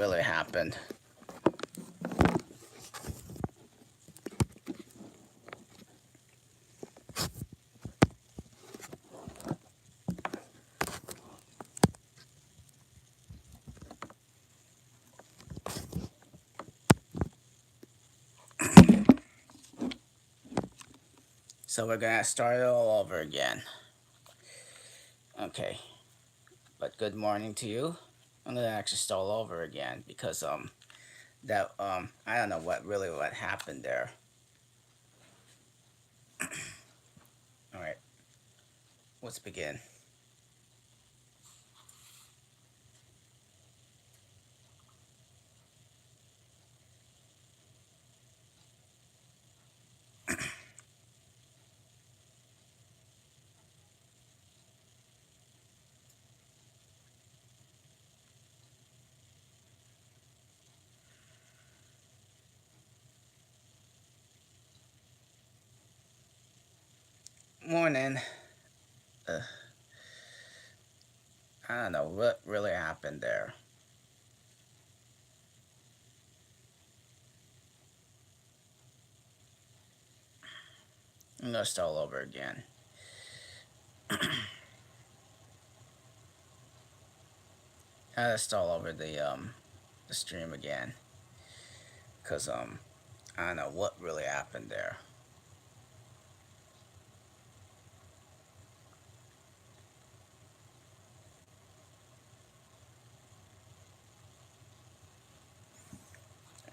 really happened. So we're gonna start it all over again. Okay, but good morning to you. I'm gonna actually start all over again because that I don't know what happened there. All right, let's begin. Morning. Uh, I don't know what really happened there. I'm gonna start all over again. I gotta start all over the stream again because I don't know what really happened there.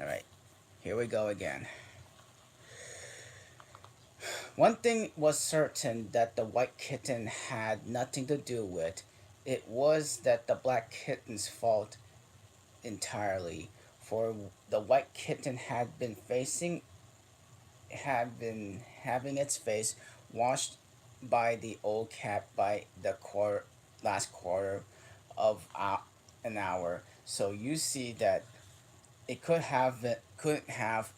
All right, here we go again. One thing was certain that the white kitten had nothing to do with. It was that the black kitten's fault entirely, for the white kitten had been having its face washed by the old cat by the last quarter of an hour. So you see that couldn't have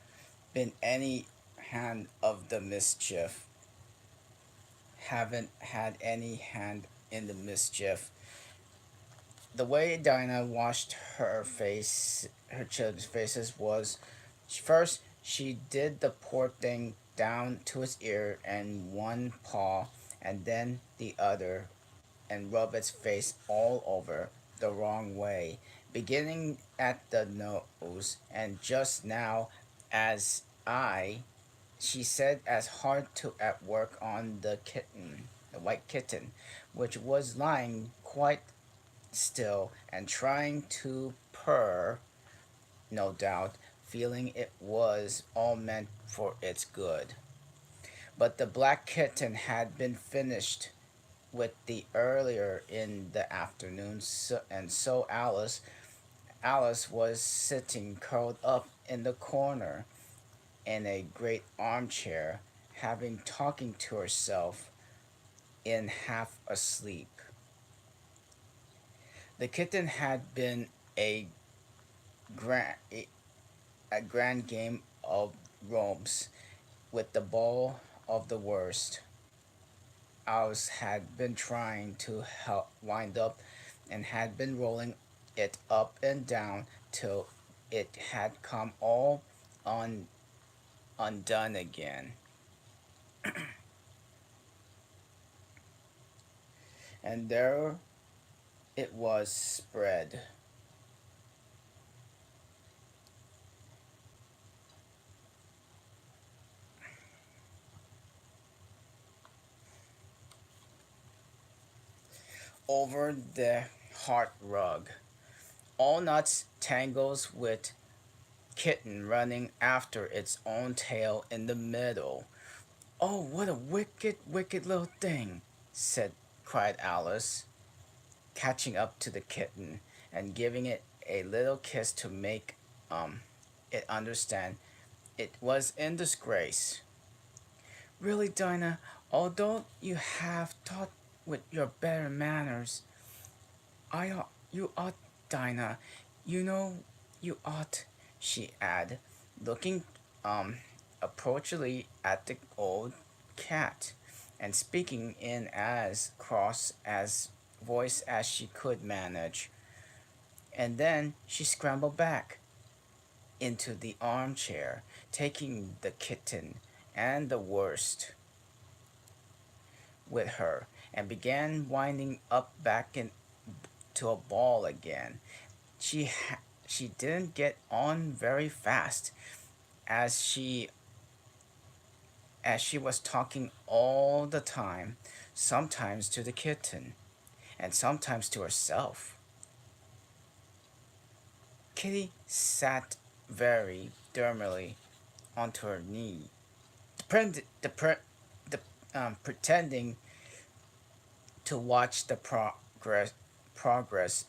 been any hand of the mischief. Haven't had any hand in the mischief. The way Dinah washed her children's faces was first she did the poor thing down to its ear and one paw and then the other and rub its face all over the wrong way, beginning at the nose and just now as I she said as hard to at work on the white kitten, which was lying quite still and trying to purr, no doubt, feeling it was all meant for its good. But the black kitten had been finished with the earlier in the afternoon, and so Alice was sitting curled up in the corner in a great armchair, having talking to herself in half asleep. The kitten had been a grand a grand game of romps with the ball of the worst. Alice had been trying to help wind up and had been rolling it up and down till it had come all un- undone again. And there it was spread over the hearth rug. All nuts tangles with kitten running after its own tail in the middle. Oh, what a wicked, wicked little thing, cried Alice, catching up to the kitten and giving it a little kiss to make it understand it was in disgrace. Really, Dinah, although you have taught with your better manners, you ought, Dinah, you know you ought, she added, looking um approachingly at the old cat and speaking in as cross as voice as she could manage. and then she scrambled back into the armchair, taking the kitten and the worst with her, and began winding up back into a ball again. She didn't get on very fast, as she was talking all the time, sometimes to the kitten and sometimes to herself. Kitty sat very demurely onto her knee, pretending to watch the progress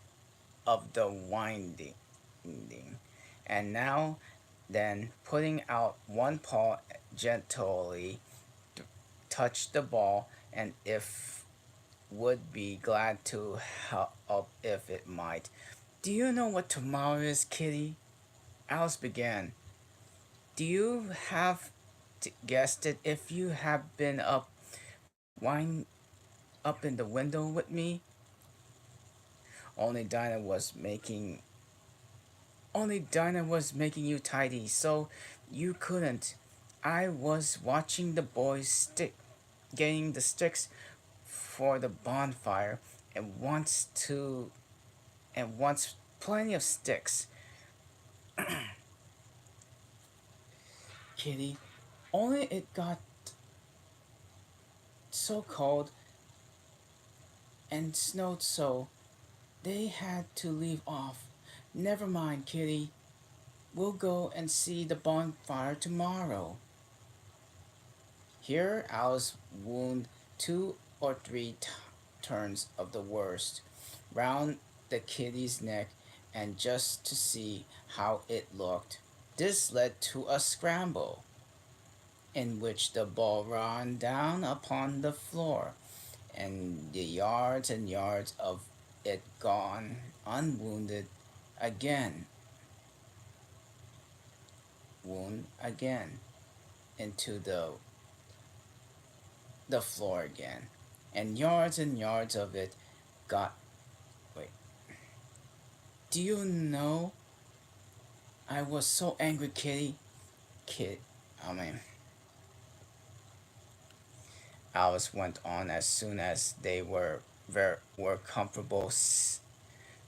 of the winding, and now then putting out one paw gently to touch the ball, and if would be glad to help if it might. Do you know what tomorrow is, Kitty? Alice began. Do you have guessed it if you have been wine up in the window with me? Only Dinah was making Only Dinah was making you tidy, so you couldn't. I was watching the boys getting the sticks for the bonfire, and wants plenty of sticks. Kitty, only it got so cold and snowed so they had to leave off. Never mind, Kitty. We'll go and see the bonfire tomorrow. Here Alice wound two or three turns of the worst round the kitty's neck, and just to see how it looked. This led to a scramble, in which the ball ran down upon the floor, and the yards and yards of it gone unwounded again, wound again into the floor again, and yards of it got. Wait, do you know? I was so angry, Kitty. Kid, I mean, Alice went on as soon as they were comfortable,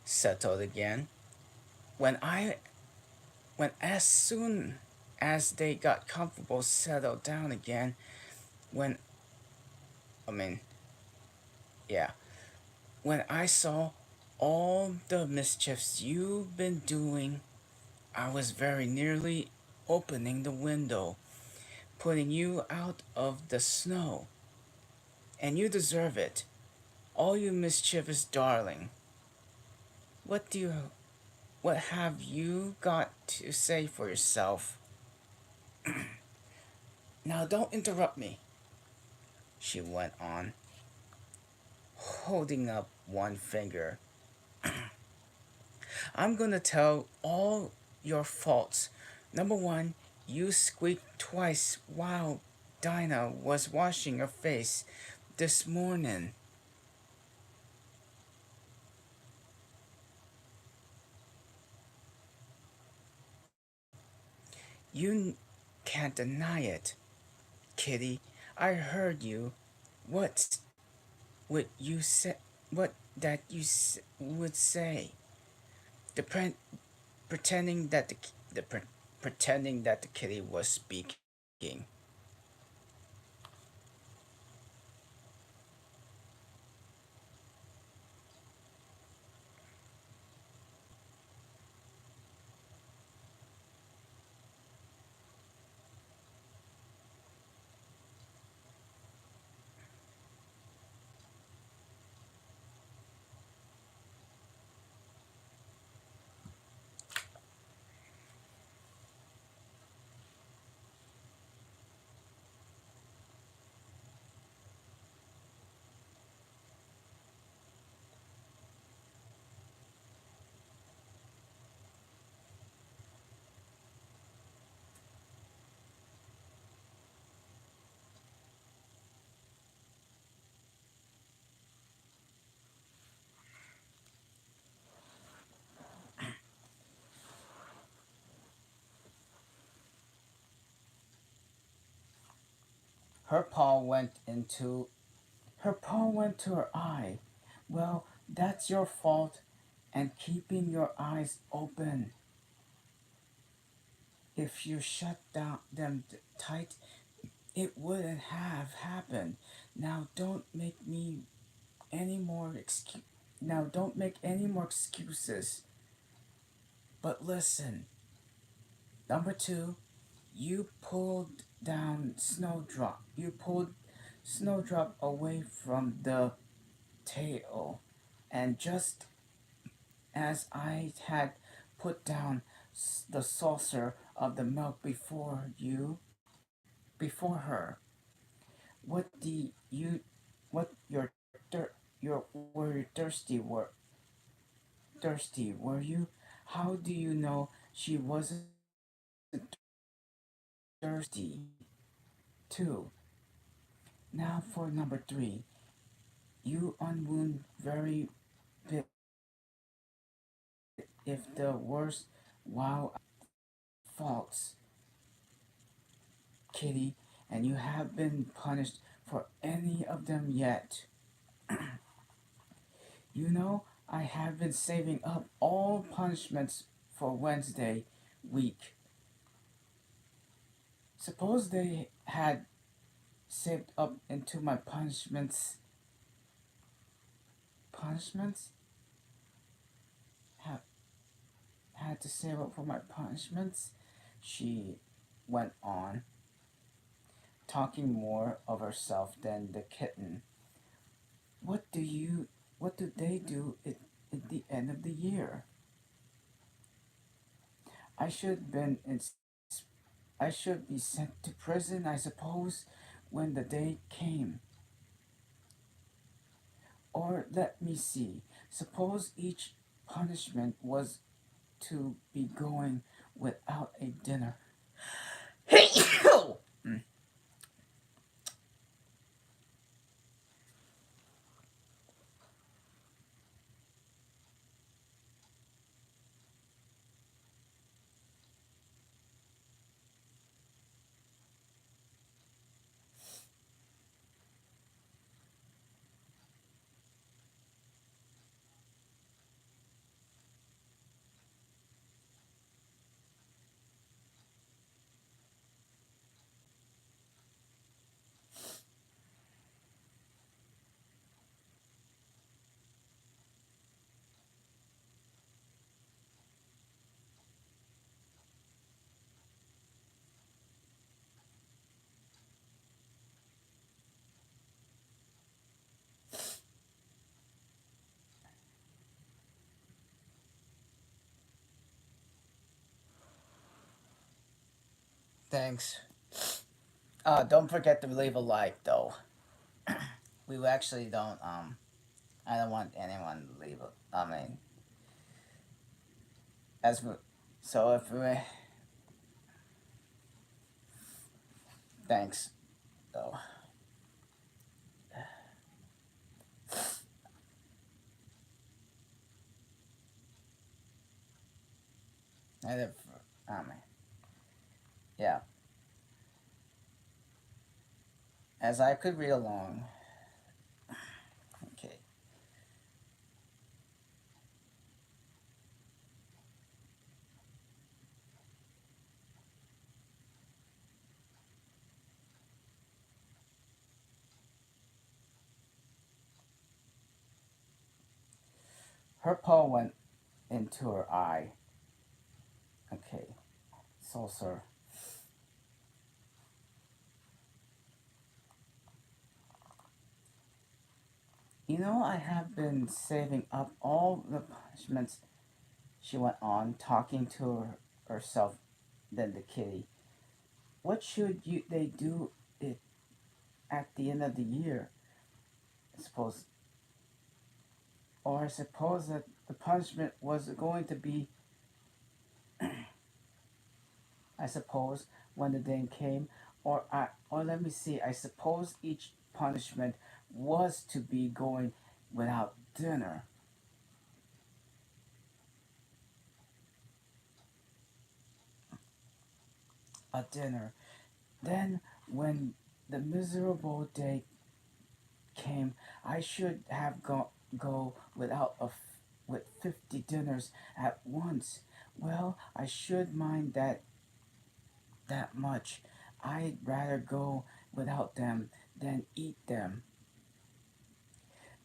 settled again. When I when as soon as they got comfortable, settled down again, when I mean, yeah, when I saw all the mischiefs you've been doing, I was very nearly opening the window, putting you out of the snow. And you deserve it, all you mischievous darling. What do you what have you got to say for yourself? Now don't interrupt me, she went on, holding up one finger. I'm gonna tell all your faults. Number one, you squeaked twice while Dinah was washing her face this morning. You can't deny it, Kitty. I heard you. What would you say? What that would say? The pretending that pretending that the kitty was speaking. Her paw went into her paw went to her eye. Well, that's your fault and keeping your eyes open. If you shut down them tight, it wouldn't have happened. Now don't make me any more excuse. Now don't make any more excuses. But listen, number two, you pulled down Snowdrop. You pulled Snowdrop away from the tail, and just as I had put down the saucer of the milk before her, what the you, what your were you thirsty were you? How do you know she wasn't thirsty too? Now for number three, you unwound very bit if the worst wow faults, Kitty, and you have been punished for any of them yet. You know, I have been saving up all punishments for Wednesday week. Suppose they had saved up into my punishments? Have had to save up for my punishments? She went on, talking more of herself than the kitten. What do you what do they do at the end of the year? I should been in I should be sent to prison, I suppose, when the day came. Or let me see. Suppose each punishment was to be going without a dinner. Thanks. Don't forget to leave a like though. We actually don't I don't want anyone to leave a I mean as we so if we thanks though. And if I mean yeah. As I could read along. Okay. Her paw went into her eye. Okay. Saucer. You know, I have been saving up all the punishments, she went on, talking to herself, then the kitty. What should they do it at the end of the year? I suppose, or I suppose that the punishment was going to be, I suppose, when the day came, or let me see, I suppose each punishment was to be going without dinner. A dinner. Then, when the miserable day came. I should have go without with 50 dinners at once. Well, I should mind that much. I'd rather go without them than eat them.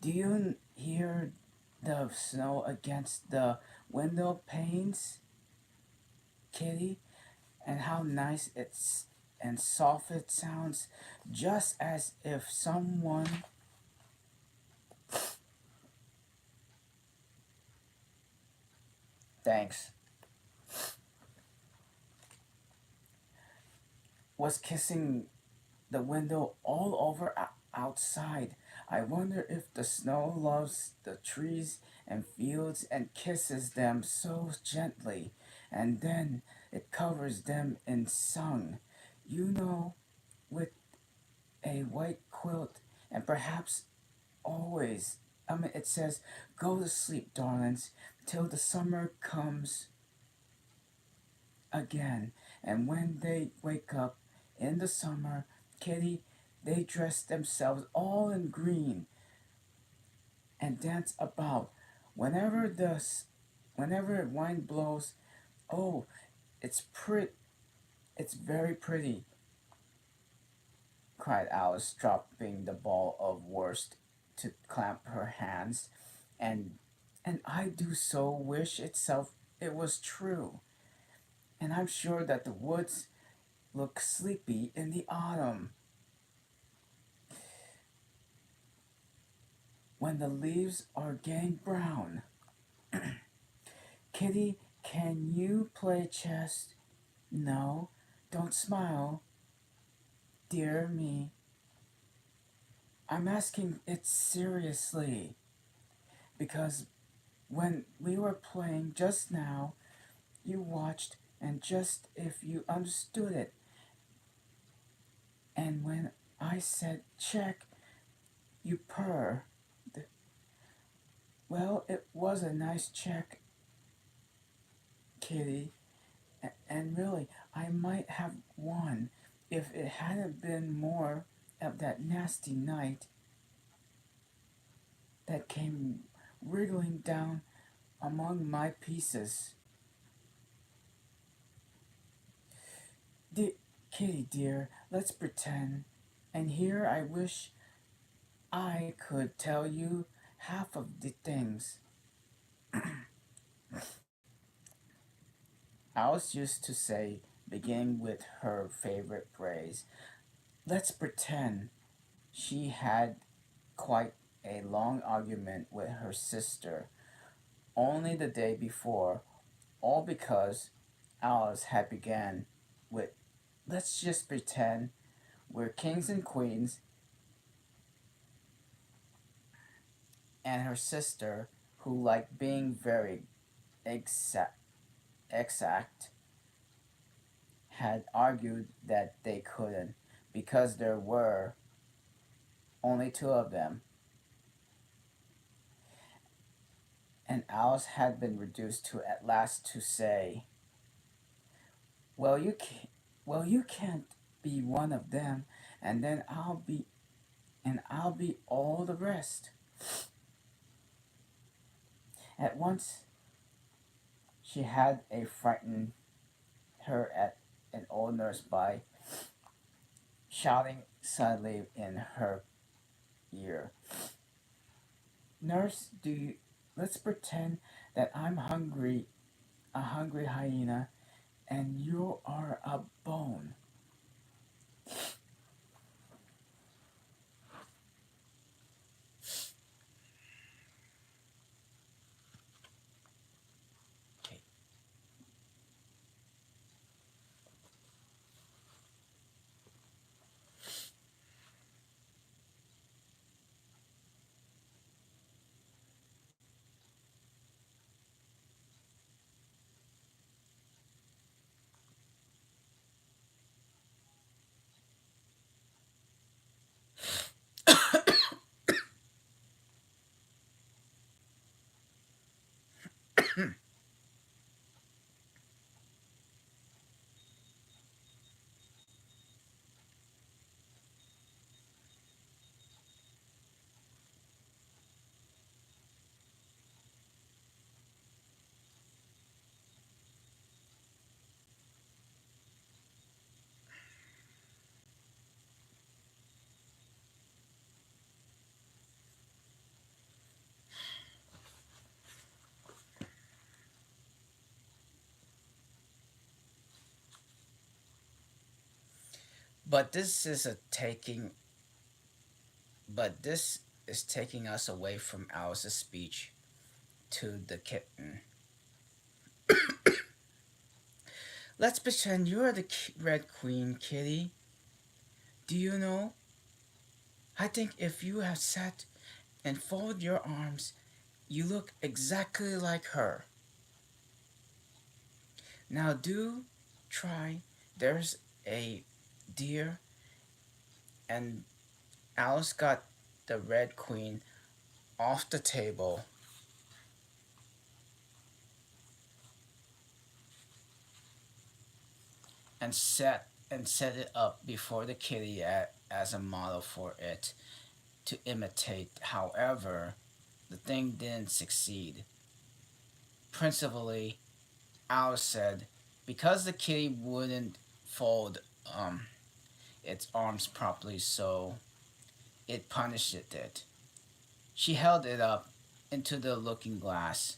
Do you hear the snow against the window panes, Kitty? And how nice it's and soft it sounds, just as if someone thanks was kissing the window all over outside. I wonder if the snow loves the trees and fields and kisses them so gently, and then it covers them in song, you know, with a white quilt, and perhaps always. It says, "Go to sleep, darlings, till the summer comes again." And when they wake up in the summer, Kitty, they dress themselves all in green and dance about. Whenever whenever wind blows, oh, it's pretty. It's very pretty," cried Alice, dropping the ball of worsted to clamp her hands, and I do so wish itself it was true. And I'm sure that the woods look sleepy in the autumn when the leaves are getting brown. Kitty, can you play chess? No, don't smile, dear me. I'm asking it seriously because when we were playing just now, you watched and just if you understood it. And when I said check, you purr. Well, it was a nice check, Kitty, and really, I might have won if it hadn't been more of that nasty night that came wriggling down among my pieces. Kitty dear, let's pretend. And here I wish I could tell you half of the things. Alice used to say, beginning with her favorite phrase, let's pretend. She had quite a long argument with her sister only the day before, all because Alice had begun with, let's just pretend we're kings and queens, and her sister, who liked being very exact, had argued that they couldn't because there were only two of them, and Alice had been reduced to at last to say, "Well, you can't be one of them, and then I'll be all the rest." At once she had a frightened her at an old nurse by shouting suddenly in her ear, "Nurse, let's pretend that I'm hungry, a hungry hyena, and you are a bone." Okay. But this is a taking but this is taking us away from Alice's speech to the kitten. Let's pretend you're the Red Queen, Kitty. Do you know? I think if you have sat and folded your arms, you look exactly like her. Now do try. There's a deer, and Alice got the Red Queen off the table and set it up before the kitty as a model for it to imitate. However, the thing didn't succeed. Principally, Alice said, because the kitty wouldn't fold its arms properly, so it punished it. She held it up into the looking glass,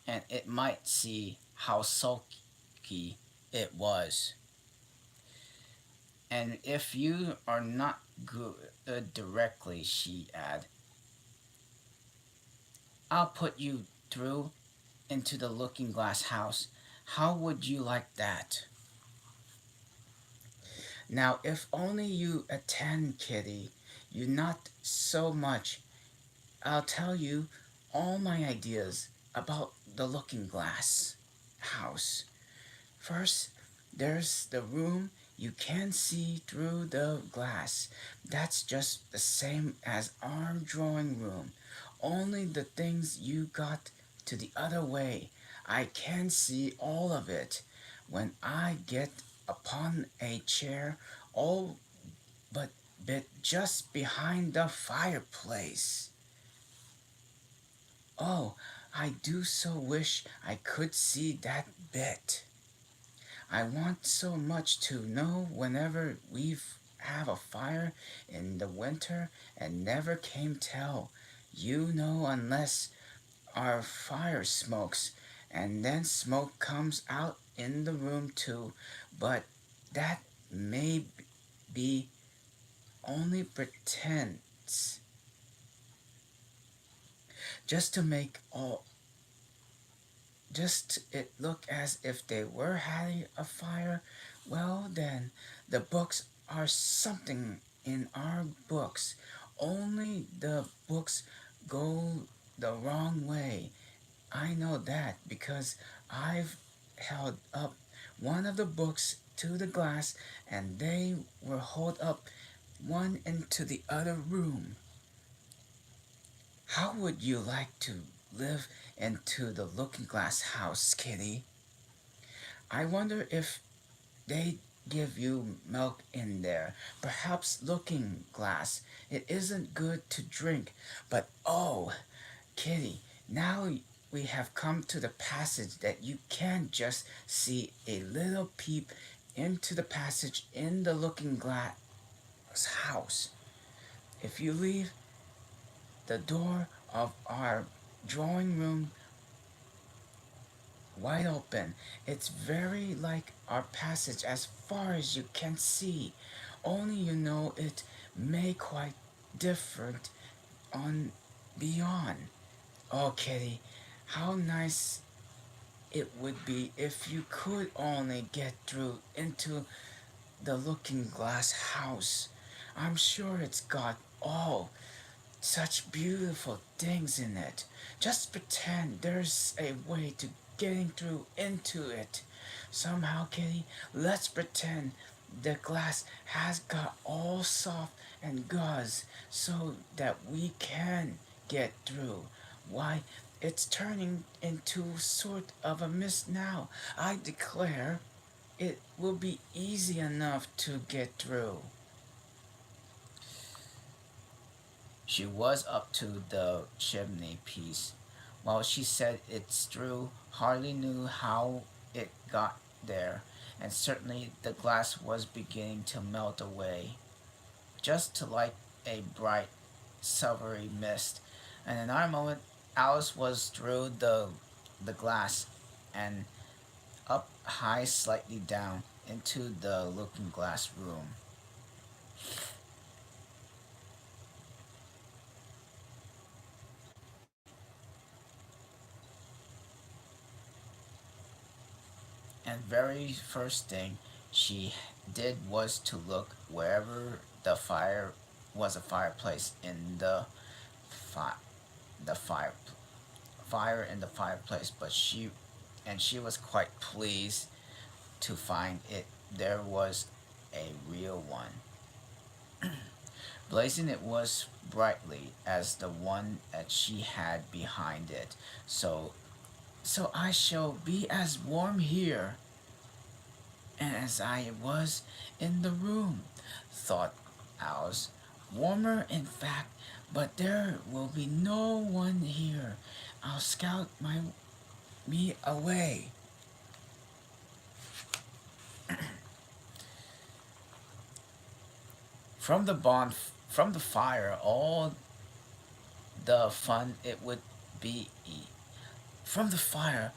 and it might see how sulky it was. And if you are not good directly, she added, I'll put you through into the looking glass house. How would you like that? Now, if only you attend, Kitty, you not so much. I'll tell you all my ideas about the looking glass house. First, there's the room you can see through the glass. That's just the same as our drawing room. Only the things you got to the other way. I can see all of it. When I get upon a chair, all but bit just behind the fireplace. Oh, I do so wish I could see that bit. I want so much to know whenever we've have a fire in the winter and never came tell. You know unless our fire smokes and then smoke comes out in the room too, but that may be only pretense just to make all just it look as if they were having a fire. Well, then, the books are something in our books. Only the books go the wrong way. I know that because I've held up one of the books to the glass and they were hauled up one into the other room. How would you like to live into the looking glass house, Kitty? I wonder if they give you milk in there. Perhaps looking glass. It isn't good to drink, but oh, Kitty, now we have come to the passage that you can just see a little peep into the passage in the looking glass house. If you leave the door of our drawing room wide open. It's very like our passage as far as you can see. Only you know it may quite different on beyond. Oh, Kitty, how nice it would be if you could only get through into the looking glass house. I'm sure it's got all such beautiful things in it. Just pretend there's a way to getting through into it. Somehow, Kitty, let's pretend the glass has got all soft and gauze so that we can get through. Why, it's turning into sort of a mist now. I declare it will be easy enough to get through. She was up to the chimney piece. While she said it's true, hardly knew how it got there, and certainly the glass was beginning to melt away, just to like a bright, silvery mist. And in our moment, Alice was through the glass and up high, slightly down into the looking glass room. And very first thing she did was to look wherever the fire was a fireplace in fi- the fire in the fireplace, but she was quite pleased to find it there was a real one. Blazing it was brightly as the one that she had behind it. So I shall be as warm here and as I was in the room, thought Alice. Warmer, in fact, but there will be no one here. I'll scout me away. From from the fire, all the fun it would be. From the fire,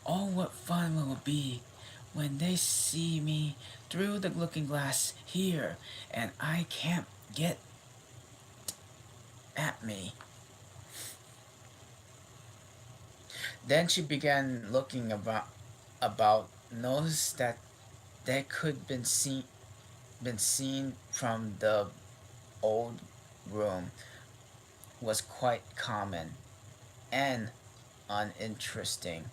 oh, what fun will it be when they see me through the looking glass here, and I can't get at me. Then she began looking about, noticed that they could been seen from the old room was quite common and uninteresting.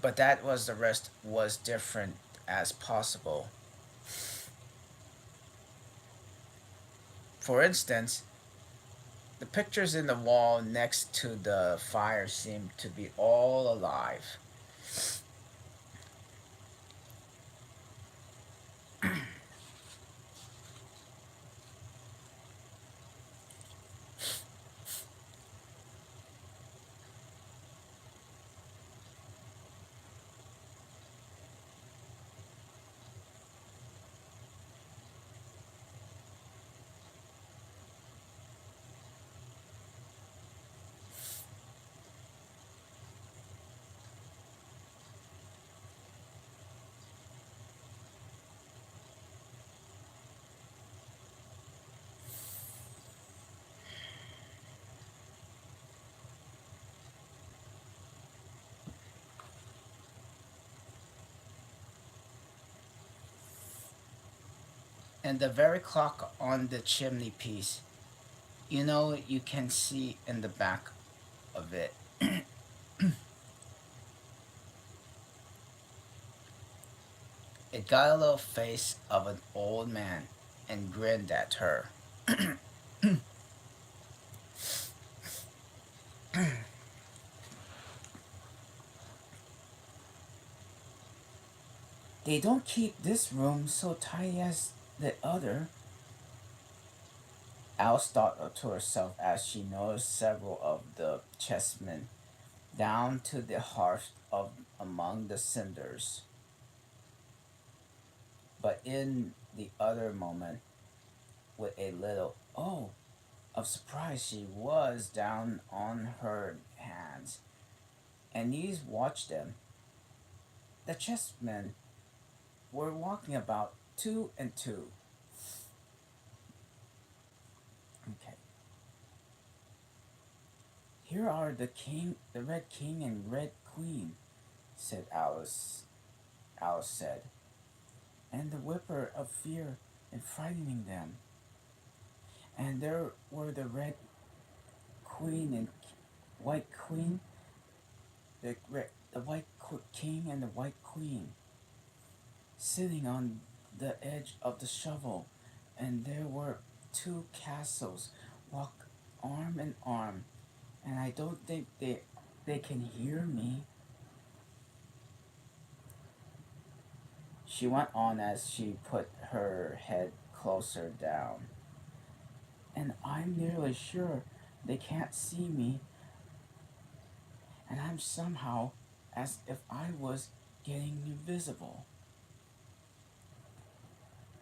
But that was the rest was different as possible. For instance, the pictures in the wall next to the fire seemed to be all alive. And the very clock on the chimney piece, you can see in the back of it. It got a little face of an old man and grinned at her. They don't keep this room so tidy as the other, Alice thought to herself as she noticed several of the chessmen down to the hearth of among the cinders. But in the other moment, with a little oh of surprise, she was down on her hands and knees watched them. The chessmen were walking about two and two. Okay. Here are the red king and red queen, said Alice. Alice said, and the whimper of fear and frightening them. And there were the red queen and white queen, the white king and the white queen, sitting on the edge of the shovel. And there were two castles, walk arm in arm. And I don't think they can hear me. She went on as she put her head closer down. And I'm nearly sure they can't see me, and I'm somehow as if I was getting invisible.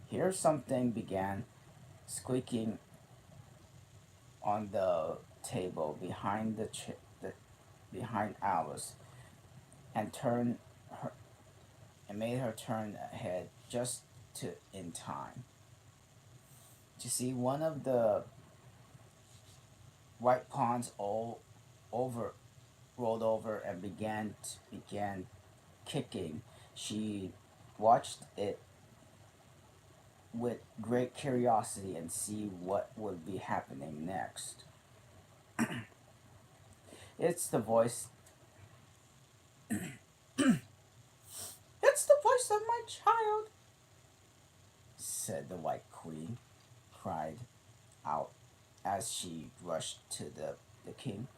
Here something began squeaking on the table behind the behind Alice, and turn her and made her turn ahead just to in time to see one of the white pawns all over rolled over and began kicking. She watched it with great curiosity and see what would be happening next. It's the voice. It's the voice of my child, said the White Queen, cried out as she rushed to the king.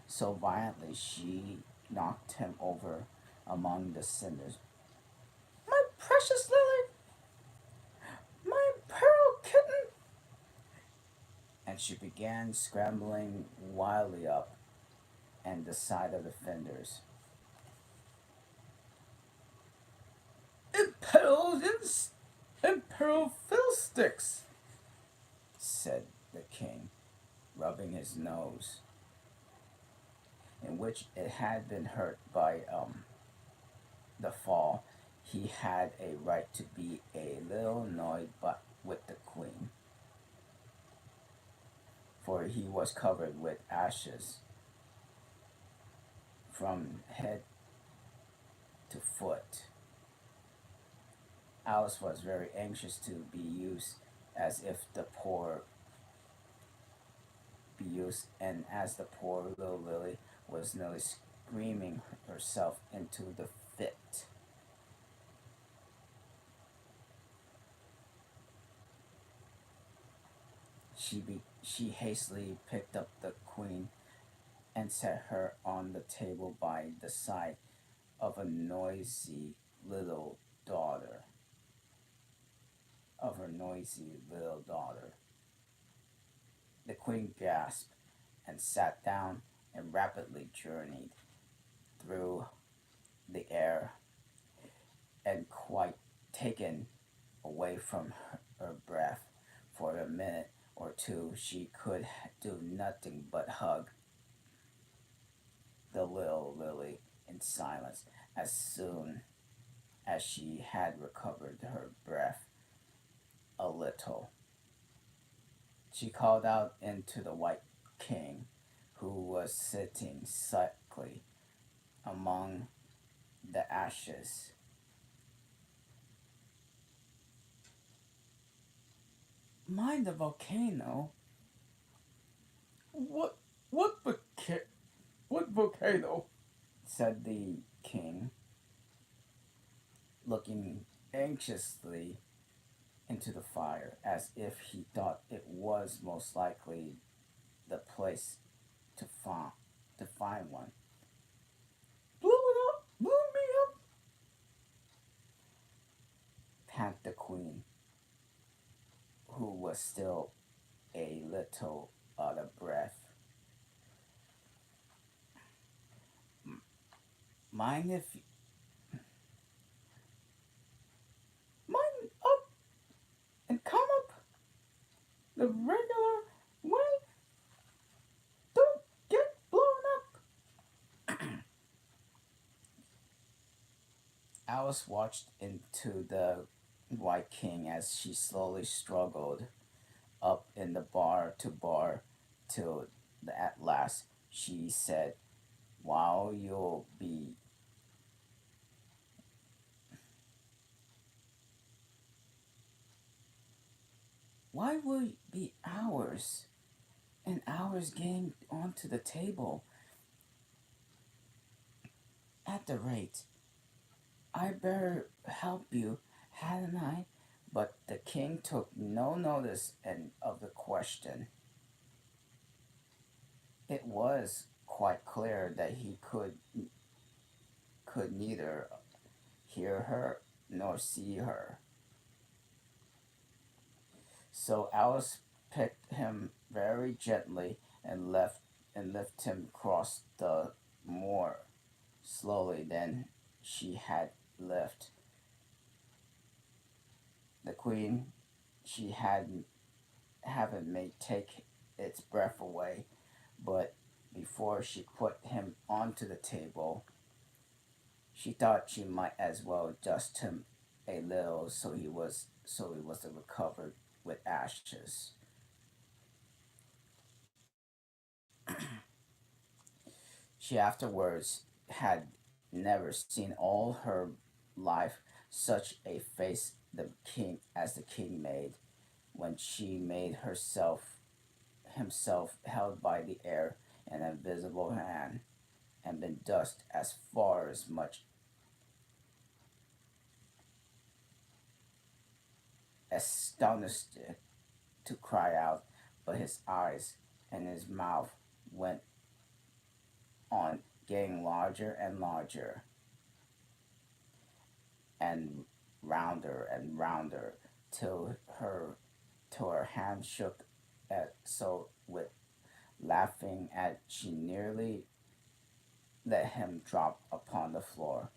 So violently she knocked him over among the cinders. My precious Lily! My pearl kitten! And she began scrambling wildly up and the side of the fenders. Imperial fiddlesticks, said the king, rubbing his nose, in which it had been hurt by the fall. He had a right to be a little annoyed but with the queen, for he was covered with ashes from head to foot. Alice was very anxious to be used as if the poor be used, and as the poor little Lily was nearly screaming herself into the fit. She hastily picked up the queen and set her on the table by the side of a noisy little daughter of her noisy little daughter. The queen gasped and sat down and rapidly journeyed through the air and quite taken away from her breath for a minute or two she could do nothing but hug the little Lily in silence. As soon as she had recovered her breath a little, she called out into the White King, who was sitting sulkily among the ashes. Mind the volcano? What what volcano? What volcano? Said the king, looking anxiously into the fire, as if he thought it was most likely the place to find one. Blew it up, blew me up, panted the queen, who was still a little out of breath. Mind if mind up and come up the regular way. Don't get blown up. Alice watched into the White King as she slowly struggled up in the bar till at last she said, "Wow, you'll be why will it be hours and hours getting onto the table at the rate? I better help you, hadn't I?" But the king took no notice of the question. It was quite clear that he could neither hear her nor see her. So Alice picked him very gently and left him across the moor slowly than she had left. The queen she had haven't made take its breath away, but before she put him onto the table, She thought she might as well dust him a little so he was recovered with ashes. She afterwards had never seen all her life such a face the king made when she made himself held by the air an invisible hand and been dust as far as much astonished to cry out, but his eyes and his mouth went on getting larger and larger and rounder till her till her hand shook so with laughing at she nearly let him drop upon the floor.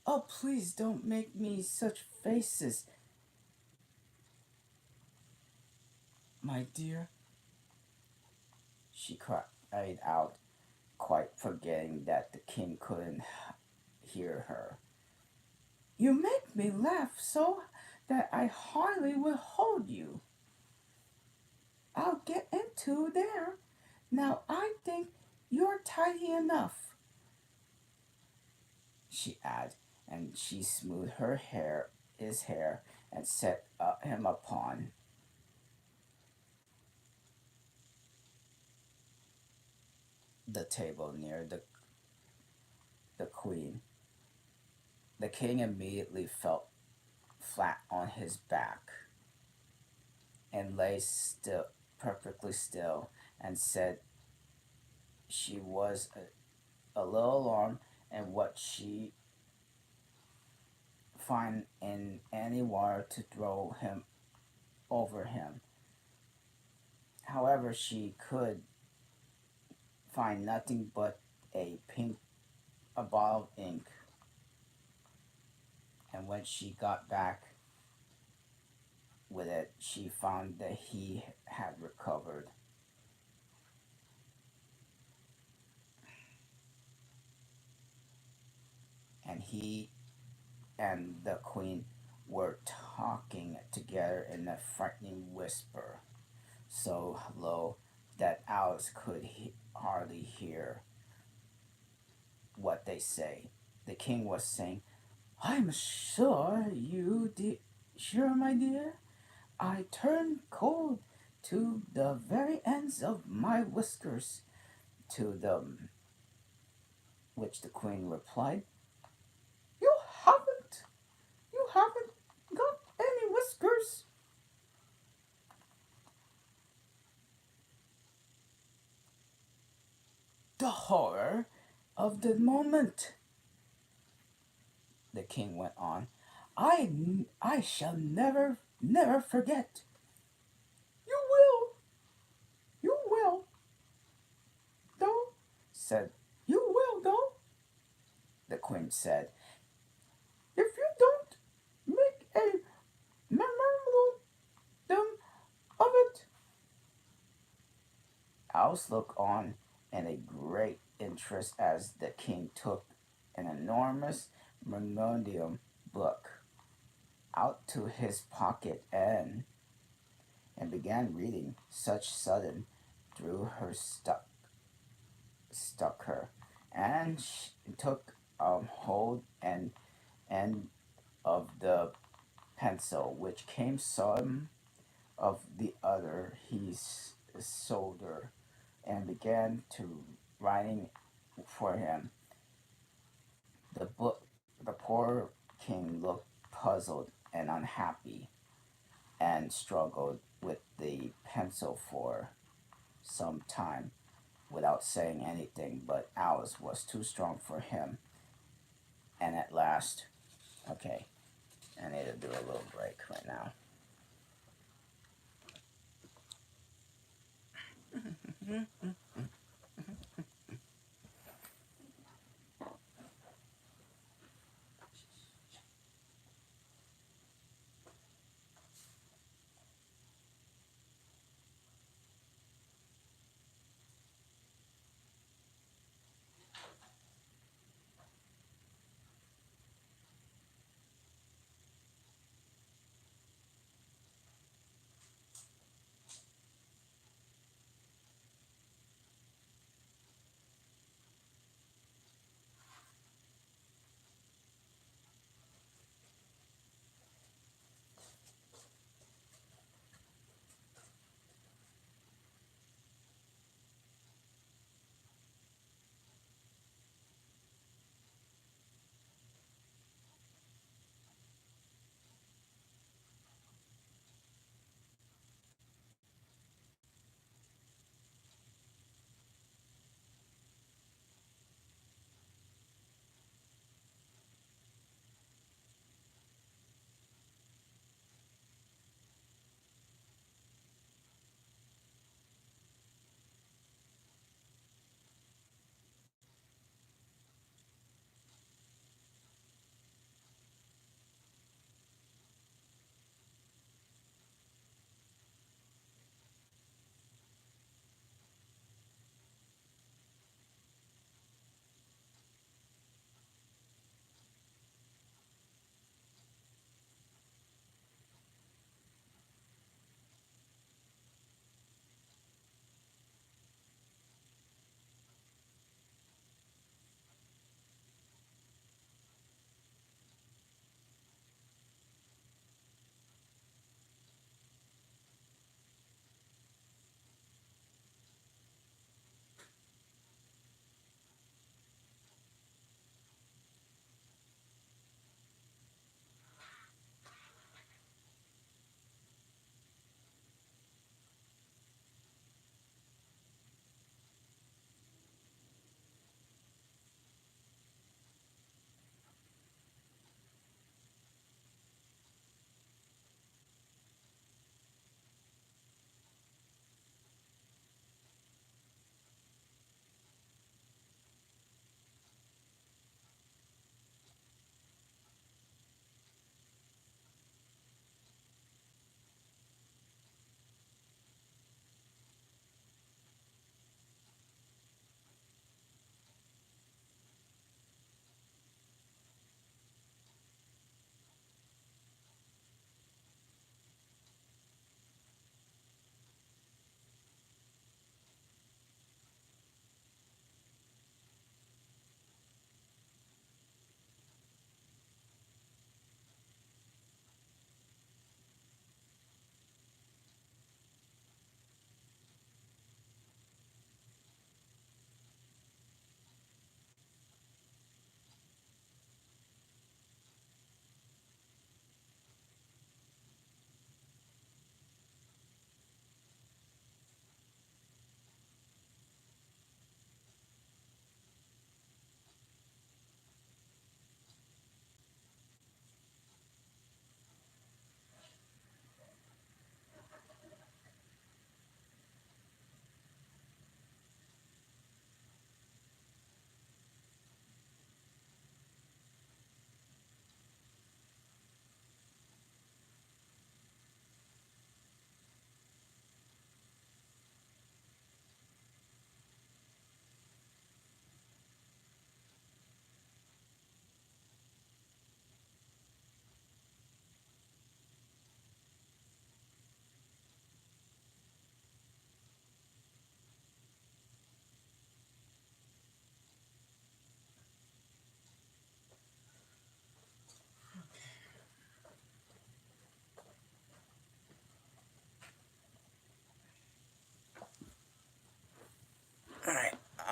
Oh, please don't make me such faces, my dear, she cried out, quite forgetting that the king couldn't hear her. You make me laugh so that I hardly will hold you. I'll get into there. Now I think you're tidy enough, she added, and she smoothed his hair, and set him upon the table near the queen. The king immediately fell flat on his back and lay still, perfectly still, and said she was a little alarmed and what she find in any water to throw him over him. However, she could find nothing but a bottle of ink, and when she got back with it, she found that he had recovered, and he and the queen were talking together in a frightening whisper, so low that Alice could hardly hear what they say. The king was saying, "I'm sure sure, my dear, I turn cold to the very ends of my whiskers." To the which the queen replied, "You haven't, you haven't got any whiskers." The horror of the moment, the king went on, I shall never forget. You will, you will, though, said, you will, though, the queen said, if you don't make a memorandum of it. Alice looked on in a great interest as the king took an enormous memorandum book out to his pocket and began reading. Such sudden through her stuck her, and she took hold and end of the pencil, which came some of the other his shoulder, and began to writing for him. The book, the poor king looked puzzled and unhappy, and struggled with the pencil for some time without saying anything. But Alice was too strong for him, and at last, okay, I need to do a little break right now.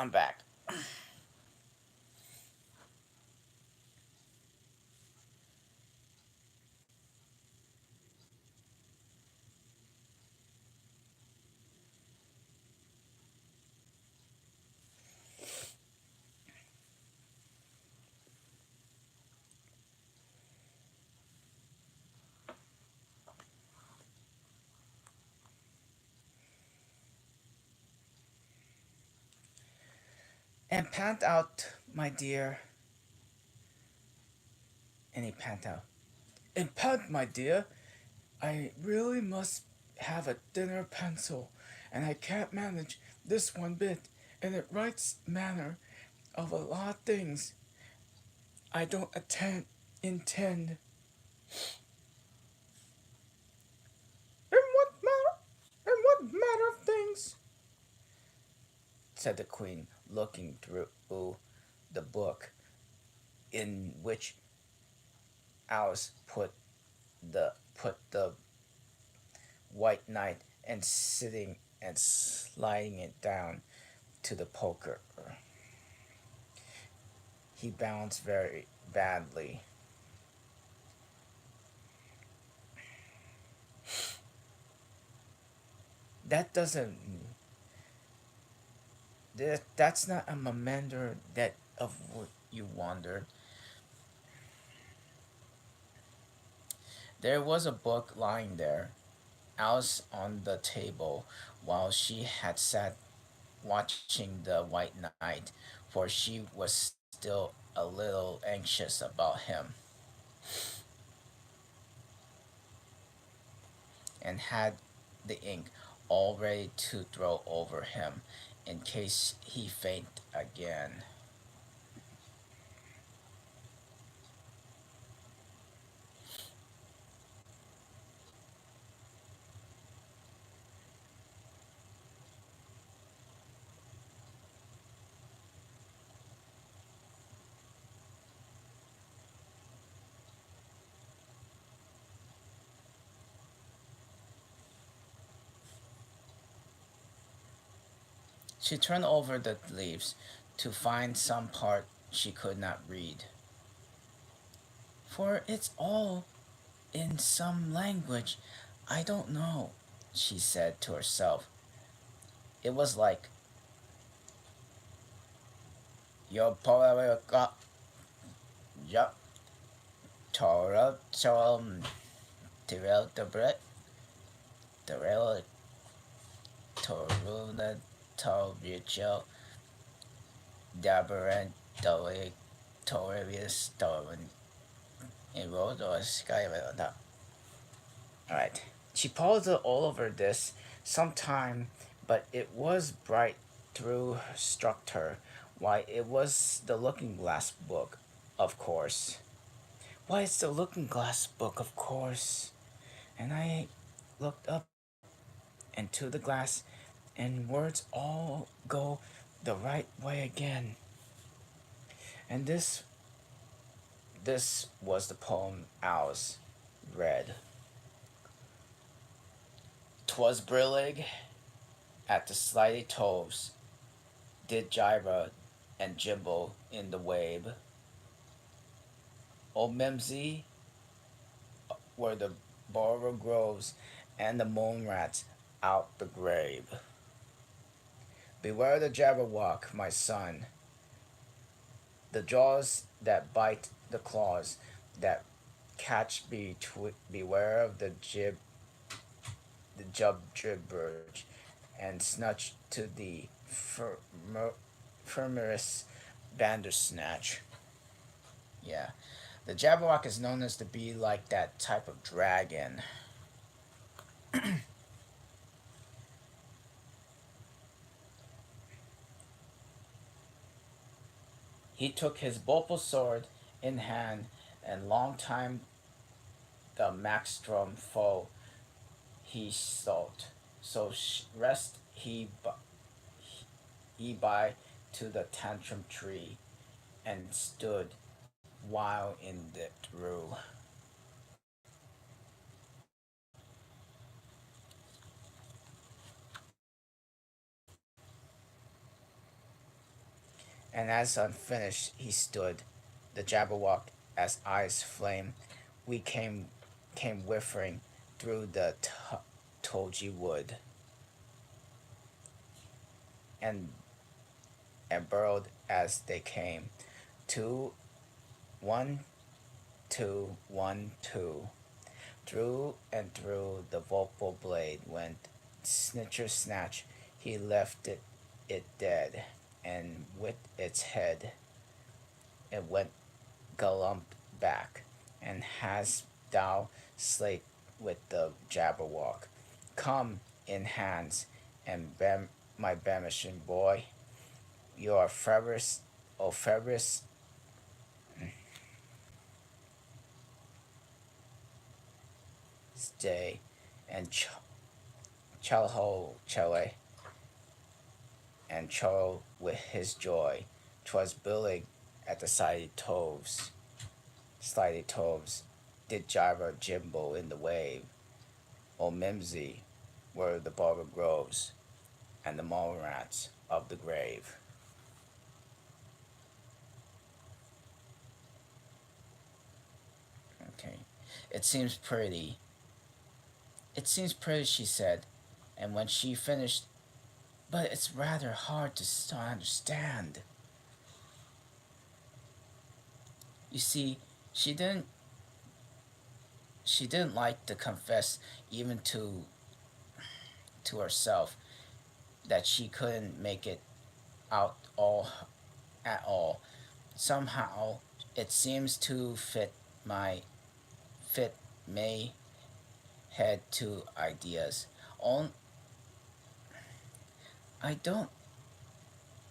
I'm back. And pant out, my dear. And he pant out. And pant, my dear. I really must have a thinner pencil, and I can't manage this one bit, and it writes manner of a lot of things I don't intend. In what matter? In what matter of things? Said the queen, looking through the book in which Alice put the white knight and sitting and sliding it down to the poker. He bounced very badly. That doesn't. That's not a remainder that of what you wondered. There was a book lying there, Alice on the table, while she had sat watching the White Knight, for she was still a little anxious about him, and had the ink all ready to throw over him in case he faint again. She turned over the leaves to find some part she could not read. For it's all in some language I don't know, she said to herself. It was like, Yo poetica, ja, tora, tirel de bret, tirel, toruna, torbicho, dabarent, dole, torius, torin, in road or sky. Alright. She paused all over this some time, but it was bright through struck her. Why, it was the looking glass book, of course. Why, it's the looking glass book, of course. And I looked up into the glass, and words all go the right way again. And this was the poem Alice read. 'Twas brillig at the slithy toves did gyre and gimble in the wabe. O Mimsy were the borrow groves and the moon rats out the grave. Beware the Jabberwock, my son, the jaws that bite, the claws that catch beware of the jubjibberge, and snatch to the firmerus bandersnatch. Yeah, the Jabberwock is known as to be like that type of dragon. He took his Bopal sword in hand, and long time the Maxstrom foe he sought. So rest he by to the tantrum tree, and stood while in it grew. and as unfinished he stood, the Jabberwock as eyes flame. We came whiffering through the Toji wood, and burrowed as they came. Two, one, two, one, two. Through and through the Volpo blade went Snitcher Snatch. He left it dead, and with its head it went galump back. And hast thou slate with the Jabberwock? Come in hands, and my banishing boy, your Febris, O Febris, stay, and Chalho Chele, and Cho with his joy. 'Twas billig at the slidey toves, did gyre Jimbo in the wave. O Mimsy were the barber groves, and the mole rats of the grave. Okay. It seems pretty. It seems pretty, she said, and when she finished, but it's rather hard to understand. You see, she didn't she didn't like to confess even to herself that she couldn't make it out all at all. Somehow it seems to my fit May head to ideas. On I don't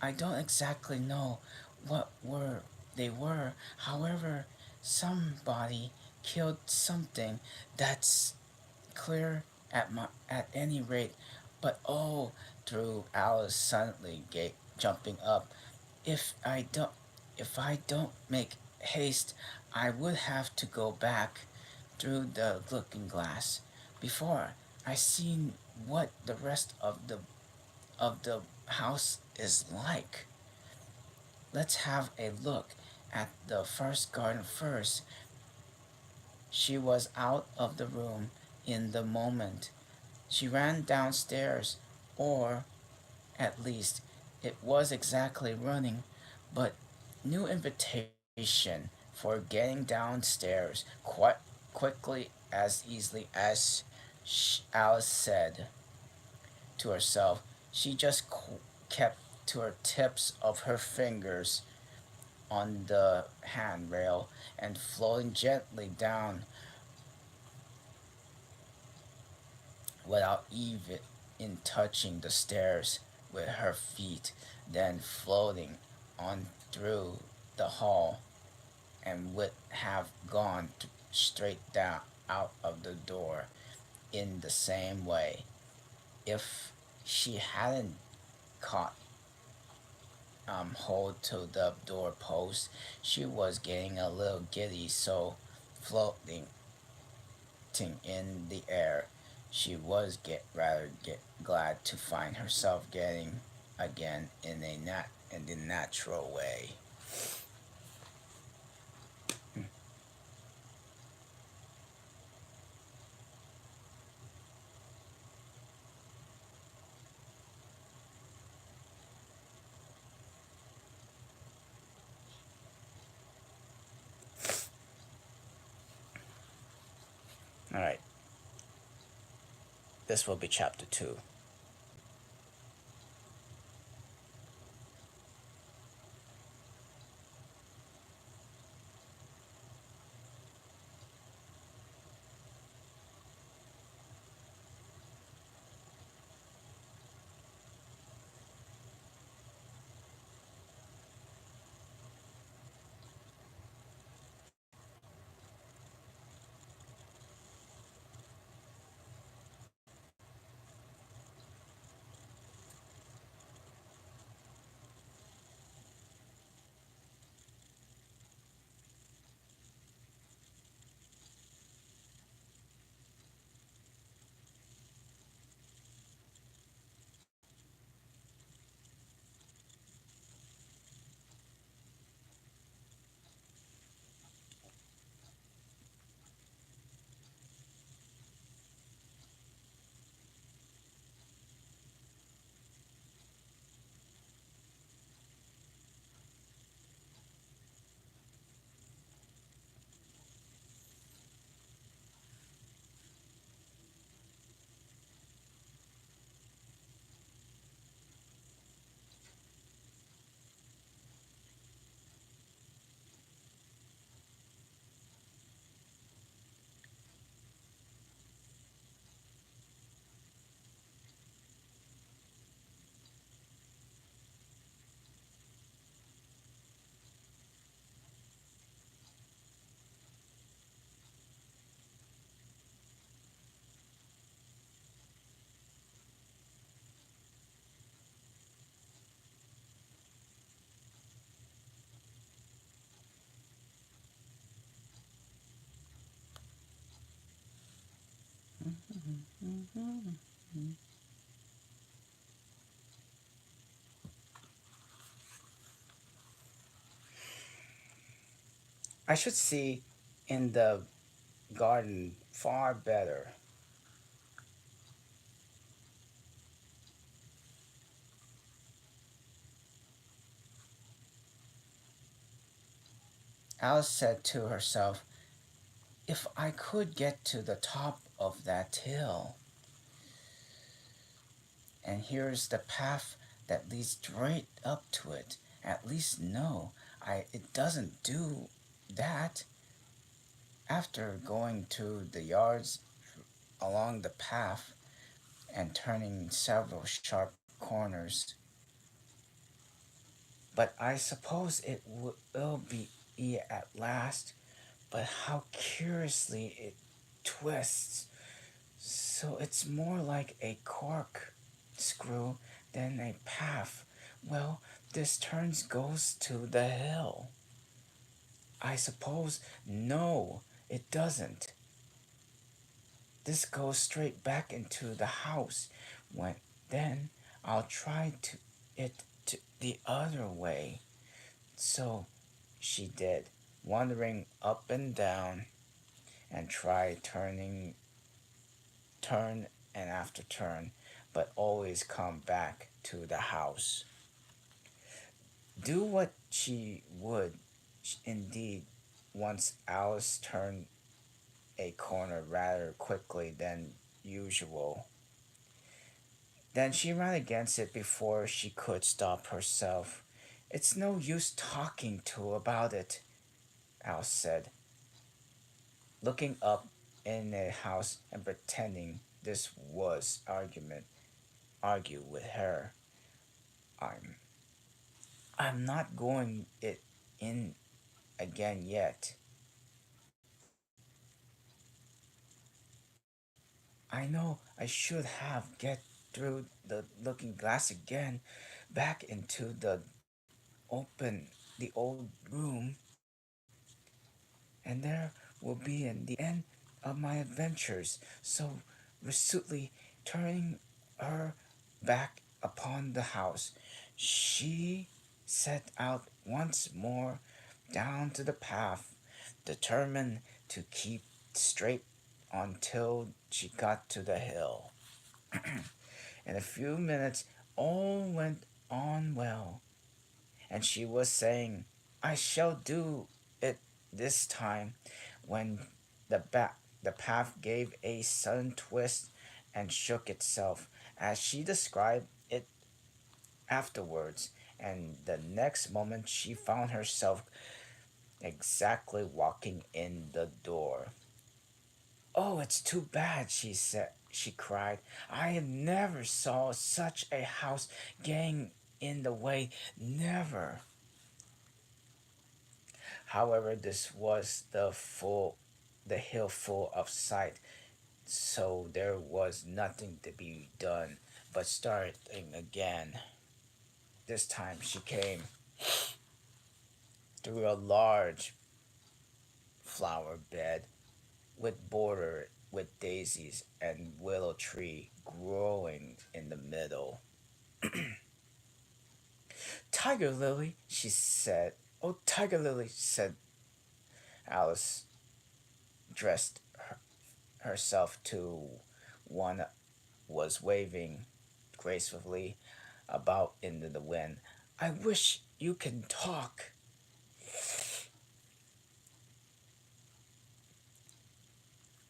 I don't exactly know what were they were. However, somebody killed something. That's clear at any rate. But oh, threw Alice suddenly, jumping up. If I don't if I don't make haste, I would have to go back through the looking glass before I seen what the rest of the house is like. Let's have a look at the first garden first. She was out of the room in the moment. She ran downstairs, or at least it was exactly running, but new invitation for getting downstairs quite quickly, as easily as Alice said to herself. She just kept to her tips of her fingers on the handrail and floating gently down without even in touching the stairs with her feet, then floating on through the hall, and would have gone straight down out of the door in the same way if she hadn't caught hold to the door post. She was getting a little giddy, so floating in the air, she was get glad to find herself getting again in the natural way. All right, this will be chapter 2. I should see in the garden far better. Alice said to herself, if I could get to the top of that hill, and here's the path that leads straight up to it. At least no, it doesn't do that. After going to the yards along the path and turning several sharp corners, but I suppose it will be at last. But how curiously it twists. So it's more like a cork screw than a path. Well, this turns goes to the hill. I suppose no, it doesn't. This goes straight back into the house. When then I'll try to it to the other way. So she did, wandering up and down and tried turn and after turn, but always come back to the house. Do what she would, indeed, once Alice turned a corner rather quickly than usual. Then she ran against it before she could stop herself. It's no use talking to about it, Alice said, looking up in the house and pretending this was argue with her. I'm I'm not going it in again yet. I know I should have get through the looking glass again, back into open the old room, and there will be in the end of my adventures. So resolutely turning her back upon the house, she set out once more down to the path, determined to keep straight until she got to the hill. In a few minutes all went on well, and she was saying, I shall do it this time, when the path gave a sudden twist and shook itself, as she described it afterwards, and the next moment she found herself exactly walking in the door. Oh, it's too bad, she said. She cried. I never saw such a house getting in the way. Never. However, this was the hill full of sight, so there was nothing to be done but starting again. This time she came through a large flower bed with border with daisies and willow tree growing in the middle. Tiger Lily, she said. Oh, Tiger Lily, said Alice, dressed herself to one was waving gracefully about in the wind. I wish you can talk.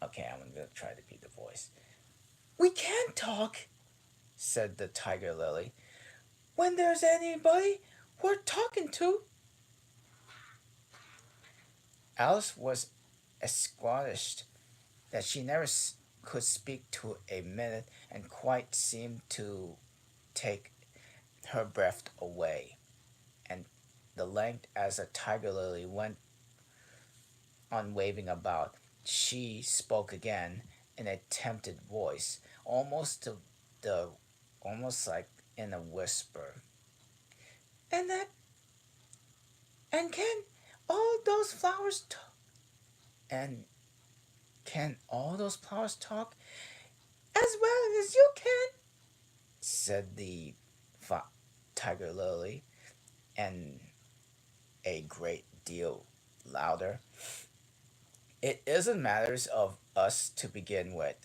Okay, I'm gonna try to be the voice. We can talk, said the tiger lily. When there's anybody worth talking to. Alice was astonished that she never could speak to a minute and quite seemed to take her breath away. And the length as a tiger lily went on waving about, she spoke again in a tempted voice, almost to the almost like in a whisper. And that and can all those flowers talk? And can all those flowers talk? as well as you can, said the fa- tiger lily, and a great deal louder. It isn't matters of us to begin with.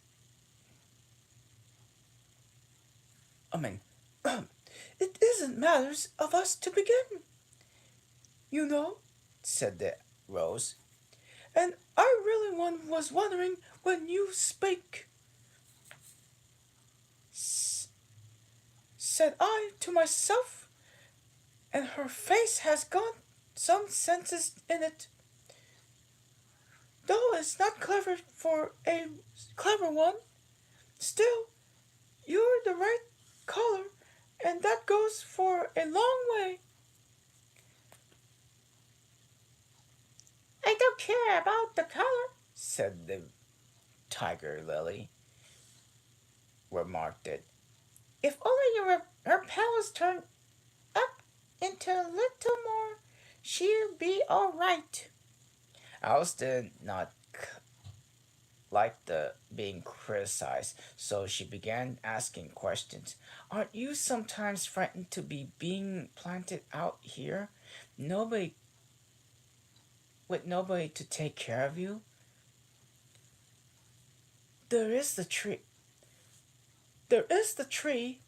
I mean, it isn't matters of us to begin, you know, said the rose. And I really was wondering when you spake, said I to myself, and her face has got some senses in it. Though it's not clever for a clever one, still, you're the right color, and that goes for a long way. I don't care about the color, said the tiger lily, remarked it. If only her petals turn up into a little more, she'll be all right. Alice did not like the being criticized, so she began asking questions. Aren't you sometimes frightened to be being planted out here? Nobody with nobody to take care of you? There is the tree. There is the tree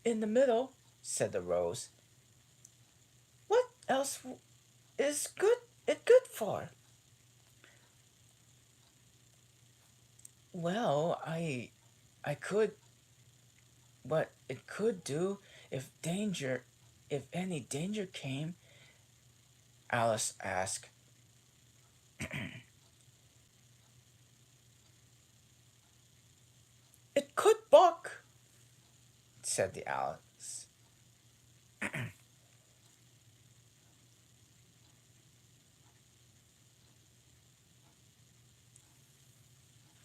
in the middle, said the rose. What else is good it good for? Well, I could what it could do if danger if any danger came, Alice asked. It could bark, said the Alice.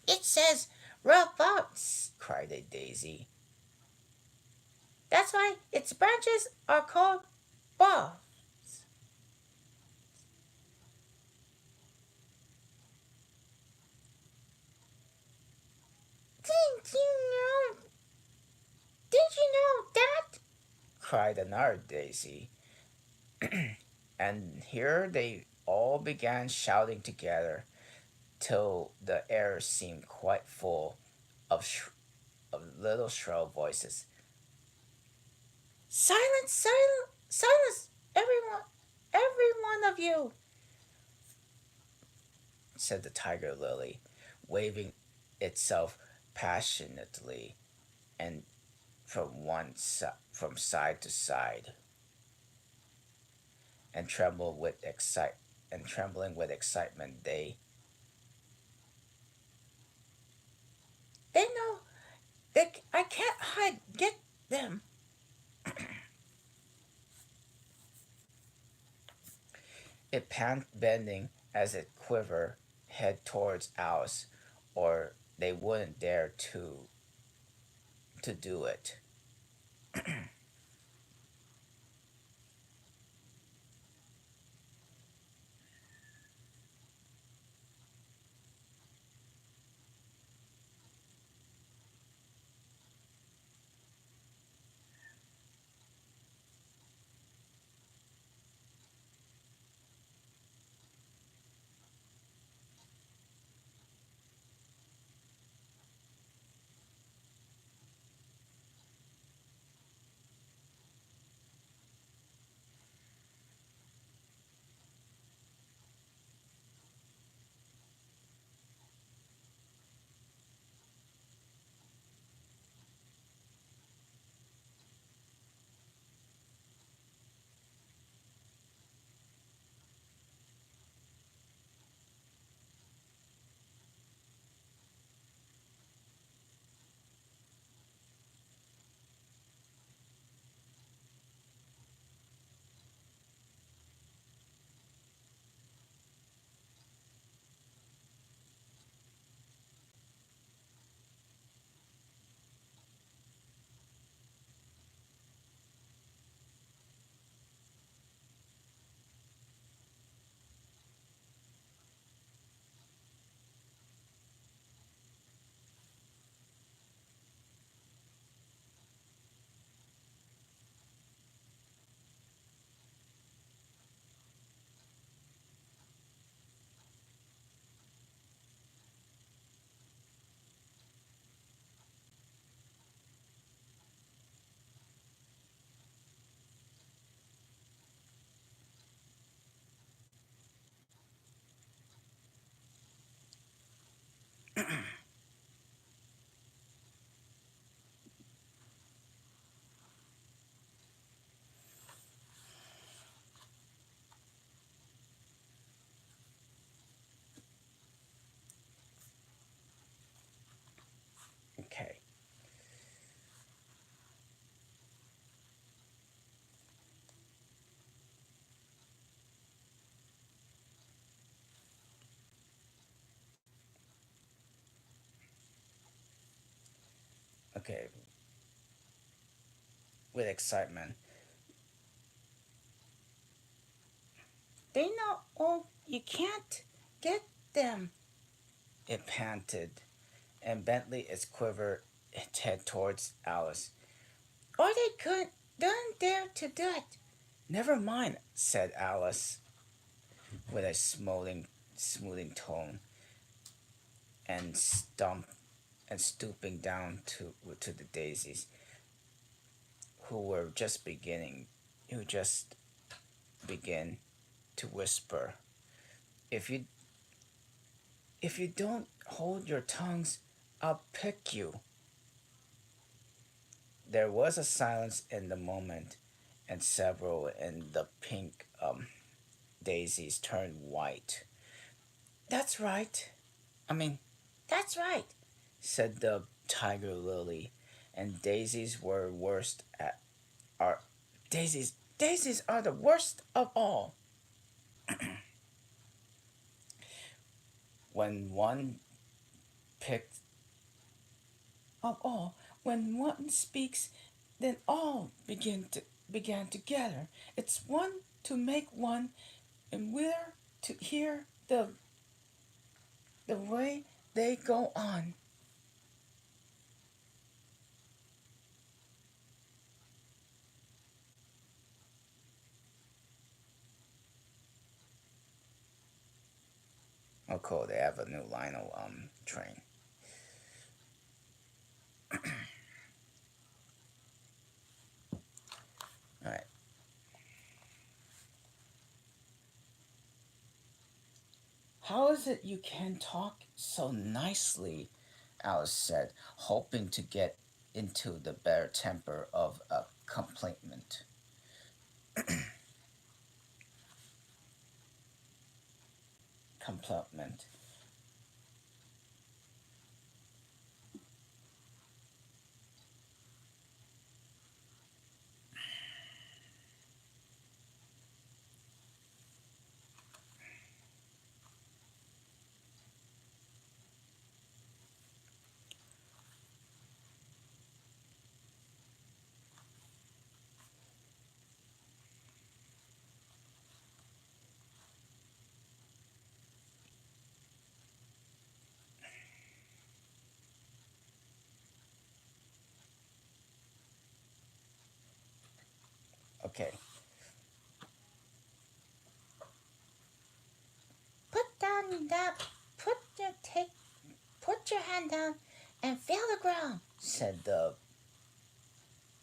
It says robots, cried a daisy. That's why its branches are called boughs. Did you know? Did you know that? Cried another daisy. And here they all began shouting together till the air seemed quite full of, of little shrill voices. Silence, silence, silence, every one of you, said the tiger lily, waving itself passionately and from side to side, and trembling with excitement. They know I can't hide. Get them. It pant bending as it quivered head towards Alice, or they wouldn't dare to do it. Okay, with excitement. They know, oh, you can't get them, it panted, and Bentley its quiver its head towards Alice. Or they don't dare to do it. Never mind, said Alice with a smoothing tone, and stooping down to the daisies, who were just beginning, who just begin to whisper. If you if you don't hold your tongues, I'll pick you. There was a silence in the moment, and several in the pink daisies turned white. That's right. I mean, that's right, said the tiger lily, and daisies were worst at are daisies are the worst of all. When one picked of all, when one speaks, then all began together. It's one to make one, and we're to hear the way they go on. Oh, cool! They have a new Lionel train. All right. How is it you can talk so nicely? Alice said, hoping to get into the better temper of a complainant. Complainant. Okay. Put down that. Put your take. Put your hand down and feel the ground," said the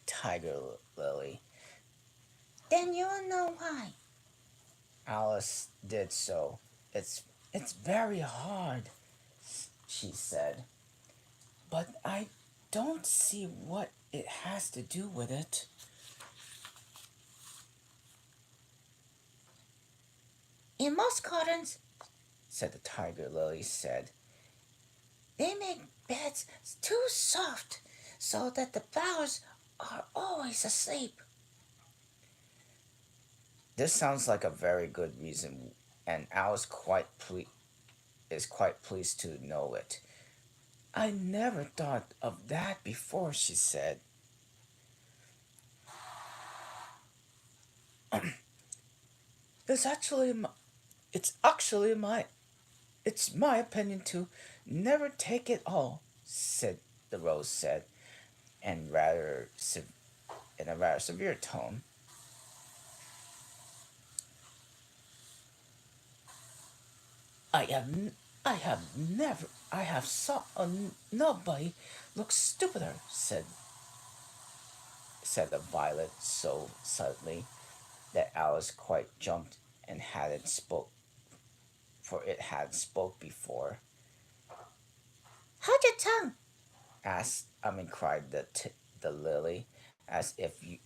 tiger lily. Then you'll know why. Alice did so. It's very hard, she said. But I don't see what it has to do with it. In most gardens, said the tiger lily, said, they make beds too soft so that the flowers are always asleep. This sounds like a very good reason, and Alice is quite pleased to know it. I never thought of that before, she said. It's actually my, it's actually my it's my opinion to never take it all, said the rose said, and in a rather severe tone. I have I have never I have saw nobody look stupider, said the violet so suddenly that Alice quite jumped and hadn't spoke for it had spoke before. Hold your tongue, cried the lily, as if you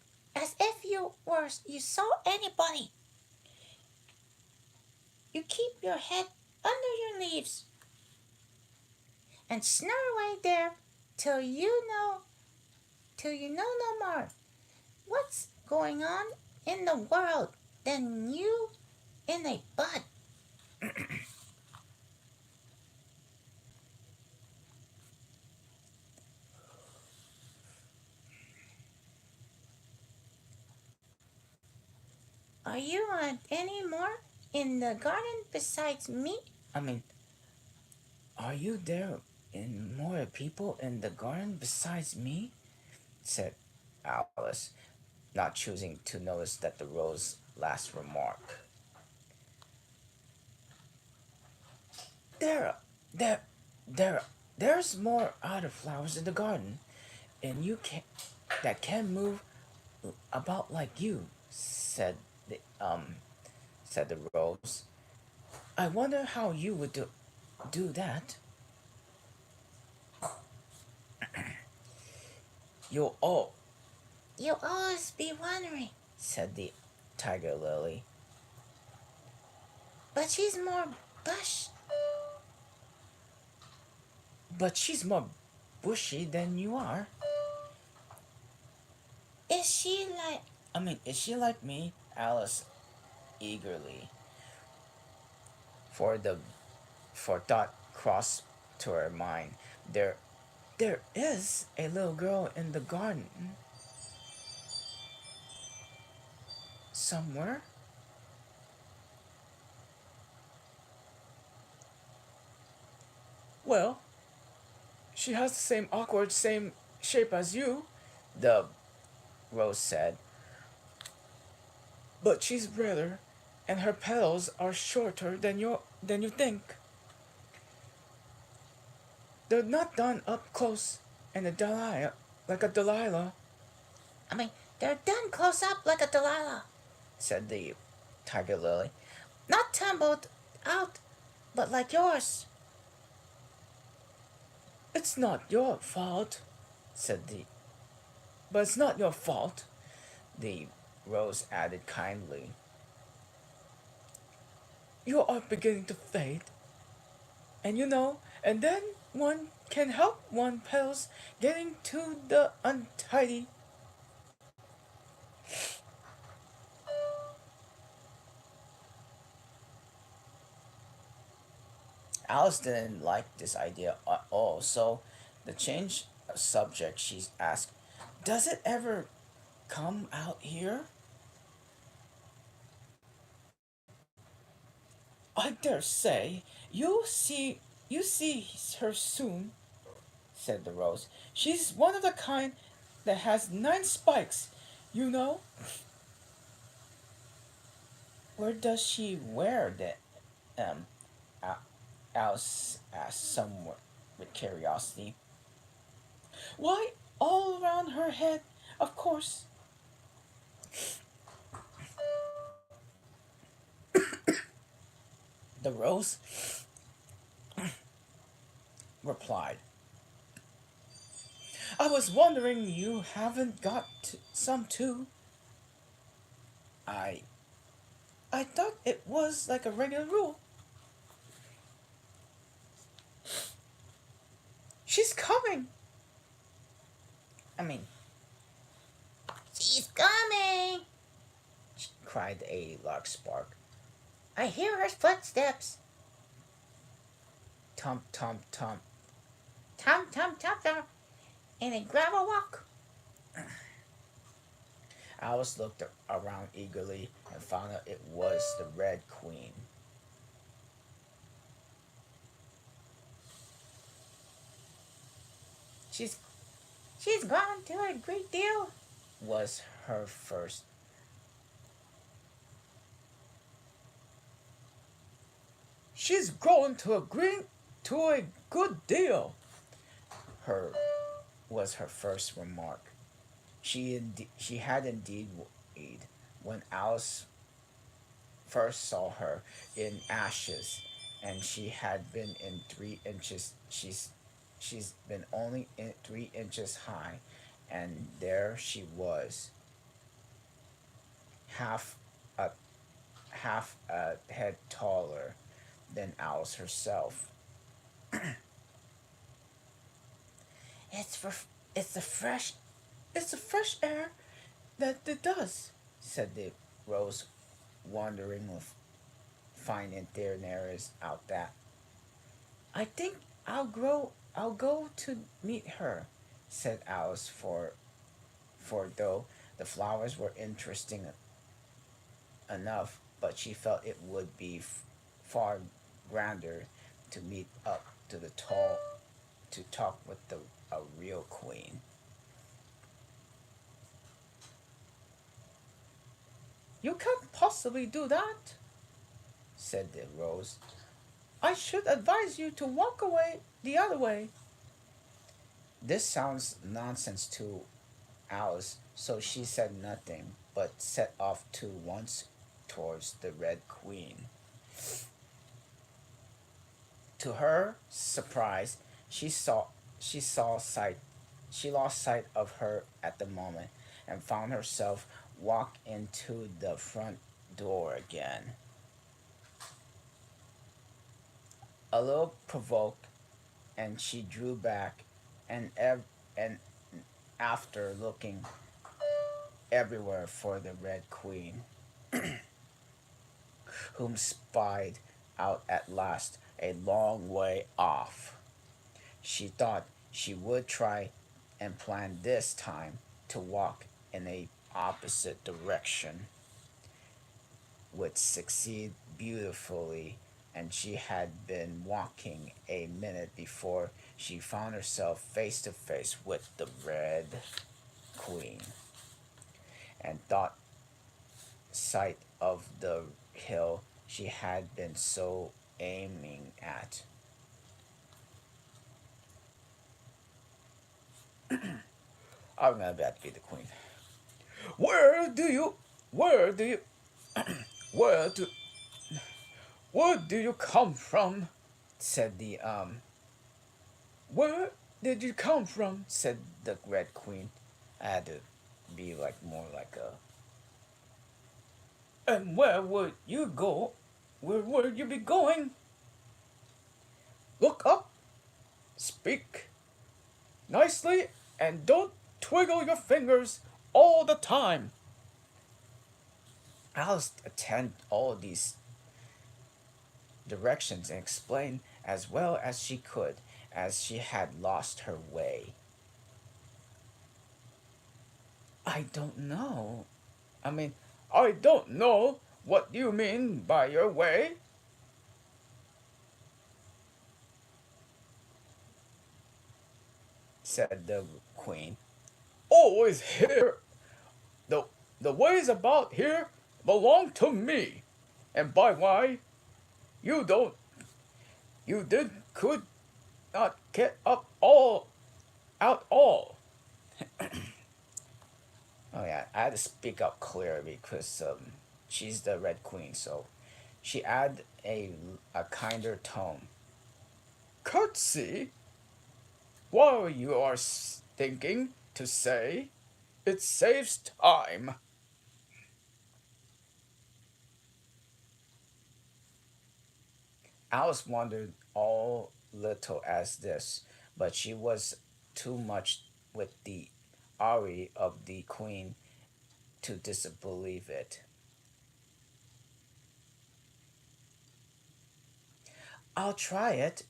saw anybody. You keep your head under your leaves and snore away there till you know till you know no more what's going on in the world than you in a bud. Are you any more in the garden besides me? I mean, are you there in more people in the garden besides me? Said Alice, not choosing to notice that the rose last remark. There, there, there, there's more other flowers in the garden, and you can that can move about like you," the said the rose. "I wonder how you would do that. You'll all," You'll always be wondering. said the tiger lily. But she's more bush. "But she's more bushy than you are." Is she like. "I mean, is she like me?" Alice eagerly, for the for thought crossed to her mind. There is a little girl in the garden somewhere. "Well, she has the same awkward same shape as you," the rose said, "but she's redder, and her petals are shorter than you think. They're not done up close and a Delilah like a Delilah," I mean, they're done close up like a Delilah. said the tiger lily. Not tumbled out, but like yours. "It's not your fault," said the but it's not your fault, the rose added kindly. "You are beginning to fade, and and then one can help one petals getting to the untidy." Alice didn't like this idea at all, so the change of subject, she asked, "Does it ever come out here?" "I dare say you see her soon," said the rose. "She's one of the kind that has 9 spikes, you know." "Where does she wear that?" Um, Alice asked somewhat with curiosity. "Why, all around her head, of course." The rose replied, "I was wondering you haven't got some too. I I thought it was like a regular rule." "She's coming." I mean, She's coming. cried a lark spark. I hear her footsteps. Tump, tump, tump. Tum, tum, tum, tum. And a gravel walk. Alice looked around eagerly and found out it was the Red Queen. She's she's gone to a great deal. Was her first. "She's grown to a good deal," her was her first remark. She had indeed when Alice first saw her in ashes, and she had been in 3 inches. She's been only 3 inches high, and there she was, half a half a head taller than Alice herself. It's for it's the fresh. "It's the fresh air that it does," said the rose, wondering with fine itinerary out that. "I think I'll go to meet her," said Alice, for though the flowers were interesting enough, but she felt it would be far grander to meet up to the tall to talk with a real queen. You can't possibly do that, Said the rose. I should advise you to walk away the other way. This sounds nonsense to Alice, so she said nothing, but set off to once towards the Red Queen. To her surprise, she saw she saw sight she lost sight of her at the moment and found herself walk into the front door again. A little provoked, and she drew back and after looking everywhere for the Red Queen, whom spied out at last a long way off. She thought she would try and plan this time to walk in a opposite direction, would succeed beautifully, and she had been walking a minute before she found herself face to face with the Red Queen, and thought sight of the hill she had been so aiming at. I'm gonna bet be the queen. Where do you where do you where do where do you come from? Said the Where did you come from? said the Red Queen. I had to be like more like a And where would you go? Where would you be going? Look up, speak nicely, and don't twiggle your fingers all the time. Alice attend all these directions and explained as well as she could, as she had lost her way. I don't know. I mean, I don't know what you mean by your way. Said the queen. Always here. The, the ways about here belong to me. And by why, you don't, you did, could not get up all, out all. Oh yeah, I had to speak up clear because she's the Red Queen, so she added a kinder tone. Curtsy, while you are thinking to say, it saves time. Alice wondered all little as this, but she was too much with the Ari of the Queen to disbelieve it. I'll try it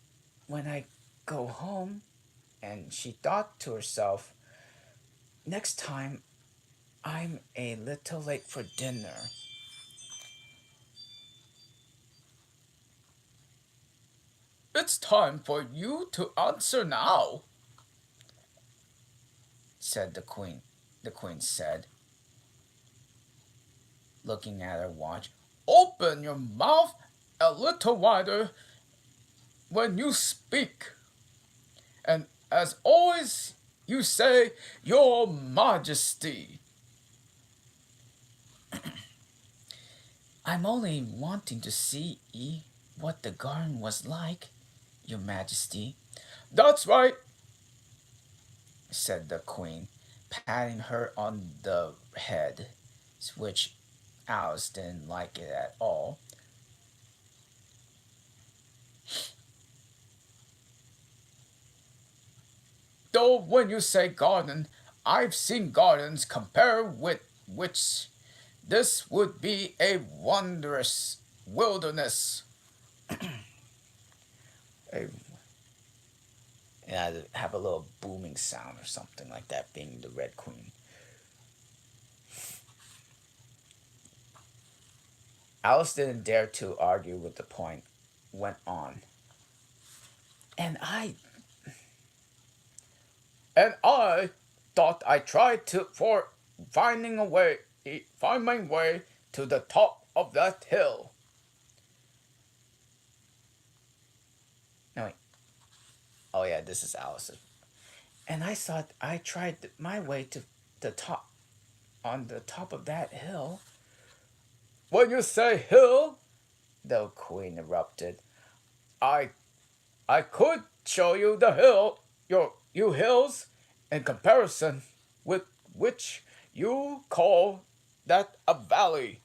when I go home, and she thought to herself, next time I'm a little late for dinner. It's time for you to answer now, Said the Queen. The Queen said, looking at her watch. Open your mouth a little wider when you speak. And as always, you say, Your Majesty. I'm only wanting to see what the garden was like, Your Majesty. That's right, Said the Queen, patting her on the head, which Alice didn't like it at all. though when you say garden, I've seen gardens compare with which this would be a wondrous wilderness. And I'd have a little booming sound or something like that, being the Red Queen. Alice didn't dare to argue with the point, went on. And I thought I tried to for finding a way, find my way to the top of that hill. no wait. Oh yeah, this is Alice's. And I thought I tried my way to the top on the top of that hill. When you say hill, The queen erupted. I I could show you the hill, you hills, in comparison with which you call that a valley.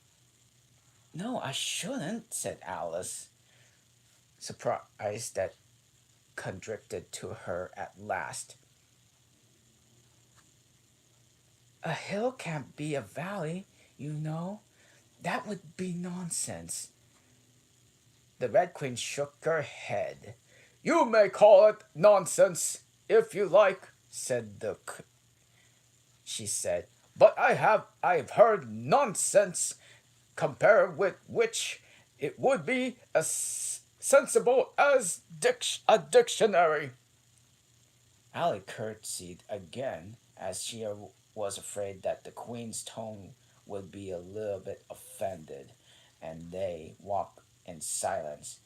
No, I shouldn't, said Alice, surprised that contradicted to her at last. A hill can't be a valley, you know. That would be nonsense. The Red Queen shook her head. You may call it nonsense if you like, she said. but I've heard nonsense compared with which it would be as sensible as a dictionary. Ali curtsied again, as she was afraid that the queen's tone would be a little bit offended, and they walked in silence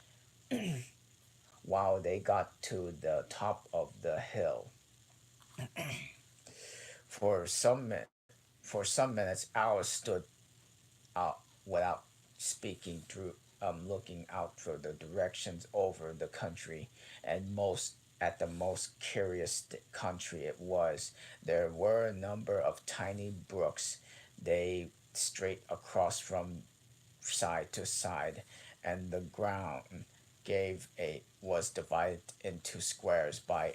while they got to the top of the hill. For some mi- for some minutes, Alice stood out without speaking, through looking out for the directions over the country, and most at the most curious country it was. There were a number of tiny brooks. They straight across from side to side, and the ground gave a was divided into squares by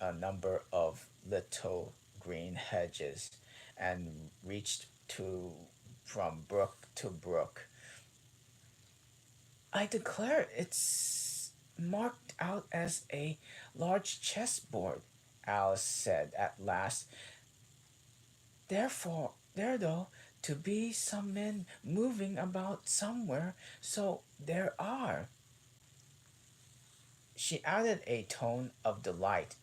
a number of little green hedges, and reached to from brook to brook. I declare it's marked out as a large chessboard, Alice said at last. Therefore, there though to be some men moving about somewhere, so there are. She added a tone of delight,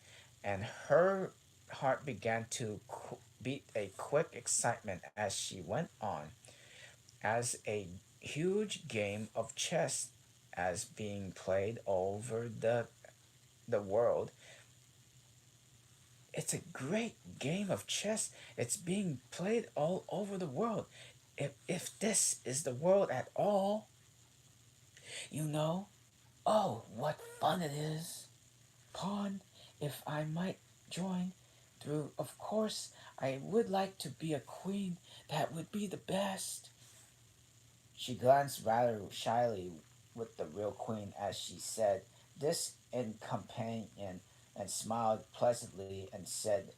and her heart began to beat a quick excitement as she went on. As a huge game of chess as being played over the world. It's a great game of chess. It's being played all over the world. If this is the world at all, you know. Oh, what fun it is! Pawn, if I might join, through, of course, I would like to be a queen. That would be the best. She glanced rather shyly with the real queen as she said this in companion, and smiled pleasantly and said,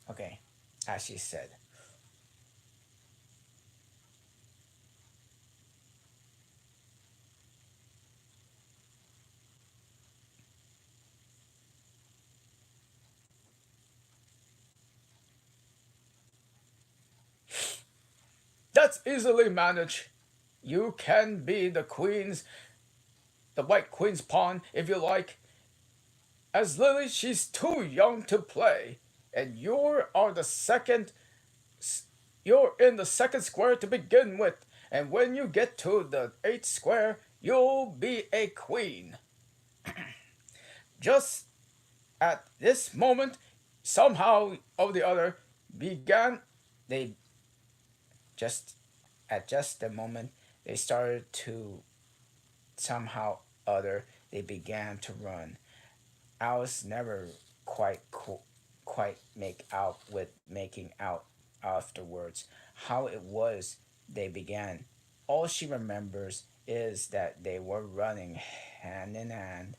okay, as she said, That's easily managed. You can be the White Queen's pawn if you like. As Lily, she's too young to play, and you're in the second square to begin with, and when you get to the eighth square, you'll be a queen. Just at this moment, somehow or the other, began they just at just the moment they started to somehow other they began to run. Alice never quite make out with making out afterwards how it was they began. All she remembers is that they were running hand in hand,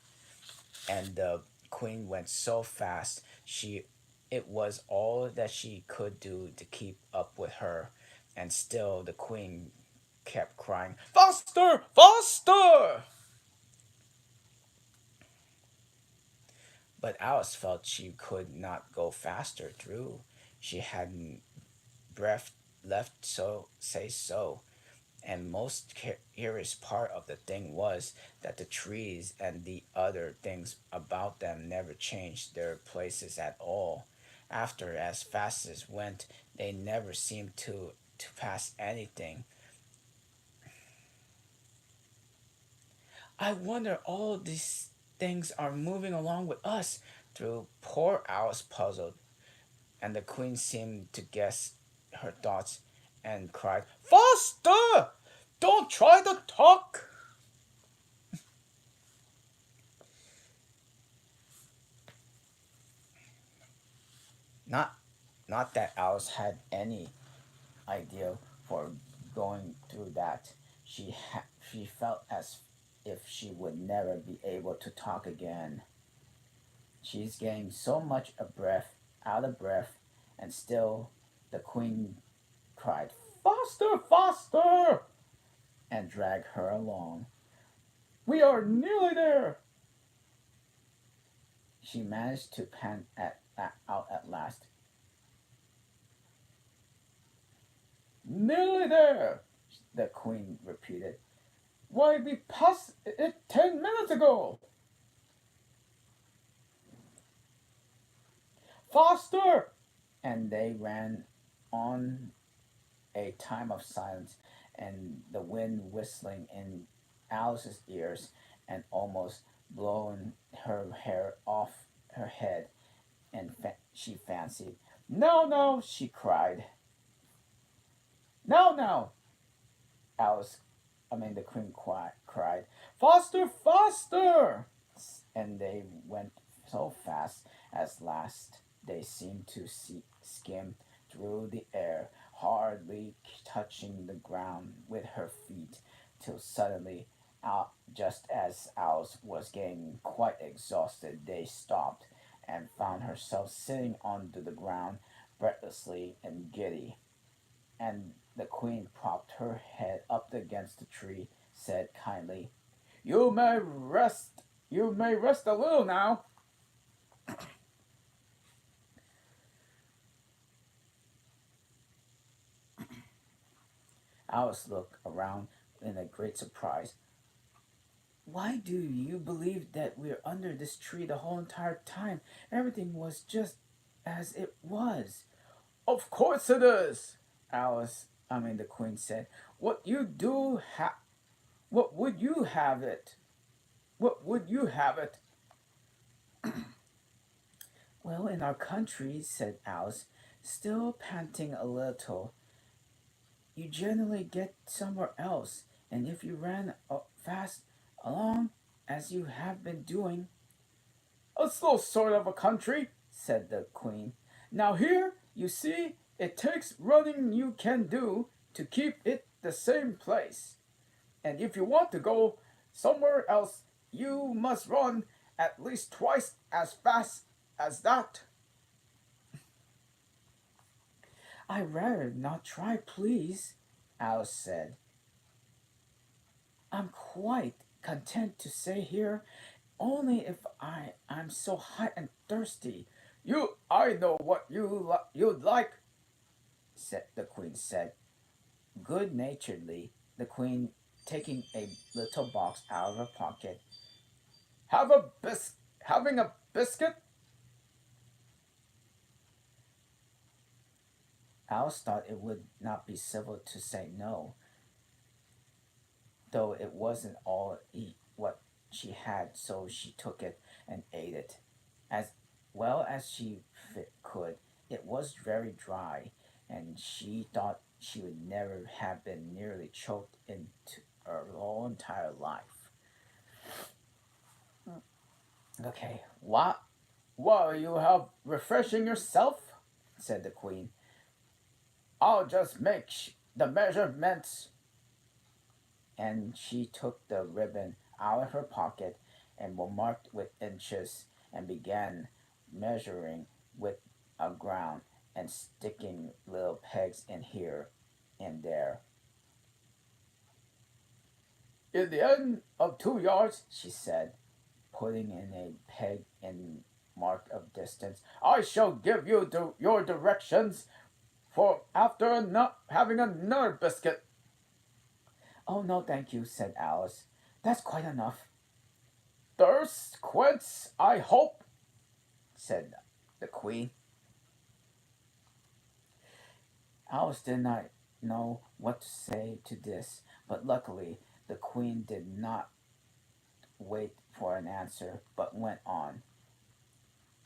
and the queen went so fast she it was all that she could do to keep up with her, and still the queen kept crying, "Faster! Faster!" But Alice felt she could not go faster through. She hadn't breath left so say so. And most curious part of the thing was that the trees and the other things about them never changed their places at all. After as fast as went, they never seemed to pass anything. I wonder all these things are moving along with us. Through poor Alice puzzled, and the queen seemed to guess her thoughts and cried, "Faster! Don't try to talk." Not not that Alice had any idea for going through that. She felt as if she would never be able to talk again. She's getting so much a breath, out of breath, and still the queen cried, "Faster! Faster!" and dragged her along. "We are nearly there." She managed to pant out at last. "Nearly there." The queen repeated. "Why, we passed it 10 minutes ago." "Faster!" And they ran on, a time of silence, and the wind whistling in Alice's ears and almost blowing her hair off her head. And she fancied, "No, no!" she cried. "No, no!" Alice, the queen cried, "Faster! Faster!" and they went so fast as last they seemed to skim through the air, hardly touching the ground with her feet, till suddenly, just as Alice was getting quite exhausted, they stopped and found herself sitting onto the ground, breathlessly and giddy. And the queen propped her head up against the tree, said kindly, "You may rest. You may rest a little now." Alice looked around in a great surprise. "Why do you believe that we're under this tree the whole entire time? Everything was just as it was." "Of course it is." The queen said. What would you have it? What would you have it?" Well, in our country, said Alice, still panting a little, you generally get somewhere else, and if you ran fast along as you have been doing, "A slow sort of a country," said the queen. "Now here, you see, it takes running you can do to keep it the same place. And if you want to go somewhere else, you must run at least twice as fast as that." I'd rather not try, please, Alice said. I'm quite content to stay here, only if I'm so hot and thirsty, I know what you'd like." said the queen said. Good naturedly, the queen, taking a little box out of her pocket, Having a biscuit?" Alice thought it would not be civil to say no, though it wasn't all what she had, so she took it and ate it as well as she could. It was very dry, and she thought she would never have been nearly choked into her whole entire life. Okay, what? "While you have refreshing yourself," said the queen. "I'll just make the measurements." And she took the ribbon out of her pocket and were marked with inches and began measuring with a ground and sticking little pegs in here and there. In the end of 2 yards, she said, putting in a peg in mark of distance, I shall give you your directions for after having another biscuit. Oh, no, thank you, said Alice. That's quite enough. Thirst quench, I hope, said the Queen. Alice did not know what to say to this, but luckily the Queen did not wait for an answer, but went on.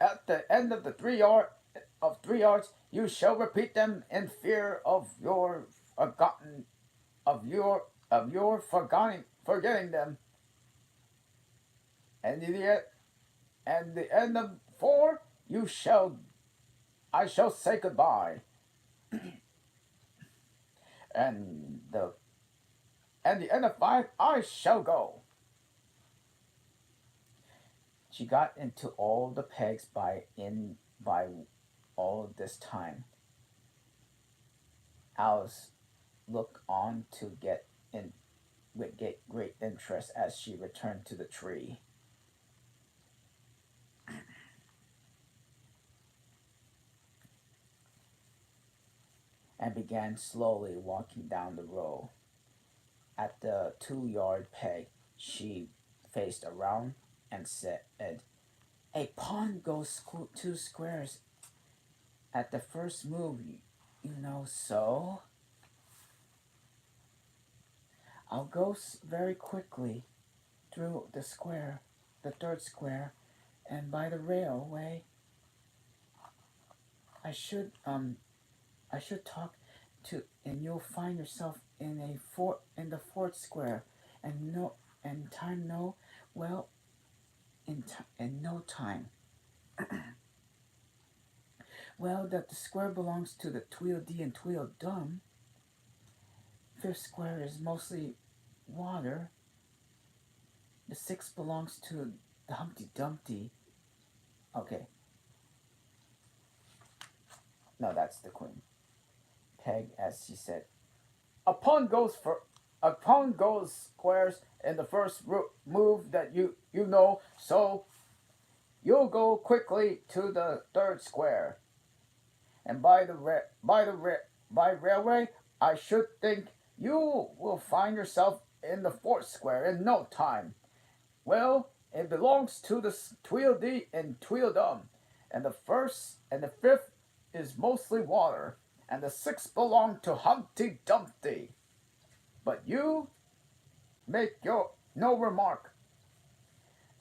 At the end of the 3 yards, you shall repeat them in fear of your forgotten of your forgetting them. And the end of 4, you shall I shall say goodbye. And the end of 5, I shall go. She got into all the pegs by all this time. Alice looked on to get great interest as she returned to the tree. And began slowly walking down the row. At the 2 yard peg, she faced around and said, a pawn goes 2 squares at the first move, you know, so I'll go very quickly through the square, the third square, and by the railway. I should I should talk to, and you'll find yourself in the fourth square, and no, and time no, well, in no time. Well, that the square belongs to the Tweedledee and Tweedledum. Fifth square is mostly water. The sixth belongs to the Humpty Dumpty. Okay, no, that's the Queen. Peg, as she said, a pawn goes squares in the first move that you know. So you'll go quickly to the third square, and by railway, I should think you will find yourself in the fourth square in no time. Well, it belongs to the Tweedledee and Tweedledum, and the first and the fifth is mostly water, and the sixth belong to Humpty Dumpty. But you make your no remark.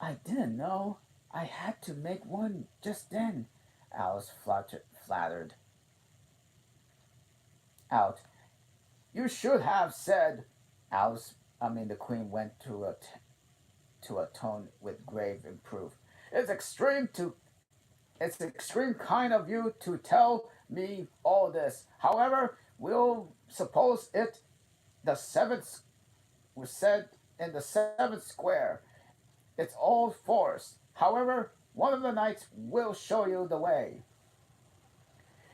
I didn't know. I had to make one just then, Alice flattered out. You should have said, the Queen went to a tone with grave reproof. It's extreme kind of you to tell me all this. However, we'll suppose the seventh was said in the seventh square. It's all forest. However, one of the knights will show you the way.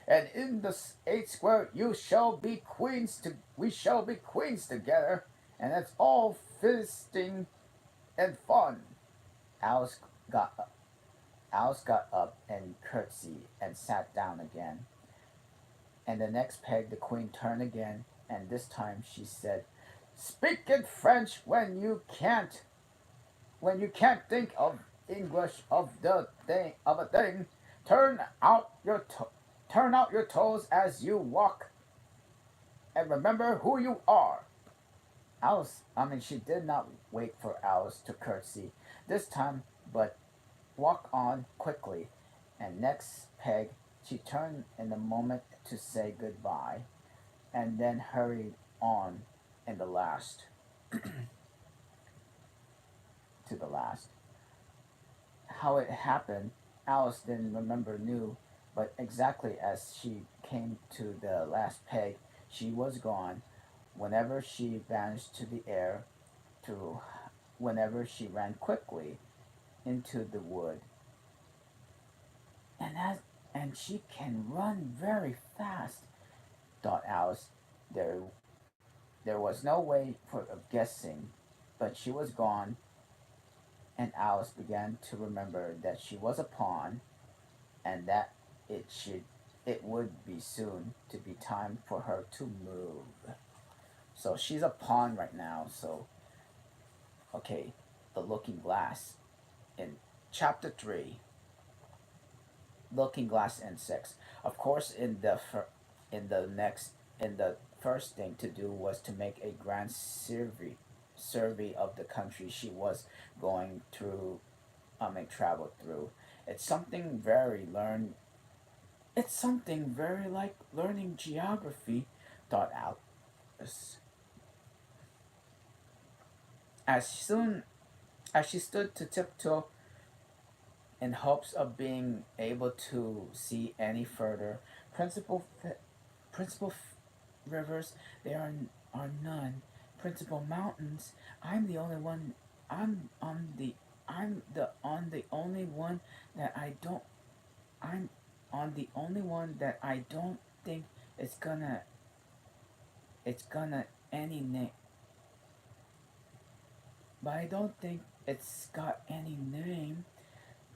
And in the eighth square, we shall be queens together, and it's all feasting and fun. Alice got up. Alice got up and curtsied and sat down again. And the next peg, the Queen turned again, and this time she said, "Speak in French when you can't think of English of a thing. Turn out your turn out your toes as you walk, and remember who you are." She did not wait for Alice to curtsy this time, but walk on quickly. And next peg, she turned in a moment to say goodbye, and then hurried on in the last to the last. How it happened, Alice didn't remember knew, but exactly as she came to the last peg, she was gone. Whenever she vanished to the air, to whenever she ran quickly into the wood, and she can run very fast, thought Alice. There there was no way of guessing but she was gone, and Alice began to remember that she was a pawn and that it should it would be soon to be time for her to move. So she's a pawn right now. So okay, the Looking Glass in chapter 3, Looking Glass insects. Of course, in the next in the first thing to do was to make a grand survey of the country she was going through. Travel through. It's something very learn. It's something very like learning geography, thought Alice. As soon as she stood to tiptoe in hopes of being able to see any further, principal principal rivers are none. Principal mountains, I'm the only one. I'm on the I'm the only one that I don't. I'm on the only one that I don't think it's gonna it's gonna any name. But I don't think it's got any name.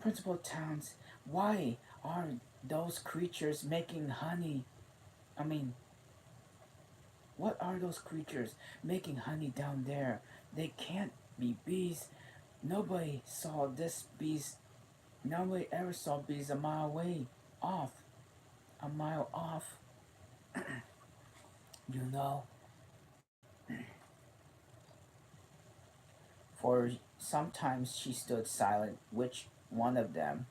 Principal towns. Why are those creatures making honey? I mean, what are those creatures making honey down there? They can't be bees. Nobody saw this bees. Nobody ever saw bees a mile away, off, a mile off. You know, for sometimes she stood silent, which one of them,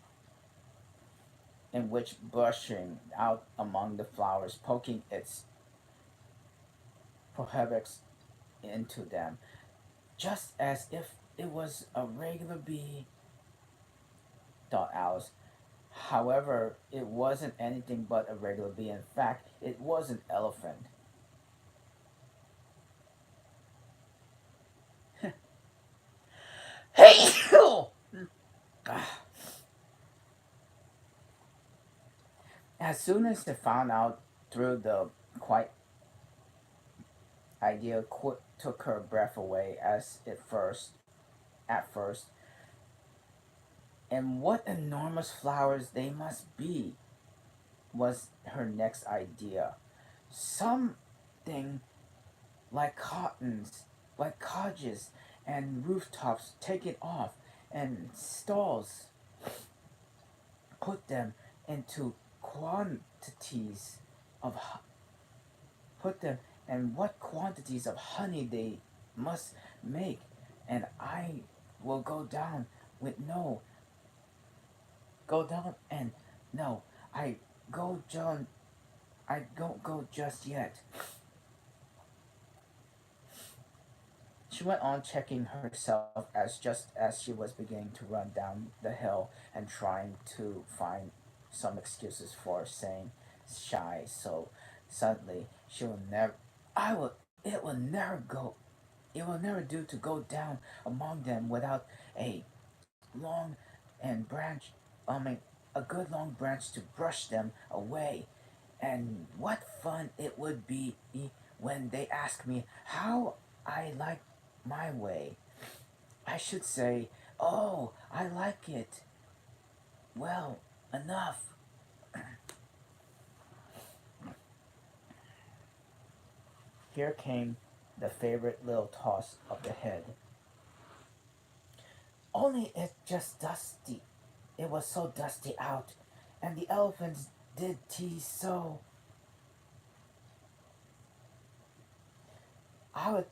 in which brushing out among the flowers, poking its prohibits into them, just as if it was a regular bee, thought Alice. However, it wasn't anything but a regular bee. In fact, it was an elephant. Hey! As soon as it found out through the quite idea took her breath away at first, and what enormous flowers they must be was her next idea. Something like cottons, like cottages and rooftops taken off, and stalls, put them into quantities of put them and what quantities of honey they must make, and I will with no go down and no I go John I don't go just yet. She went on checking herself as she was beginning to run down the hill and trying to find some excuses for saying shy so suddenly she will never I will it will never go it will never do to go down among them without a long and branch I mean a good long branch to brush them away. And what fun it would be when they ask me how I like my way. I should say, "Oh, I like it. Well, enough." Here came the favorite little toss of the head. Only it's just dusty. It was so dusty out, and the elephants did tease so. I would,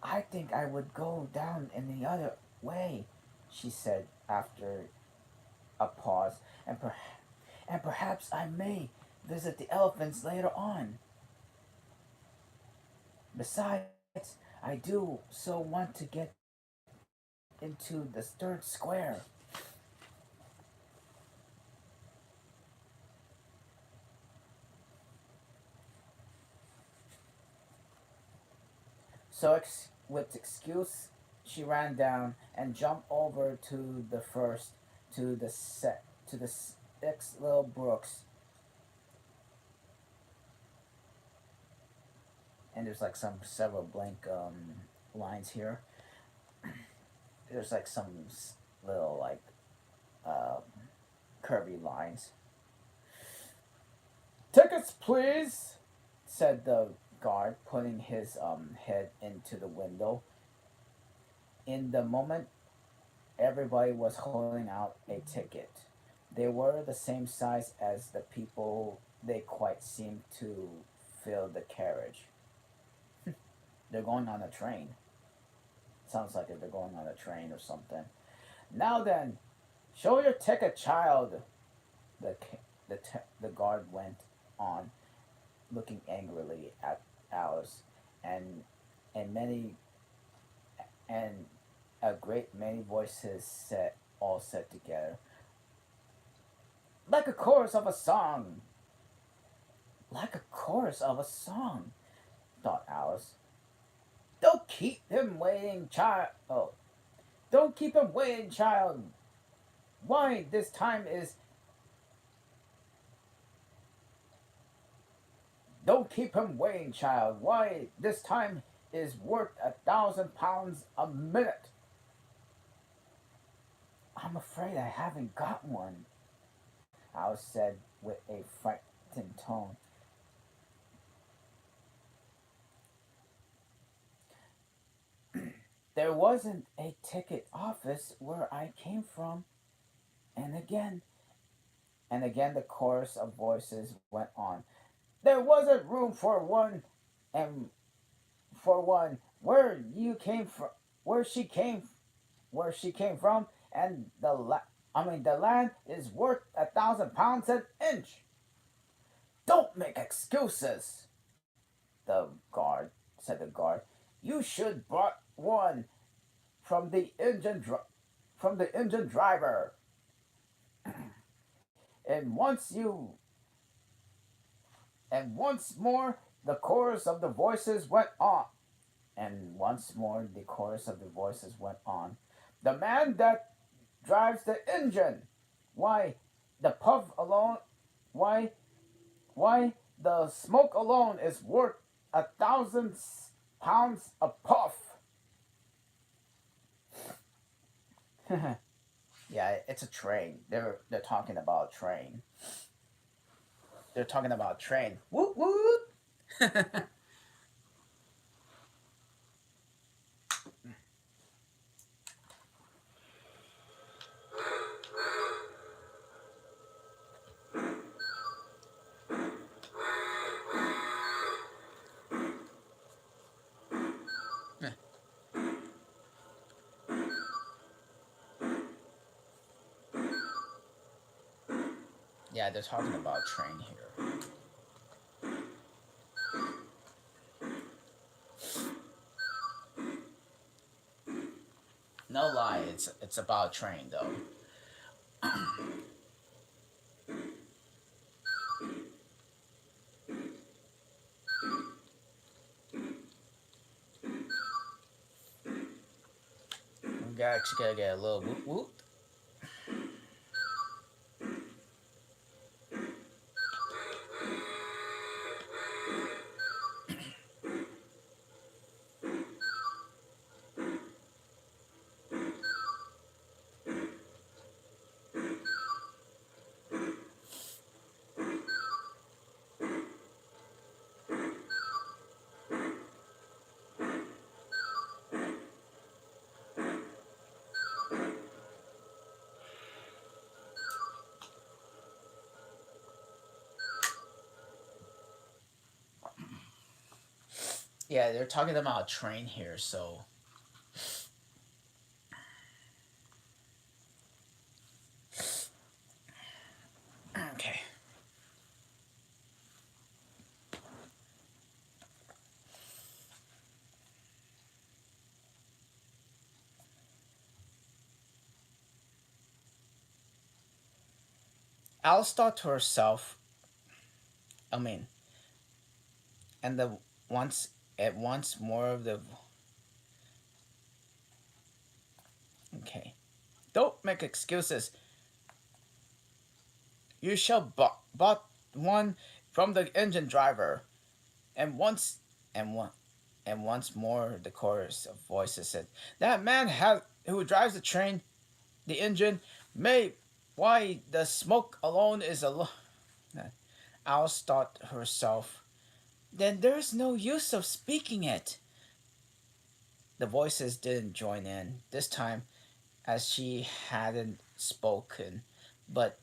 I think I would go down in the other way, she said after a pause, and perhaps I may visit the elephants later on. Besides, I do so want to get into the third square. So, with excuse, she ran down and jumped over to the first, to the six little brooks, and there's like some several blank lines here. There's like some little like um, curvy lines. Tickets, please, said the guard, putting his head into the window. In the moment, everybody was holding out a ticket. They were the same size as the people. They quite seemed to fill the carriage. They're going on a train. Sounds like they're going on a train or something. Now then, show your ticket, child. The the guard went on, looking angrily at Alice, and and many and a great many voices said all said together, like a chorus of a song. Like a chorus of a song, thought Alice. Don't keep him waiting, child. Oh, don't keep him waiting, child. Why this time is Don't keep him waiting, child. Why this time is worth £1,000 a minute. I'm afraid I haven't got one, Alice said with a frightened tone. There wasn't a ticket office where I came from. And again, and again the chorus of voices went on. There wasn't room for one, and for one where she came, where she came from, and the land is worth £1,000 an inch. Don't make excuses, the guard said. The guard, you should brought one from the engine driver, and once more the chorus of the voices went on. And once more the chorus of the voices went on. The man that drives the engine. Why, the puff alone. Why, why, the smoke alone is worth £1,000 a puff. Yeah, it's a train. They're talking about a train. They're talking about a train. Woot woot. Yeah, they're talking about train here. No lie, it's about train though. We actually gotta get a little whoop whoop. Yeah, they're talking about train here, so okay. Alice thought to herself, I mean, and the once at once more of the okay. Don't make excuses. You shall bought one from the engine driver, and once and one. And once more, the chorus of voices said, "That man who drives the train, the engine, may. Why, the smoke alone is a." Alice thought to herself, "Then there's no use of speaking it." The voices didn't join in this time, as she hadn't spoken, but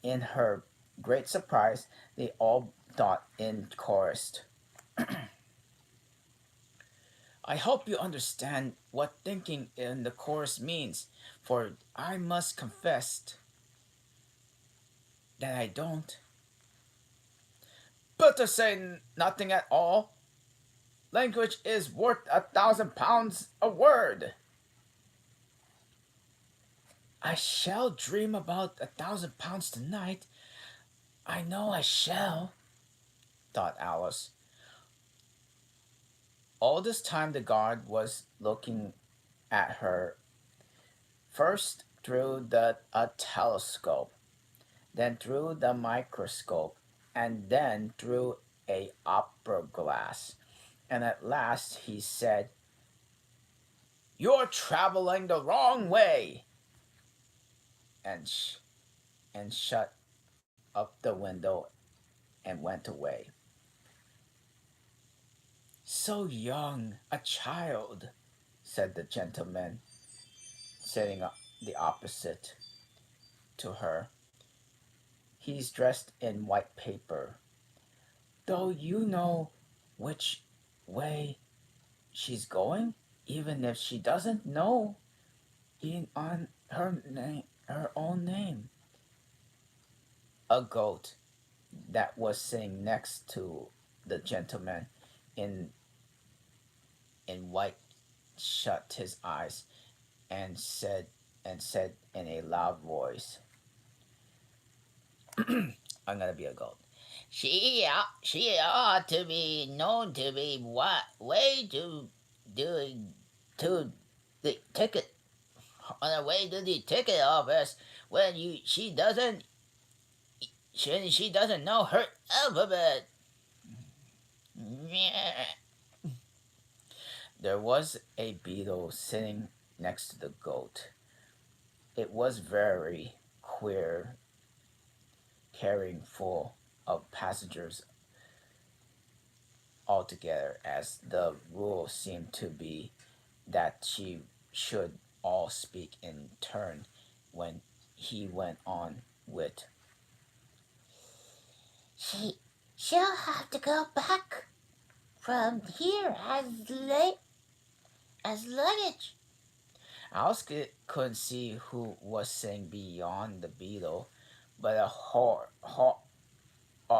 in her great surprise, they all thought in chorus. "I hope you understand what thinking in the chorus means, for I must confess that I don't." "Better say nothing at all. Language is worth £1,000 a word." "I shall dream about £1,000 tonight. I know I shall," thought Alice. All this time the guard was looking at her, first through a telescope, then through the microscope, and then through a opera glass. And at last he said, "You're traveling the wrong way," and and shut up the window and went away. "So young, a child," said the gentleman sitting the opposite to her. "He's dressed in white paper. Though you know which way she's going, even if she doesn't know in on her own name." A goat that was sitting next to the gentleman in white shut his eyes and said in a loud voice, "I'm gonna be a goat. She ought to be known to be what way to do to the ticket on the way to the ticket office when she doesn't know her alphabet." There was a beetle sitting next to the goat. It was very queer, carrying full of passengers altogether, as the rule seemed to be that she should all speak in turn when he went on with, She'll have to go back from here as luggage." Alice couldn't see who was sitting beyond the beetle, but a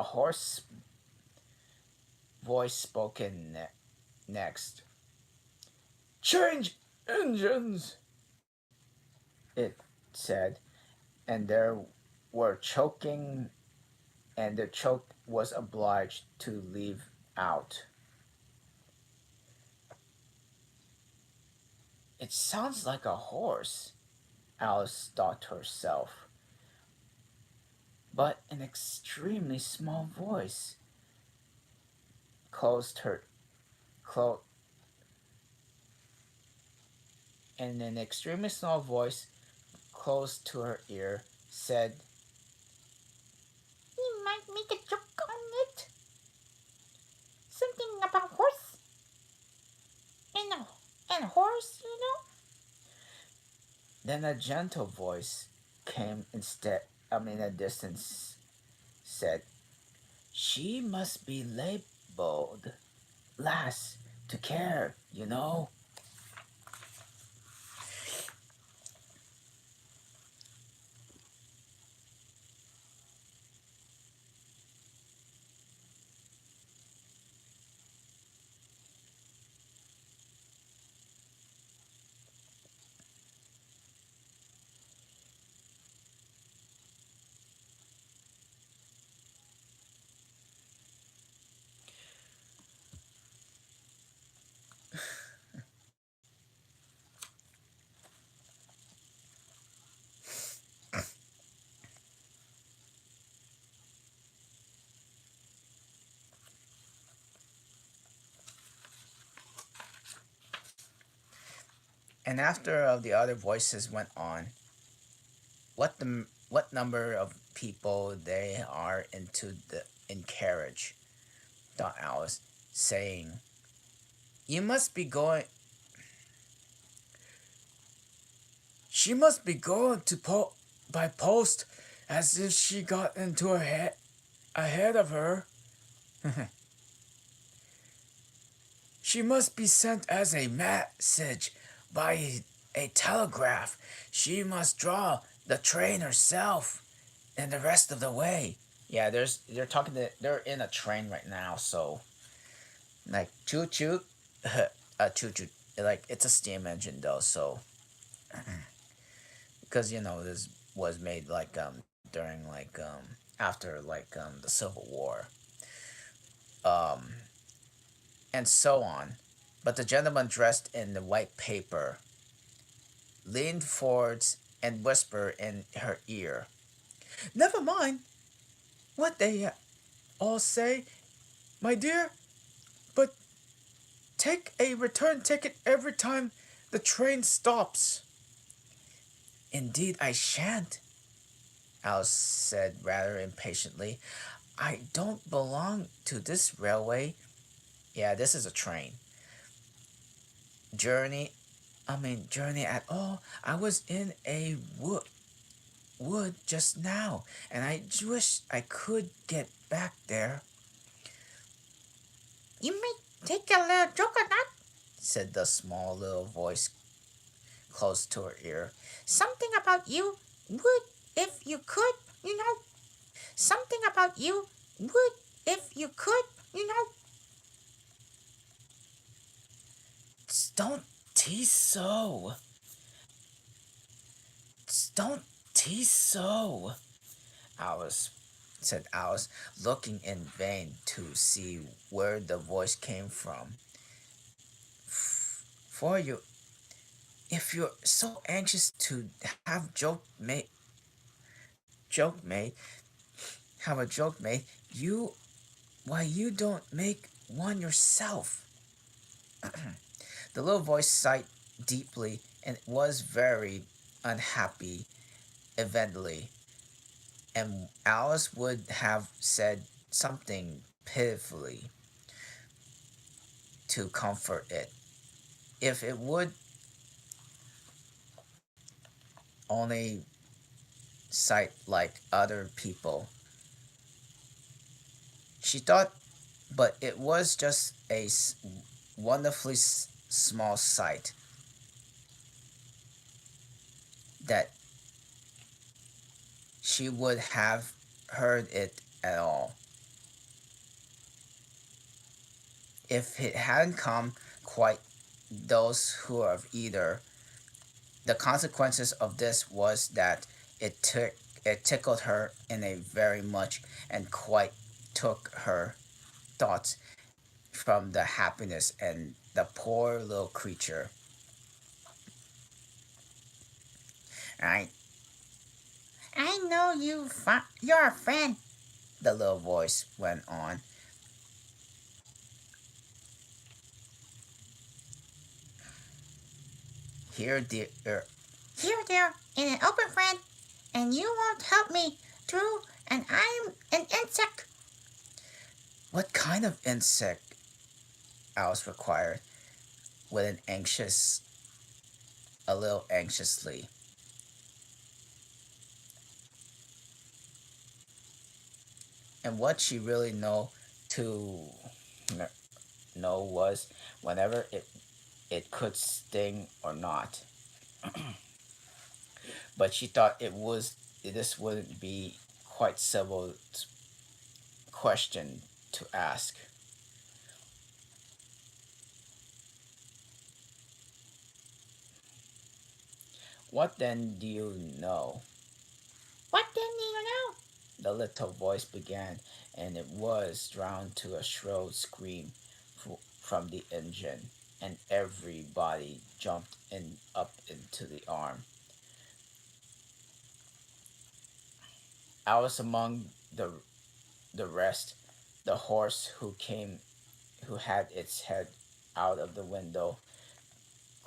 hoarse voice spoke next. "Change engines," it said, and there were choking, and the choke was obliged to leave out. "It sounds like a horse," Alice thought to herself, but an extremely small voice closed her clo- and an extremely small voice close to her ear said, "You might make a joke on it. Something about horse and horse, you know." Then a gentle voice came instead, in a distance, said, "She must be labeled Lass to care, you know." And after the other voices went on, what number of people they are into the in carriage? Thought Alice, saying, "You must be going. She must be going to by post, as if she got into her head ahead of her. She must be sent as a message by a telegraph. She must draw the train herself, and the rest of the way." Yeah, they're in a train right now, so like choo choo, choo choo. Like it's a steam engine though, so because this was made like during like after like the Civil War, um and so on. But the gentleman dressed in the white paper leaned forwards and whispered in her ear, "Never mind what they all say, my dear, but take a return ticket every time the train stops." "Indeed, I shan't," Alice said rather impatiently. "I don't belong to this railway." Yeah, this is a train. Journey, journey at all. I was in a wood just now, and I wish I could get back there. You may take a little joke on that. Said the small little voice close to her ear. Something about you would if you could, you know. Something about you would if you could, you know. Don't tease so. Don't tease so. Alice said Alice, looking in vain to see where the voice came from. For you, if you're so anxious to have joke made, have a joke made, you don't make one yourself. The little voice sighed deeply and was very unhappy, evidently, and Alice would have said something pitifully to comfort it, if it would only sight like other people. She thought, but it was just a wonderfully small sight that she would have heard it at all. If it hadn't come quite those who have either. The consequences of this was that it tickled her in a very much and quite took her thoughts from the happiness and the poor little creature. I I know you're a friend. The little voice went on. Here, dear. Here, there, in an open friend, and you won't help me through, and I'm an insect. What kind of insect? Alice required, with a little anxiously. And what she really to know was whenever it could sting or not. But she thought this wouldn't be quite civil question to ask. What then do you know? What then do you know? The little voice began, and it was drowned to a shrill scream from the engine, and everybody jumped up into the arm. Alice among the rest, the horse who had its head out of the window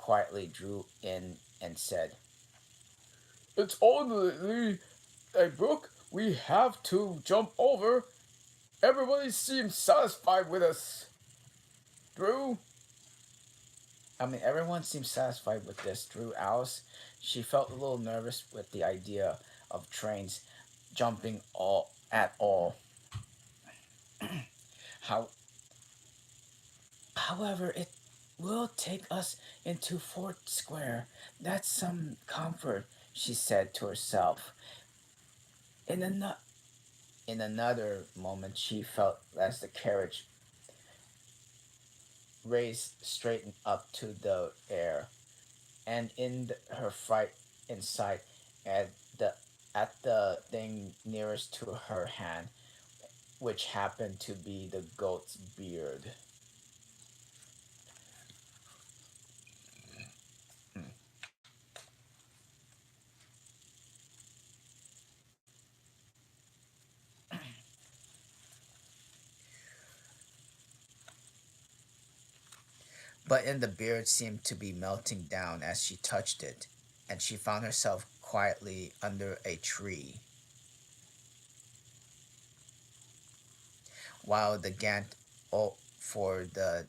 quietly drew in and said, It's only a brook we have to jump over. Everybody seems satisfied with us. Drew? I mean, everyone seemed satisfied with this. Drew Alice, she felt a little nervous with the idea of trains jumping all at all. How, however, it will take us into Fort Square. That's some comfort, she said to herself. In, ano- in another moment, she felt as the carriage raised straight up to the air, and her fright inside at the thing nearest to her hand, which happened to be the goat's beard. But in the beard seemed to be melting down as she touched it, and she found herself quietly under a tree, while the Gant oh, for the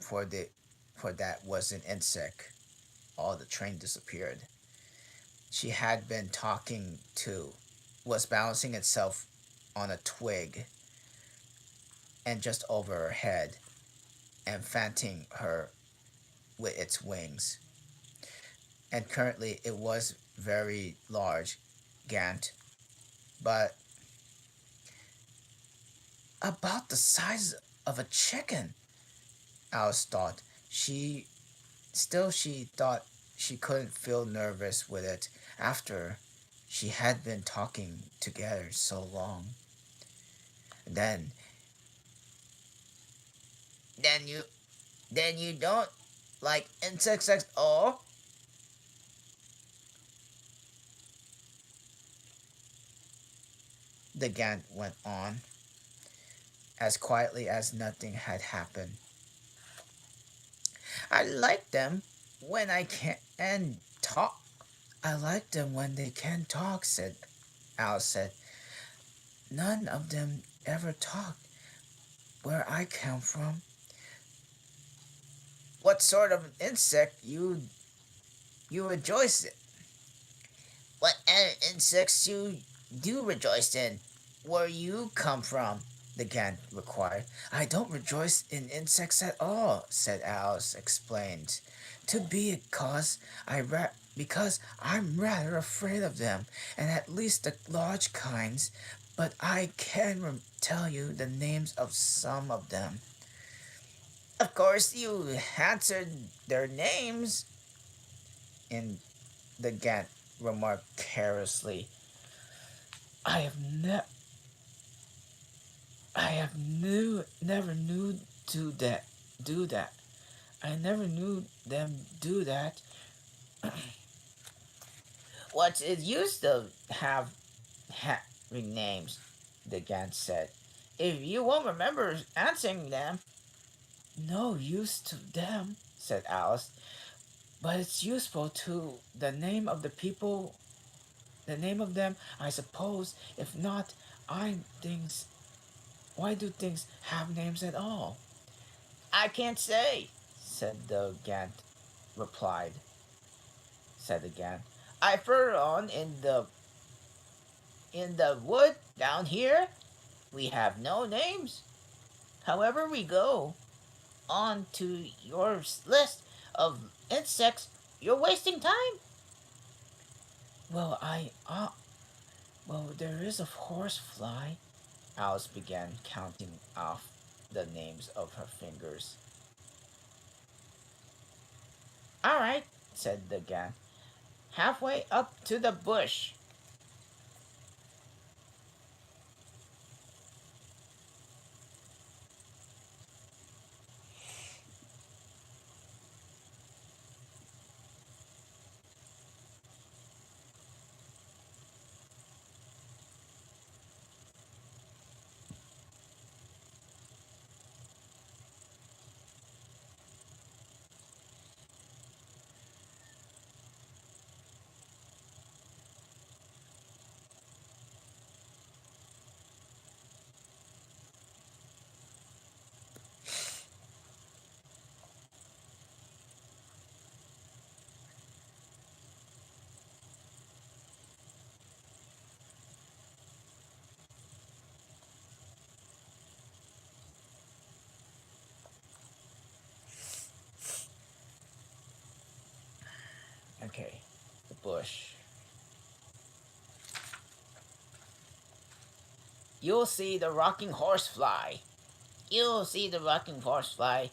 for that was an insect. All the train disappeared. She had been talking to was balancing itself on a twig and just over her head and fanting her with its wings. And currently it was very large, Gant, but about the size of a chicken, Alice thought. She thought she couldn't feel nervous with it after she had been talking together so long. Then then you then you don't like insects at all? The Gant went on, as quietly as nothing had happened. I like them when I can talk. I like them when they can talk, said Alice said. None of them ever talk where I come from. What sort of insect you rejoice in? What insects you do rejoice in? Where you come from? The Gant required. I don't rejoice in insects at all, said Alice. Explained. To be a cause, because I'm rather afraid of them, and at least the large kinds. But I can tell you the names of some of them. Of course, you answered their names, and the Gant remarked carelessly. I have ne- I have never knew do that do that. I never knew them do that. What's it used to having names? The Gant said. If you won't remember answering them, no use to them, said Alice. But it's useful to the name of the people, the name of them, I suppose. If not, I things. Why do things have names at all? I can't say, said the Gant. Replied, said again. I further on in the wood down here, we have no names. However, we go on to your list of insects. You're wasting time. Well, there is a horsefly. Alice began counting off the names of her fingers. All right, said the Gant. Halfway up to the bush. Okay, the bush. You'll see the rocking horsefly. You'll see the rocking horsefly.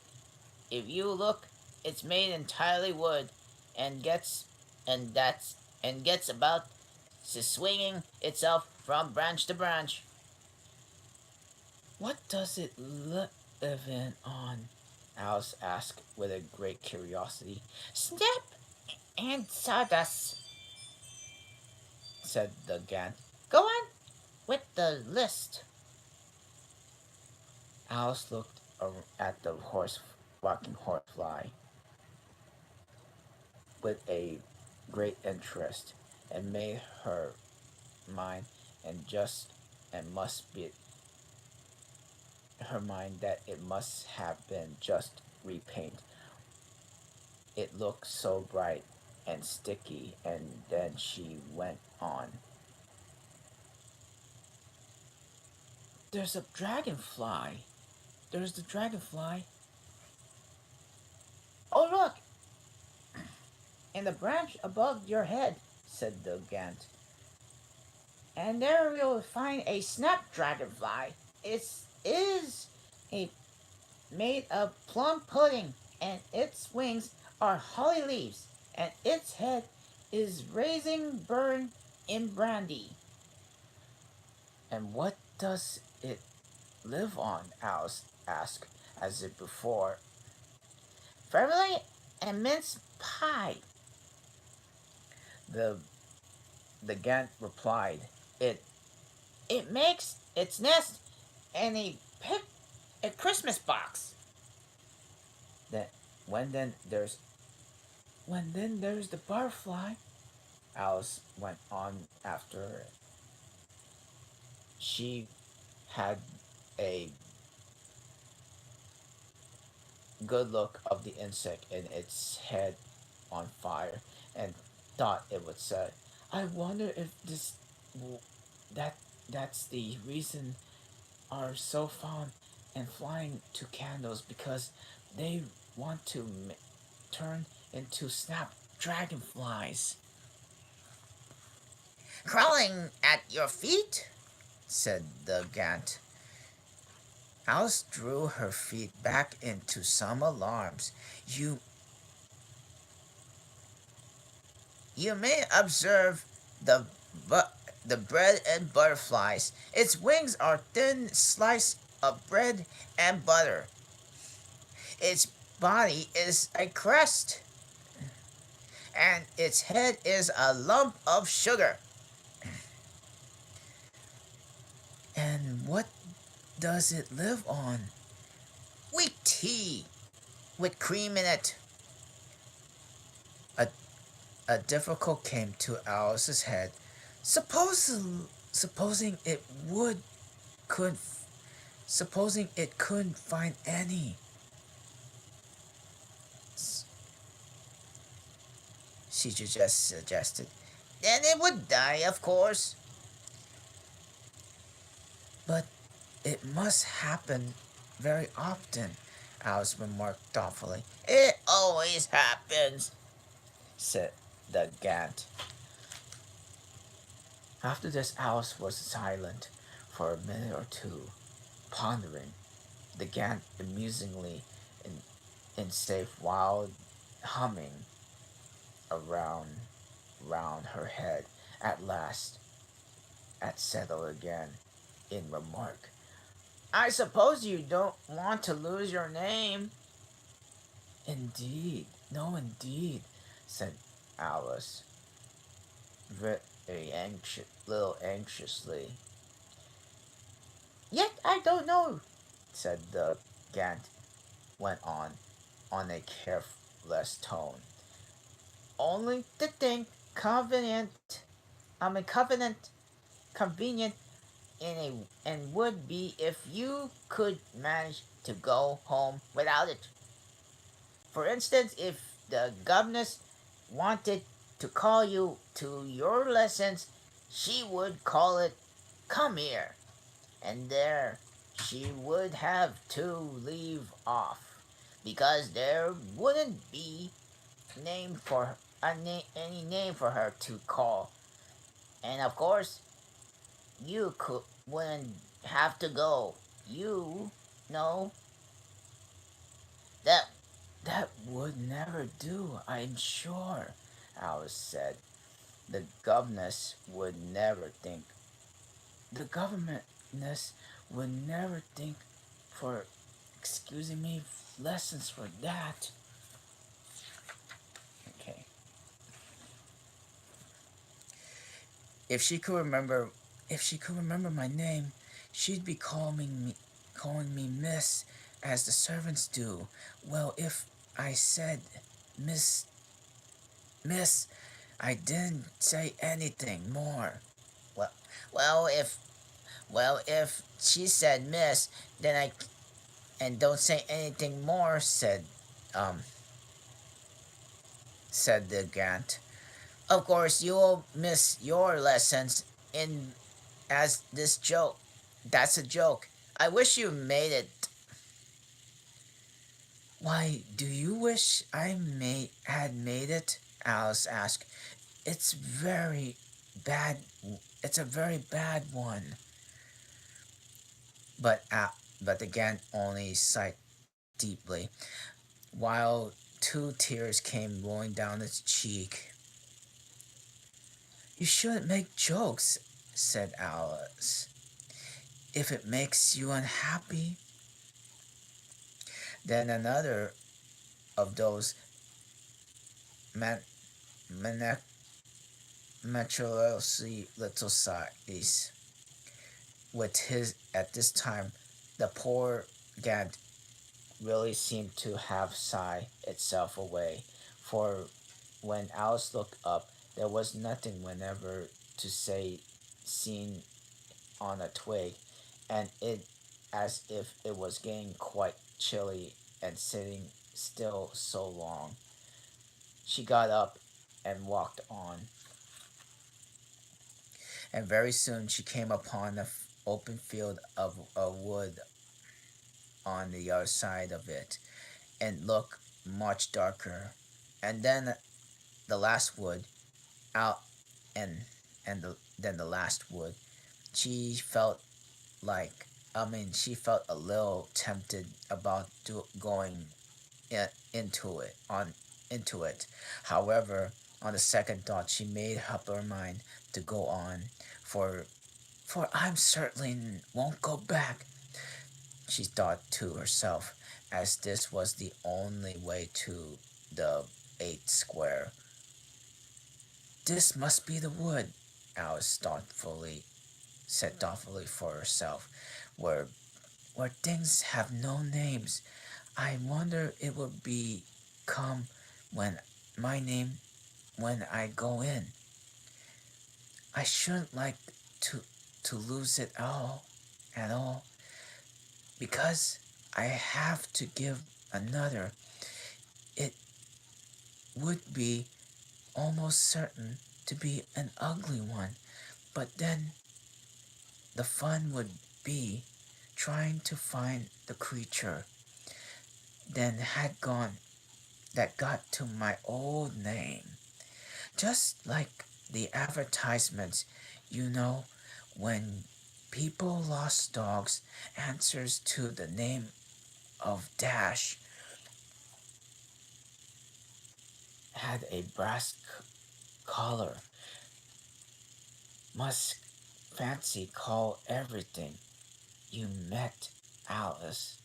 If you look, it's made entirely wood, and gets about swinging itself from branch to branch. What does it live in on? Alice asked with a great curiosity. Snap and sawdust, Said the Gant. go on with the list. Alice looked at the rocking horsefly with a great interest, and made her mind and must be her mind that it must have been just repaint. It looked so bright and sticky, and then she went on. There's a dragonfly. There's the dragonfly. Oh, look! In the branch above your head, said the Gant. And there you'll find a snapdragonfly. It is a made of plum pudding, and its wings are holly leaves, and its head is raisin burned in brandy. And what does it live on? Alice asked, as if before. Vermicelli and mince pie. The Gant replied, It makes its nest in a Christmas box. that when then there's the butterfly. Alice went on after it. She had a good look of the insect in its head on fire, and thought it would say, I wonder if that that's the reason are so fond and flying to candles, because they want to turn into snap dragonflies. Crawling at your feet, said the Gant. Alice drew her feet back into some alarms. You may observe the bread and butterflies. Its wings are thin slice of bread and butter. Its body is a crust, and its head is a lump of sugar. And what does it live on? Weak tea with cream in it. A difficult came to Alice's head. Supposing it could supposing it couldn't find any. She just suggested. Then it would die, of course. But it must happen very often, Alice remarked thoughtfully. It always happens, said the Gant. After this, Alice was silent for a minute or two, pondering. The Gant amusingly in safe wild humming round her head. At last, at settled again in remark. I suppose you don't want to lose your name. Indeed, no, indeed, said Alice, very little anxiously. Yet I don't know, said the Gant, went on a careless tone. Only to think convenient and would be if you could manage to go home without it. For instance, if the governess wanted to call you to your lessons, she would call it come here, and there she would have to leave off, because there wouldn't be name any name for her to call. And of course, you could wouldn't have to go. You know that that would never do, I'm sure, Alice said. The governess would never think. The governess would never think for excusing me lessons for that. Okay. If she could remember if she could remember my name, she'd be calling me Miss as the servants do. Well, if I said Miss Miss, I didn't say anything more. Well, well, if if she said Miss, then I and don't say anything more, um said the Grant. Of course, you'll miss your lessons in as this joke. That's a joke. I wish you made it. Why do you wish had made it? Alice asked. It's very bad. It's a very bad one. But again, only sighed deeply, while two tears came rolling down its cheek. You shouldn't make jokes, said Alice. If it makes you unhappy, then another of those man- maturosy little sighs. With his at this time, the poor Gant really seemed to have sighed itself away, for when Alice looked up, there was nothing whenever to say seen on a twig, and it as if it was getting quite chilly and sitting still so long. She got up and walked on, and very soon she came upon an open field of a wood on the other side of it, and looked much darker. And then the last wood out, and then the last wood. She felt she felt a little tempted about going into it on into it. However, on the second thought, she made up her mind to go on, for I'm certainly won't go back. She thought to herself, as this was the only way to the 8 square. This must be the wood, Alice thoughtfully for herself, where things have no names. I wonder it will become when my name when I go in. I shouldn't like to lose it all at all, because I have to give another. It would be almost certain to be an ugly one, but then the fun would be trying to find the creature then had gone that got to my old name. Just like the advertisements, you know, when people lost dogs answers to the name of Dash had a brass collar. Must fancy call everything you met Alice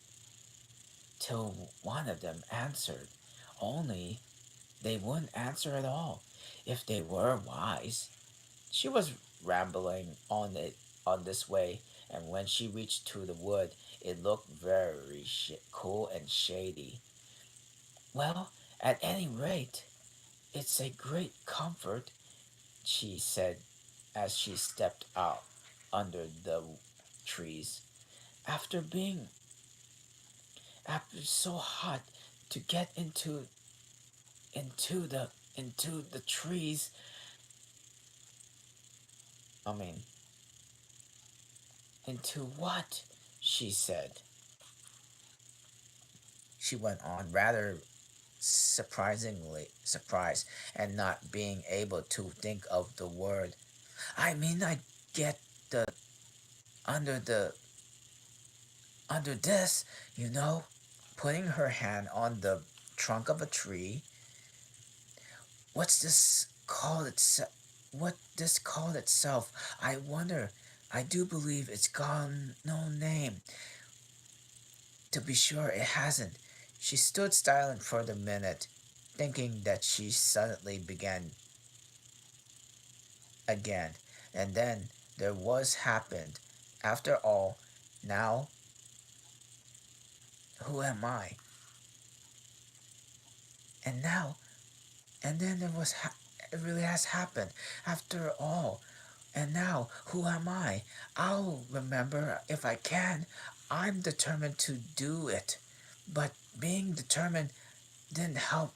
till one of them answered. Only they wouldn't answer at all if they were wise. She was rambling on this way, and when she reached to the wood, it looked very cool and shady. Well, at any rate, it's a great comfort, she said as she stepped out under the trees. After being after so hot to get into the trees, I mean, into what? She said. She went on rather surprisingly surprised and not being able to think of the word. I mean, I get the under the under this, you know, putting her hand on the trunk of a tree. What's this called itself? What this called itself? I wonder. I do believe it's got no name. To be sure, it hasn't. She stood silent for a minute, thinking that she suddenly began again. And then there was happened. After all, now, who am I? And now, and then it really has happened. After all, and now, who am I? I'll remember if I can. I'm determined to do it. But being determined didn't help.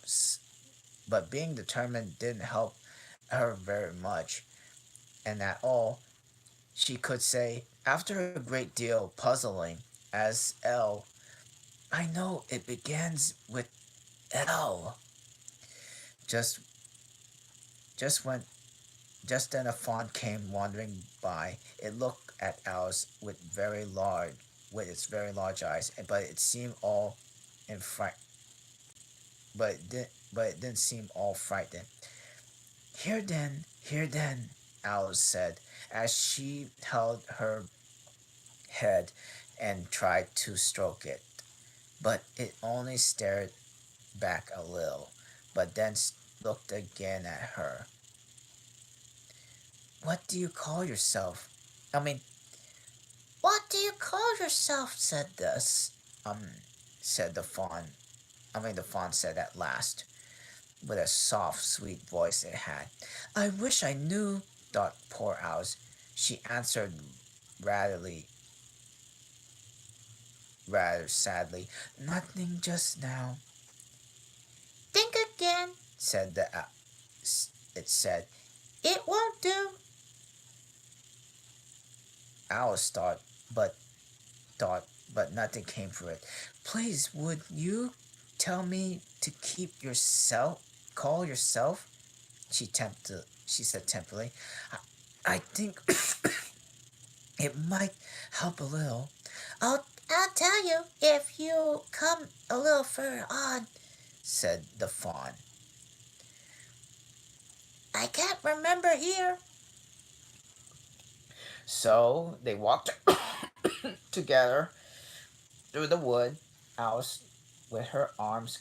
But being determined didn't help her very much. And at all she could say, after a great deal puzzling, as L. I know it begins with L. Just just when just then a fawn came wandering by. It looked at Alice with its very large eyes, but it seemed all in fright. But it didn't seem all frightened. Here then, Alice said, as she held her head and tried to stroke it. But it only stared back a little, but then looked again at her. What do you call yourself? I mean, what do you call yourself? Um, said the fawn. The fawn said at last, with a soft, sweet voice it had. I wish I knew, thought poor Alice. She answered ratherly, rather sadly, nothing just now. Think again, said it said. It won't do. Alice thought, but nothing came for it. Please, would you tell me to keep yourself, call yourself? She said temporarily. I think it might help a little. I'll tell you if you come a little further on, said the fawn. I can't remember here. So they walked together through the wood, Alice with her arms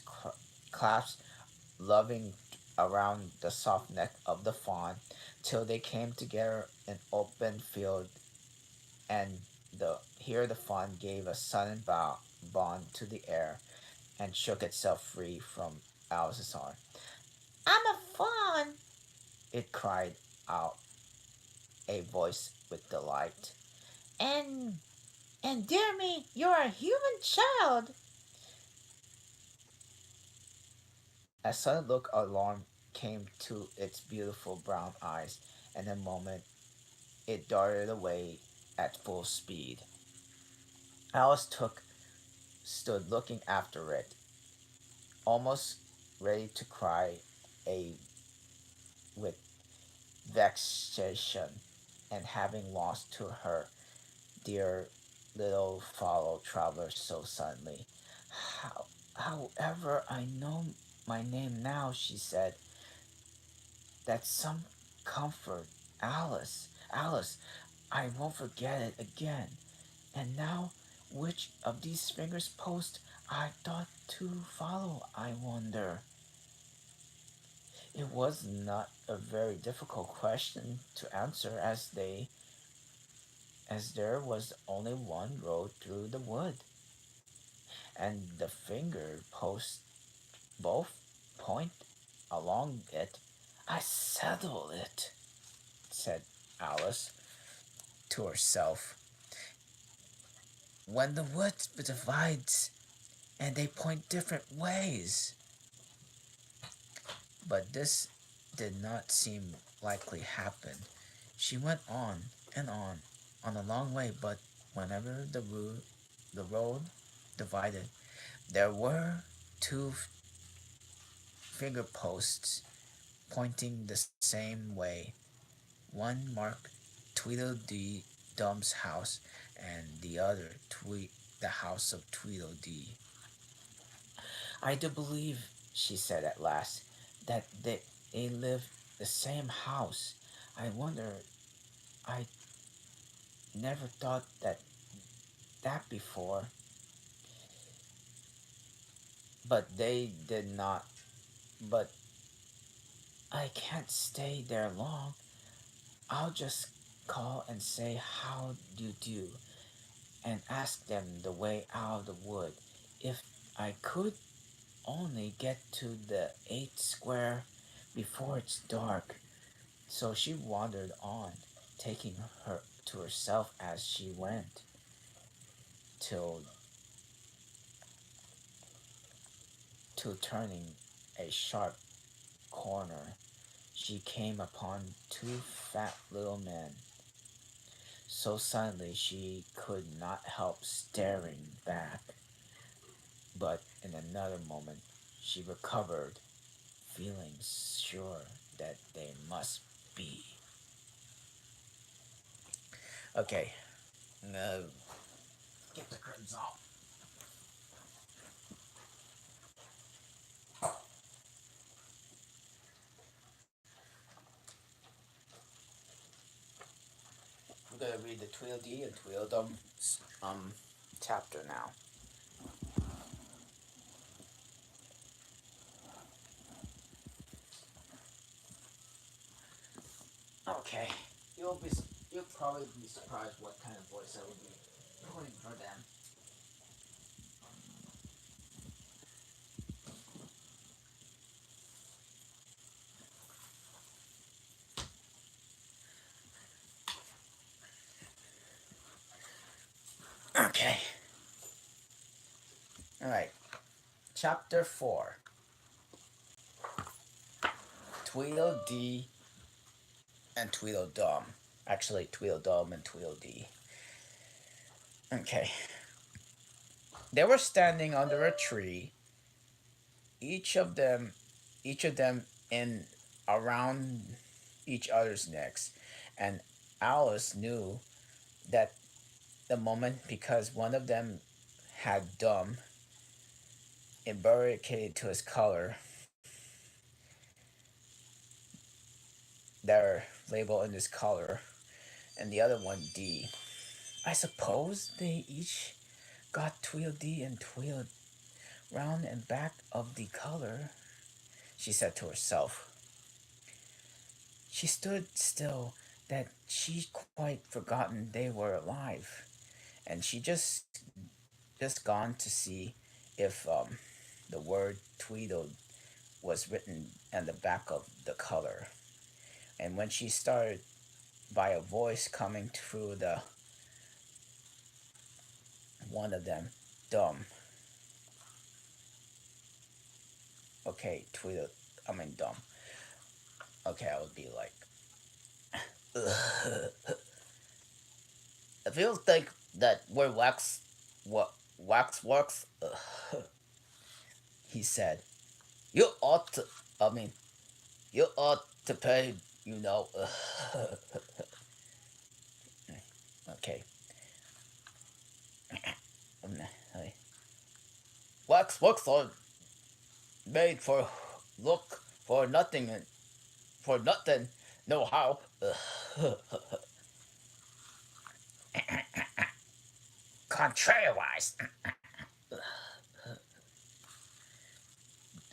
clasped loving around the soft neck of the fawn, till they came together in open field, and the fawn gave a sudden bound to the air and shook itself free from Alice's arm. I'm a fawn, it cried out, a voice with delight. And dear me, you're a human child. A sudden look of alarm came to its beautiful brown eyes, and in a moment it darted away at full speed. Alice stood looking after it, almost ready to cry a with vexation, and having lost to her dear little fellow traveler so suddenly. How, however, I know my name now, she said. That's some comfort. Alice, Alice, I won't forget it again. And now, which of these fingers posts I thought to follow, I wonder? It was not a very difficult question to answer, as there was only one road through the wood, and the finger posts both point along it. I settled it, said Alice to herself. When the wood divides and they point different ways. But this did not seem likely happen. She went and on a long way, but whenever the road divided, there were two finger posts pointing the same way. One marked Tweedledee Dum's house, and the other the house of Tweedledee. I do believe, she said at last, that they live the same house. I wonder, I never thought that before. But they did not. But I can't stay there long. I'll just call and say how do you do and ask them the way out of the wood. If I could only get to the 8th square before it's dark. So she wandered on, taking her to herself as she went, till turning a sharp corner, she came upon two fat little men. So suddenly she could not help staring back, but in another moment she recovered, feeling sure that they must be. Okay, no. Get the curtains off. I'm gonna read the Tweedledee and Tweedledum chapter now. Okay, you'll be you'll probably be surprised what kind of voice I will be putting for them. Okay. All right. Chapter 4. Tweedledee and Tweedledum. Actually, Tweedledum and Tweedledee. Okay. They were standing under a tree, each of them in around each other's necks, and Alice knew that the moment because one of them had Dum barricaded to his collar, their label in his collar, and the other one D. I suppose they each got Tweedledee and Tweedle round and back of the collar, she said to herself. She stood still that she quite forgotten they were alive, and she just gone to see if the word Tweedle was written on the back of the color. And when she started by a voice coming through the one of them, Dumb. Okay, Tweedle. I mean Dumb. Okay, I would be like, if you think that where what wax works, he said, you ought to. I mean, you ought to pay. You know. Okay. Wax works are made for look for nothing and for nothing. No how. Contrariwise.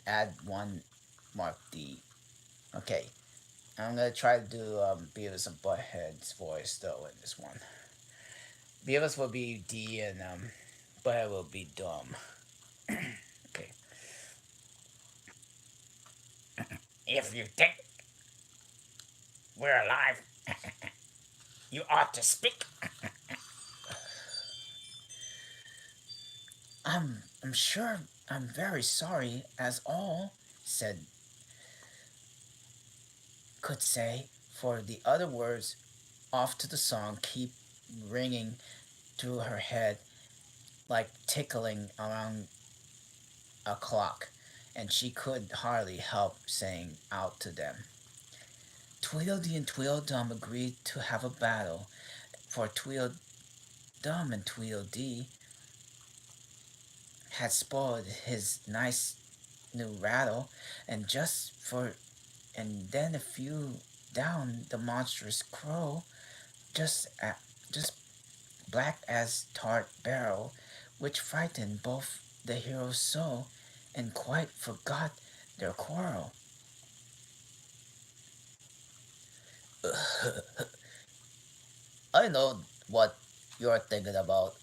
Add one mark D. Okay. I'm gonna try to do Beavis and Butthead's voice though in this one. Beavis will be D and Butthead will be Dumb. Okay. If you think we're alive, you ought to speak. I'm sure I'm very sorry as all said could say, for the other words off to the song keep ringing through her head like tickling around a clock. and she could hardly help saying out to them. Tweedledee and Tweedledum agreed to have a battle, for Tweedledum and Tweedledee had spoiled his nice new rattle, and then a few down the monstrous crow, just black as tart barrel, which frightened both the heroes so, and quite forgot their quarrel. I know what you're thinking about,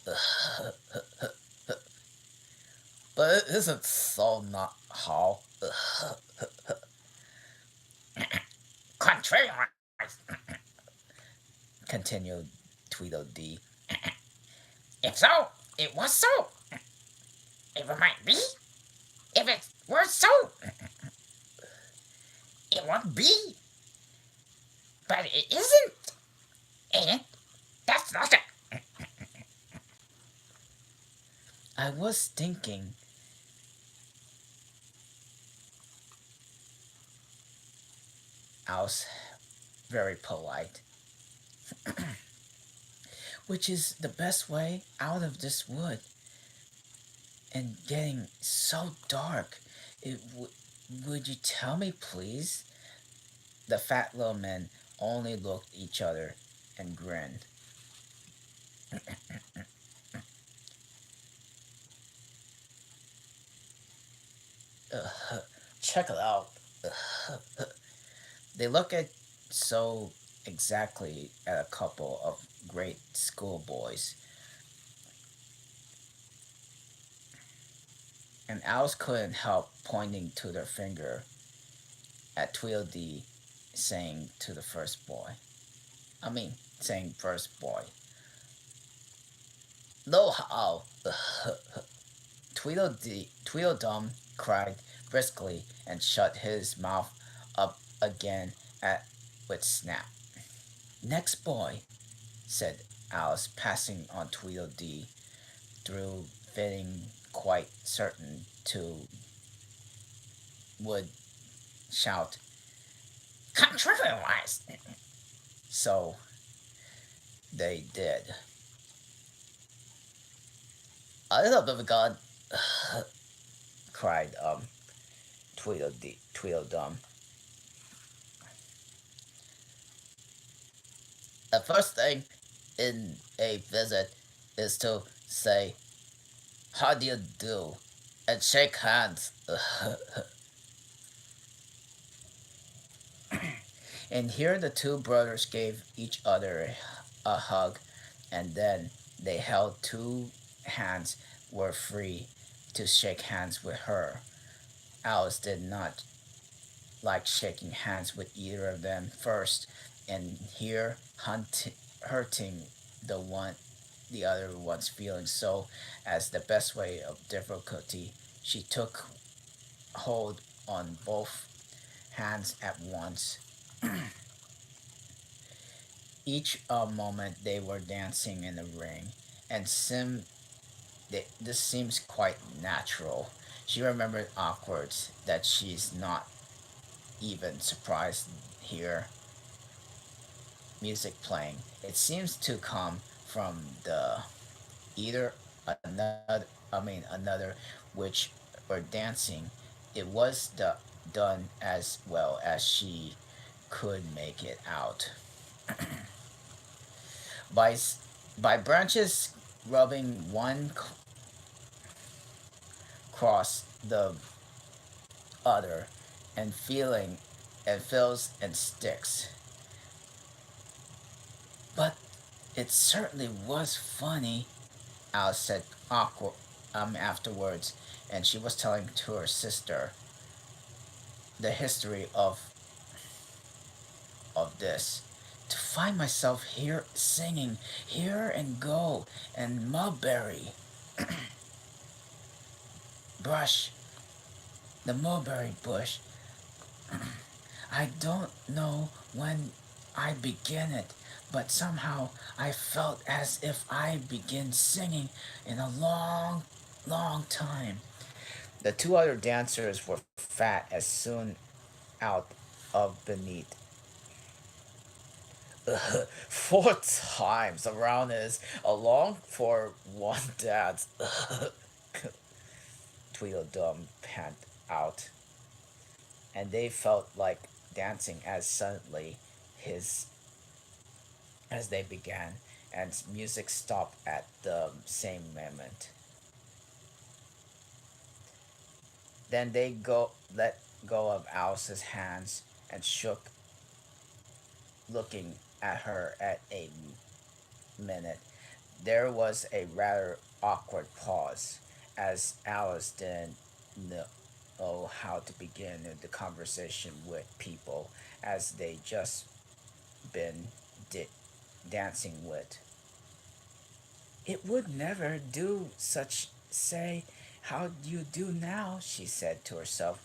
but it isn't so not how. Contrariwise, continued Tweedledee. If so, it was so. If it might be, if it were so, it would be. But it isn't, ain't it? That's nothing. I was thinking. I was very polite. Which is the best way out of this wood? And getting so dark. Would you tell me, please? The fat little men only looked at each other and grinned. Check it out. They look at so exactly at a couple of great schoolboys. And Alice couldn't help pointing to their finger at Tweedledee, saying to the first boy. Saying first boy. No how. Tweedledum cried briskly and shut his mouth up again with snap. Next boy, said Alice, passing on Tweedledee, through feeling quite certain to would shout, Contrariwise! So they did. I love the gun, cried Tweedledum. The first thing in a visit is to say, how do you do? And shake hands. And here the two brothers gave each other a hug, and then they held two hands, were free to shake hands with her. Alice did not like shaking hands with either of them first, and here hurting the other one's feelings. So, as the best way of difficulty, she took hold on both hands at once. Each moment they were dancing in the ring, and this seems quite natural. She remembered afterwards that she's not even surprised here. Music playing. It seems to come from the either another which were dancing. It was done as well as she could make it out. by by branches rubbing one cross the other and feeling and feels and sticks. But it certainly was funny, Alice said afterwards, and she was telling to her sister the history of this. To find myself here singing Here and Go and Mulberry Brush, the mulberry bush. I don't know when I began it, but somehow I felt as if I began singing in a long, long time. The two other dancers were fat as soon out of beneath. 4 times around is along for one dance. Tweedledum pant out, and they felt like dancing as suddenly his as they began, and music stopped at the same moment. Then they let go of Alice's hands and shook, looking at her at a minute. There was a rather awkward pause, as Alice didn't know how to begin the conversation with people as they just been di- dancing with. It would never do such say how you do now, she said to herself.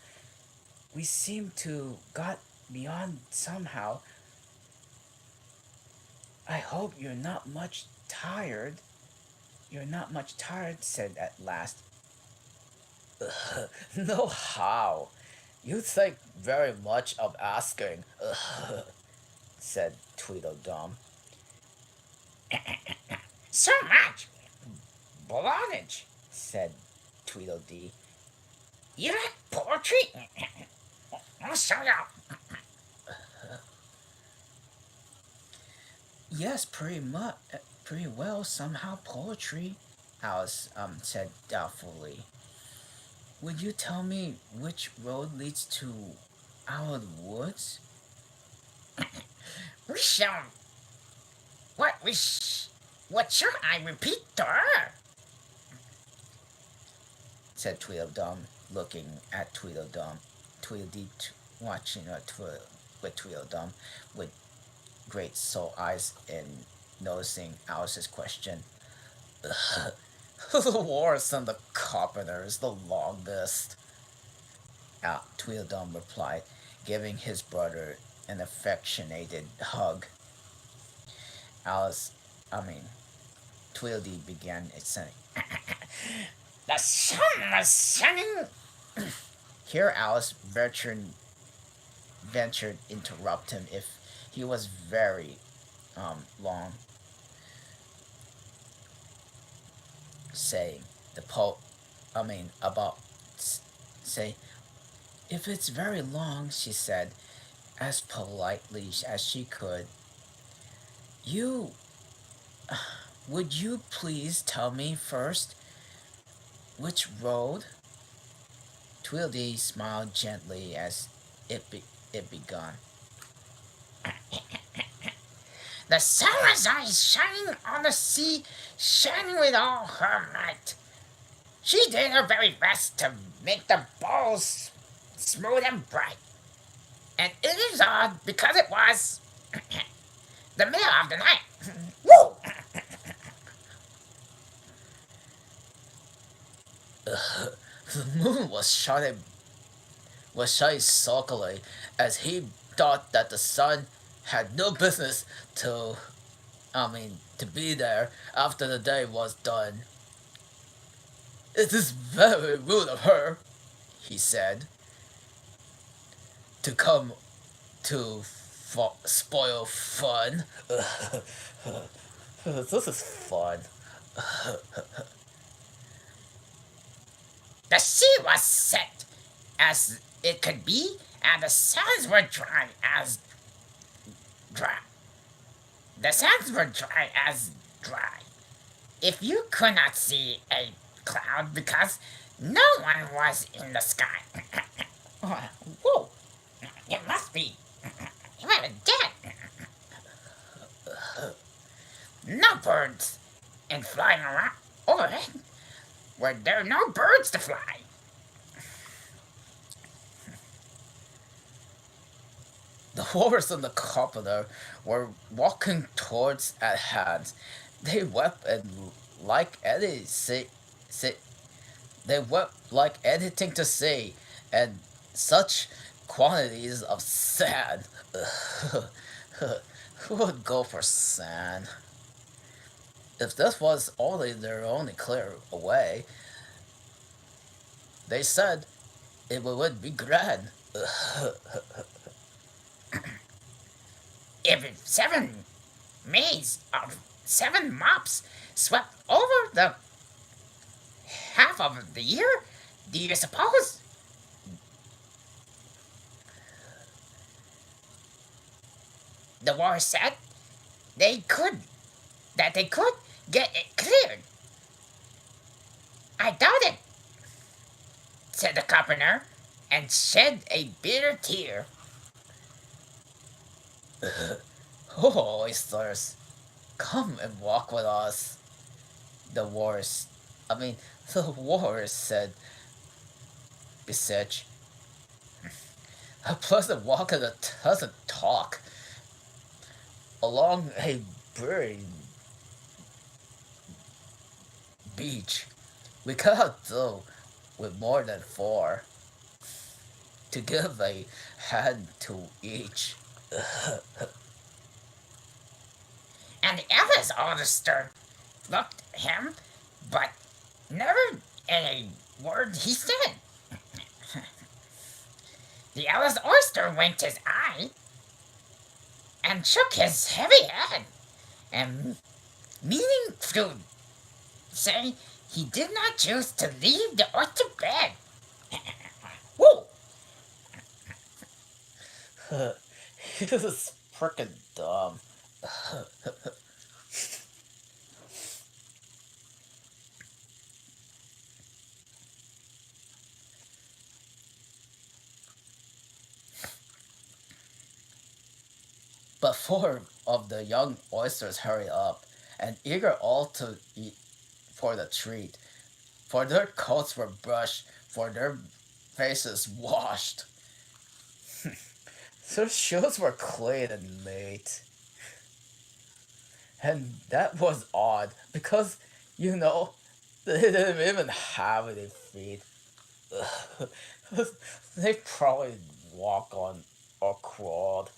We seem to got beyond somehow. I hope you're not much tired. You're not much tired, said at last. No how. You think very much of asking, said Tweedledum. So much. Blonage, said Tweedledee. You like poetry? I'll show you. Yes, pretty well, somehow poetry, Alice said doubtfully. Would you tell me which road leads to our woods? We shall. What shall I repeat to her? Said Tweedledum, looking at Tweedledum. Tweedledee watching her with Tweedledum with great soul eyes and noticing Alice's question. The wars and the carpenters, the longest. Tweedledum replied, giving his brother an affectionate hug. Alice, I mean, Tweedledee began saying, The sun was shining. Here Alice ventured interrupt him if he was very long saying the about say if it's very long, she said as politely as she could. You would you please tell me first which road? Tweedledee smiled gently as it began. The sun was shining on the sea, shining with all her might. She did her very best to make the balls smooth and bright. And it is odd because it was the middle of the night. Woo! The moon was shining sulkily as he thought that the sun had no business to be there after the day was done. It is very rude of her, he said, to come to spoil fun. This is fun. The sea was set as it could be, and the sands were dry as dry. The sands were dry as dry. If you could not see a cloud because no one was in the sky. Whoa! It must be. He might be dead. No birds and flying around overhead. Were there no birds to fly? The horse and the carpenter were walking towards at hand. They wept and like they wept like anything to say, and such quantities of sand. Who would go for sand? If this was only their only clear way, They said it would be grand. If 7 maids of 7 mops swept over the half of the year, do you suppose? The war said they could they could get it cleared. I doubt it, said the carpenter, and shed a bitter tear. Oh, oysters, come and walk with us. The wars, I mean, the wars said, Beseech. A pleasant walk and a pleasant talk along a buried beach. We cannot do with more than 4 to give a hand to each. And the eldest oyster looked at him, but never a word he said. The eldest oyster winked his eye and shook his heavy head, and meaning to say he did not choose to leave the oyster bed. Whoa! This is frickin' dumb. But 4 of the young oysters hurried up, and eager all to eat for the treat, for their coats were brushed, for their faces washed. Their shoes were clean and neat. And that was odd, because, you know, they didn't even have any feet. They probably walk on or crawled.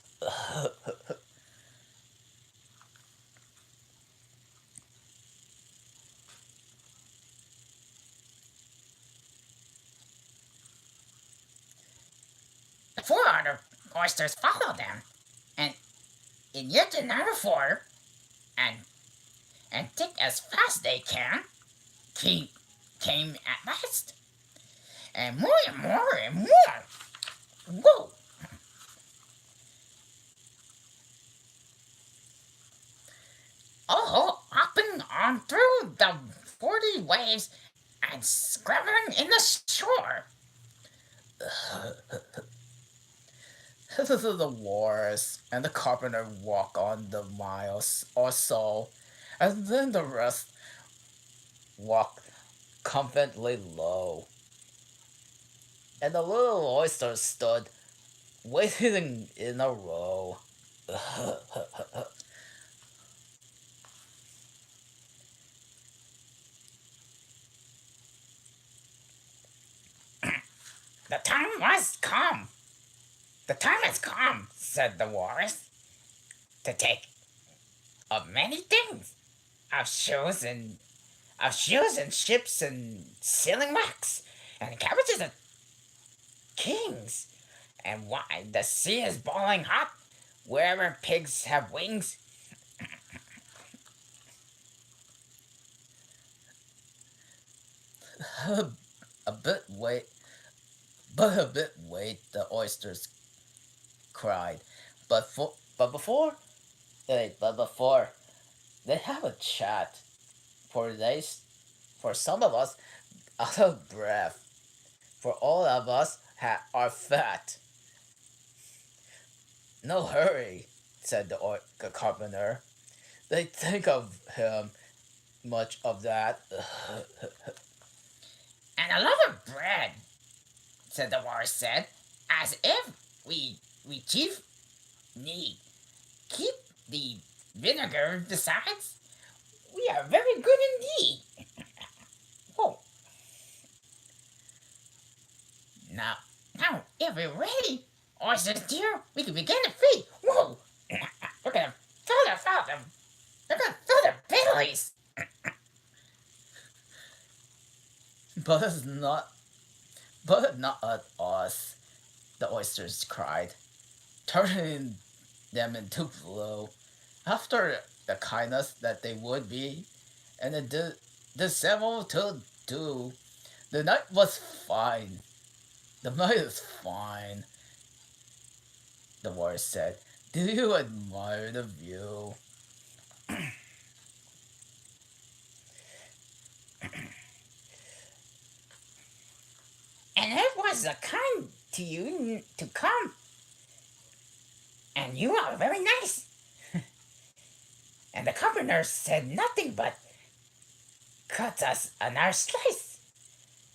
The 4 other oysters followed them, and in yet another 4, and thick as fast they can, came at last, and more and more and more. Whoa! All hopping on through the 40 waves and scrambling in the shore. This is the wars, and the carpenter walk on the miles or so, and then the rest walk confidently low. And the little oyster stood, waiting in a row. The time was come. The time has come, said the walrus, to take of many things, of shoes and ships and sealing wax and cabbages and kings, and why the sea is boiling hot wherever pigs have wings. a bit wait, the oysters cried. But before they have a chat, for some of us out of breath, for all of us are fat. No hurry, said the carpenter. They think of him much of that. And a loaf of bread, said the walrus, said, as if we chief need keep the vinegar besides. We are very good indeed. Whoa. Now, if we're ready, oysters dear, we can begin to feed. Whoa! We're gonna fill them. They're gonna fill their bellies. But it's not. But not at us, the oysters cried, turning them into blue. After the kindness that they would be, and the several to do, the night was fine. The night is fine, the warrior said. Do you admire the view? And it was a kind to you to come. And you are very nice. And the carpenter said nothing but cut us a nice slice.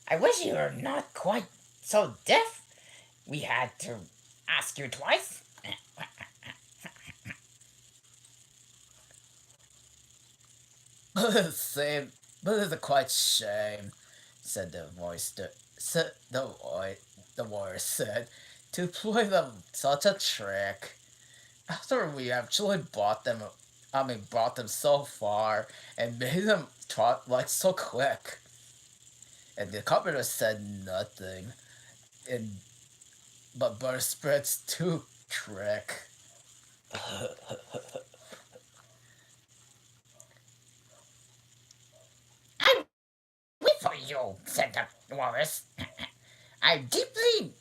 I wish you were not quite so deaf. We had to ask you twice. Same, but it's a quite shame, said the voice. The warrior said, to play them such a trick. After we actually brought them so far and made them trot like so quick. And the carpenter said nothing, and but butter spreads too trick. I wait for you, said the walrus. I deeply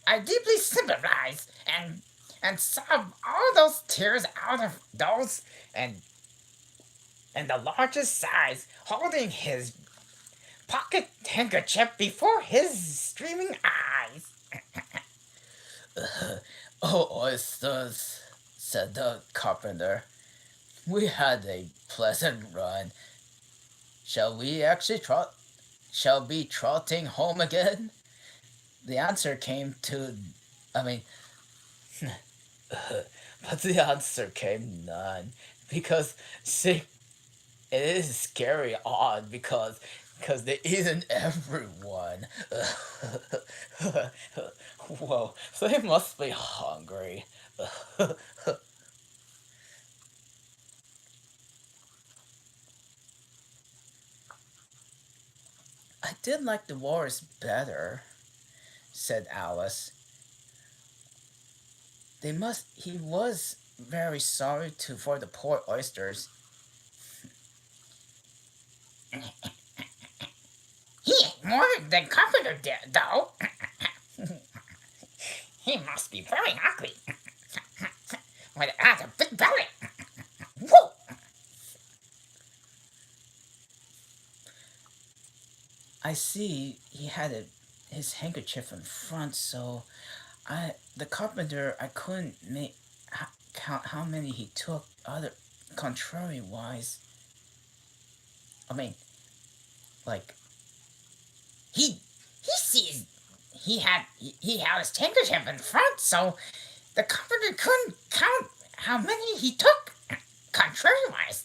I deeply sympathize and sob all those tears out of those and the largest size, holding his pocket handkerchief before his streaming eyes. Oh, oysters, said the carpenter. We had a pleasant run. Shall we actually trot? Shall be trotting home again? The answer came to, I mean, but the answer came none because see, it is scary odd because they eaten everyone. Whoa, they must be hungry. I did like the wars better, said Alice. He was very sorry for the poor oysters. He ate more than Carpenter did, though. He must be very hungry. With a big belly. Whoa! I see he had his handkerchief in front, so the carpenter I couldn't count how many he took. Other contrary wise, I mean, like He sees he had his handkerchief in front, so the carpenter couldn't count how many he took. Contrariwise.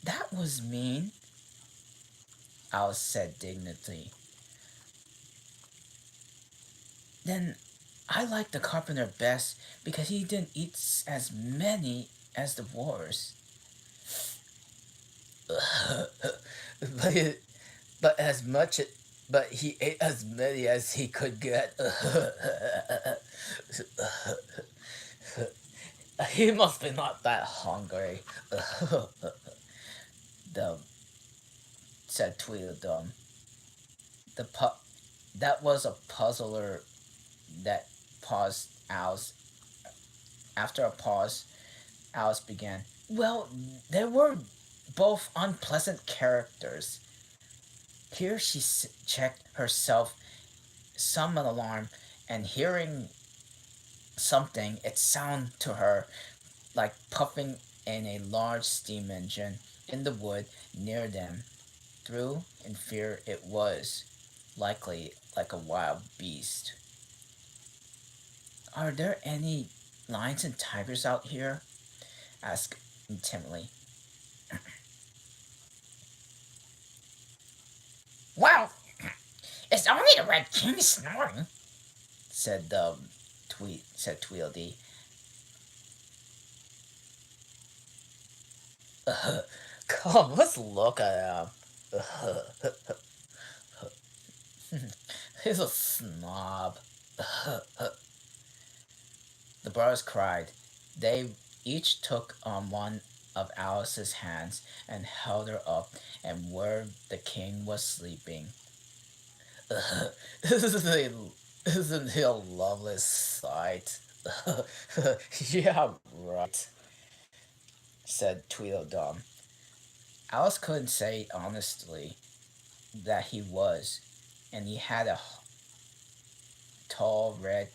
that was mean. Alice said dignity. Then I like the carpenter best because he didn't eat as many as the wars. but but as much but he ate as many as he could get. He must be not that hungry. the said Tweedledum. The that was a puzzler that paused Alice. After a pause, Alice began. Well, there were both unpleasant characters. Here she checked herself, some alarm, and hearing something, it sounded to her like puffing in a large steam engine in the wood near them. Through in fear it was, likely like a wild beast. Are there any lions and tigers out here? Asked timidly. Well, it's only the Red King snoring, Said Tweedledee. Come, let's look at him. He's a snob. The brothers cried. They each took on one of Alice's hands and held her up and where the king was sleeping. Isn't he a lovely sight? Yeah, right, said Tweedledum. Alice couldn't say honestly that he was, and he had a tall red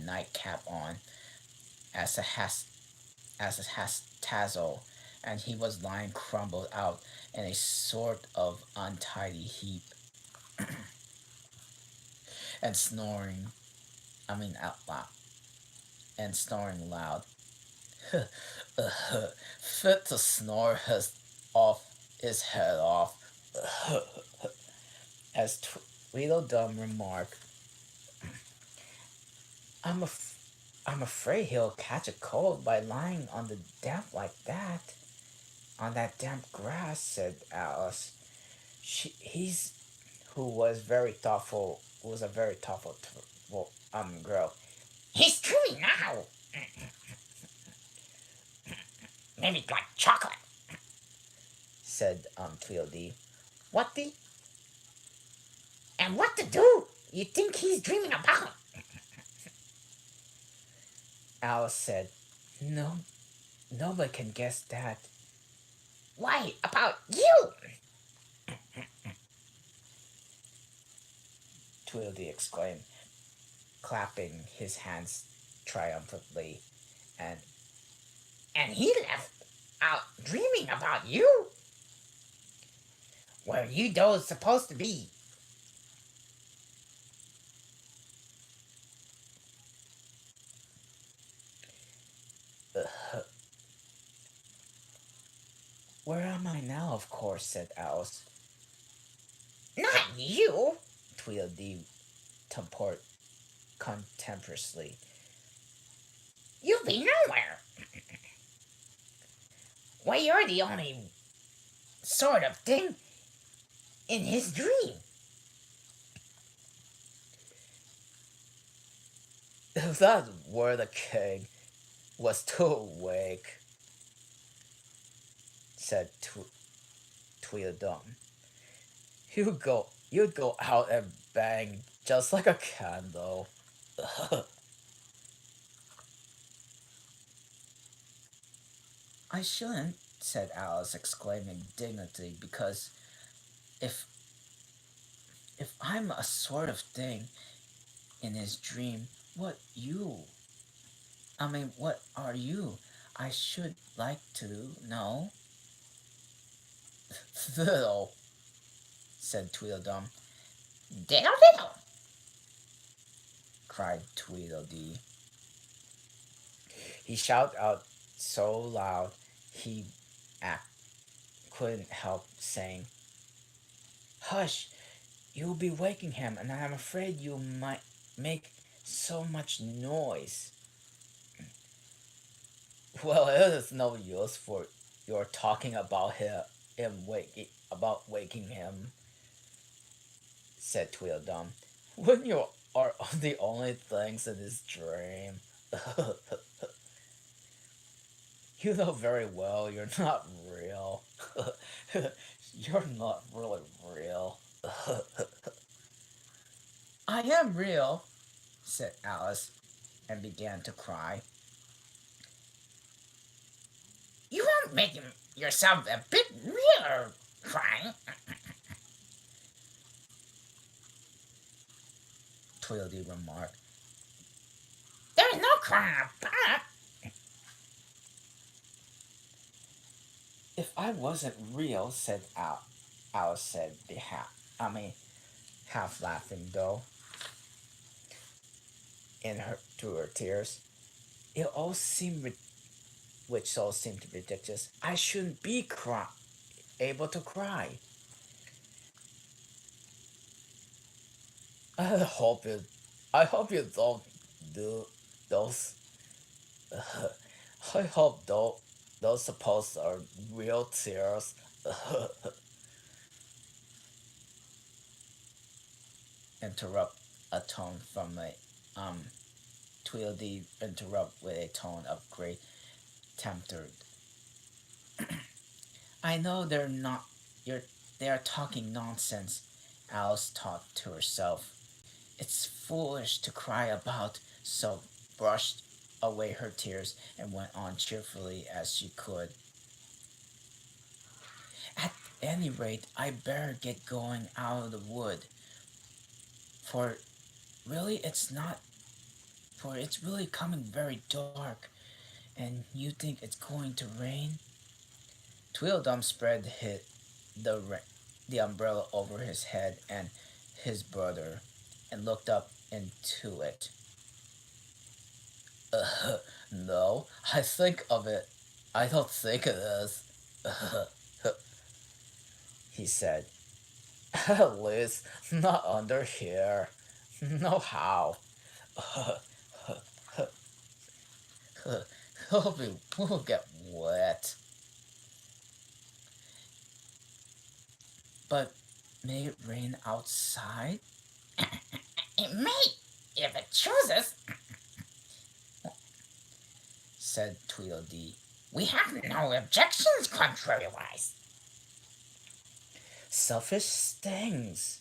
nightcap on as a tassel, and he was lying crumpled out in a sort of untidy heap and snoring. I mean, out loud and snoring loud. Fit to snore his head off. As Tweedledum remarked, I'm afraid he'll catch a cold by lying on the damp like that. On that damp grass, said Alice. He's who was very thoughtful. Was a very thoughtful girl. He's chewing now. Maybe like chocolate. Said Tweedledee. What the? And what to do? You think he's dreaming about? Alice said, "No, nobody can guess that." Why, about you? Tweedledee exclaimed, clapping his hands triumphantly, and And he left out dreaming about you? Where you those supposed to be? "Where am I now, of course," said Alice. Not you. Tweedledee tempered contemptuously. You'll be nowhere. Why, you're the only sort of thing in his dream. If that were the king was too awake, said Tweedledum, you'd go out and bang just like a candle. I shouldn't, said Alice, exclaiming indignantly, because if I'm a sort of thing in his dream, what are you? I should like to know. Fiddle, said Tweedledum. Diddle diddle. Cried Tweedledee. He shouted out so loud he couldn't help saying, "Hush! You'll be waking him, and I'm afraid you might make so much noise." Well, it is no use for your talking about waking him, said Tweedledum, when you are the only things in his dream. You know very well you're not real. You're not really real. I am real, said Alice, and began to cry. You won't make yourself a bit realer crying. Tweedledee remarked. There's no crying about. If I wasn't real, said Alice said, half laughing though, through her tears. It all seemed ridiculous. I shouldn't be able to cry. I hope you don't do those. I hope those supposed are real tears. Interrupt a tone from a Tweedledee interrupt with a tone of great temper. I know you're they are talking nonsense, Alice thought to herself. It's foolish to cry about, so brushed away her tears and went on cheerfully as she could. At any rate, I better get going out of the wood, for really it's not for it's really coming very dark, and you think it's going to rain? Tweedledum spread the umbrella over his head and his brother, and looked up into it. No, I think of it. I don't think it is, he said. At least not under here. No how. We'll get wet. But may it rain outside? It may, if it chooses, Said Tweedledee. we have no objections contrariwise. Selfish stings,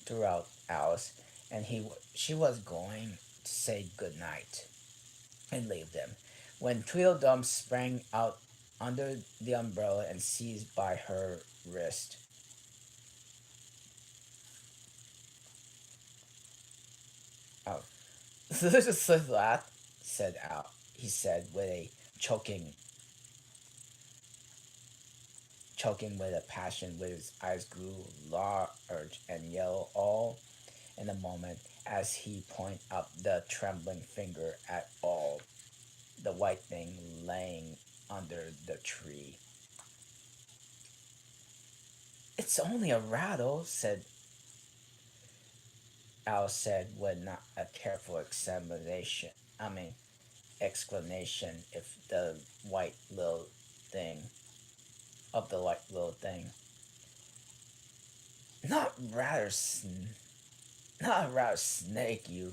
threw out Alice, and she was going to say good night and leave them, when Tweedledum sprang out under the umbrella and seized by her wrist. Oh, this is that, said Al. He said with a choking with a passion, with his eyes grew large and yellow all in a moment as he pointed up the trembling finger at all the white thing laying under the tree. It's only a rattle, Al said with not a careful explanation if the white little thing of the white little thing. Not a rather snake, you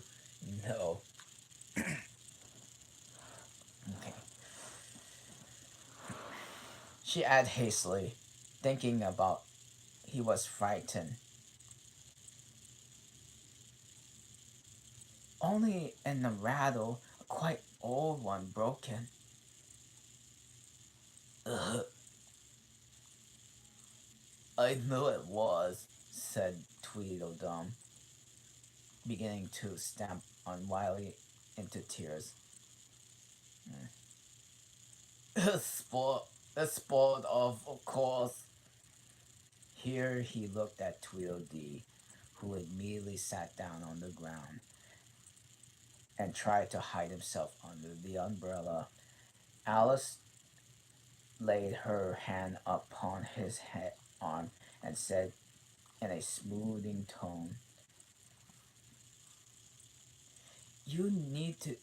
know. Okay. She added hastily, thinking about he was frightened. Only in a rattle, a quite old one broken. Ugh. I knew it was, said Tweedledum, beginning to stamp unwillingly into tears. It's spoiled of course. Here he looked at Tweedledee, who immediately sat down on the ground and tried to hide himself under the umbrella. Alice laid her hand upon his arm and said in a smoothing tone, "You need to,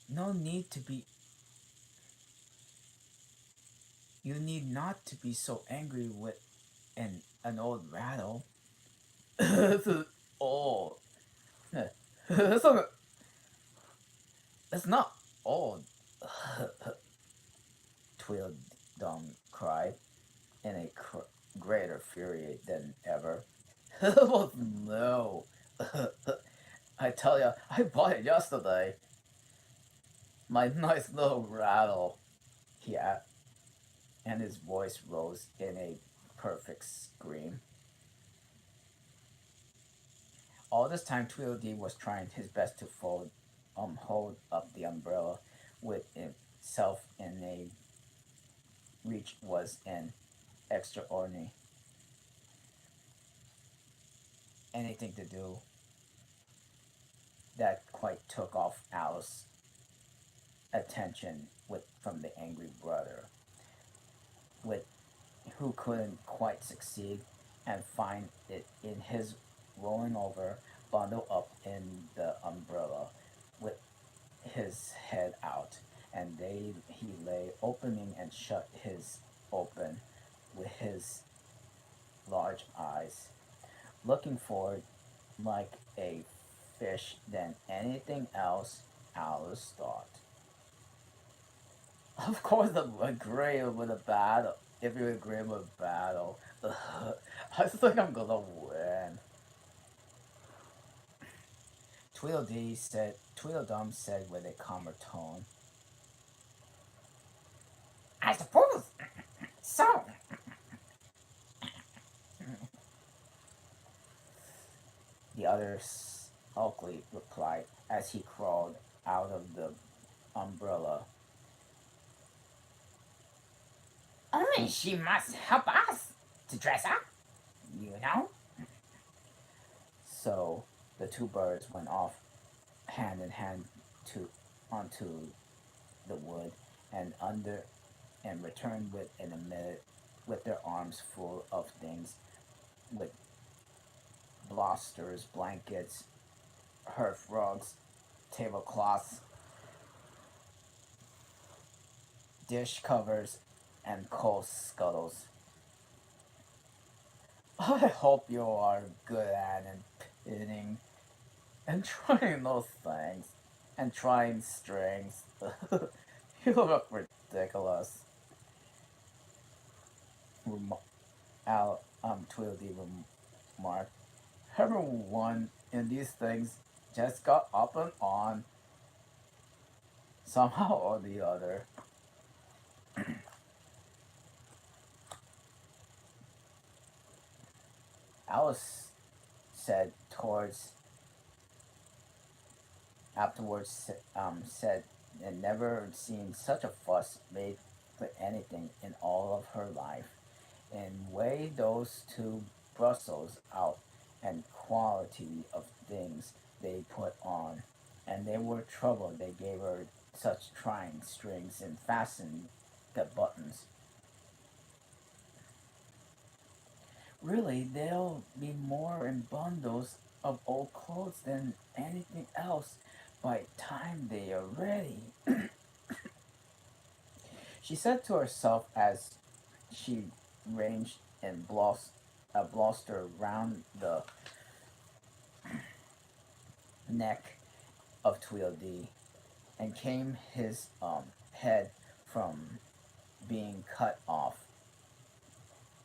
no need to be, you need not to be so angry with an old rattle." This is old. It's not old. Tweedledum cried in a greater fury than ever. Well, no. I tell you, I bought it yesterday. My nice little rattle, he added, and his voice rose in a perfect scream. All this time, Tweedledee was trying his best to hold up the umbrella with itself in a reach was an extraordinary. Anything to do that quite took off Alice's attention from the angry brother, with who couldn't quite succeed and find it in his rolling over, bundled up in the umbrella with his head out, and he lay opening and shut his open with his large eyes, looking forward like a fish than anything else, Alice thought. Of course, I agree with a battle. If you agree with a battle, I think I'm gonna win. Tweedledum said with a calmer tone. I suppose so. The other sulkily replied as he crawled out of the umbrella. Only she must help us to dress up, you know? So the two birds went off hand in hand to onto the wood and under and returned in a minute with their arms full of things with blosters, blankets, hearth rugs, tablecloths, dish covers, and coal scuttles. I hope you are good at pinning and trying those things and trying strings. You look ridiculous. Tweedledee remarked. Everyone in these things just got up and on somehow or the other. Alice said towards afterwards said and never seen such a fuss made for anything in all of her life. And weigh those two Brussels out and quality of things they put on, and they were trouble they gave her such trying strings and fastened the buttons. Really, they'll be more in bundles of old clothes than anything else by time they are ready. She said to herself as she ranged and a bluster round the neck of Tweedledee and came his head from being cut off.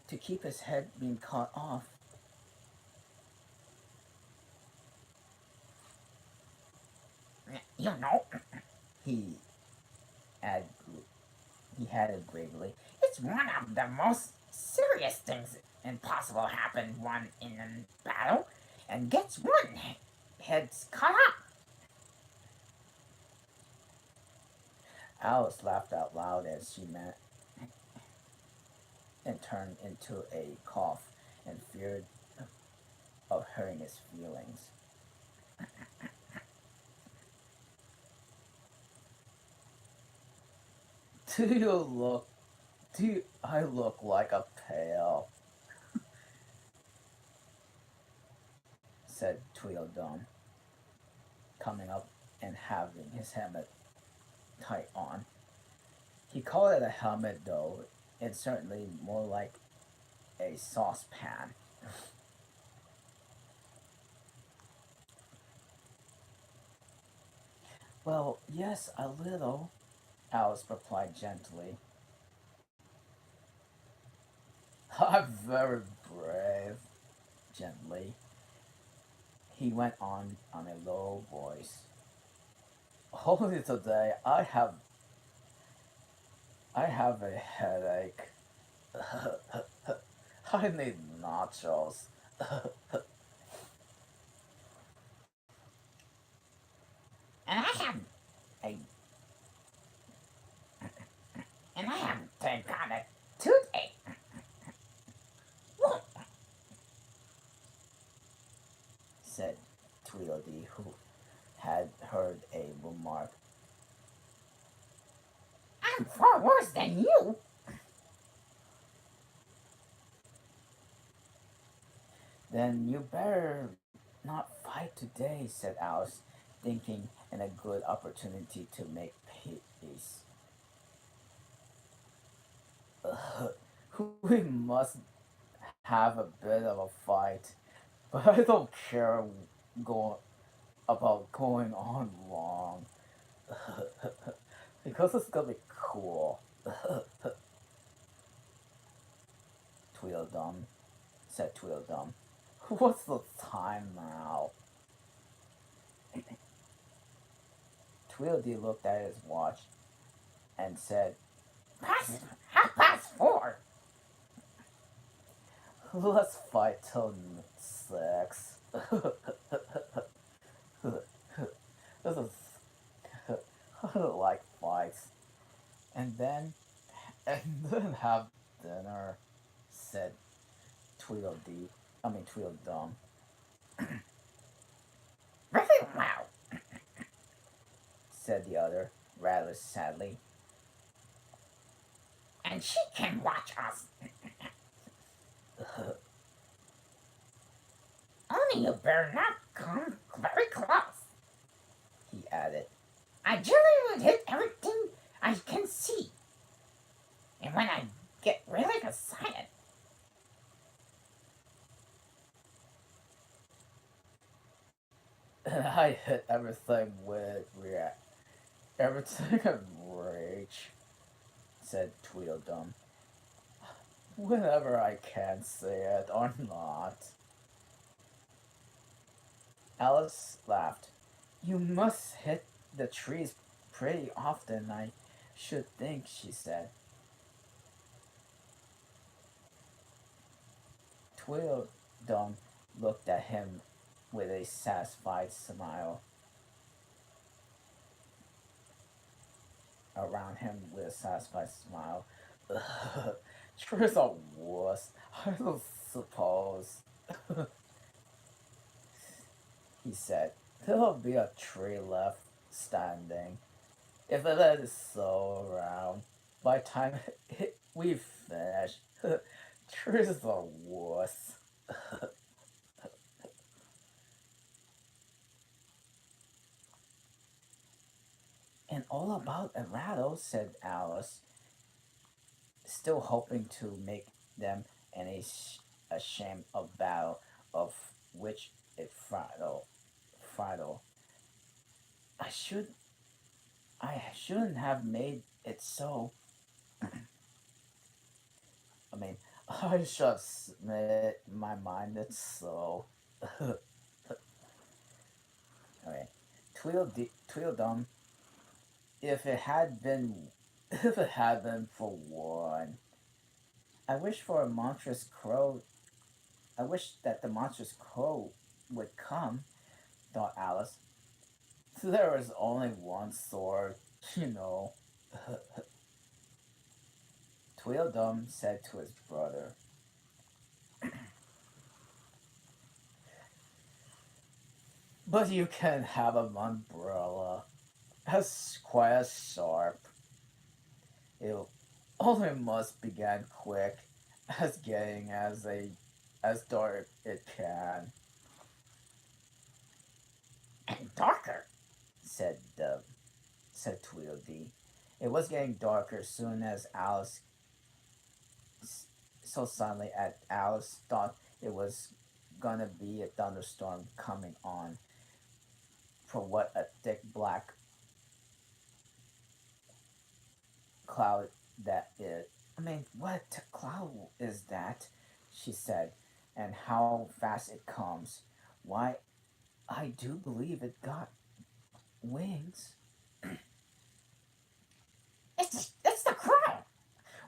To keep his head being cut off, You know, he added, he added gravely. it's one of the most serious things impossible happen one in a battle and gets one head's cut up. Alice laughed out loud as she meant and turned into a cough and feared of hurting his feelings. Do you look? Do I look like a pail? Said Tweedledum, coming up and having his helmet tight on. He called it a helmet, though it's certainly more like a saucepan. Well, yes, a little, Alice replied gently. I'm very brave, gently. He went on a low voice. Only today I have a headache. I need nachos. And I have a and I have to got a toothache. Whoa. Said Tweedledee, who had heard a remark. I'm far worse than you. Then you better not fight today, said Alice. thinking and a good opportunity to make peace. We must have a bit of a fight, but I don't care go, about going on long because it's gonna be cool. Tweedledum, said Tweedledum. What's the time now? Tweedledee looked at his watch and said, Past 4:30. let's fight till 6. This is. I don't like fights. And then. And then have dinner, said Tweedledee. I mean, Tweedledum. Very well. Said the other, rather sadly. And she can watch us. Only you better not come very close. He added. I generally would hit everything I can see. And when I get really excited, And I hit everything with everything in rage, said Tweedledum. Whenever I can say it or not. Alice laughed. You must hit the trees pretty often, I should think, she said. Tweedledum looked at him with a satisfied smile. Around him with a satisfied smile. Trees are wuss, I don't suppose. He said. There'll be a tree left standing. If it is so around, by the time we finish, trees are wuss. And all about a rattle, said Alice, still hoping to make them any ashamed of battle of which it frightle. I should I shouldn't have made it so. I mean, I should have made my mind it so. Okay, Tweedledum. If it had been, if it had been for one, I wish for a monstrous crow. I wish that the monstrous crow would come. Thought Alice. There is only one sword, you know. Tweedledum said to his brother, but you can have an umbrella. As quite as sharp. It only must begin quick, as getting as dark it can, and darker. said said Tweedledee. It was getting darker soon as Alice so suddenly at Alice thought it was gonna be a thunderstorm coming on. For what a thick black cloud that is. I mean, what cloud is that? She said, and how fast it comes. Why, I do believe it got wings. It's the crow.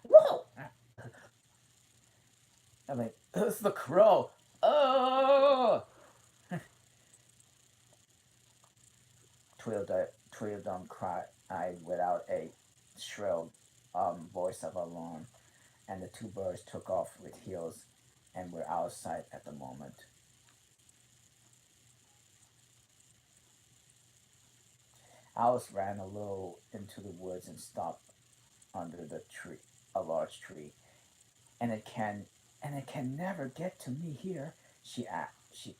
Whoa! I mean, it's the crow. Oh! Tweedledum cried without a shrill voice of alarm, and the two birds took off with heels and were out of sight at the moment. Alice ran a little into the woods and stopped under the tree, a large tree. And it can never get to me here. She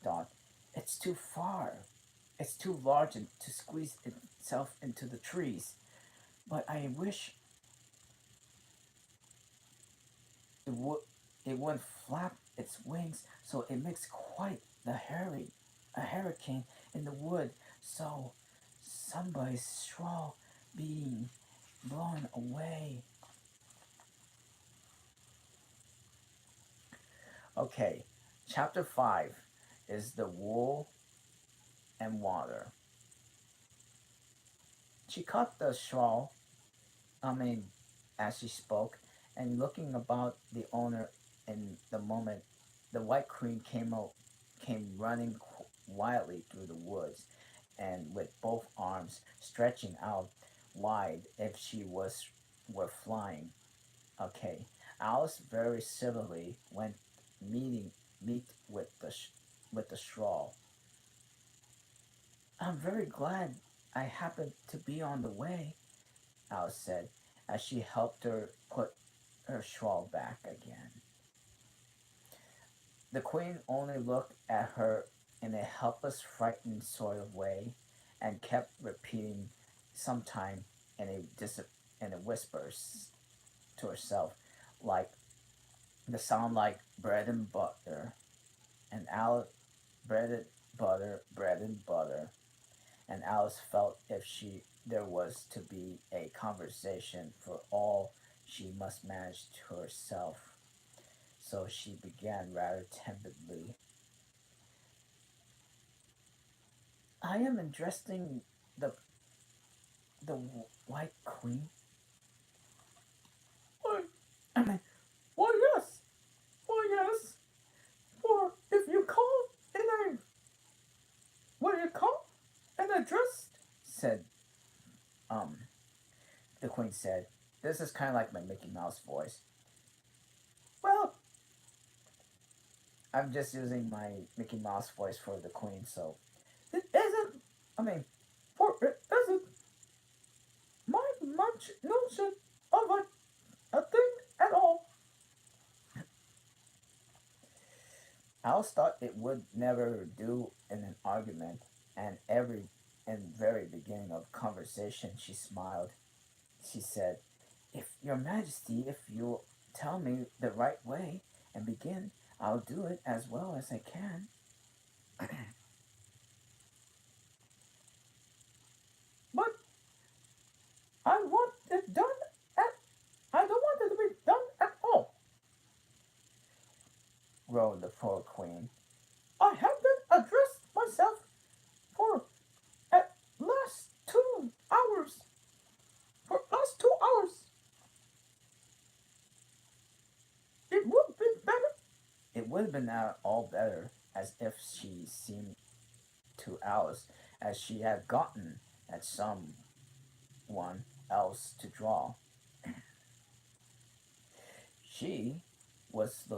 thought, it's too far. It's too large to squeeze itself into the trees. But I wish it would it wouldn't flap its wings so it makes quite a hurricane in the wood. So somebody's straw being blown away. Okay, chapter 5 is the wool and water. She caught the shawl, I mean, as she spoke, and looking about the owner in the moment, the White Queen came running wildly through the woods, and with both arms stretching out wide if she were flying. Okay, Alice very civilly went meet with the straw. I'm very glad I happened to be on the way, Alice said, as she helped her put her shawl back again. The queen only looked at her in a helpless, frightened sort of way, and kept repeating, sometime in in a whisper to herself, like the sound like bread and butter, and Alice bread and butter, bread and butter, and Alice felt if she there was to be a conversation for all, she must manage to herself. So she began rather timidly. I am addressing the the White Queen. Why, I mean, yes, why, yes. For if you call in a, what do you call? An address? said um the Queen said. This is kind of like my Mickey Mouse voice. Well, I'm just using my Mickey Mouse voice for the Queen, so it isn't, I mean, for it isn't my much notion of a thing at all. Alice thought it would never do in an argument, and in very beginning of conversation she smiled. She said, "If your Majesty, if you'll tell me the right way and begin, I'll do it as well as I can." But I want it done at, I don't want it to be done at all. Groaned the poor Queen. I have been addressed myself for at last 2 hours. For last 2 hours. It would be better. It would have been all better as if she seemed to Alice as she had gotten at some one else to draw. She was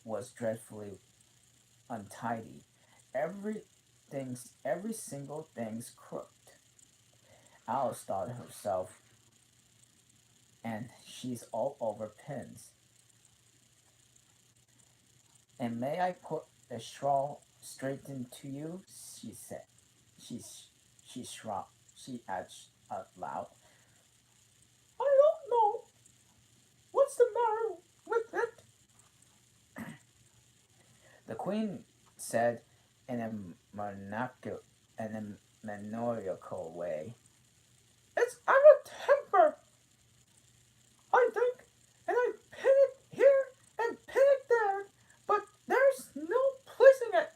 was dreadfully untidy. Every single thing's crooked. Alice thought herself, and she's all over pins. And may I put a straw straight into you? She said. She she shrugged. She added out loud. I don't know. What's the matter with it? The Queen said in a maniacal way. It's out of temper, I think, and I pin it here and pin it there, but there's no pleasing it.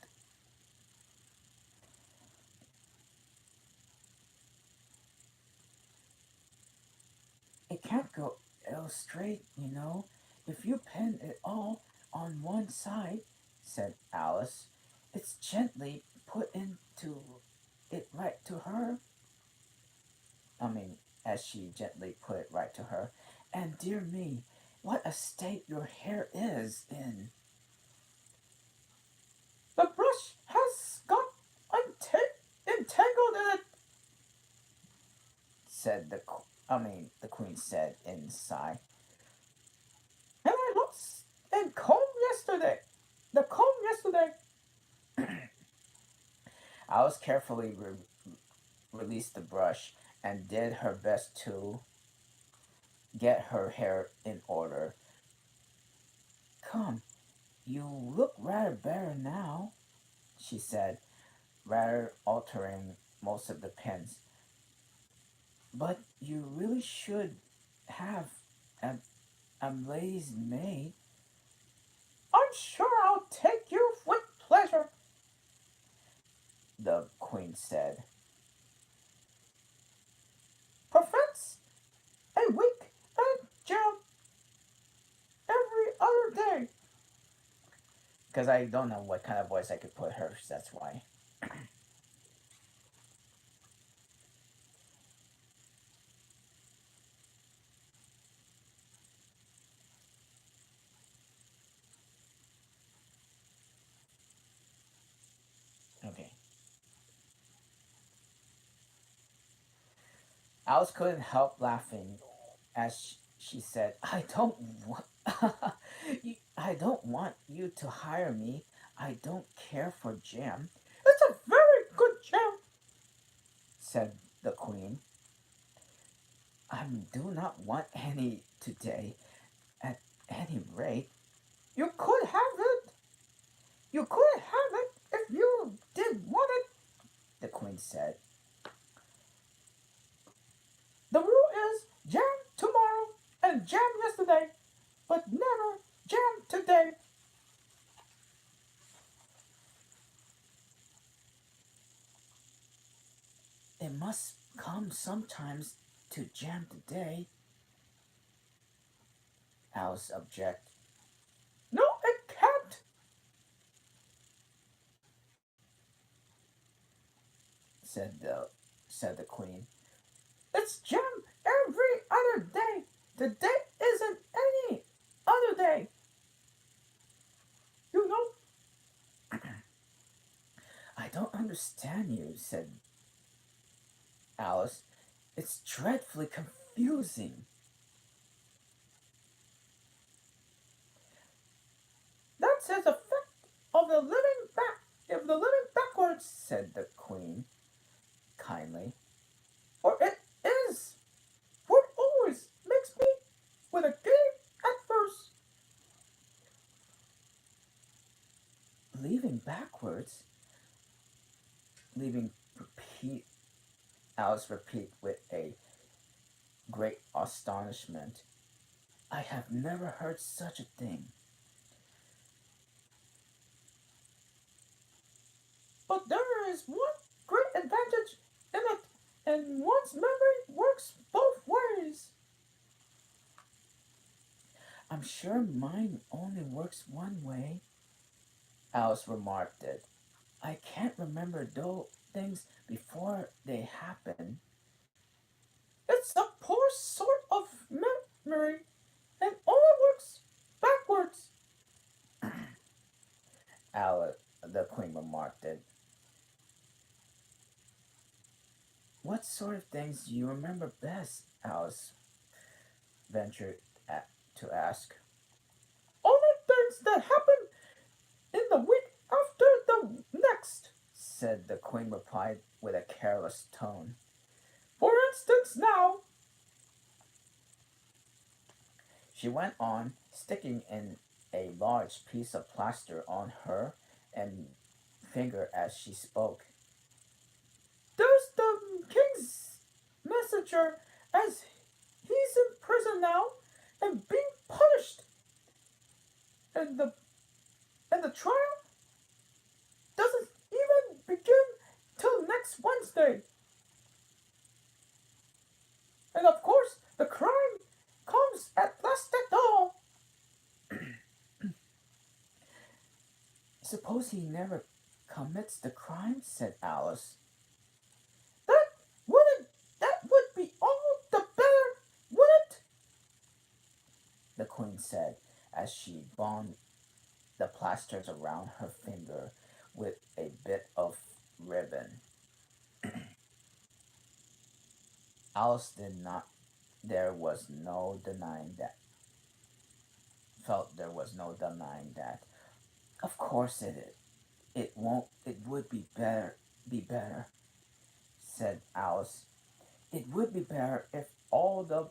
It can't go ill straight, you know, if you pin it all on one side, said Alice. It's gently put into it right to her. I mean, as she gently put it right to her. And dear me, what a state your hair is in, The brush has got entangled in it. said the Queen said in a sigh. And I lost the comb yesterday. Alice carefully released the brush and did her best to get her hair in order. Come, you look rather better now, she said, rather altering most of the pins. But you really should have a, a lady's maid. I'm sure I'll take you with pleasure, the queen said. Prevents a week and jam every other day. Because I don't know what kind of voice I could put her, that's why. Okay. Alice couldn't help laughing as she said, I don't want you to hire me. I don't care for jam. It's a very good jam, said the queen. I do not want any today, at any rate. You could have it. You could have it if you did want it, the queen said. The rule is jam tomorrow and jam yesterday, but never jam today. It must come sometimes to jam today, Alice objected. No, it can't, said the queen. It's jam every other day. Today isn't any other day. You know, I don't understand you, said Alice. It's dreadfully confusing. That's his effect of the living backwards, said the queen kindly. For it is, for it always makes me with a gig at first. Leaving backwards, leaving repeat, Alice repeat with a great astonishment. I have never heard such a thing. But there is one great advantage in it, and one's memory works both ways. I'm sure mine only works one way, Alice remarked it. I can't remember things before they happen. It's a poor sort of memory and only works backwards, Alice, the queen remarked it. What sort of things do you remember best? Alice ventured to ask. Only things that happen in the week after the next, said the queen replied with a careless tone. For instance, now, she went on, sticking in a large piece of plaster on her and finger as she spoke. There's the king's messenger, as he's in prison now and being punished, and the trial doesn't even begin till next Wednesday. And of course, the crime comes at last at all. Suppose he never commits the crime, said Alice. That that would be all the better, wouldn't? The queen said as she bound the plasters around her finger with a bit of ribbon. Alice did not there was no denying that felt there was no denying that. Of course it would be better be better, said Alice. It would be better if all the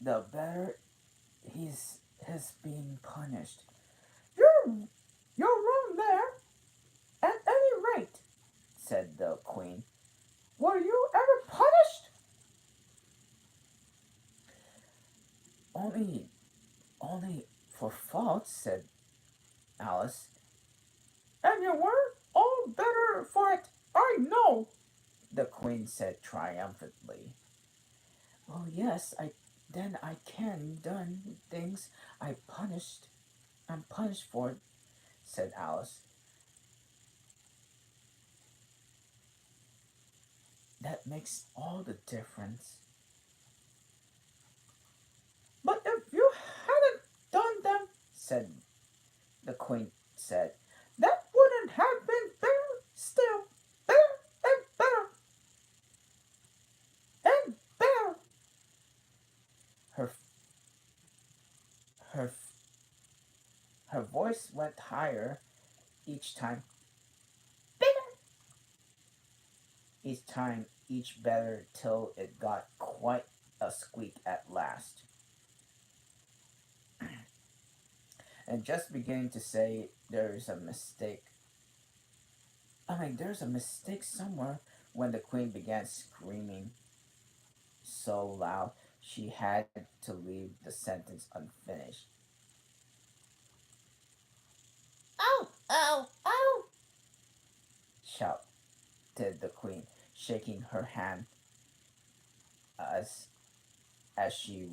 better he's being punished. You're you're wrong there. At any rate, said the queen, were you ever punished? Only only for faults, said Alice. And you were all better for it, I know, the queen said triumphantly. Well, yes, I can done things I punished. I'm punished for it, said Alice. That makes all the difference. But if you hadn't done them, said the queen said, that wouldn't have been better still. Better and better and better. Her her her voice went higher each time. Better. Each time, each better till it got quite a squeak at last. And just beginning to say there's a mistake. There's a mistake somewhere when the queen began screaming so loud she had to leave the sentence unfinished. Oh, oh, oh, shouted the queen, shaking her hand as she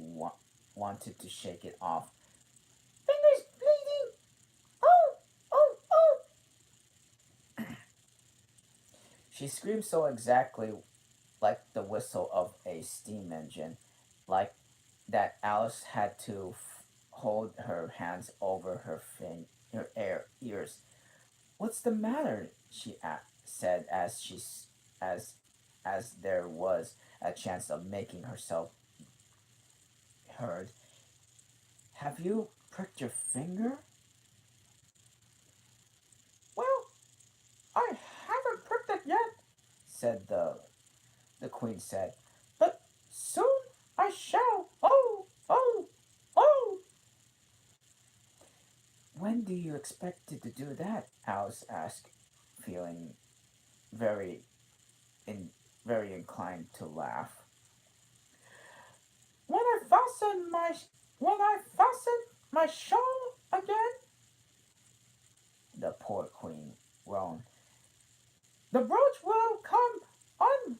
wanted to shake it off. Fingers bleeding! Oh, oh, oh! She screamed so exactly like the whistle of a steam engine, like that Alice had to hold her hands over her ears. What's the matter? She said as as there was a chance of making herself heard. Have you pricked your finger? Well, I haven't pricked it yet, said the queen said, but soon I shall. Oh, oh, oh! When do you expect to do that? Alice asked, feeling very in very inclined to laugh. When I fasten my shawl again, the poor queen groaned. The brooch will come un-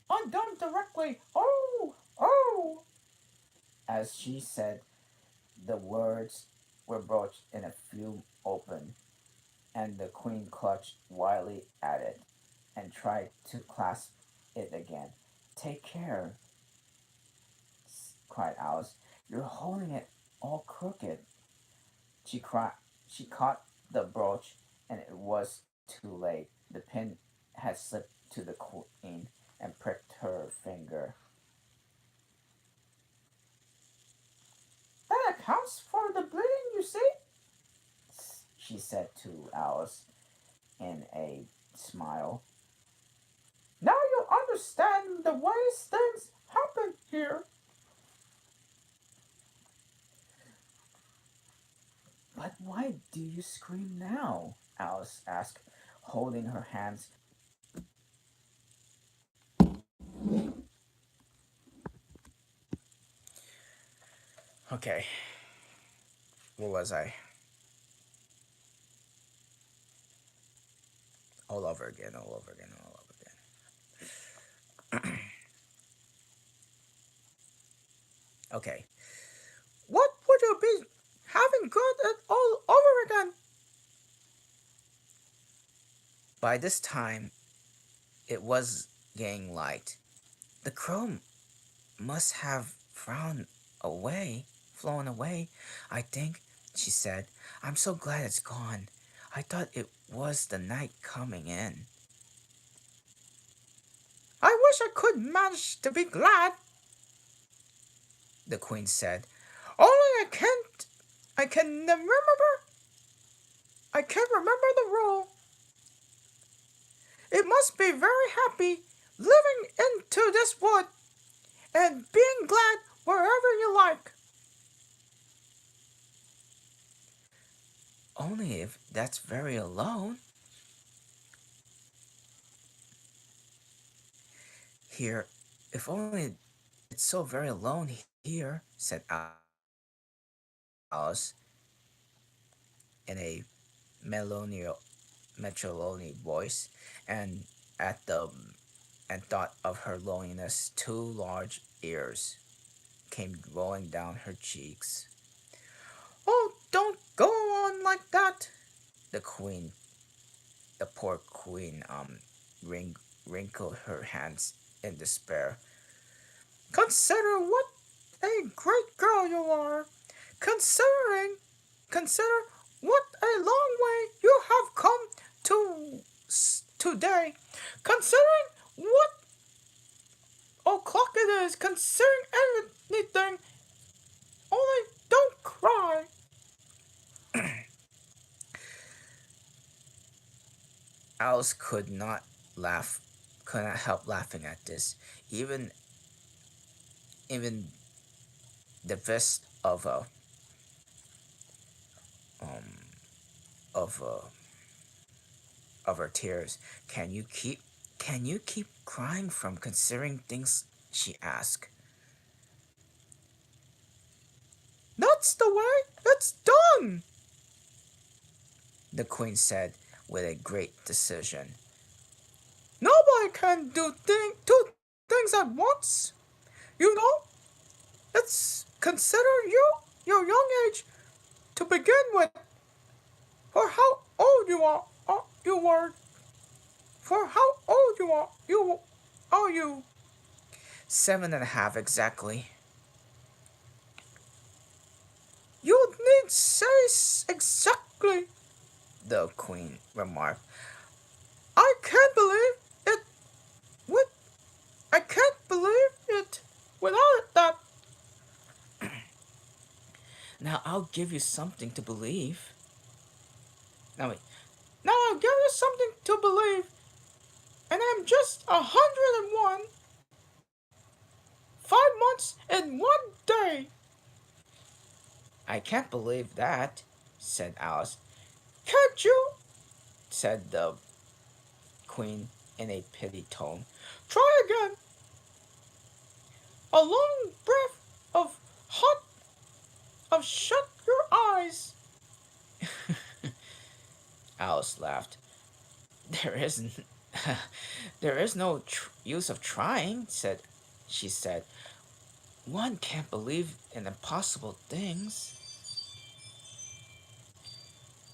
undone directly. Oh, oh! As she said, the words were broached in a few open, and the queen clutched wildly at it and tried to clasp it again. Take care, cried Alice. You're holding it all crooked. She cried. She caught the brooch, and it was too late. The pin had slipped to the queen and pricked her finger. That accounts for the bleeding, you see, she said to Alice in a smile. Now you understand the ways things happen here. But why do you scream now? Alice asked, holding her hands. Okay, where was I? All over again, all over again, all over again. Okay. What would you be having good it all over again? By this time, it was getting light. The crow must have flown away, I think, she said. I'm so glad it's gone. I thought it was the night coming in. I wish I could manage to be glad, the queen said. Only I can remember I can't remember the rule. It must be very happy living into this wood and being glad wherever you like. Only if that's very alone. Here, if only it's so very alone here, said Alice in a metrolony voice, and at the and thought of her loneliness. Two large ears came rolling down her cheeks. Oh, don't go on like that! The queen, the poor queen, ring, wrinkled her hands in despair. Consider what a great girl you are. Consider what a long way you have come today. Considering what o'clock it is. Considering anything. Only don't cry. Alice could not help laughing at this. Even the best um of a of her tears. Can you keep crying from considering things? She asked. That's the way it's done, the queen said with a great decision. Nobody can do two things at once. You know, let's consider your young age to begin with. For how old you were. For how old you are you? 7.5 exactly. You need say exactly, the queen remarked. I can't believe it. With I can't believe it without that. Now I'll give you something to believe. Now wait. Now I'll give you something to believe. And I'm just 101. 5 months and 1 day. I can't believe that, said Alice. Can't you? Said the queen in a pity tone. Try again. A long breath of hot of shut your eyes. Alice laughed. There isn't. There is no use of trying, she said. One can't believe in impossible things.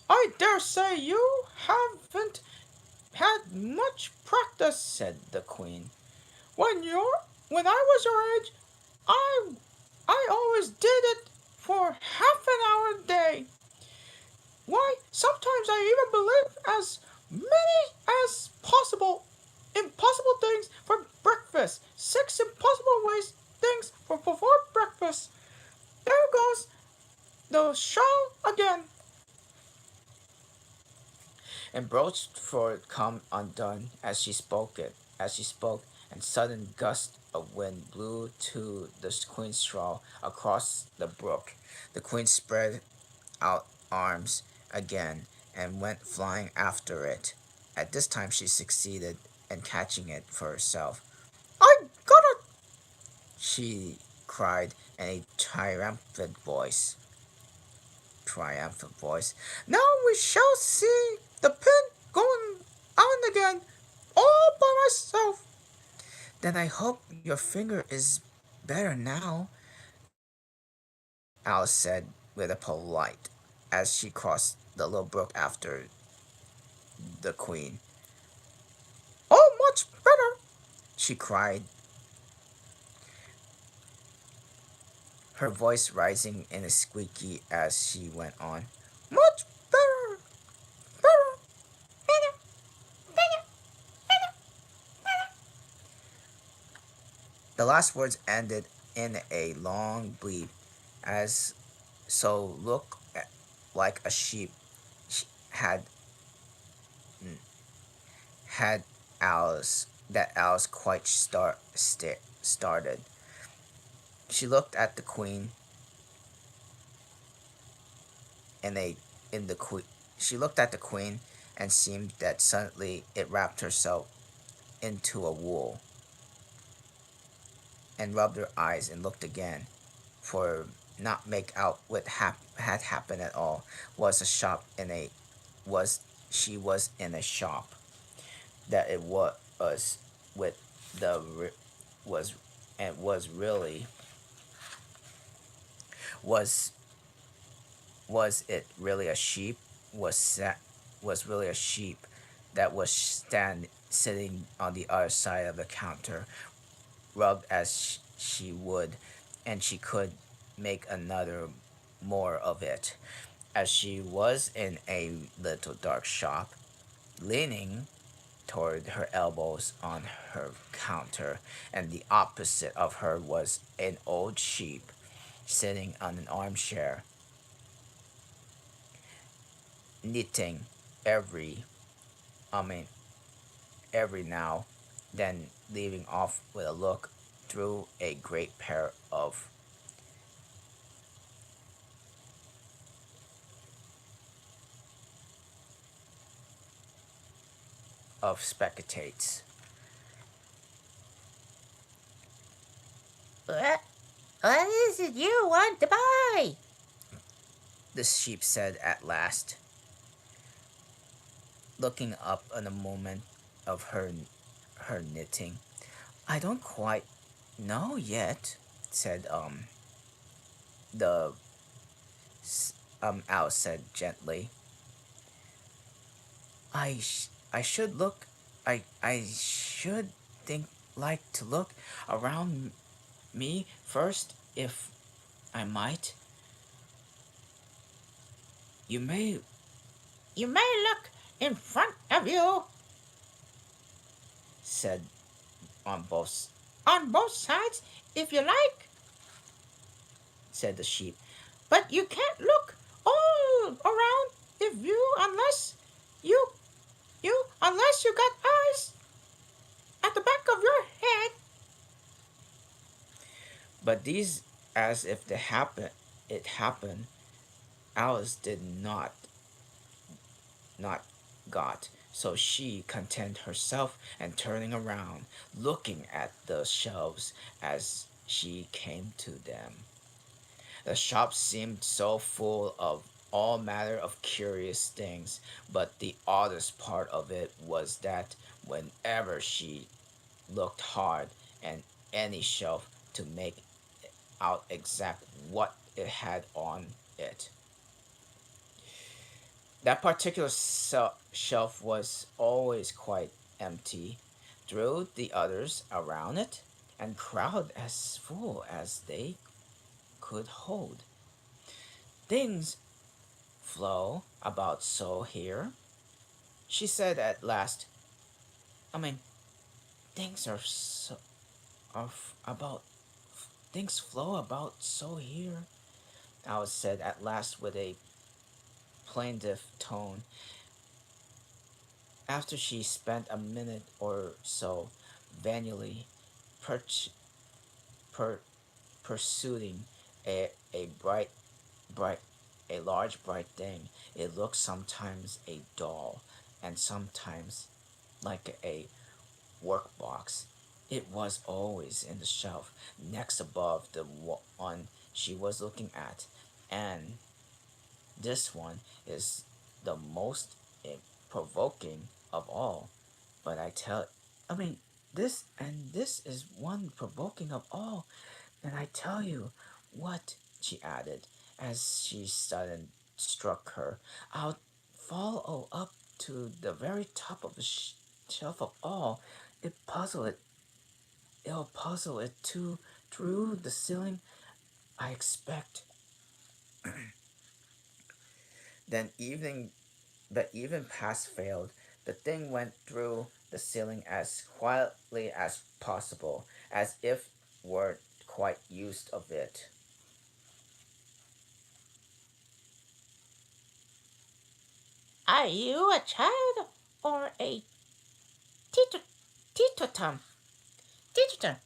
I dare say you haven't had much practice, said the queen. When I was your age, I I always did it for half an hour a day. Why, sometimes I even believe as many as possible impossible things for breakfast. 6 impossible ways things for before breakfast. There goes the shell again. And broached for it come undone as she spoke, and sudden gust of wind blew to the queen's shawl across the brook. The queen spread out arms again and went flying after it. At this time she succeeded in catching it for herself. I got it! She cried in a triumphant voice. Now we shall see the pin going on again, all by myself. Then I hope your finger is better now, Alice said with a polite, as she crossed the little brook after the queen. Oh, much better, she cried, her voice rising in a squeaky as she went on. Much better, better, better, better, better, better. The last words ended in a long bleat, as so looked like a sheep had had Alice quite started. She looked at the queen and they in the queen. She looked at the queen and seemed that suddenly it wrapped herself into a wool and rubbed her eyes and looked again, for not make out what had happened at all. Was a shop in a was She was in a shop that it was with the was and was really was was it really a sheep was really a sheep that was sitting on the other side of the counter, rubbed as she would, and she could make another more of it, as she was in a little dark shop, leaning toward her elbows on her counter, and the opposite of her was an old sheep sitting on an armchair, knitting every I mean every now then leaving off with a look through a great pair of spectates. What is it you want to buy? The sheep said at last, looking up in a moment of her knitting. I don't quite know yet, said the Alice said gently. I should look. I should think like to look around me first, if I might. You may You may look in front of you, said on both on both sides if you like, said the sheep. But you can't look all around if you you unless you got eyes at the back of your head. But these, as if it happened, Alice did not got. So she contented herself and turning around, looking at the shelves as she came to them. The shop seemed so full of all manner of curious things, but the oddest part of it was that whenever she looked hard and any shelf to make out exact what it had on it, that particular shelf was always quite empty, drew the others around it, and crowded as full as they could hold. Things flow about so here, she said at last. I mean, things are so are about things flow about so here, Alice said at last with a plaintive tone, after she spent a minute or so vainly perch, per, pursuing a bright a large bright thing. It looked sometimes a doll and sometimes like a workbox. It was always in the shelf next above the one she was looking at, and this one is the most provoking of all. But I mean, this is one provoking of all. And I tell you what, she added, as she suddenly struck her, I'll follow up to the very top of the shelf of all. It puzzle it. It'll puzzle it too through the ceiling, I expect. Then evening The even pass failed. The thing went through the ceiling as quietly as possible, as if were quite used of it. Are you a child or a teeter teetotum? Teetotum.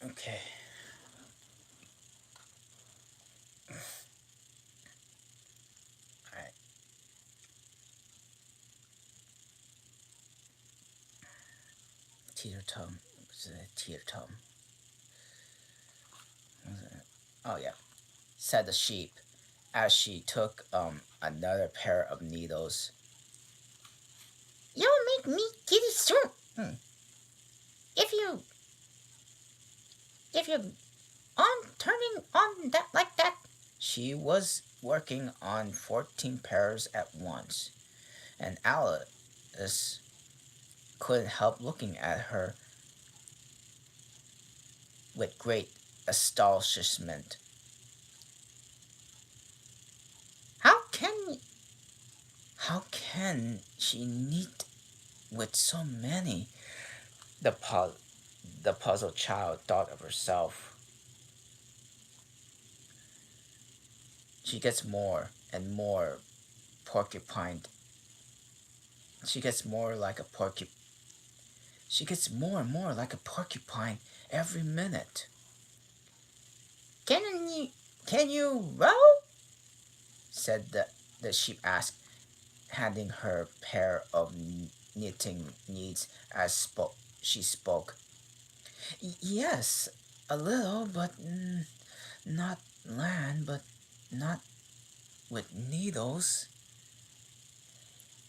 Okay. Alright. Teeter tom. What's a teeter tom? Oh yeah. Said the sheep as she took another pair of needles. You'll make me giddy soon. If you if you on turning on that like that. She was working on 14 pairs at once, and Alice couldn't help looking at her with great astonishment. How can How can she knit with so many? The, pu- the puzzled child thought of herself. She gets more and more porcupined. She gets more like a porcupine. She gets more and more like a porcupine every minute. can you can you row? Said the sheep asked, handing her pair of knitting needs as she spoke. Yes, a little, but not land, but not with needles.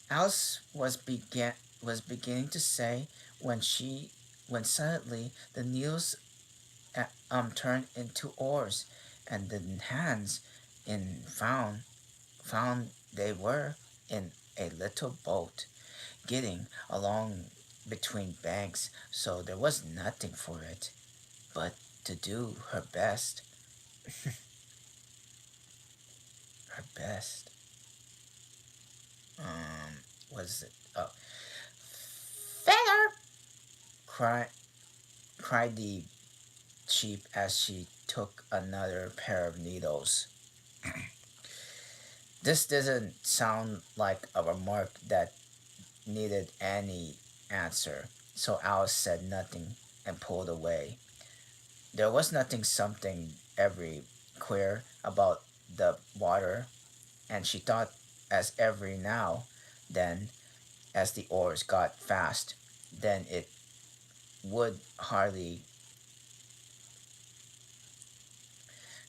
Alice was beginning to say when suddenly the needles turned into oars, and the hands in found they were in a little boat getting along between banks, so there was nothing for it but to do her best. Her best. Was it? Oh, Feather. cry, cried the sheep as she took another pair of needles. This doesn't sound like a remark that needed any answer, so Alice said nothing and pulled away. There was nothing something every queer about the water, and she thought as every now then as the oars got fast, then it would hardly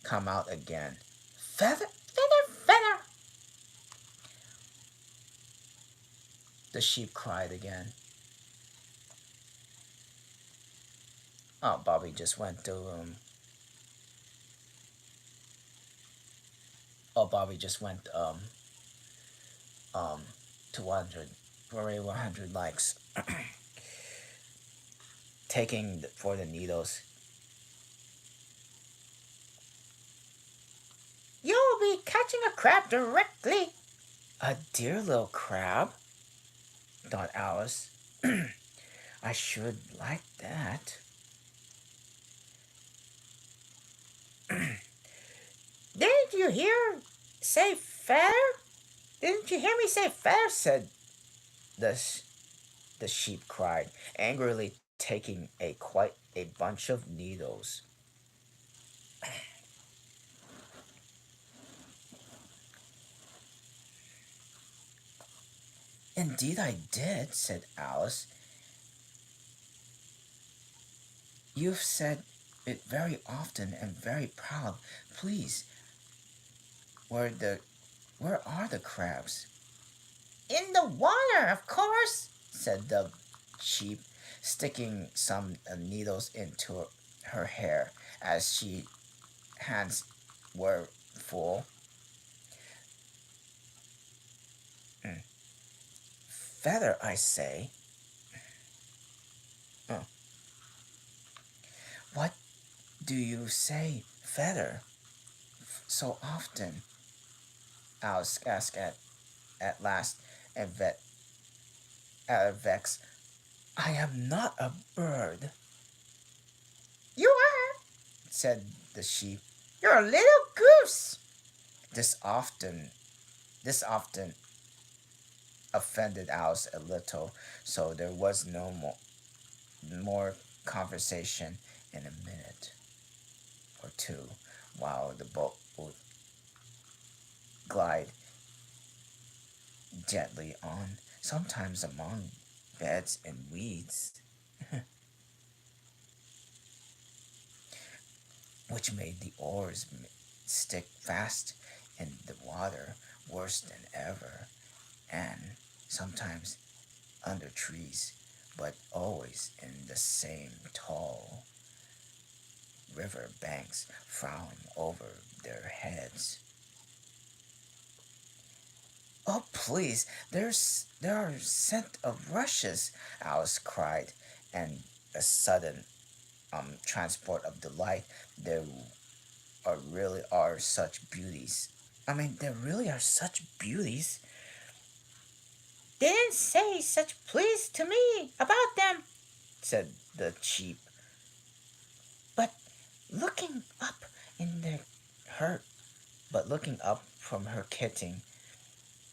come out again. Feather, feather, feather. The sheep cried again. Oh, Bobby just went to Oh, Bobby just went um to 100, already 100 likes. Taking for the needles. You'll be catching a crab directly. A dear little crab, thought Alice. I should like that. Didn't you hear say feather? Didn't you hear me say feather? Said the the sheep cried, angrily taking a quite a bunch of needles. Indeed I did, said Alice. You've said it very often and very proud. Please, where are the crabs? In the water, of course, Said the sheep, sticking some needles into her hair hands were full. Mm. Feather, I say. Oh, what do you say, Feather, so often? Alice asked at last, and vexed. I am not a bird. You are, said the sheep. You're a little goose. This often, this often offended Alice a little, so there was no more conversation in a minute or two, while the boat would glide gently on, sometimes among beds and weeds, which made the oars stick fast in the water worse than ever, and sometimes under trees, but always in the same tall river banks frowning over their heads. Oh, please, there are scent of rushes, Alice cried, and a sudden transport of delight. There really are such beauties. I mean, there really are such beauties. They didn't say such please to me about them, said the sheep. But looking up in their her but looking up from her kitten,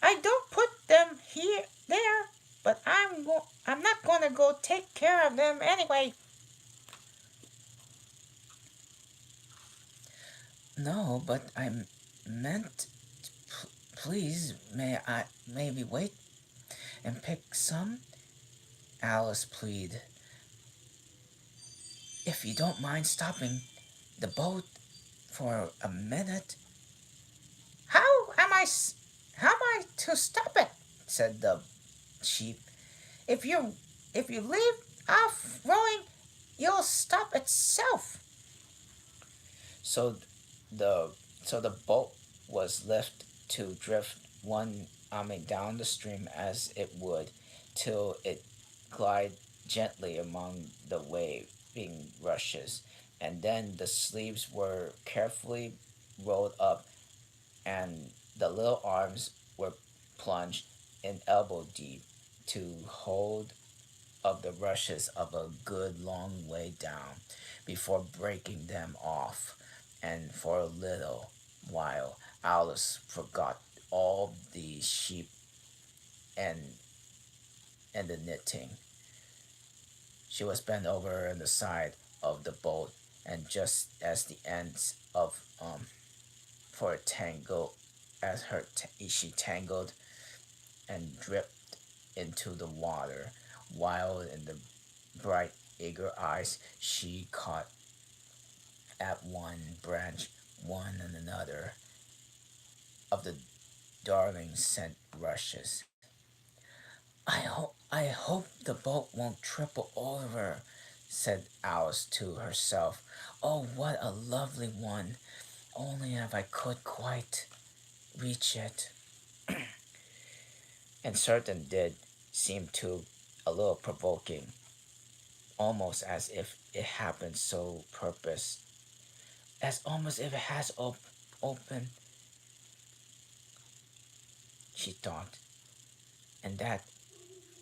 I don't put them here there, but I'm not gonna go take care of them anyway. No, but I meant please may I maybe wait and pick some? Alice pleaded. If you don't mind stopping the boat for a minute. How am I how am I to stop it? Said the sheep. If you leave off rowing, you'll stop itself. So the so the boat was left to drift down the stream as it would, till it glide gently among the waving rushes, and then the sleeves were carefully rolled up, and the little arms were plunged in elbow deep to hold of the rushes of a good long way down before breaking them off, and for a little while Alice forgot all the sheep and the knitting. She was bent over on the side of the boat, and just as the ends of for a tangle, as she tangled and dripped into the water, while in the bright eager eyes she caught at one branch, one and another of the darling scent rushes. I hope the boat won't triple over, said Alice to herself. Oh, what a lovely one! Only if I could quite reach it. And certain did seem to a little provoking, almost as if it happened so purpose, as almost if it has open, she thought, and that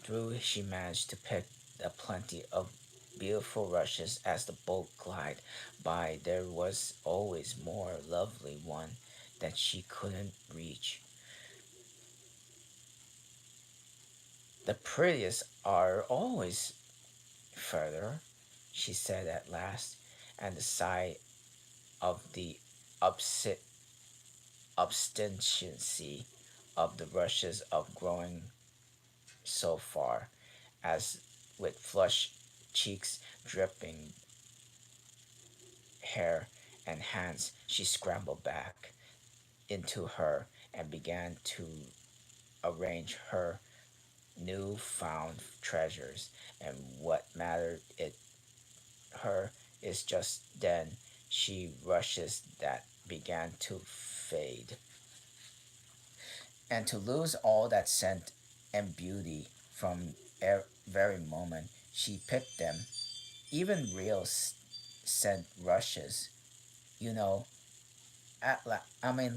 through she managed to pick a plenty of beautiful rushes as the boat glided by. There was always more lovely one that she couldn't reach. The prettiest are always further, she said at last, and the sigh of the upset obstinacy of the rushes of growing so far, as with flushed cheeks, dripping hair, and hands, she scrambled back into her and began to arrange her new found treasures. And what mattered it her is just then she rushes that began to fade, and to lose all that scent and beauty from very moment she picked them. Even real scent rushes, you know,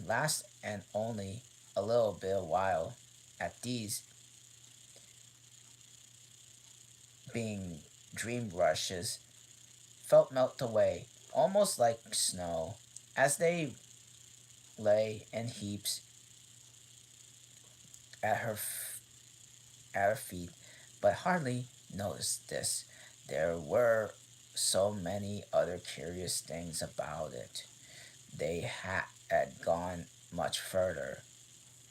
last and only a little bit while. At these being dream rushes, felt melt away, almost like snow, as they lay in heaps at at her feet, but hardly noticed this. There were so many other curious things about it. They had gone much further.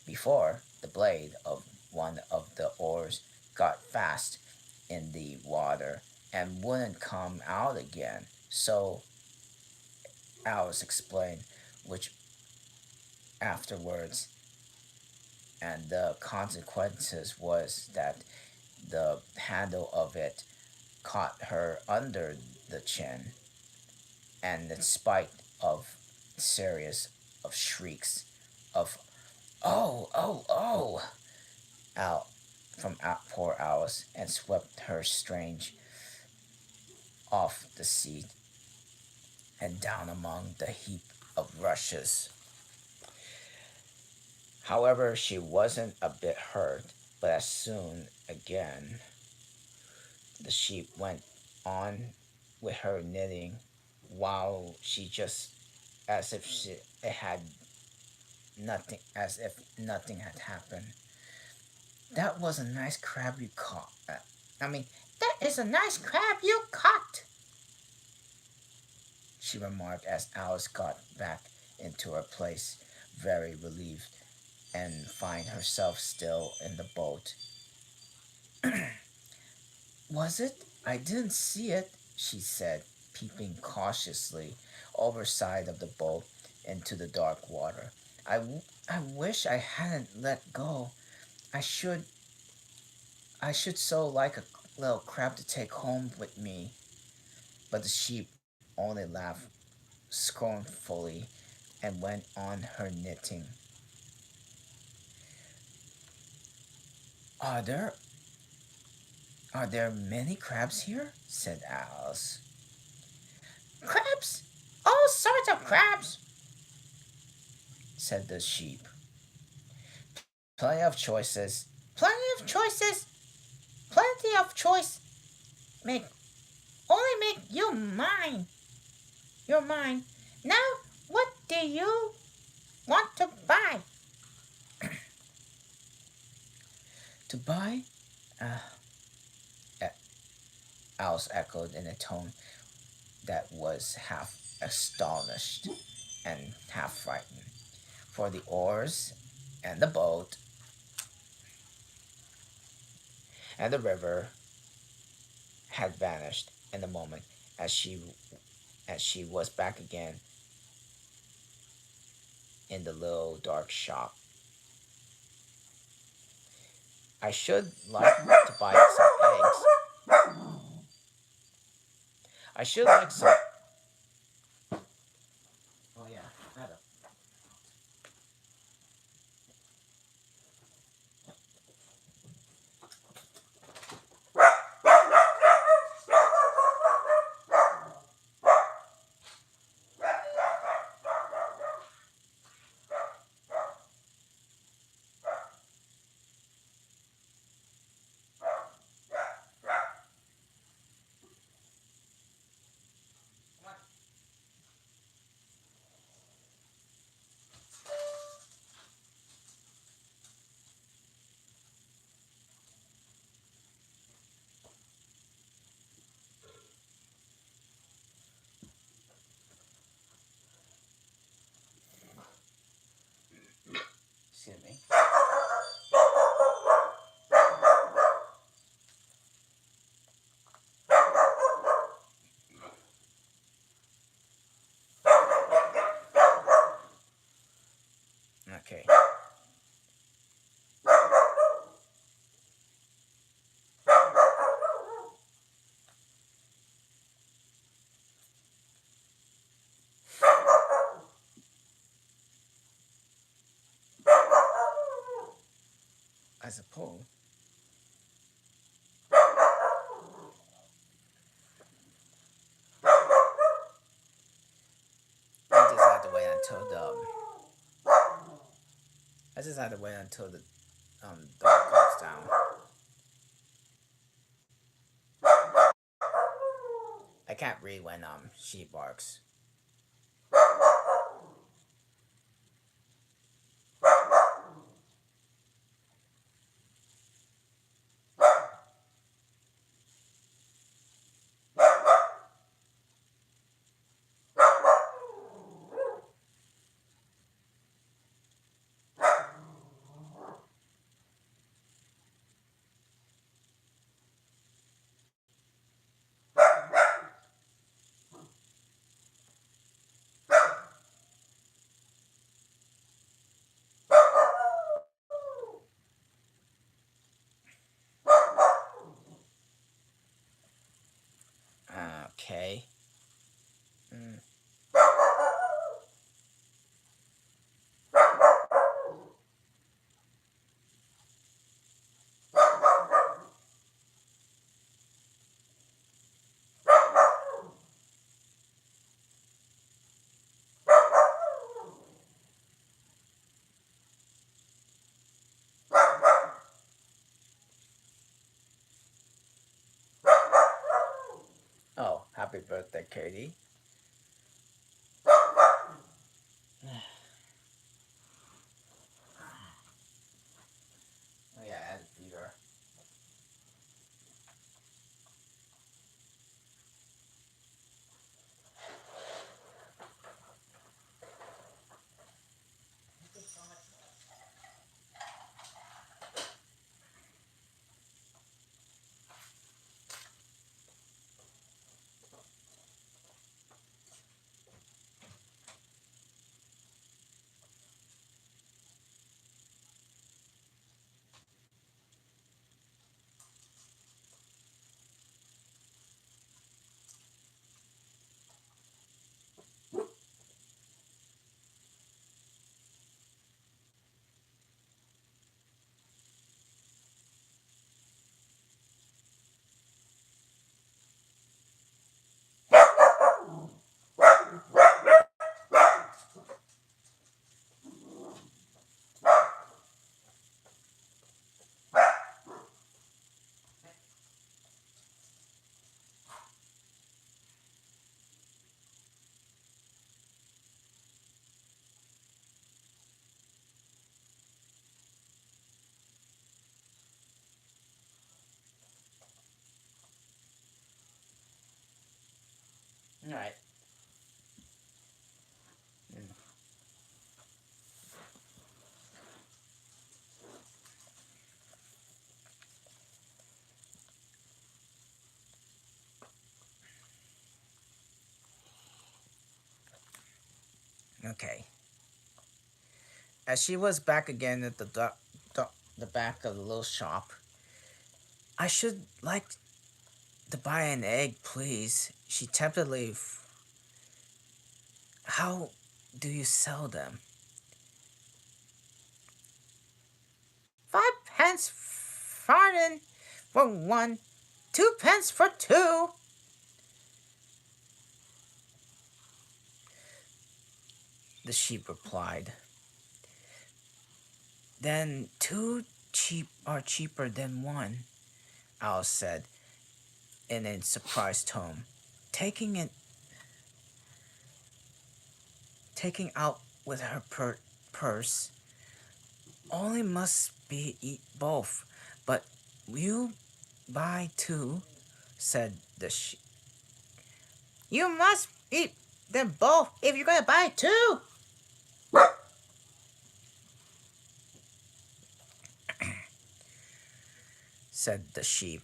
Before, the blade of one of the oars got fast in the water and wouldn't come out again. So Alice explained, which afterwards, and the consequences was that the handle of it caught her under the chin, and in spite of series of shrieks of "Oh, oh, oh!" out from out poor Alice, and swept her strange off the seat and down among the heap of rushes. However, she wasn't a bit hurt, but as soon again the sheep went on with her knitting, while she just as if it had nothing, as if nothing had happened. That was a nice crab you caught. That is a nice crab you caught, she remarked as Alice got back into her place, very relieved, and find herself still in the boat. Was it? I didn't see it, she said, peeping cautiously overside of the boat into the dark water. I wish I hadn't let go. I should I should so like a little crab to take home with me. But the sheep only laughed scornfully and went on her knitting. Are there are there many crabs here? Said Alice. Crabs? All sorts of crabs, said the sheep. Plenty of choices. Plenty of choices. Plenty of choice. Make make you mine. You're mine. Now what do you want to buy? To buy? Uh, Alice echoed in a tone that was half astonished and half frightened. For the oars and the boat and the river had vanished in a moment as she was back again in the little dark shop. I should like to buy some eggs. I should like some. Oh yeah, Adam. Excuse me. Okay. I suppose. I just had to wait until the dog calms down. I can't read when she barks. Okay. Mm. Oh, happy birthday, Katie. Oh yeah, I had to feed her. All right. Okay. As she was back again at the back of the little shop, I should like to buy an egg, please. She temptedly. How do you sell them? 5 pence farden for one, 2 pence for two. The sheep replied. Then two cheap are cheaper than one, Alice said in a surprised tone, taking it taking out with her purse. Only must be eat both, but you buy two, said the sheep. You must eat them both if you're gonna buy two, said the sheep.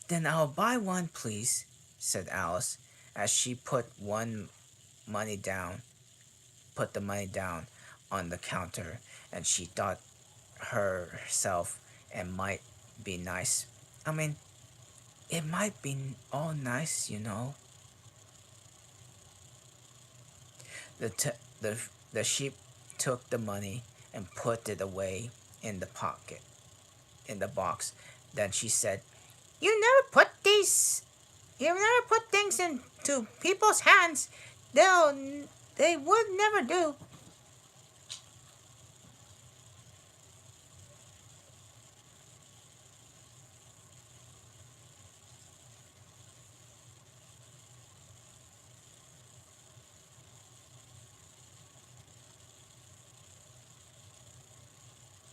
Then I'll buy one, please, said Alice, as she money down, put the money down on the counter, and she thought herself it might be nice. I mean, it might be all nice, you know. The sheep took the money and put it away in the pocket, in the box. Then she said, "You never put these. You never put things into people's hands. They would never do."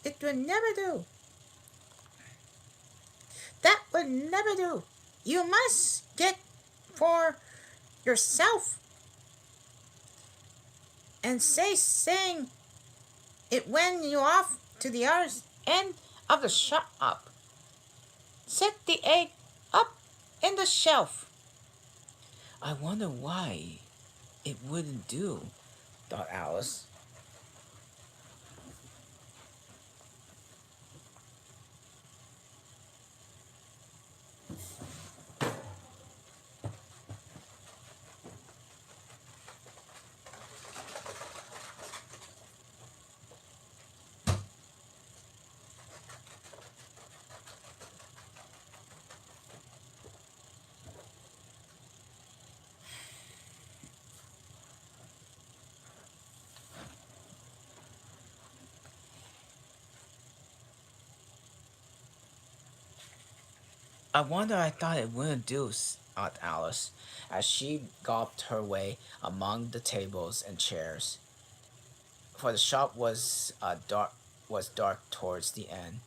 It would never do. That would never do. You must get for yourself and saying it when you off to the other end of the shop. Set the egg up in the shelf. I wonder why it wouldn't do, thought Alice. I wonder I thought it wouldn't do, thought Alice, as she gulped her way among the tables and chairs. For the shop was dark towards the end.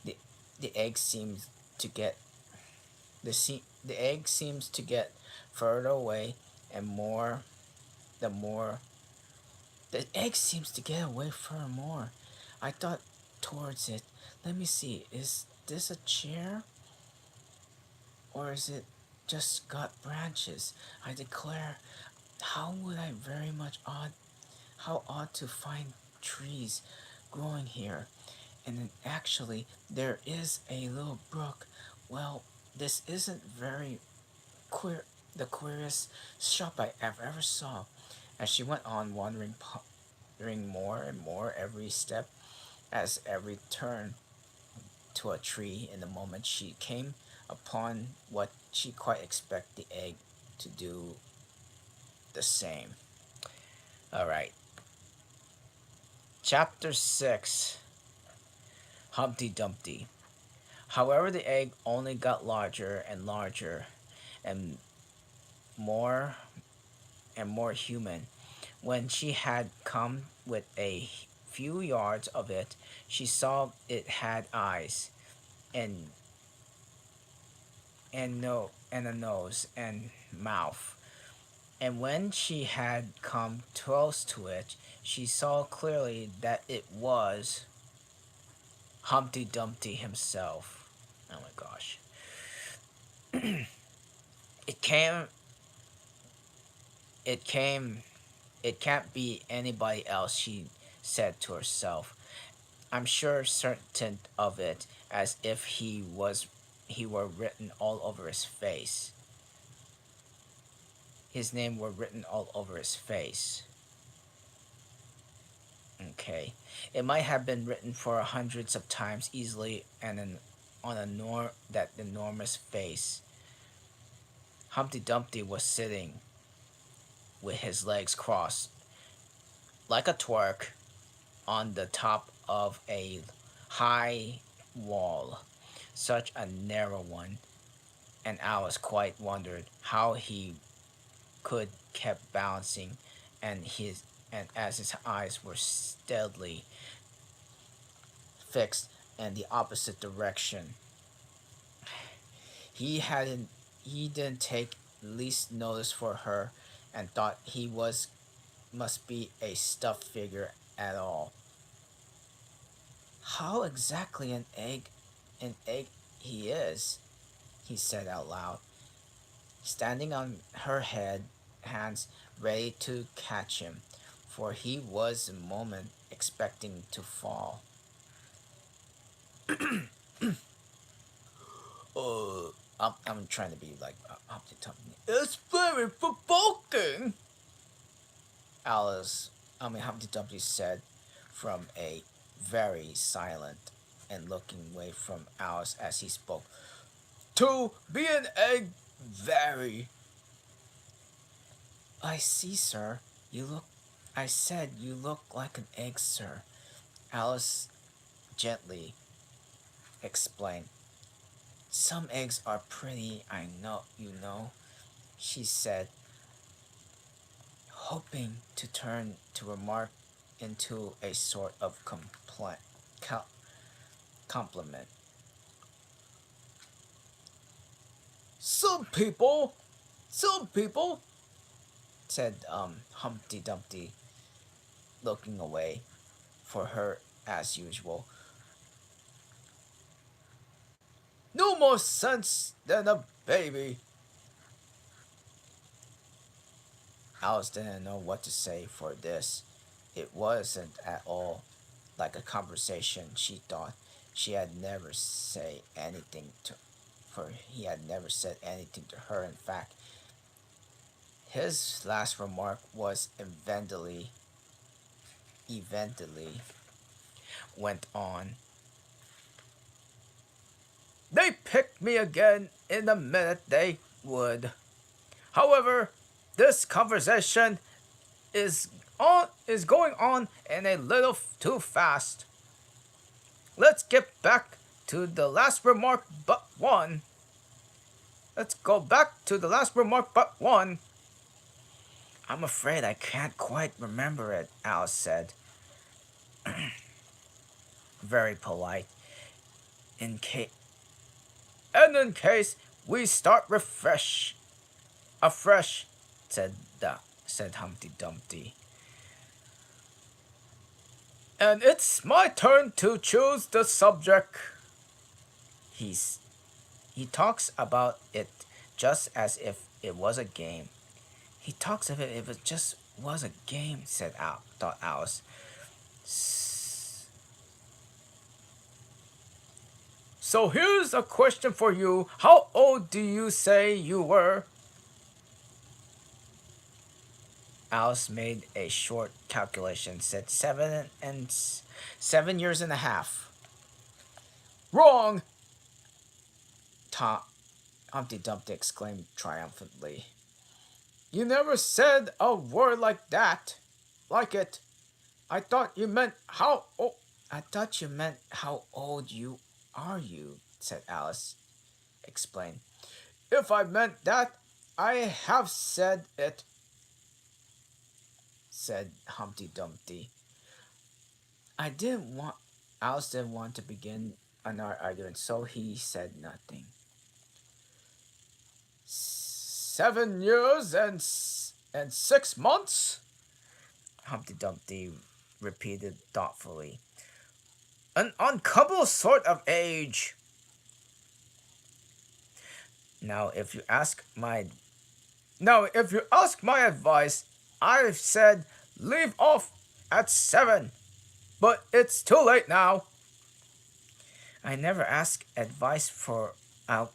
The the egg seemed to get the egg seems to get further away and more the more the egg seems to get away further more. I thought towards it. Let me see, is this a chair? Or is it just got branches? I declare, how would I very much odd how odd to find trees growing here. And then actually there is a little brook. Well, this isn't very queer the queerest shop I ever saw. As she went on wondering more and more every step, as every turn to a tree in the moment she came upon what she quite expected the egg to do the same. Alright. Chapter 6, Humpty Dumpty. However, the egg only got larger and larger and more and more human. When she had come with a few yards of it, she saw it had eyes and and a nose and mouth. And when she had come close to it, she saw clearly that it was Humpty Dumpty himself. Oh my gosh. It came, it came, it can't be anybody else, she said to herself. I'm sure certain of it, as if he were written all over his face. His name were written all over his face. Okay. It might have been written for hundreds of times easily and on that enormous face. Humpty Dumpty was sitting with his legs crossed like a twerk on the top of a high wall, such a narrow one, and Alice quite wondered how he could kept balancing and as his eyes were steadily fixed in the opposite direction. He hadn't he didn't take least notice for her and thought he was must be a stuffed figure at all. How exactly an egg he is, he said out loud, standing on her hands ready to catch him, for he was a moment expecting to fall. I'm trying to be like Humpty Dumpty. It's very provoking. Alice, Humpty Dumpty said from a very silent and looking away from Alice as he spoke. To be an egg, very. I see, sir. You look. I said you look like an egg, sir. Alice gently explained. Some eggs are pretty, I know, you know, she said, hoping to turn to remark into a sort of compliment. Some people, Said Humpty Dumpty, looking away for her as usual. no more sense than a baby. Alice didn't know what to say for this. It wasn't at all like a conversation, she thought. She had never say anything to for he had never said anything to her. In fact, his last remark was eventually went on. They picked me again in a minute they would. However, this conversation is going on in a little too fast. Let's get back to the last remark but one. Let's go back to the last remark but one. I'm afraid I can't quite remember it, Alice said. Very polite. In case And in case we start afresh, said Humpty Dumpty. and it's my turn to choose the subject. He's he talks about it just as if it was a game. He talks of it if it just was a game, thought Alice. So here's a question for you. How old do you say you were? Alice made a short calculation, said 7 years and a half. Wrong. Tom, Humpty Dumpty exclaimed triumphantly. You never said a word like that. Like it. I thought you meant how old. I thought you meant how old you are, said Alice. Explain. If I meant that, I have said it, said Humpty Dumpty. Alice didn't want to begin another argument, so he said nothing. 7 years and 6 months? Humpty Dumpty repeated thoughtfully. An uncouple sort of age. Now, if you ask my advice, I've said leave off at 7. But it's too late now. I never ask advice about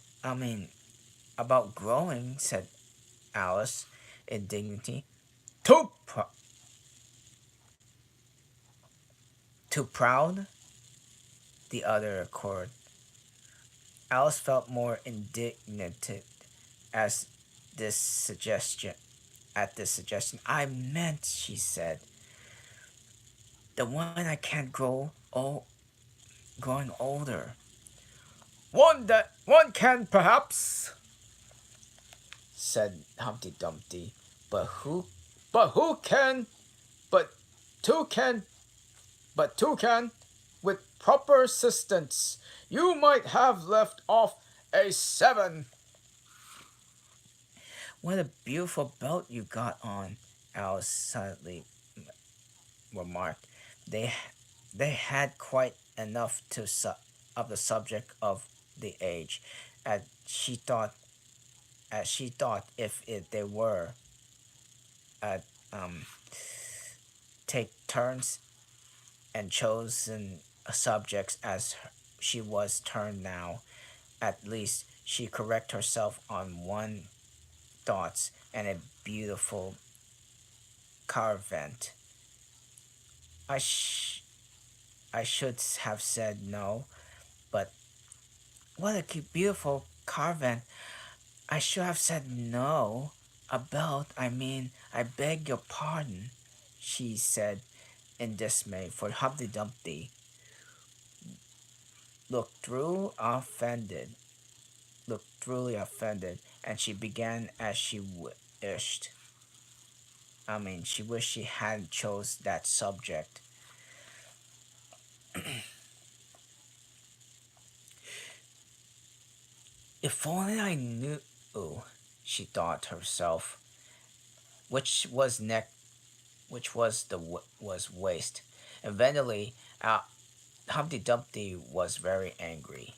growing, said Alice, in dignity. Too Too proud? The other accord. Alice felt more indignant as this suggestion. At this suggestion, I meant, she said, the one I can't growing older. one can perhaps, said Humpty Dumpty, but who two can, with proper assistance. You might have left off a 7. What a beautiful belt you got on, Alice silently remarked. They had quite enough of the subject of the age, as she thought if they were take turns and chosen subjects as she was turned now, at least she correct herself on one thoughts and a beautiful carvent. I should have said no, but what a beautiful carving. I should have said no. A belt, I mean, I beg your pardon, she said in dismay, for Humpty Dumpty looked through offended, looked truly offended, and she began as she wished. She wished she hadn't chose that subject. If only I knew, she thought to herself, which was neck, which was was waste. Eventually, Humpty Dumpty was very angry.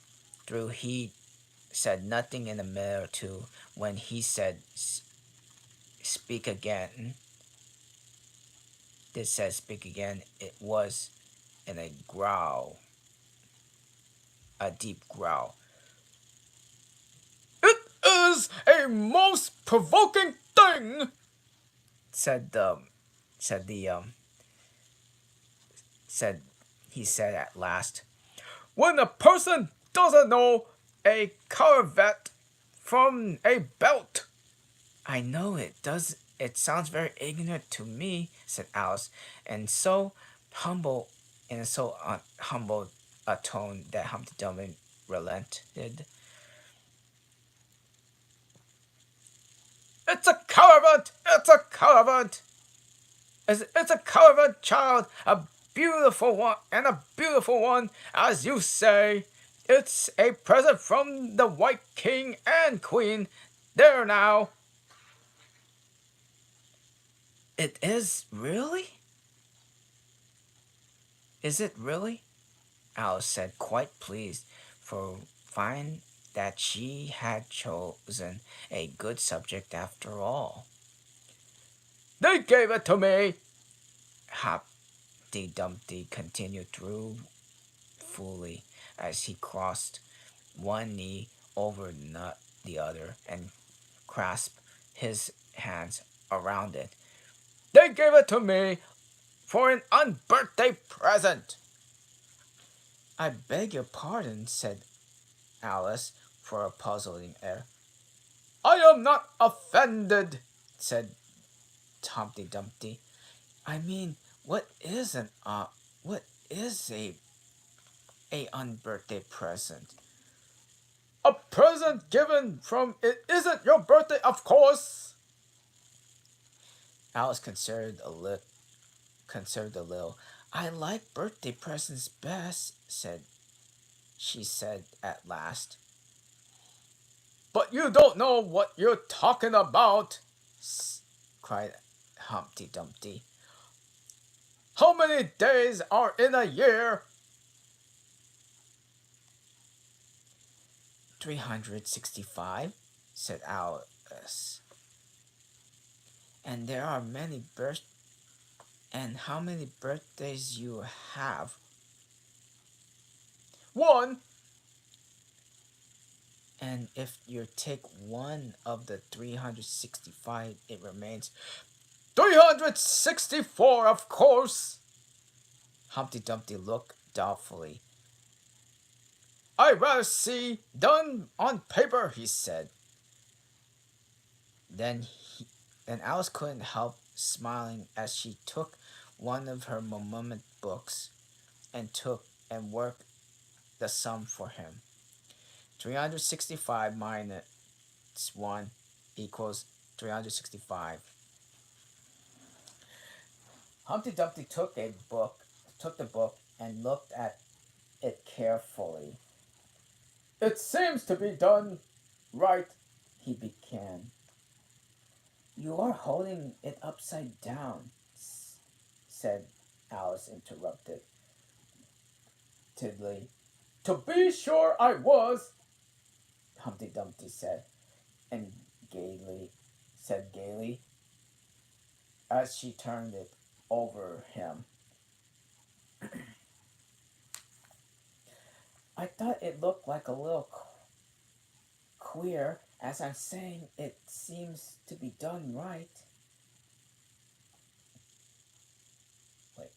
Though he said nothing in a minute or two, when he said, "Speak again," this said, "Speak again," it was in a growl, a deep growl. It is a most provoking thing, Said the, said the, said he said at last. when a person doesn't know a cravat from a belt. I know it does. It sounds very ignorant to me," said Alice, and so humble, in so humble a tone that Humpty Dumpty relented. It's a caravat! It's a caravat! It's a caravat, child! A beautiful one, and a beautiful one, as you say. It's a present from the White King and Queen. There now. It is really? Is it really? Alice said, quite pleased, for find that she had chosen a good subject after all. They gave it to me. Humpty Dumpty continued ruefully as he crossed one knee over the other and clasped his hands around it. They gave it to me for an unbirthday present. I beg your pardon, said Alice, for a puzzling air. I am not offended, said Humpty Dumpty. I mean, what is a unbirthday present? A present given from it isn't your birthday, of course. Alice considered a little. I like birthday presents best, she said at last. But you don't know what you're talking about, cried Humpty Dumpty. How many days are in a year? 365, said Alice. And there are and how many birthdays you have? 1. And if you take one of the 365, it remains 364, of course. Humpty Dumpty looked doubtfully. I'd rather see done on paper, he said. Then Alice couldn't help smiling as she took one of her moment books and worked the sum for him. 365 minus 1 equals 365. Humpty Dumpty took the book and looked at it carefully. It seems to be done right, he began. You are holding it upside down, said Alice, interrupted. Tiddly. To be sure I was, Humpty Dumpty said, and gaily, as she turned it over him. I thought it looked like a little queer. As I'm saying, it seems to be done right. Wait.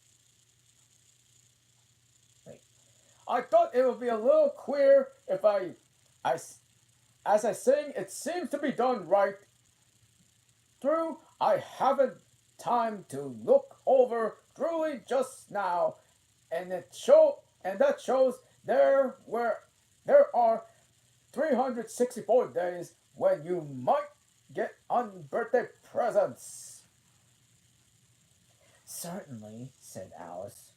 I thought it would be a little queer if I, as I sing, it seems to be done right through. I haven't time to look over truly just now, and that shows there are 364 days when you might get unbirthday presents. Certainly, said Alice.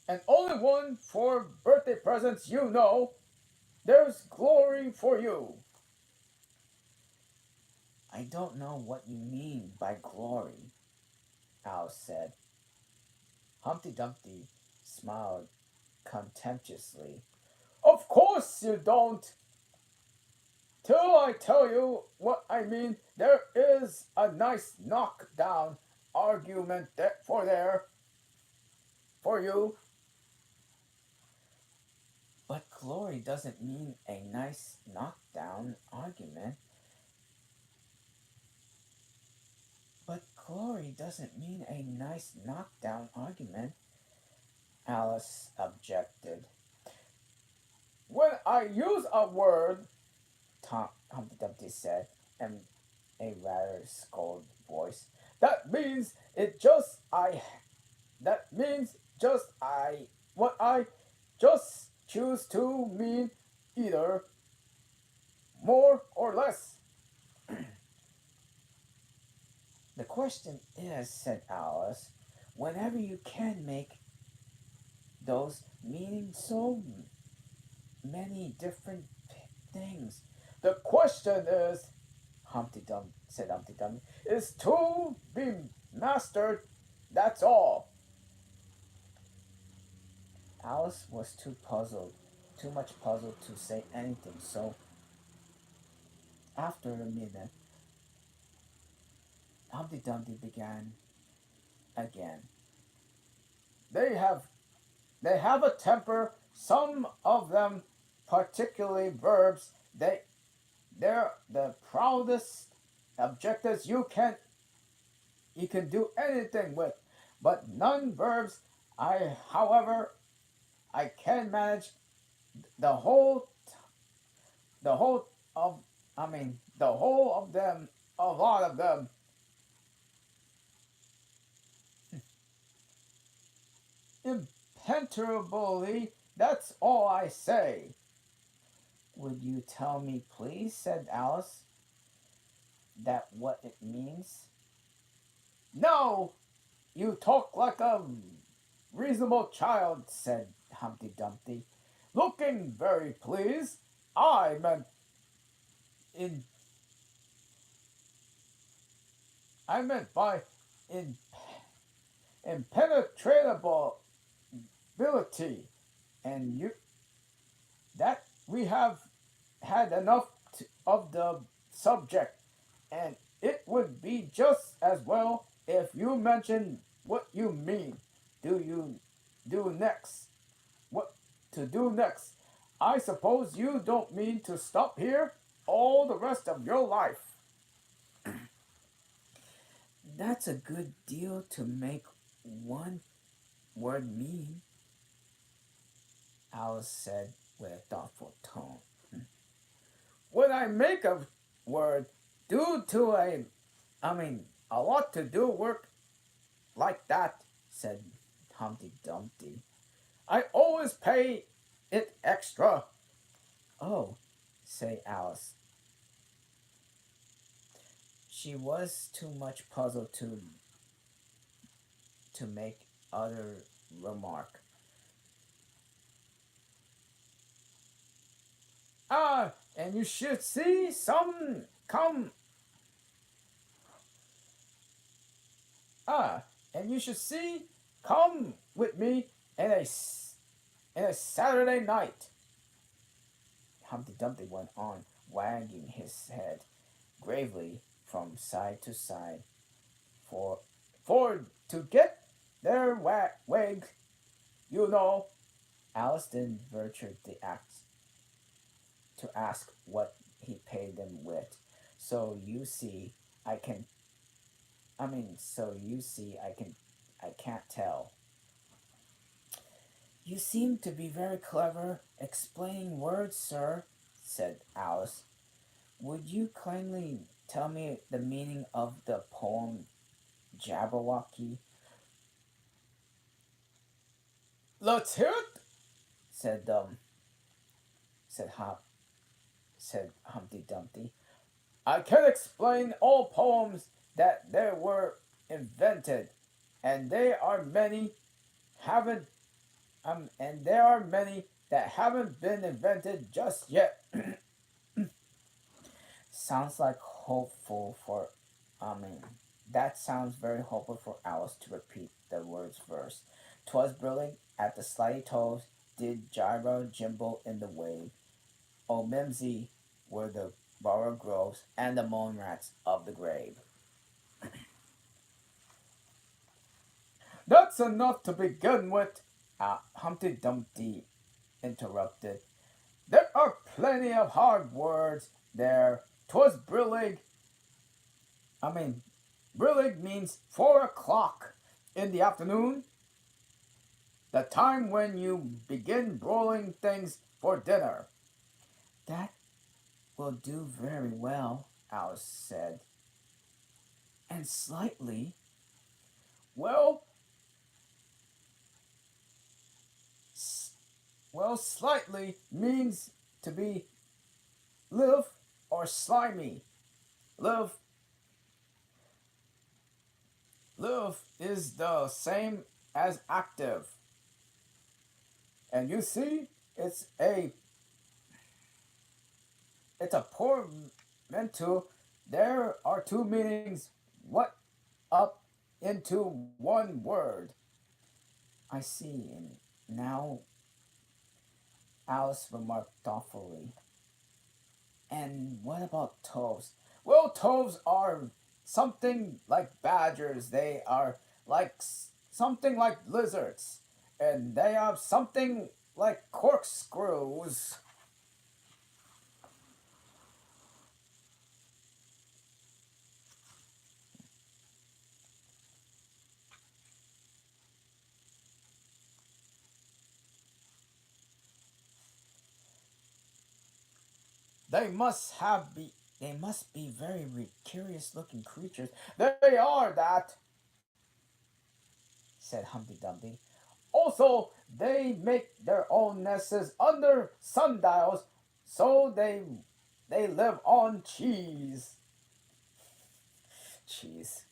And only one for birthday presents, you know. There's glory for you. I don't know what you mean by glory, Alice said. Humpty Dumpty smiled contemptuously. Of course you don't. Till I tell you what I mean, there is a nice knockdown argument for you. But glory doesn't mean a nice knockdown argument. But glory doesn't mean a nice knockdown argument, Alice objected. When I use a word, Humpty Dumpty said in a rather scolded voice. that means it just I that means just I what I just choose to mean either more or less. The question is, said Alice, whenever you can make those meaning so many different things. The question is Said Humpty Dumpty. is to be mastered. That's all. Alice was too much puzzled to say anything, so after a minute, Humpty Dumpty began again. They have they have a temper. Some of them, particularly verbs, they're the proudest objectives you can do anything with. But non verbs, however, I can manage the whole the whole of the whole of them, a lot of them. Impenetrably, that's all I say. Would you tell me, please, said Alice, that what it means? No, you talk like a reasonable child, Said Humpty Dumpty. looking very pleased. I meant in I meant by in impenetrable ability, and you that we have had enough of the subject, and it would be just as well if you mention what you mean. Do you do next? What to do next? I suppose you don't mean to stop here all the rest of your life. That's a good deal to make one word mean, Alice said with a thoughtful tone. When I make a word due to a lot to do work like that, Said Humpty Dumpty. I always pay it extra. Oh, said Alice. She was too much puzzled to make other remark. Ah, and you should see some come. Ah, and you should see come with me in a Saturday night. Humpty Dumpty went on, wagging his head gravely from side to side. For for to get their wig, you know. Alice then ventured the act to ask what he paid them with. So you see, I can. I mean, so you see, I can't tell. You seem to be very clever explaining words, sir, said Alice. Would you kindly tell me the meaning of the poem Jabberwocky? Let's hear it. said said Hop said Humpty Dumpty. I can explain all poems that they were invented, and they are many haven't and there are many that haven't been invented just yet. Sounds like hopeful for I mean that sounds very hopeful for Alice to repeat the words verse. 'Twas brillig at the slithy toes, did gyro gimble in the wave. O Mimsy were the borrow groves and the moan rats of the grave. That's enough to begin with, Humpty Dumpty interrupted. there are plenty of hard words there. 'Twas brillig. I mean, brillig means 4 o'clock in the afternoon, the time when you begin broiling things for dinner. That will do very well, Alice said. And slightly. Well, well, slightly means to be live or slimy. Live. Live is the same as active. And you see, it's a portmanteau. There are two meanings. What up into one word? I see. And now Alice remarked thoughtfully. And what about toves? Well, toves are something like badgers. They are like something like lizards, and they are something like corkscrews. They must have be. They must be very curious looking creatures, They are that. said Humpty Dumpty. Also, they make their own nests under sundials, so they live on cheese. Cheese.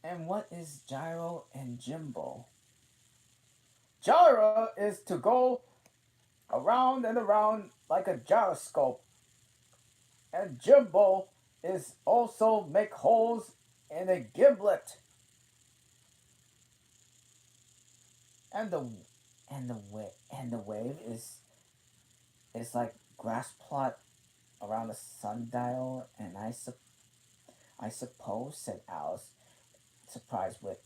And what is gyro and Jimbo? Gyra is to go around and around like a gyroscope, and Jimbo is also make holes in a gimlet. And the wave is like grass plot around a sundial, and I suppose, said Alice, surprised with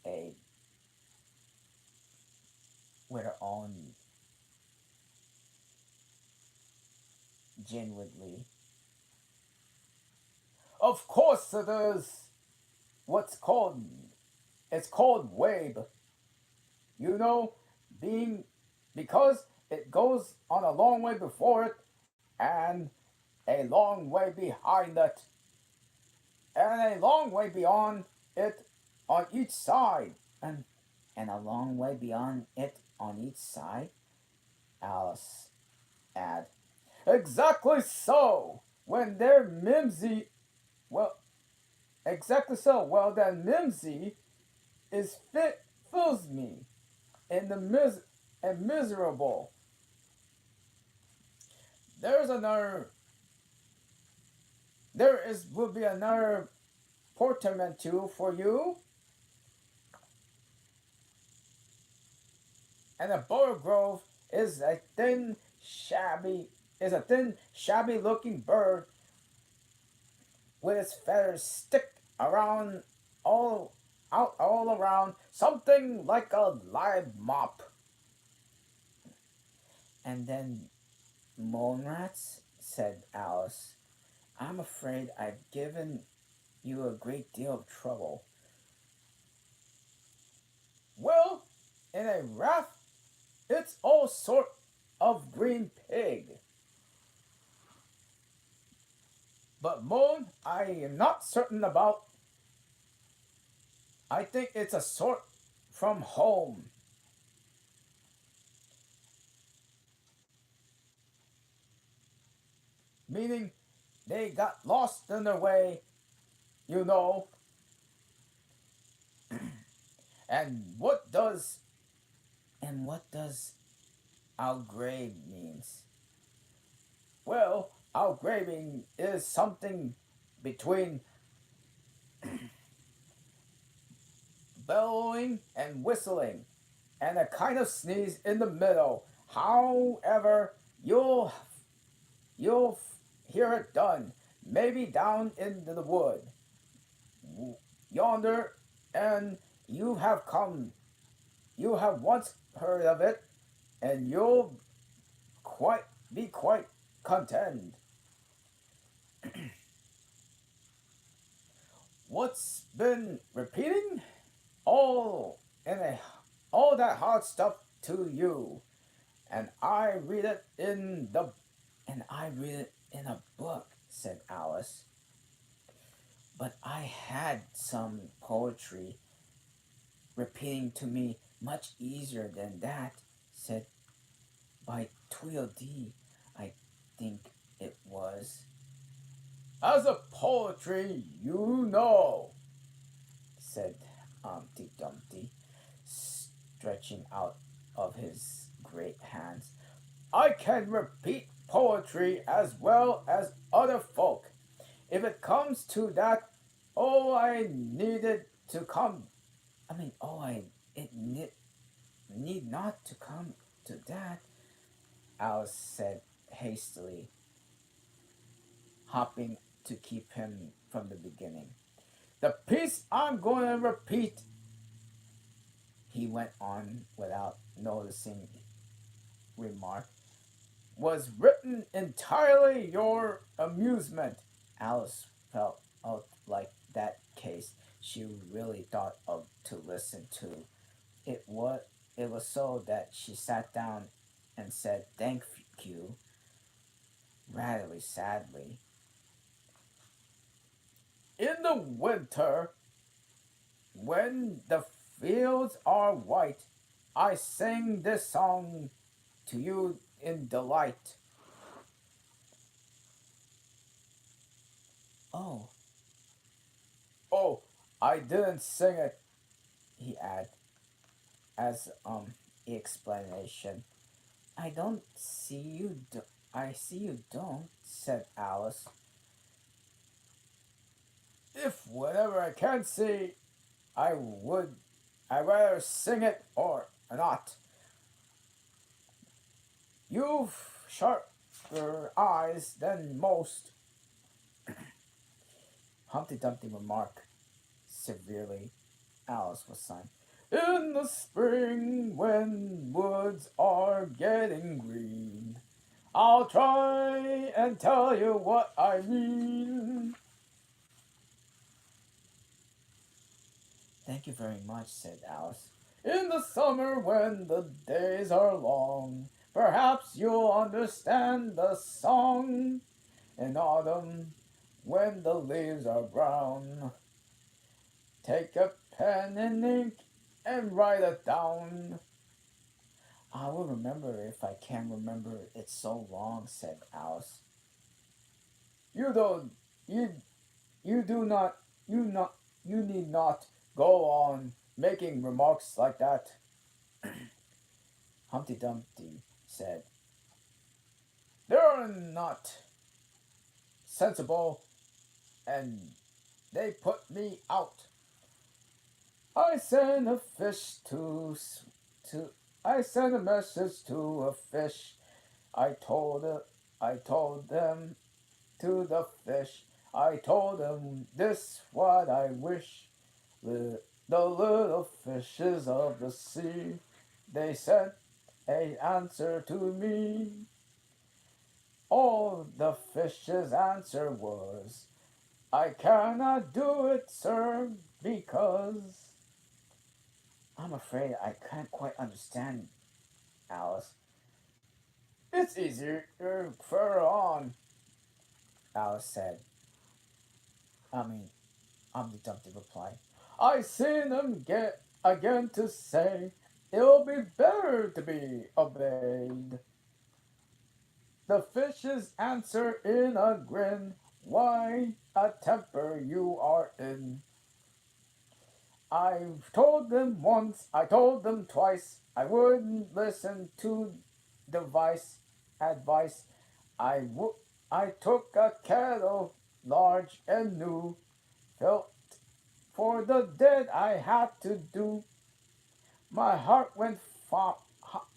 her own genuinely. Of course it is. What's called it's called wave. You know, being because it goes on a long way before it and a long way behind it and a long way beyond it on each side. And and a long way beyond it on each side, Alice add. Exactly so. When they're mimsy, well, exactly so. Well, then mimsy is fit fills me in the and miserable. There's another. There is will be another portmanteau for you, and a borogrove is a thin shabby looking bird with its feathers stick around all out all around, something like a live mop. And then moan rats, said Alice. I'm afraid I've given you a great deal of trouble. Well, in a raft, it's all sort of green pig. But Moon, I am not certain about. I think it's a sort from home. Meaning they got lost in their way, you know. And what does outgrave means? Well, outgraving is something between bellowing and whistling, and a kind of sneeze in the middle. However, you'll hear it done, maybe down into the wood yonder, and you have once heard of it, and you'll quite be quite content. What's been repeating? All in a all that hard stuff to you, and I read it in a book, said Alice. But I had some poetry repeating to me much easier than that, said by Tweedledee, I think it was. As a poetry, you know, said Humpty Dumpty, stretching out of his great hands. I can repeat poetry as well as other folk. If it comes to that, all I needed to come, I mean, all I it need not to come to that, Alice said hastily, hopping to keep him from the beginning. The piece I'm going to repeat, he went on without noticing remark, was written entirely your amusement. Alice felt like that case she really thought of to listen to. It was it was so that she sat down and said thank you rather sadly. In the winter, when the fields are white, I sing this song to you in delight. Oh, oh, I didn't sing it, he added, as explanation. I don't see you. I see you don't," said Alice. If whatever I can't see, I would. I rather sing it or not. You've sharper eyes than most, Humpty Dumpty remarked severely. Alice was sighing. In the spring, when woods are getting green, I'll try and tell you what I mean. Thank you very much, said Alice. In the summer, when the days are long, perhaps you'll understand the song. In autumn, when the leaves are brown, take a pen and ink and write it down. I will remember if I can remember it so long, said Alice. You don't you you do not you need not go on making remarks like that. Humpty Dumpty said. They're not sensible and they put me out. I sent a fish to I sent a message to a fish. I told it I told them to the fish. I told them this what I wish. The little fishes of the sea, they sent a answer to me. All the fish's answer was, I cannot do it, sir, because I'm afraid I can't quite understand, Alice. It's easier further on. Alice said. I mean, Humpty Dumpty replied. I seen him get again to say, it'll be better to be obeyed. The fishes answer in a grin, why a temper you are in. I've told them once, I told them twice, I wouldn't listen to device advice. I w- I took a kettle large and new, felt for the dead I had to do. My heart went fop, hop,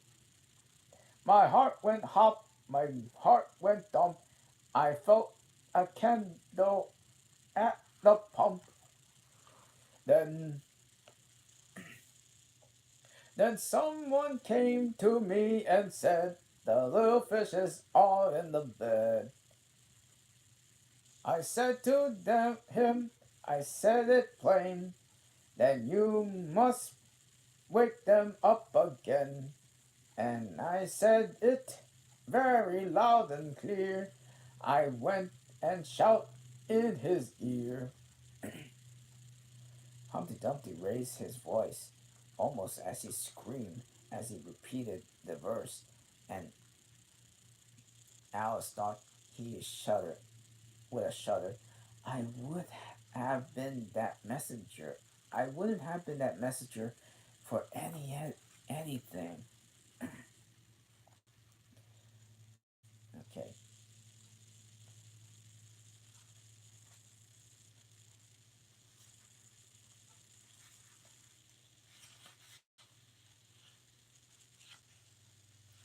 my heart went hop, my heart went dump. I felt a candle at the pump. Then Then someone came to me and said, the little fishes are in the bed. I said to him, I said it plain, then you must wake them up again. And I said it very loud and clear. I went and shout in his ear. Humpty Dumpty raised his voice, almost as he screamed, as he repeated the verse, and Alice thought he shuddered with a shudder. I would have been that messenger. I wouldn't have been that messenger for anything. Okay.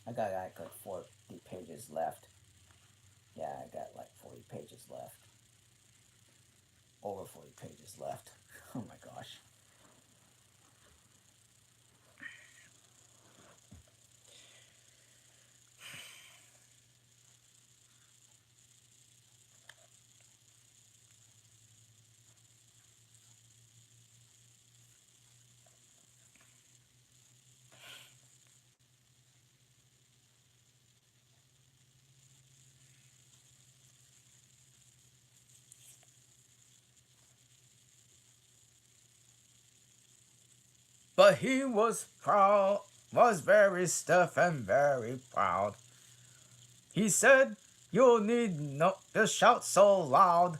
I got like 40 pages left. Yeah, I got like 40 pages left. Over 40 pages left. Oh my gosh. But he was very stiff and very proud. He said, you'll need not to shout so loud,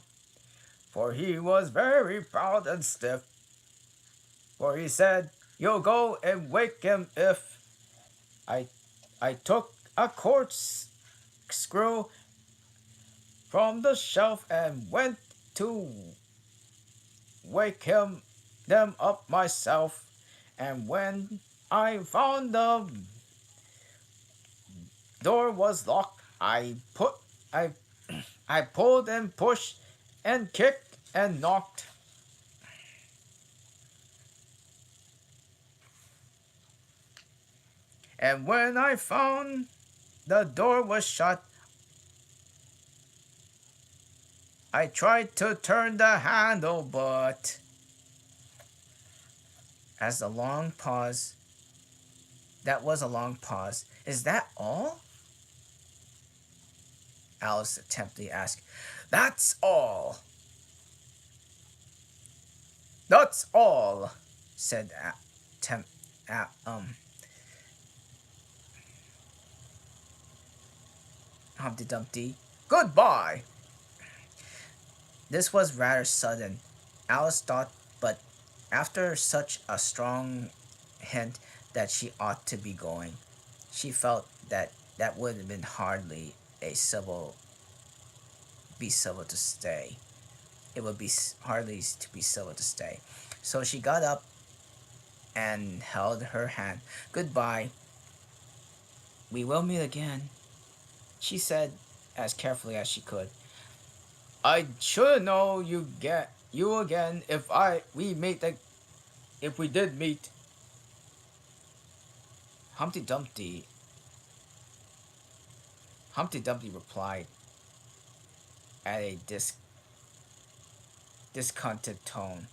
for he was very proud and stiff. For he said, you'll go and wake him if I, I took a corkscrew from the shelf and went to wake them up myself. And when I found the door was locked, I I pulled and pushed and kicked and knocked. And when I found the door was shut, I tried to turn the handle, but as a long pause, that was a long pause. Is that all? Alice attempted to ask. That's all. That's all, said Humpty Dumpty. Goodbye. This was rather sudden, Alice thought, but after such a strong hint that she ought to be going, she felt that that would have been hardly a civil to stay. It would be hardly to be civil to stay. So she got up and held her hand. Goodbye. We will meet again, she said as carefully as she could. I should know you again if we did meet. Humpty Dumpty Humpty Dumpty replied at a discontented tone.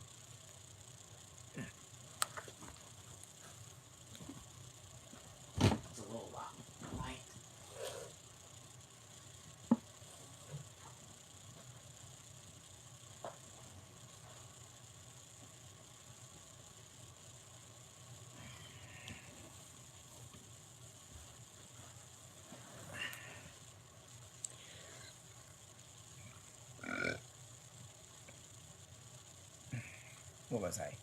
What was I?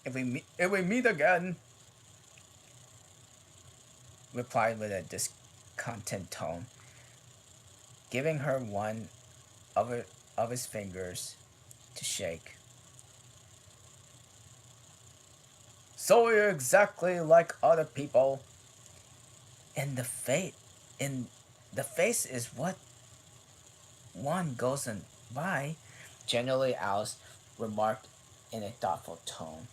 If we meet again, Replied with a discontent tone, giving her one of, her, of his fingers to shake. so you're exactly like other people. In the fate, in the face is what one goes and by. Generally, Alice remarked in a thoughtful tone.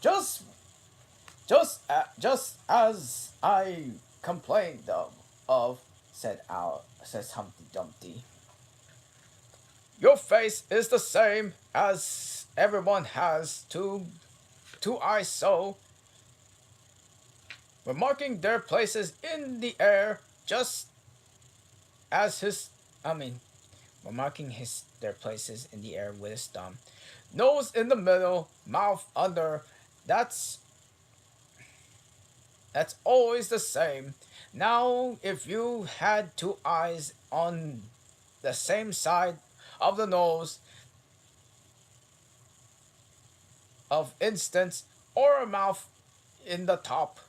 Just, just as I complained of, Says Humpty Dumpty. your face is the same as everyone has two eyes. So, remarking their places in the air, just as his, I mean, Remarking their places in the air with his thumb. nose in the middle, mouth under. That's that's always the same. Now, if you had two eyes on the same side of the nose, of instance, or a mouth in the top,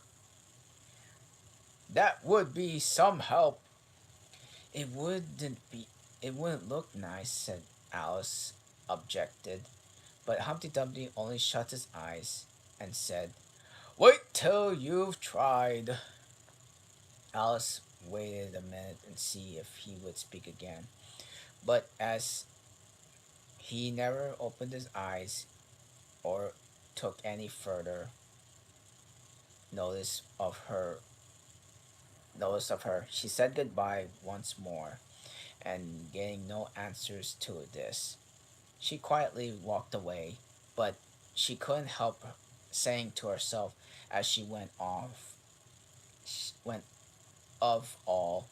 that would be some help. It wouldn't be. It wouldn't look nice," said Alice, objected. But Humpty Dumpty only shut his eyes and said, Wait till you've tried. Alice waited a minute and see if he would speak again. But as he never opened his eyes or took any further notice of her, she said goodbye once more, and getting no answers to this, she quietly walked away. But she couldn't help saying to herself as she went of all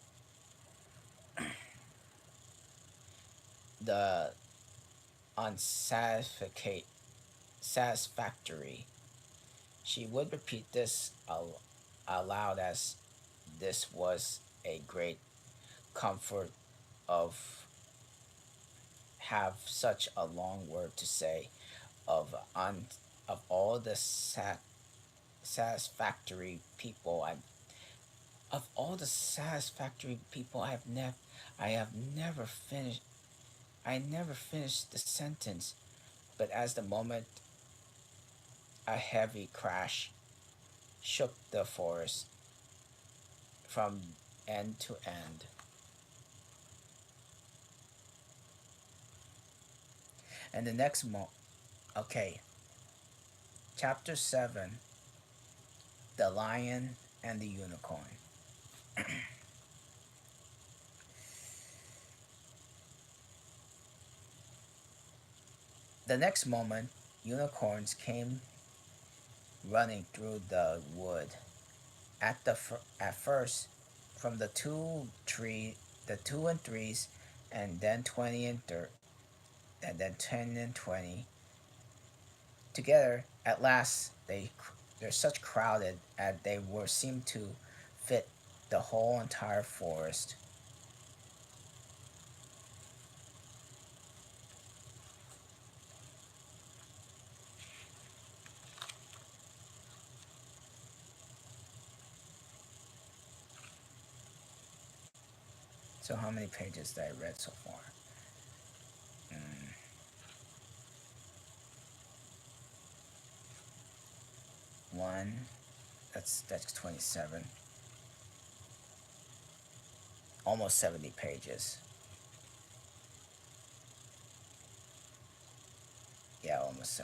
the unsatisfactory. She would repeat this aloud, as this was a great comfort of have such a long word to say of all the satisfactory people I have never finished. I never finished the sentence, but as the moment a heavy crash shook the forest from end to end. And the next okay, chapter 7, The Lion and the Unicorn. The next moment, unicorns came running through the wood. At first, from the 2 and 3s, and then 10 and 20 together. At last, they're such crowded as they were seemed to fit the whole entire forest. So how many pages did I read so far? Mm, one. That's 27. Almost 70 pages. Yeah, almost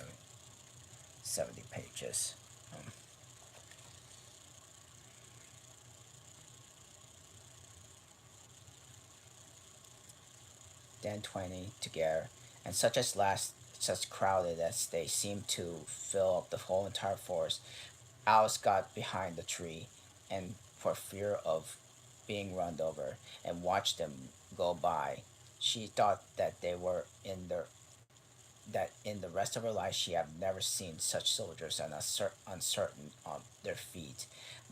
70 pages. Um, then 20 together, and such crowded as they seemed to fill up the whole entire forest. Alice got behind the tree, and for fear of being run over, and watched them go by. She thought that they were in their that in the rest of her life she had never seen such soldiers and uncertain on their feet.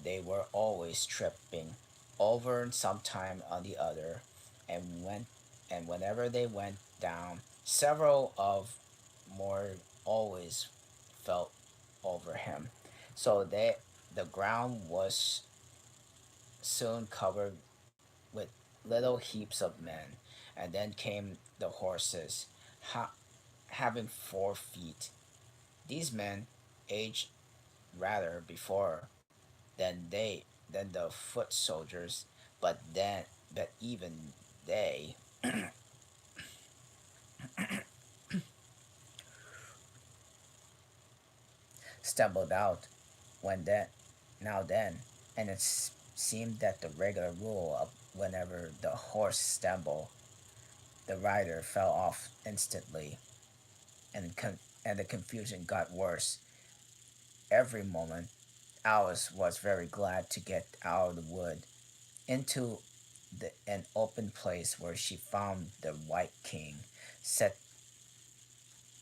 They were always tripping over sometime on the other, and whenever they went down, several of more always felt over him. So the ground was soon covered with little heaps of men, and then came the horses, having 4 feet. These men, aged rather before than the foot soldiers, but even they stumbled out when then now then, and seemed that the regular rule of whenever the horse stumbled, the rider fell off instantly, and the confusion got worse every moment. Alice was very glad to get out of the wood into an open place where she found the White King set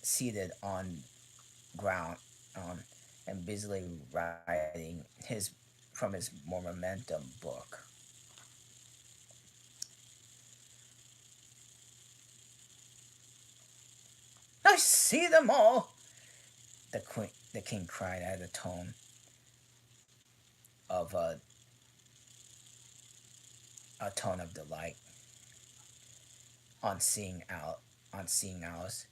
seated on ground on and busily writing his memorandum book. I see them all, the king cried at a tone of a tone of delight on seeing Alice.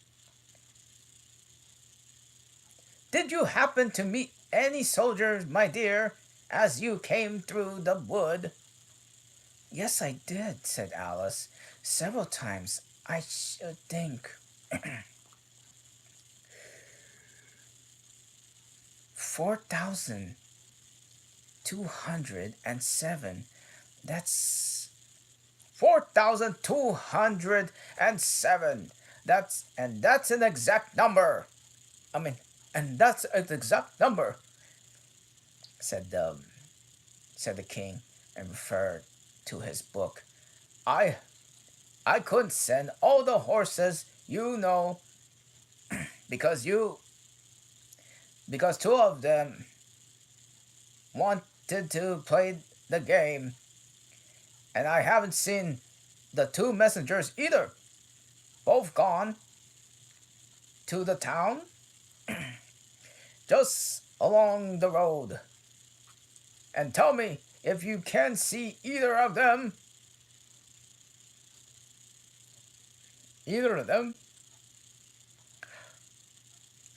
Did you happen to meet any soldiers, my dear, as you came through the wood? Yes, I did, said Alice. Several times, I should think. 4,207. That's 4,207. That's an exact number. I mean, and that's an exact number, said the said the king, and referred to his book. I I couldn't send all the horses, because because two of them wanted to play the game, and I haven't seen the two messengers either. Both gone to the town just along the road. And tell me if you can see either of them. Either of them?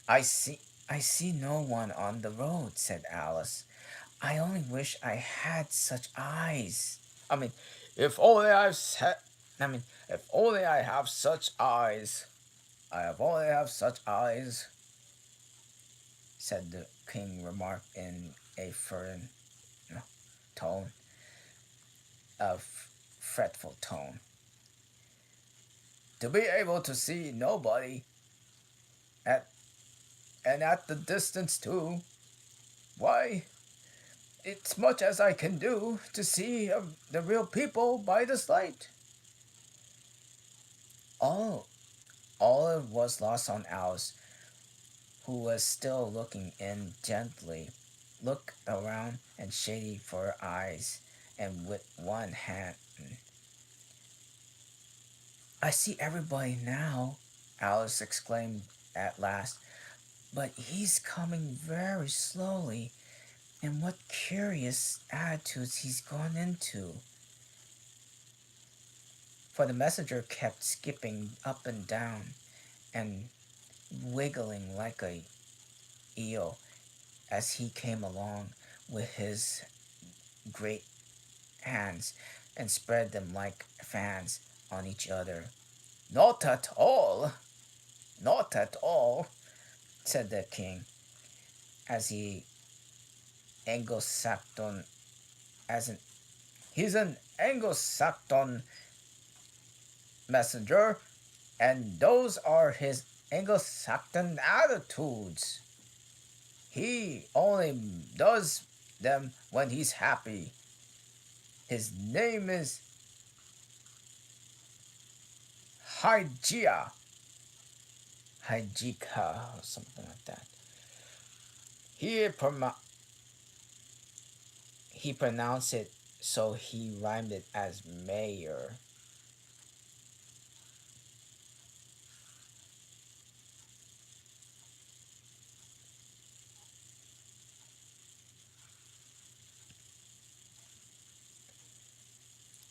I see I see no one on the road, said Alice. I only wish I had such eyes. I mean, if only I've had I mean, if only I have such eyes. I have only have such eyes, said the king, remarked in a firm tone, a fretful tone. To be able to see nobody, at and at the distance too. Why, it's much as I can do to see the real people by this light. All, all was lost on Alice, who was still looking in gently, looked around and shady for her eyes, and with one hand. I see everybody now, Alice exclaimed at last, but he's coming very slowly, and what curious attitudes he's gone into. For the messenger kept skipping up and down and wiggling like a eel as he came along with his great hands and spread them like fans on each other. Not at all, not at all, said the king, as he Anglo-Saxon as an he's an Anglo-Saxon messenger, and those are his Anglo-Saxon attitudes. He only does them when he's happy. His name is Hygia. Hygieia, or something like that. He, he pronounced it so he rhymed it as mayor.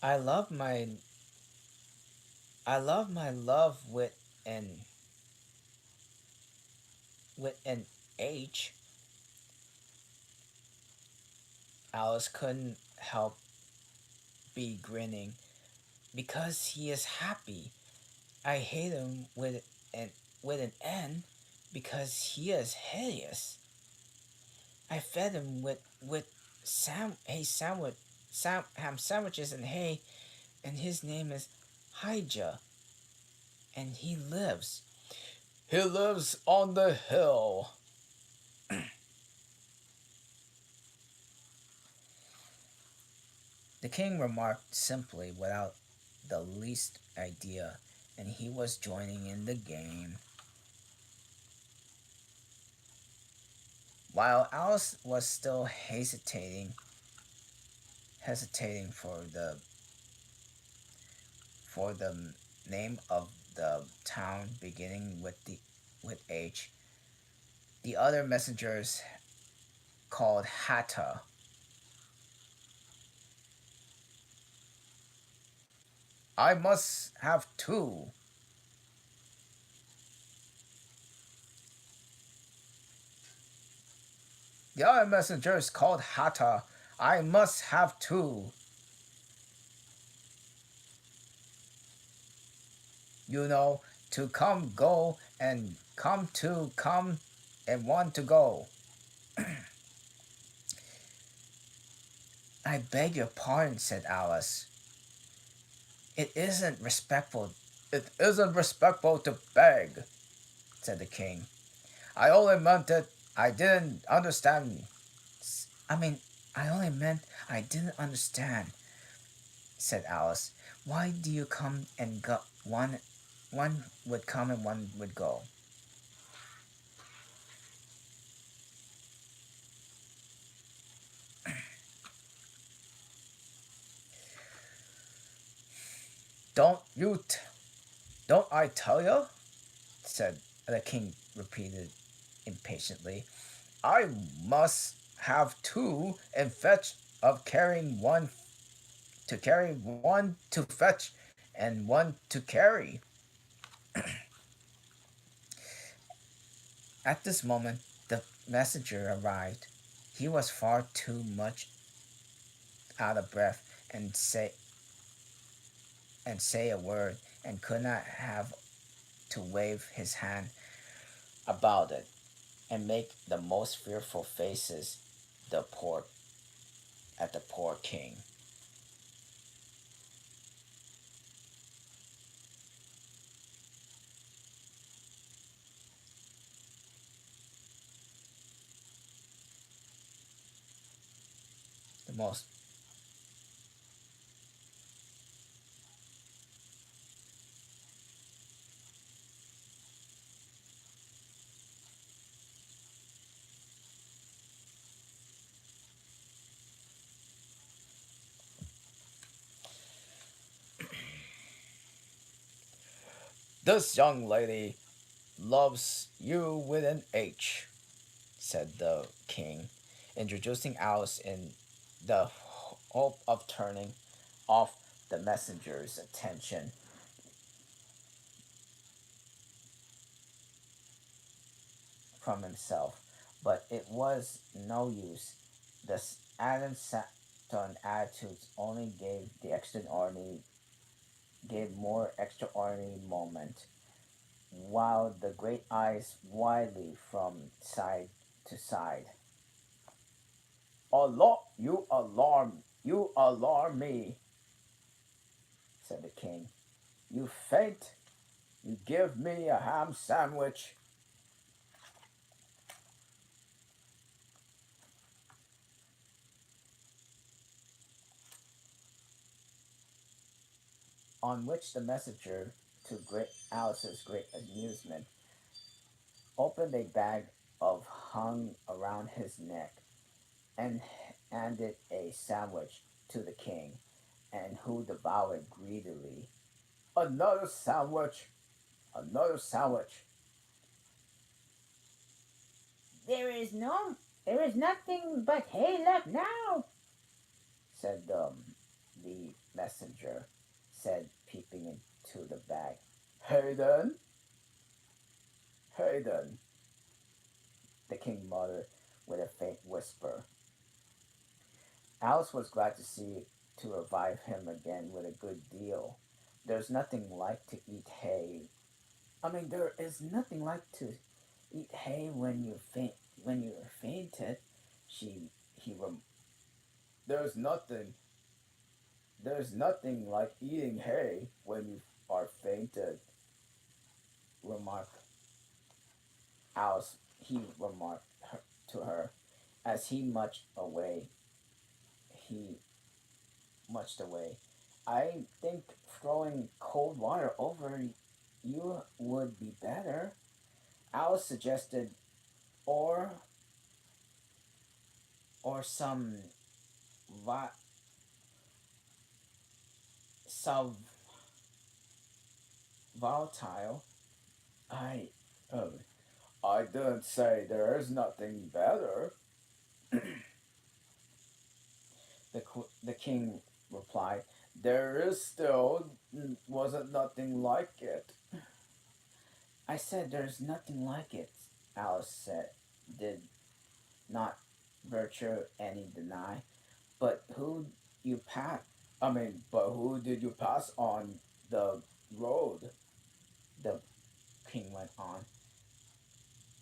I love my I love my love an with an H. Alice couldn't help be grinning because he is happy. I hate him an with an N because he is hideous. I fed him with ham sandwiches and hay, and his name is Hija, and he lives. He lives on the hill. The king remarked simply without the least idea, and he was joining in the game. While Alice was still hesitating for the name of the town beginning with H, the other messengers called Hatta. I must have two. The other messengers called Hatta. I must have two. You know, to come, go, and come to come, and one to go. I beg your pardon, said Alice. It isn't respectful. It isn't respectful to beg, Said the king. I only meant it. I didn't understand. I mean, I only meant I didn't understand, said Alice. Why do you come and go? One would come and one would go. Don't you? Don't I tell you? Said the king, repeated impatiently. I must have two and fetch of carry one to fetch and one to carry. At this moment, the messenger arrived. He was far too much out of breath and say a word, and could not have to wave his hand about it and make the most fearful faces the poor at the poor king. The most This young lady loves you with an H, said the king, introducing Alice in the hope of turning off the messenger's attention from himself. But it was no use. The Adam Saturn attitudes only gave more extraordinary moment, while the great eyes widely from side to side. You alarm me, Said the king. you faint. You give me a ham sandwich. On which the messenger, to great Alice's great amusement, opened a bag of hung around his neck and handed a sandwich to the king, and who devoured greedily. Another sandwich. Another sandwich. There is nothing but hay left now, Said the messenger said, peeping into the bag. Hayden, Hayden, the king muttered with a faint whisper. Alice was glad to see to revive him again with a good deal. There's nothing like to eat hay. I mean, there is nothing like to eat hay when you're fainted. She he rem- There's nothing like eating hay when you are fainted. Remarked Alice. He remarked to her as He muched away. I think throwing cold water over you would be better. Alice suggested, or some va- sub volatile. I oh, I didn't say there is nothing better. The king replied, "There is still wasn't nothing like it." I said there's nothing like it, Alice said. Did not virtue any deny. But who did you pass on the road? The king went on,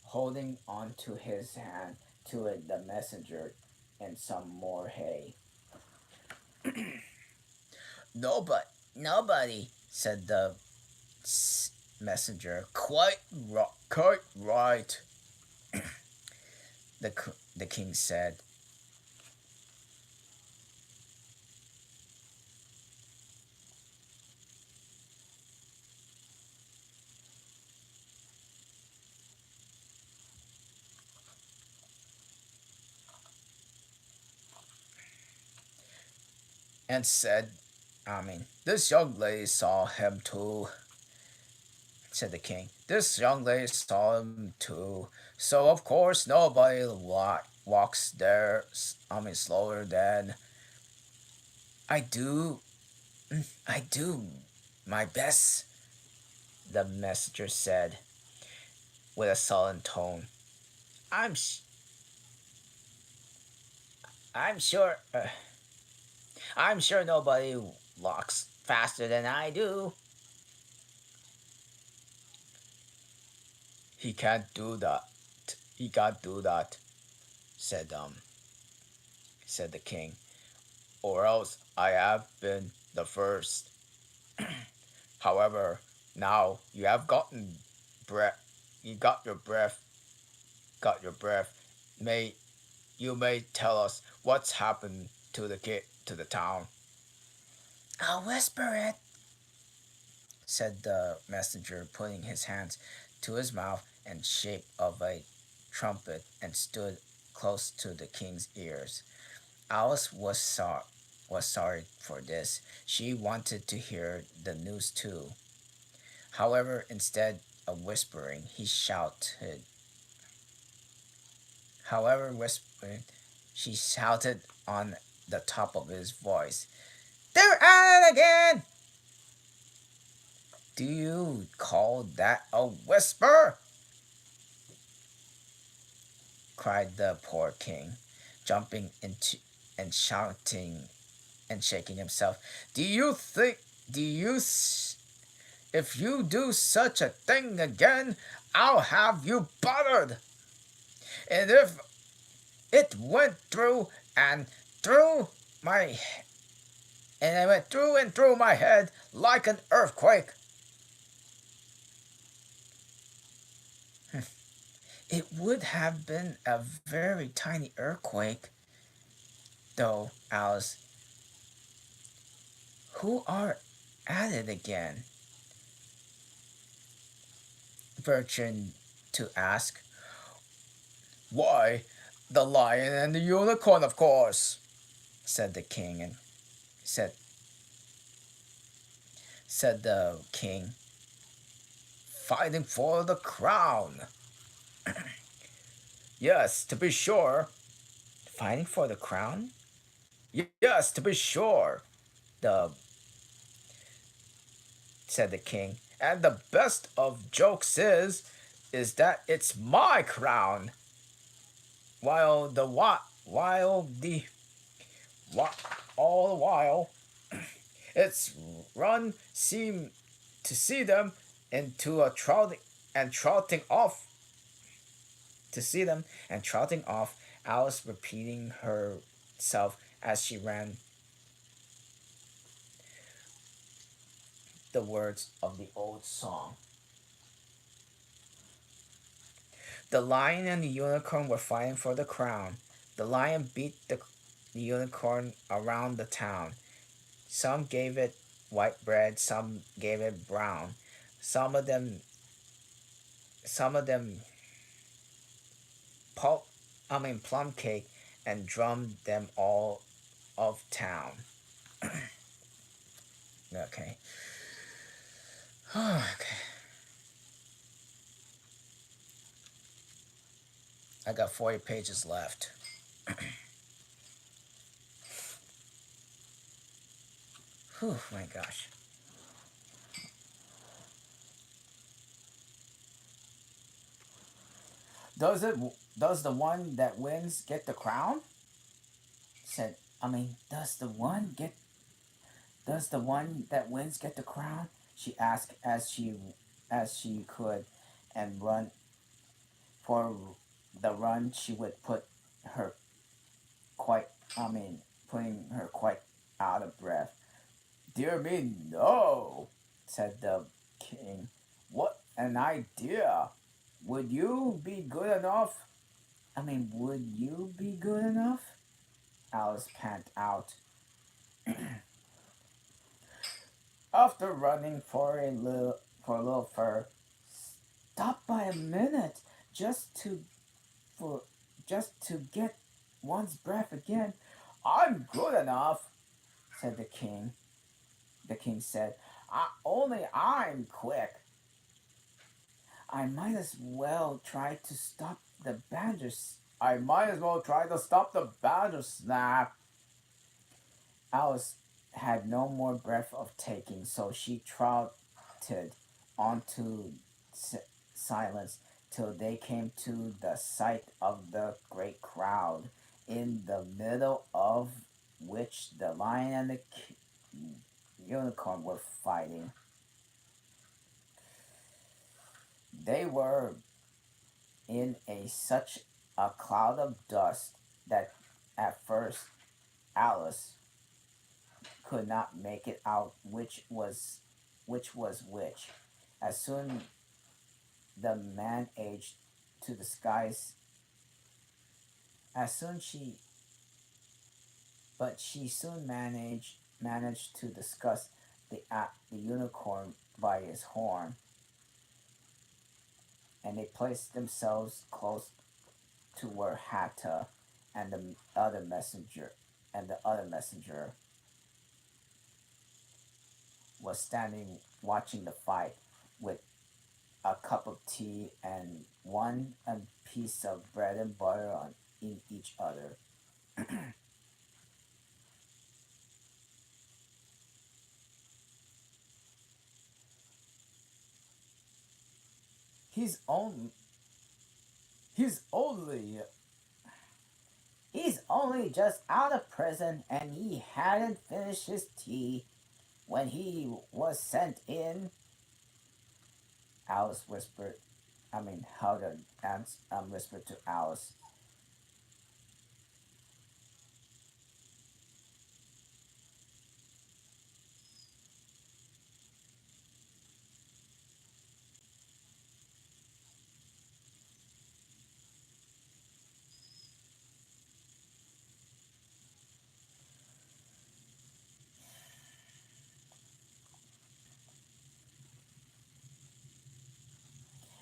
holding on to his hand to it the messenger and some more hay. Nobody, said the messenger. Quite right, the king said. And said, this young lady saw him too, said the king. This young lady saw him too. So, of course, nobody walks there, slower than I do. I do my best, the messenger said with a sullen tone. I'm, sh- I'm sure, I'm sure nobody walks faster than I do. He can't do that. He can't do that, said said the king. Or else I have been the first. However, now you have gotten breath. You got your breath. May you may tell us what's happened to the town. I'll whisper it, said the messenger, putting his hands to his mouth in shape of a trumpet, and stood close to the king's ears. Alice was sorry for this. She wanted to hear the news too. However, instead of whispering, he shouted. However, whispering, she shouted on the top of his voice. They're at it again! Do you call that a whisper? Cried the poor king, jumping into and shouting and shaking himself. Do you think? Do you? If you do such a thing again, I'll have you buttered. And if it went through and through my and it went through and through my head like an earthquake. It would have been a very tiny earthquake, though, Alice. Who are at it again? Bertrand to ask. Why, the lion and the unicorn, of course, said the king, and said the king, fighting for the crown. Yes, to be sure. Fighting for the crown? Yes, to be sure. The said the king. And the best of jokes is that it's my crown. While the while the all the while its run seemed to see them into a trotting off to see them and trotting off, Alice repeating herself as she ran the words of the old song. The lion and the unicorn were fighting for the crown. The lion beat the unicorn around the town. Some gave it white bread, some gave it brown. Some of them pulp plum cake and drummed them all of town. Okay. Okay. I got 40 pages left. Whew, my gosh. Does the one that wins get the crown? Said, does the one that wins get the crown? She asked as she could and run for the run she would her quite putting her quite out of breath. Dear me, no, said the king. What an idea! Would you be good enough? Would you be good enough? Alice panted out. After running for a little fur, stop by a minute for just to get one's breath again. I'm good enough, said the king. The king said, only I'm quick. I might as well try to stop the badger snap. Alice had no more breath of taking, so she trotted onto silence till they came to the sight of the great crowd, in the middle of which the lion and the unicorn were fighting. They were in such a cloud of dust that at first Alice could not make it out which was which. As soon the managed to disguise as soon she soon managed to discuss the unicorn by his horn, and they placed themselves close to where Hatta and the other messenger was standing watching the fight with a cup of tea and one a piece of bread and butter in each other. He's only he's only he's only just out of prison and he hadn't finished his tea when he was sent in. Alice whispered. Helga whispered to Alice.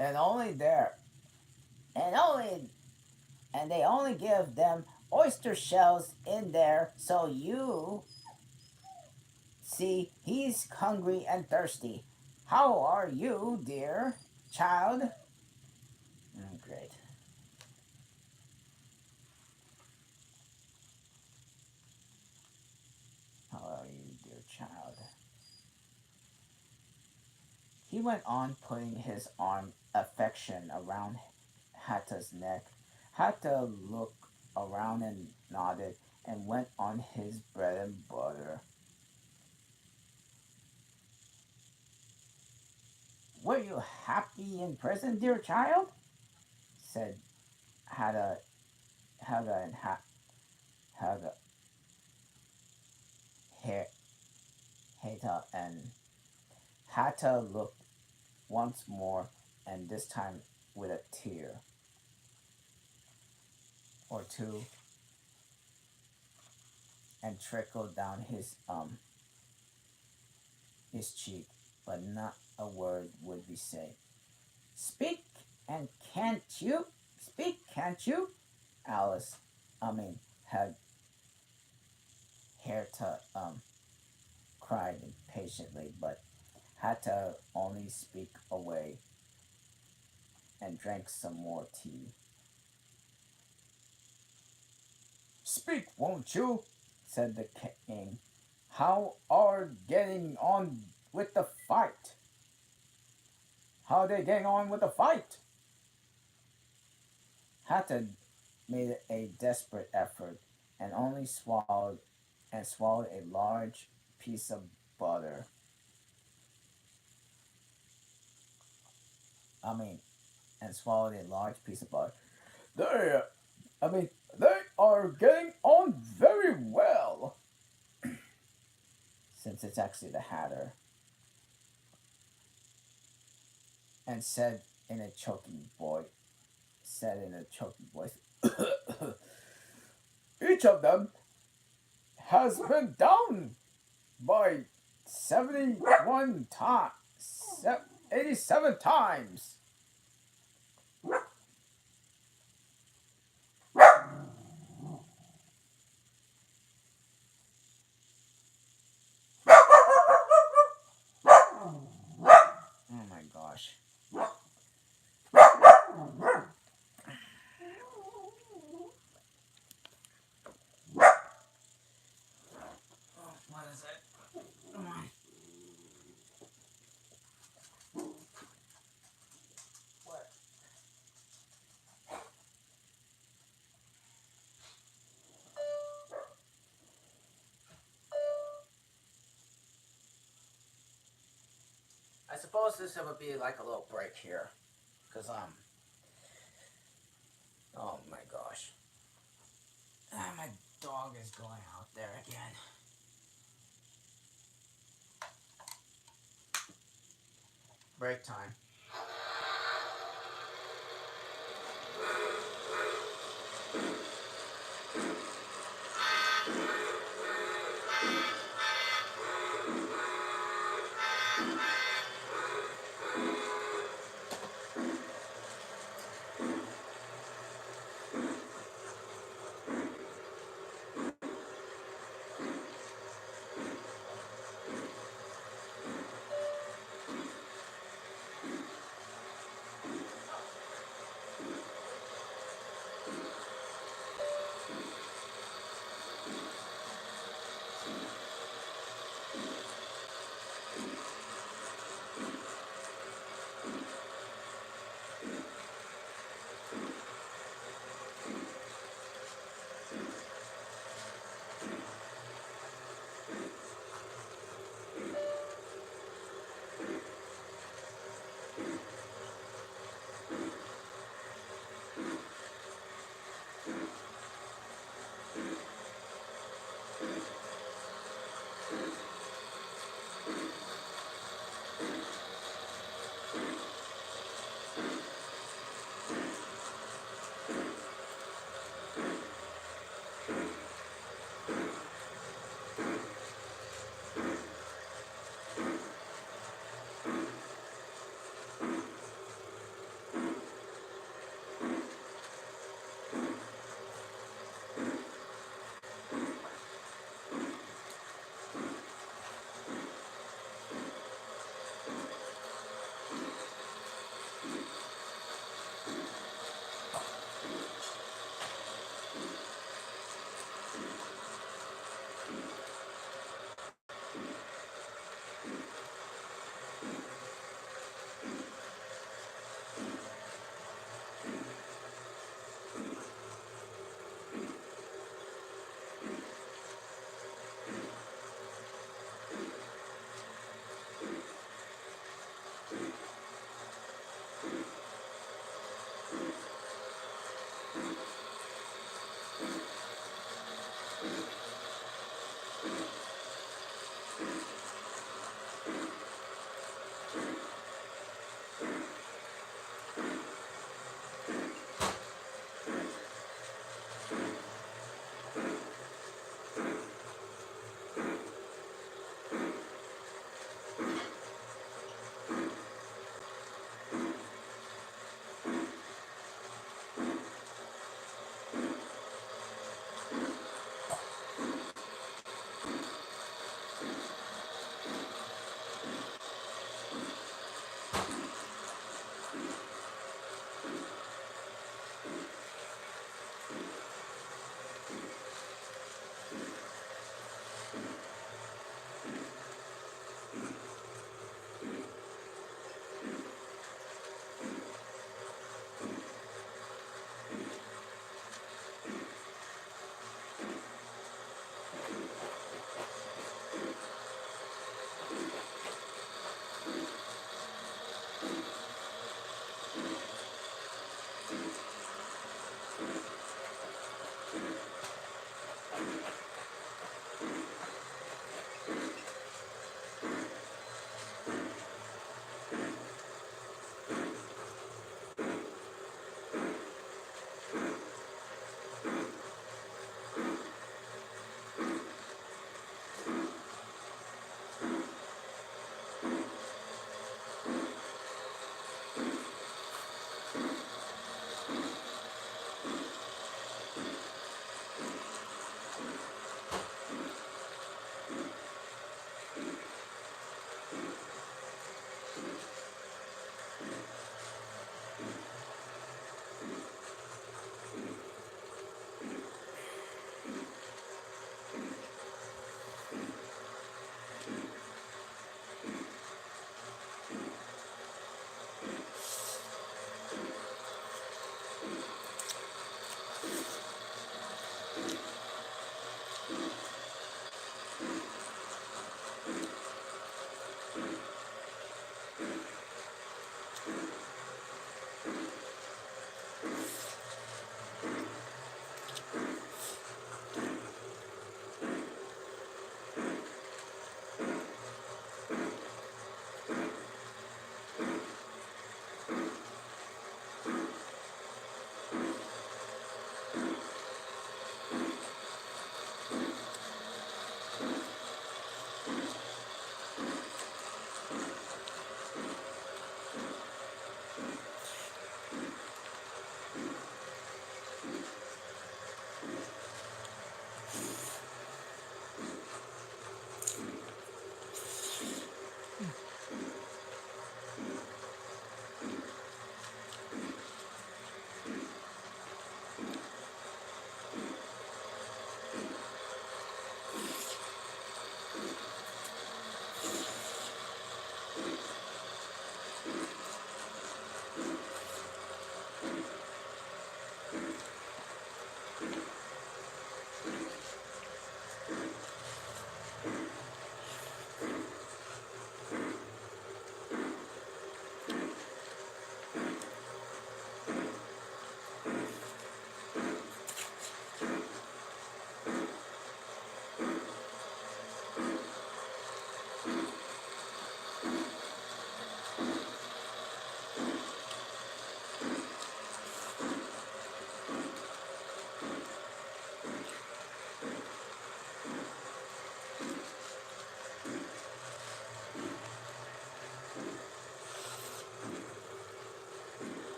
And only there, and only, and they only give them oyster shells in there, so you see he's hungry and thirsty. How are you, dear child? Great. How are you, dear He went on putting his arm affection around Hatta's neck. Hatta looked around and nodded and went on his bread and butter. Were you happy in prison, dear child? Said Hatta, Hatta and Hatta, Hatta and Hatta looked once more, and this time with a tear or two, and trickled down his cheek, but not a word would be said. Speak and can't you? Speak, can't you? Alice, had Herta cried impatiently, but had to only speak away and drank some more tea. Speak, won't you? Said the king. How are getting on with the fight? How are they getting on with the fight? Hatton made a desperate effort and only swallowed a large piece of butter. I mean, and swallowed a large piece of butter. They, they are getting on very well. Since it's actually the Hatter. And said in a choking voice, each of them has been down by 71 times, 87 times. Oh my gosh. What is it? Come on. What? I suppose this would be like a little break here. Because, oh my gosh. My dog is going out there again. Break time.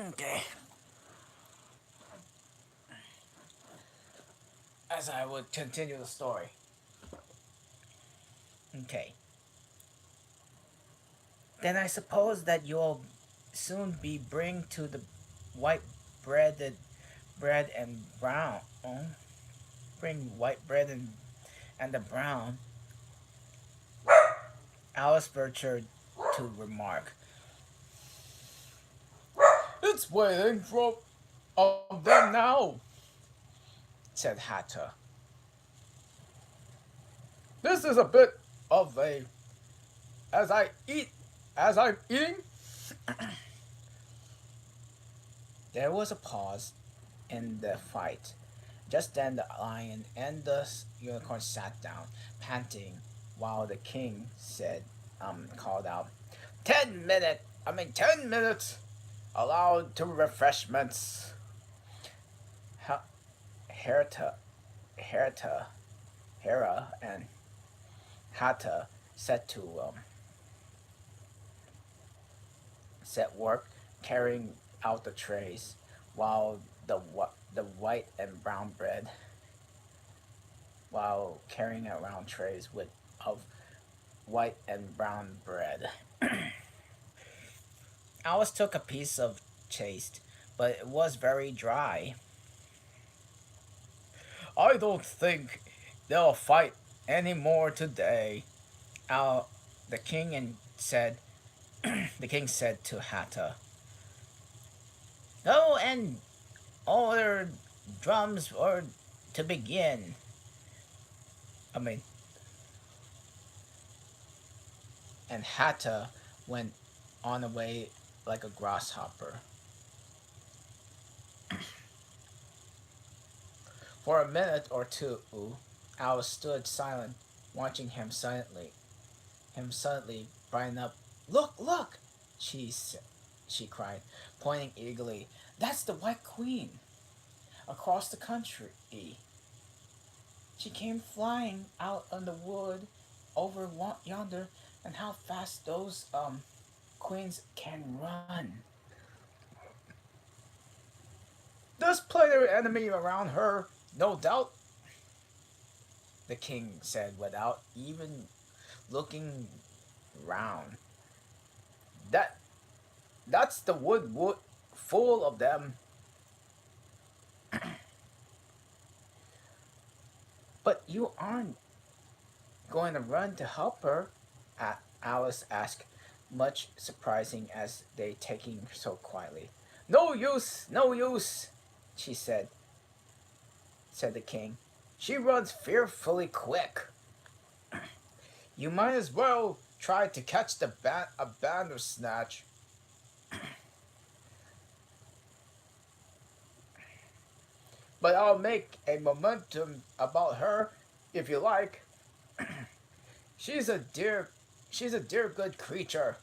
Okay. As I would continue the story. Okay. Then I suppose that you'll soon be bring to the white breaded bread and brown. Bring white bread and the brown. Alice ventured to remark. It's waiting for of them now, Said Hatta. this is a bit of a as I eat as I'm eating. There was a pause in the fight. Just then the lion and the unicorn sat down, panting, while the king called out, 10 minutes allowed to refreshments. Ha- Herta, Herta, Hera, and Hata set to set work carrying out the trays, while the white and brown bread, while carrying around trays with of white and brown bread. Alice took a piece of taste, but it was very dry. I don't think they'll fight any more today. Al, the king and said, the king said to Hata, "Go and order drums or to begin." I mean, and Hata went on away like a grasshopper. For a minute or two, Alice stood silent, watching him suddenly brighten up. Look, look! She cried, pointing eagerly. That's the White Queen across the country. She came flying out on the wood over yonder, and how fast those queens can run. There's plenty of enemy around her, no doubt. The king said without even looking round. That that's the wood full of them. But you aren't going to run to help her? Alice asked, much surprising as they taking so quietly. No use, no use, She said the king. she runs fearfully quick. You might as well try to catch a bandersnatch. But I'll make a momentum about her if you like. She's a dear she's a dear good creature.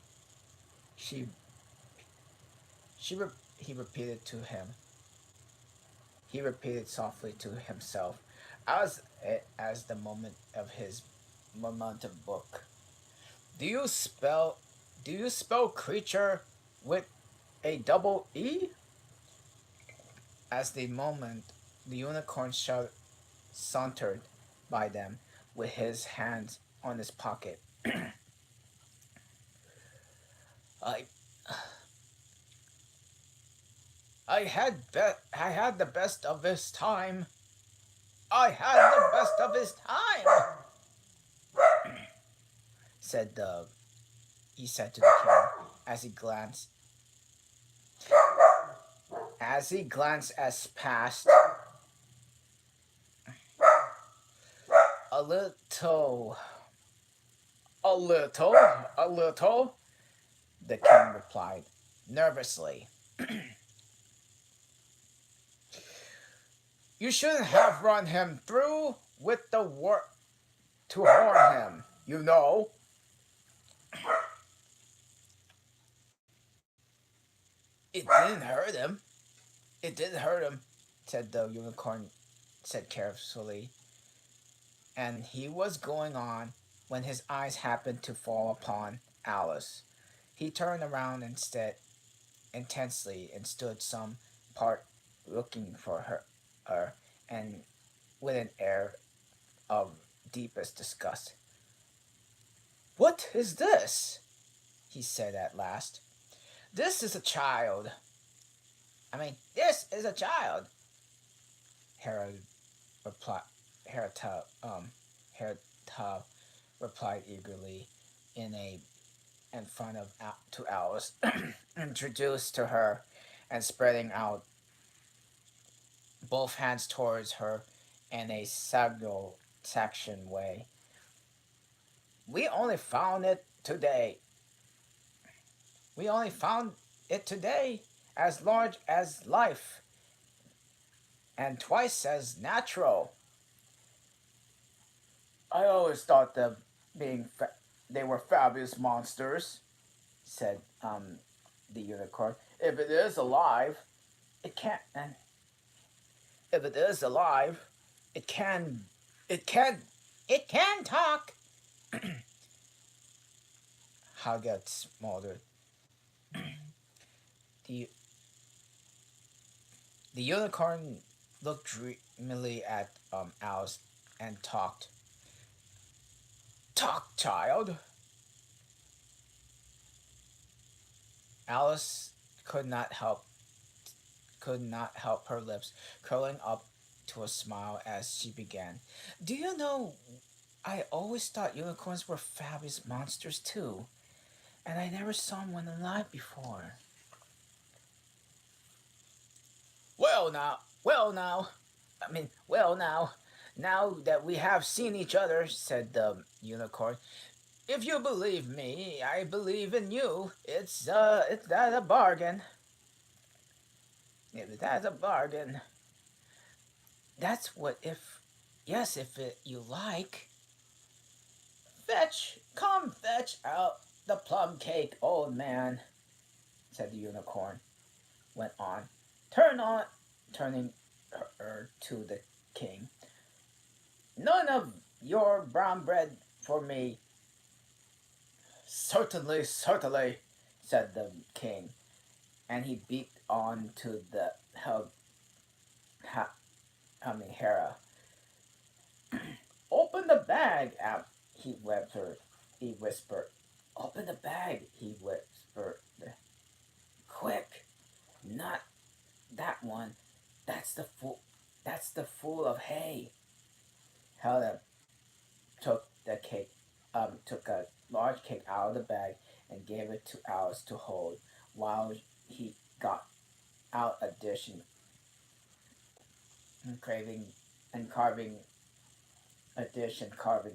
She he repeated to him. He repeated softly to himself, as the moment of his momentum book. Do you spell creature with a double E? As the moment the unicorn sauntered by them with his hands on his pocket. I I had the best of his time. I had the best of his time. said the he said to the king as he glanced as past a little A little, a little. the king replied nervously. You shouldn't have run him through with the work to harm him, you know. It didn't hurt him. It didn't hurt him, said the unicorn said carefully. And he was going on when his eyes happened to fall upon Alice. He turned around and said, intensely and stood some part looking for her and with an air of deepest disgust. What is this? He said at last. This is a child. This is a child. Hera replied. Herata, Herata replied eagerly in front of to Alice, introduced to her, and spreading out both hands towards her in a sagal section way. We only found it today. We only found it today, as large as life, and twice as natural. I always thought them they were fabulous monsters, said the unicorn. If it is alive, it can't. And if it is alive, it can. It can. It can talk. Haggett smoldered. The the unicorn looked dreamily at Alice and talked. Talk, child. Alice could not help her lips curling up to a smile as she began. Do you know, I always thought unicorns were fabulous monsters too, and I never saw one alive before. Well, now that we have seen each other, said the unicorn, if you believe me, I believe in you. It's that a bargain. That's a bargain. That's what if, yes, you like. Fetch out the plum cake, old man, said the unicorn. Went on, turning her to the king. None of your brown bread for me. Certainly, said the king, and he beat on to the Hera. Open the bag, he whispered. Open the bag, he whispered. Quick, not that one. That's the fool. That's the fool of hay. Hela took a large cake out of the bag and gave it to Alice to hold, while he got out a dish and carving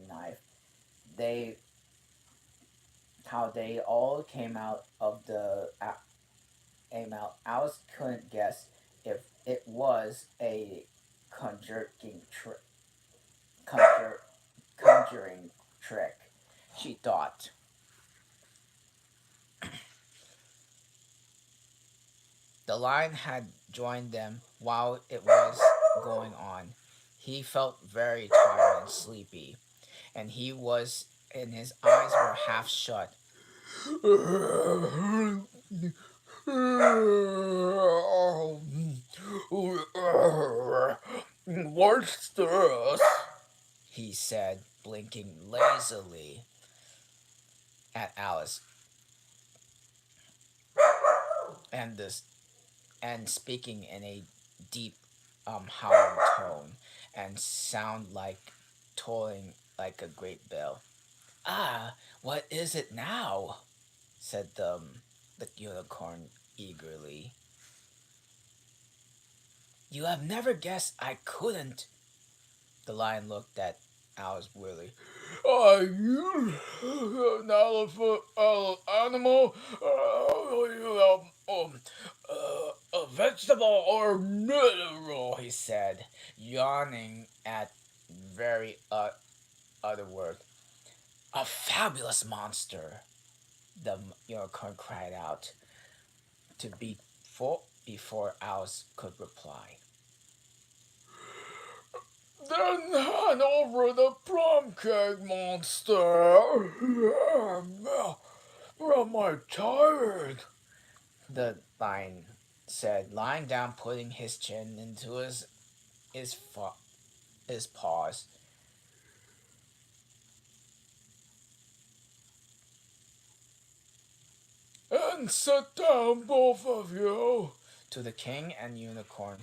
knife. They How they all came out of the came out. Alice couldn't guess if it was a conjur, conjuring trick. She thought. The lion had joined them while it was going on. He felt very tired and sleepy, and his eyes were half shut. What's this? He said, blinking lazily at Alice, and speaking in a deep, hollow tone, and sound like tolling like a great bell. Ah, what is it now? Said the unicorn eagerly. You have never guessed I couldn't. The lion looked at Alice wearily. Are you an elephant, animal, a vegetable or mineral? He said, yawning at very other word. A fabulous monster, the unicorn cried out, to be full before Alice could reply. Then hand over the plum cake, monster. Am I tired? the lion said, lying down, putting his chin into his, fa- his paws. And sit down, both of you. To the king and unicorn.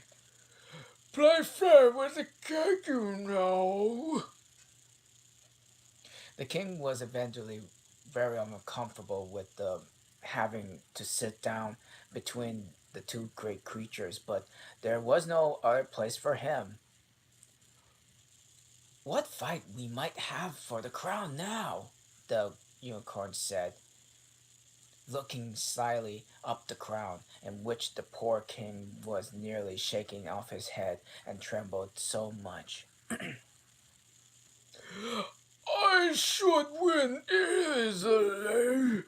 Play fair with the cake, you know. The king was eventually very uncomfortable with the having to sit down between the two great creatures, but there was no other place for him. What fight we might have for the crown now? The unicorn said, looking slyly up the crown, in which the poor king was nearly shaking off his head and trembled so much. I should win easily.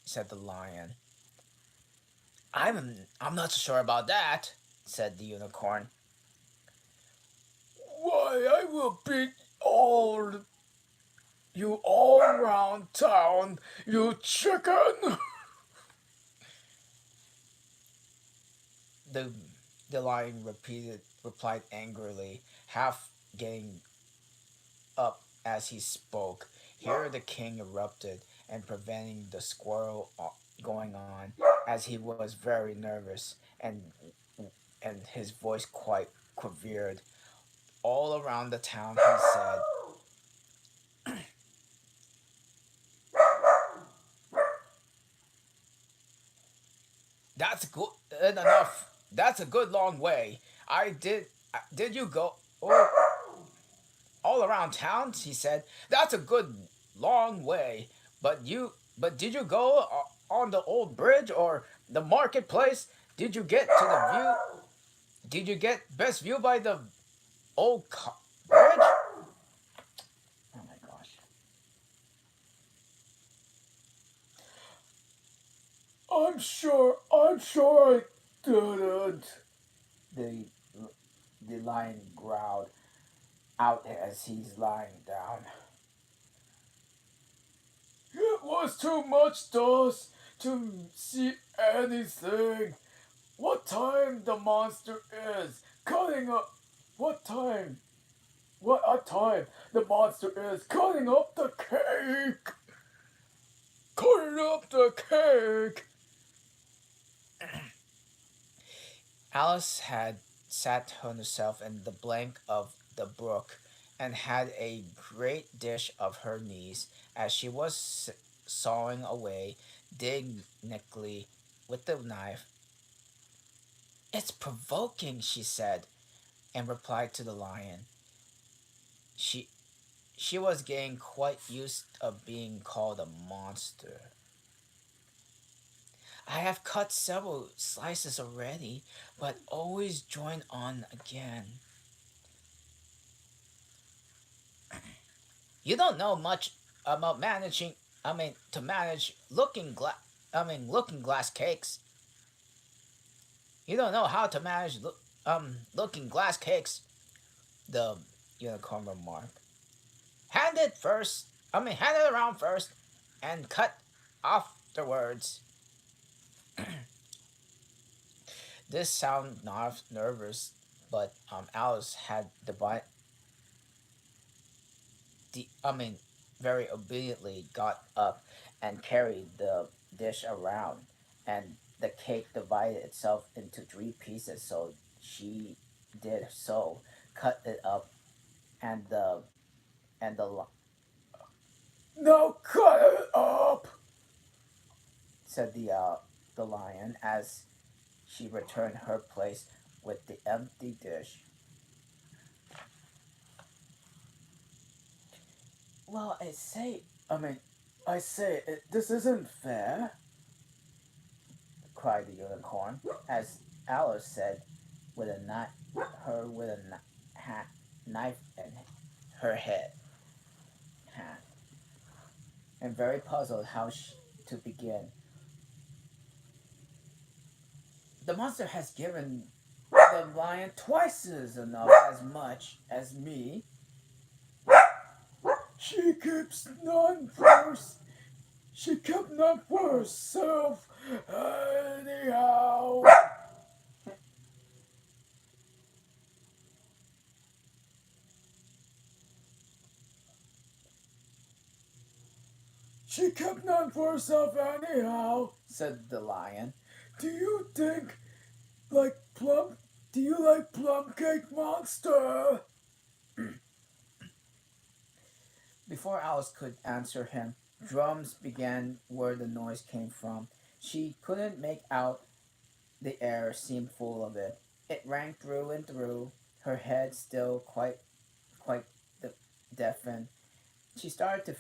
Said the lion. I'm not so sure about that, said the unicorn. Why, I will beat all you all around town, you chicken. The the lion replied angrily, half getting up as he spoke. Here the king erupted and preventing the squirrel going on, as he was very nervous and his voice quite quivered. All around the town, he said, "That's good enough. That's a good long way. I did. Did you go? Oh, all around town?" He said. "That's a good long way. But did you go on the old bridge or the marketplace? Did you get to the view? Did you get best view by the old bridge?" Oh my gosh. I'm sure I didn't. The the lion growled out as he's lying down. It was too much dust to see anything. What time the monster is cutting up? What time? What a time the monster is cutting up the cake! Cutting up the cake! Alice had sat herself in the bank of the brook and had a great dish of her knees as she was sawing away diligently with the knife. "It's provoking," she said, and replied to the lion. She she was getting quite used of being called a monster. "I have cut several slices already, but always join on again. You don't know much about managing. To manage looking glass cakes. You don't know how to manage looking glass cakes." The unicorn remarked. Hand it around first, and cut afterwards." This sounded nervous, but Alice had very obediently got up and carried the dish around, and the cake divided itself into three pieces. So she did so, cut it up, and the Now cut it up! said the lion as she returned her place with the empty dish. Well, I say, this isn't fair, cried the unicorn, as Alice said, with a knife, her with a knife in her hand, and very puzzled how to begin. The monster has given the lion twice as enough as much as me. She keeps none for she kept none for herself anyhow. She kept none for herself anyhow, said the lion. Do you think like plum? Do you like plum cake, monster? Before Alice could answer him, drums began where the noise came from. She couldn't make out. The air seemed full of it. It rang through and through, her head still quite deafened. She started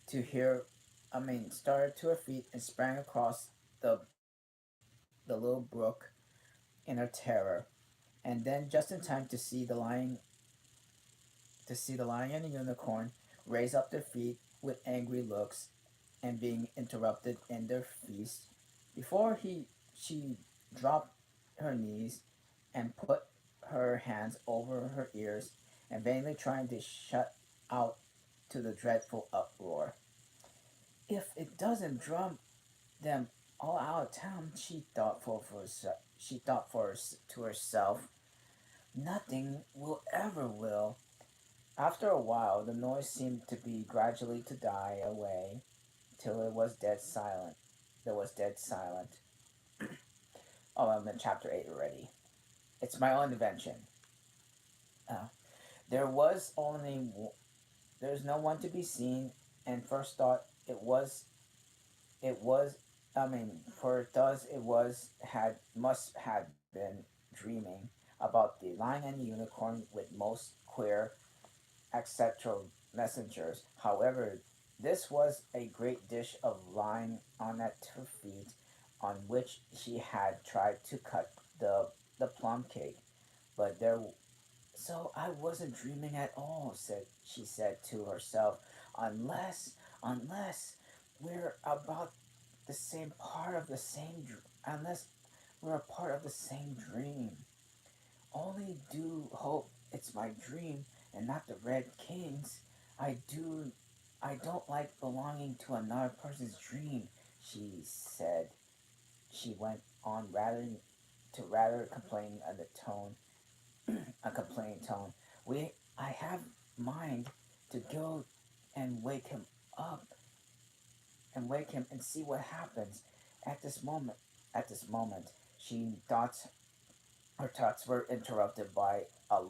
to hear, started to her feet and sprang across the the little brook in her terror, and then just in time to see the lion and the unicorn raise up their feet with angry looks and being interrupted in their feast. Before she dropped her knees and put her hands over her ears and vainly trying to shut out to the dreadful uproar. If it doesn't drum them all out of town, she thought to herself, nothing will ever will. After a while, the noise seemed to be gradually to die away till it was dead silent. There was dead silent. Oh, I'm in chapter 8 already. It's my own invention. Uh, there was only there's no one to be seen, and first thought it was for thus it was had must had been dreaming about the lion and the unicorn with most queer etc. messengers. However, this was a great dish of lying on at her feet, on which she had tried to cut the plum cake, but there. So I wasn't dreaming at all, said to herself, unless we're about the same part of the same unless we're a part of the same dream. Only do hope it's my dream and not the Red King's. I do I don't like belonging to another person's dream, she said. She went on rather complaining in the tone a complaining tone. I have mind to go and up wake him and see what happens. At this moment at this moment she thought her thoughts were interrupted by a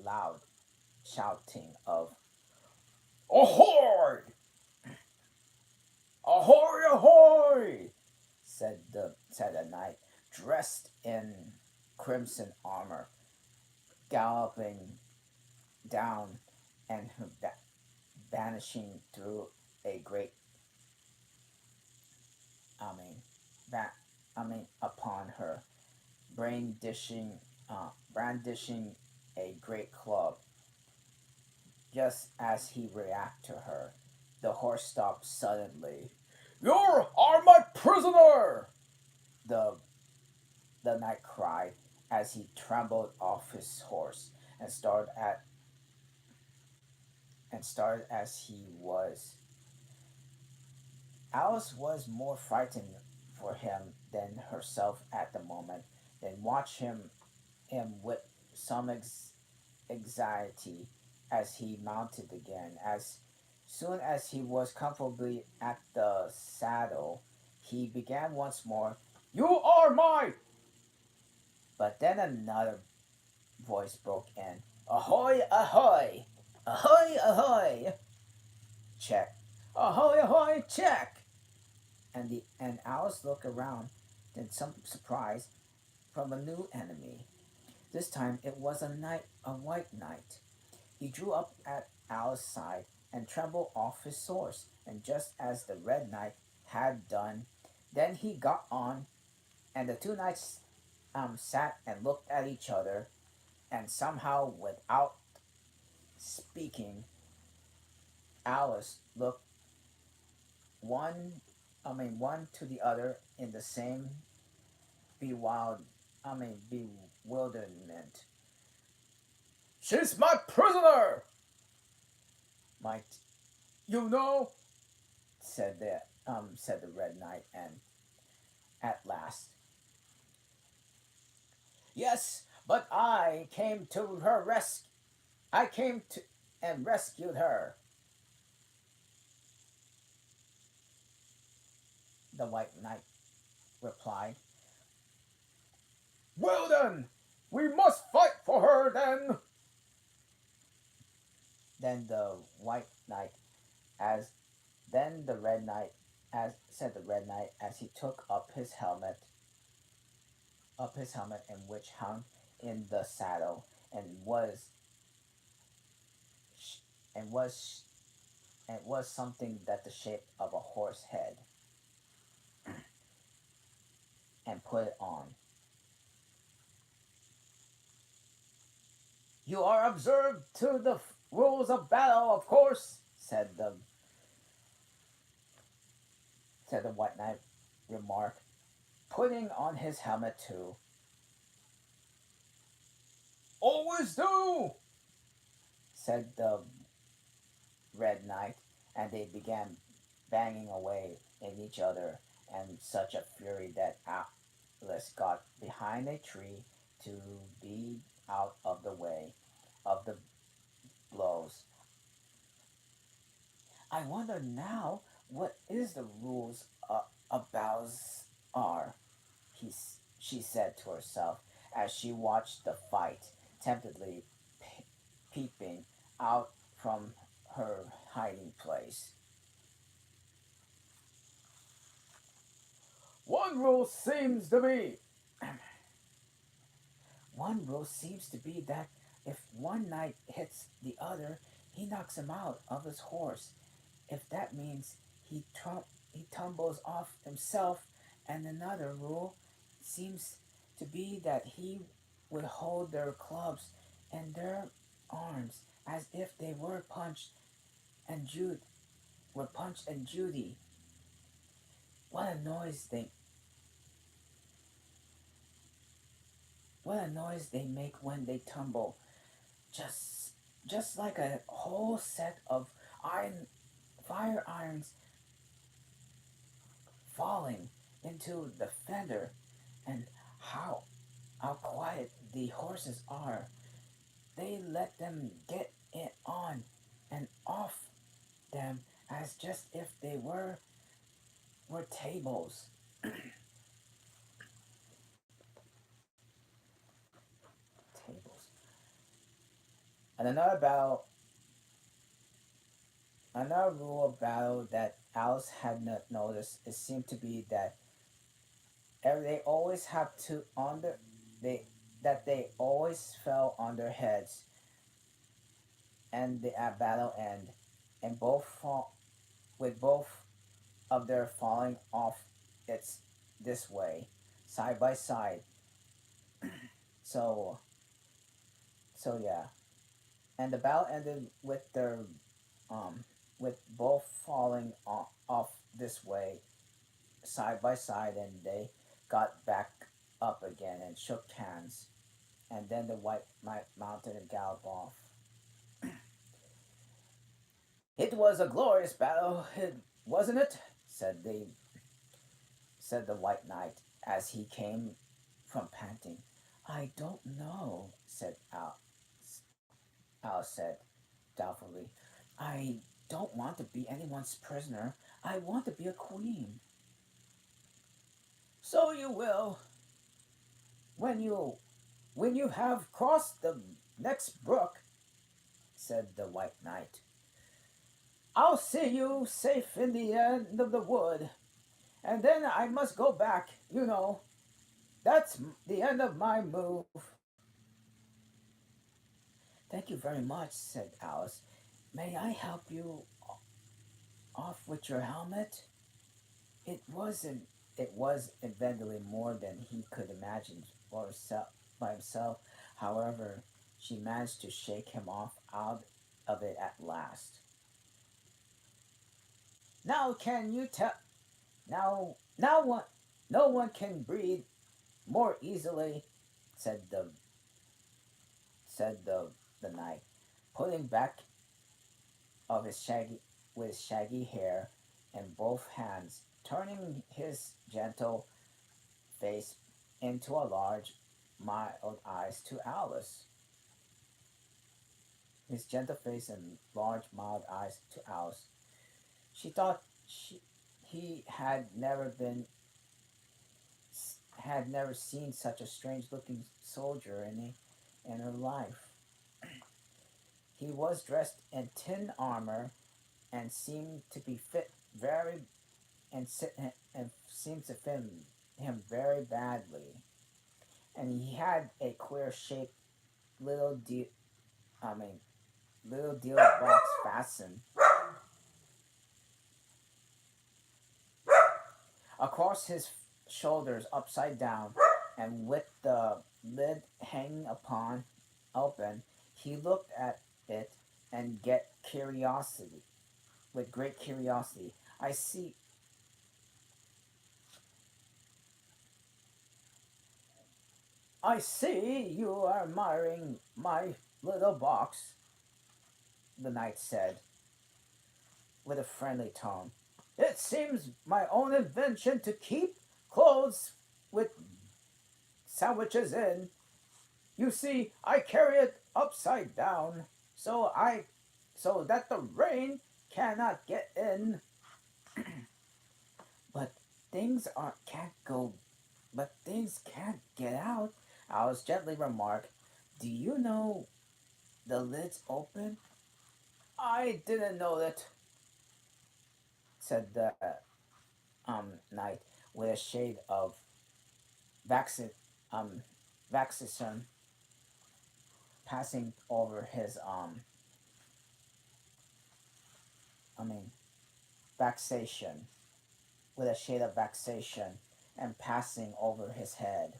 loud shouting of Ahoy! Ahoy! Ahoy! said a knight dressed in crimson armor, galloping down and vanishing through a great I mean that upon her, brandishing a great club. Just as he reacted to her, the horse stopped suddenly. You are my prisoner! The the knight cried as he trembled off his horse and started as he was. Alice was more frightened for him than herself at the moment, then watched him with some anxiety as he mounted again. As soon as he was comfortably at the saddle, he began once more. You are my. But then another voice broke in. Ahoy, ahoy! Ahoy, ahoy! Check. Ahoy, ahoy, check! And Alice looked around in some surprise from a new enemy. This time it was a white knight. He drew up at Alice's side and trembled off his horse, and just as the red knight had done, then he got on, and the two knights sat and looked at each other, and somehow without speaking, Alice looked one one to the other in the same bewildered bewilderment. She's my prisoner. Might You know, said the Red Knight, and at last, yes, but I came to her rescue. I came to and rescued her. The White Knight replied. well then, we must fight for her then. Then the White Knight, as then the Red Knight, as said the Red Knight, as he took up his helmet, and which hung in the saddle, and was and was something that the shape of a horse head, and put it on. You are observed to the rules of battle, of course, said the White Knight, remark, putting on his helmet too. Always do. Said the Red Knight, and they began banging away in each other in such a fury that Alice got behind a tree to be out of the way of the blows. I wonder now what is the rules about are, she said to herself as she watched the fight, temptedly peeping out from her hiding place. One rule seems to be One rule seems to be that if one knight hits the other, he knocks him out of his horse. If that means he tumbles off himself, and another rule seems to be that he would hold their clubs in their arms as if they and Jude were Punch and Judy. What a noise they what a noise they make when they tumble. Just just like a whole set of iron fire irons falling into the fender, and how how quiet the horses are. They let them get it on and off them as just if they were tables. Tables. And another rule of battle that Alice had not noticed, it seemed to be that they always have to under they that they always fell on their heads, and the battle end, and both fall with both of their falling off. It's this way, side by side. So yeah, and the battle ended with their with both falling off this way, side by side, and they got back up again and shook hands, and then the White Knight mounted and galloped off. It was a glorious battle, wasn't it? Said the White Knight as he came from panting. I don't know, Al said doubtfully. I don't want to be anyone's prisoner. I want to be a queen. So you will when you have crossed the next brook, said the White Knight. I'll see you safe in the end of the wood, and then I must go back, you know. That's the end of my move. Thank you very much, said Alice. May I help you off with your helmet? It wasn't. It was evidently more than he could imagine for himself, by himself. However, she managed to shake him off out of it at last. Now can you tell? Now one, no one can breathe more easily," said the the knight, putting back of his shaggy with shaggy hair in both hands, turning his gentle face into a large, mild eyes to Alice. His gentle face and large, mild eyes to Alice. She thought he had never seen such a strange-looking soldier in her life. He was dressed in tin armor and seemed to be fit very and seemed to fit him very badly. And he had a queer shaped little deal. I mean, little deal box fastened across his shoulders upside down, and with the lid hanging upon open, he looked at it and get curiosity with great curiosity. I see you are admiring my little box, the knight said with a friendly tone. It seems my own invention to keep clothes with sandwiches in. You see, I carry it upside down, so I so that the rain cannot get in. But things are can't go but things can't get out. Alice gently remarked, Do you know the lid's open? I didn't know that, said the knight with a shade of vaccin um vexation passing over his I mean vexation with a shade of vexation and passing over his head.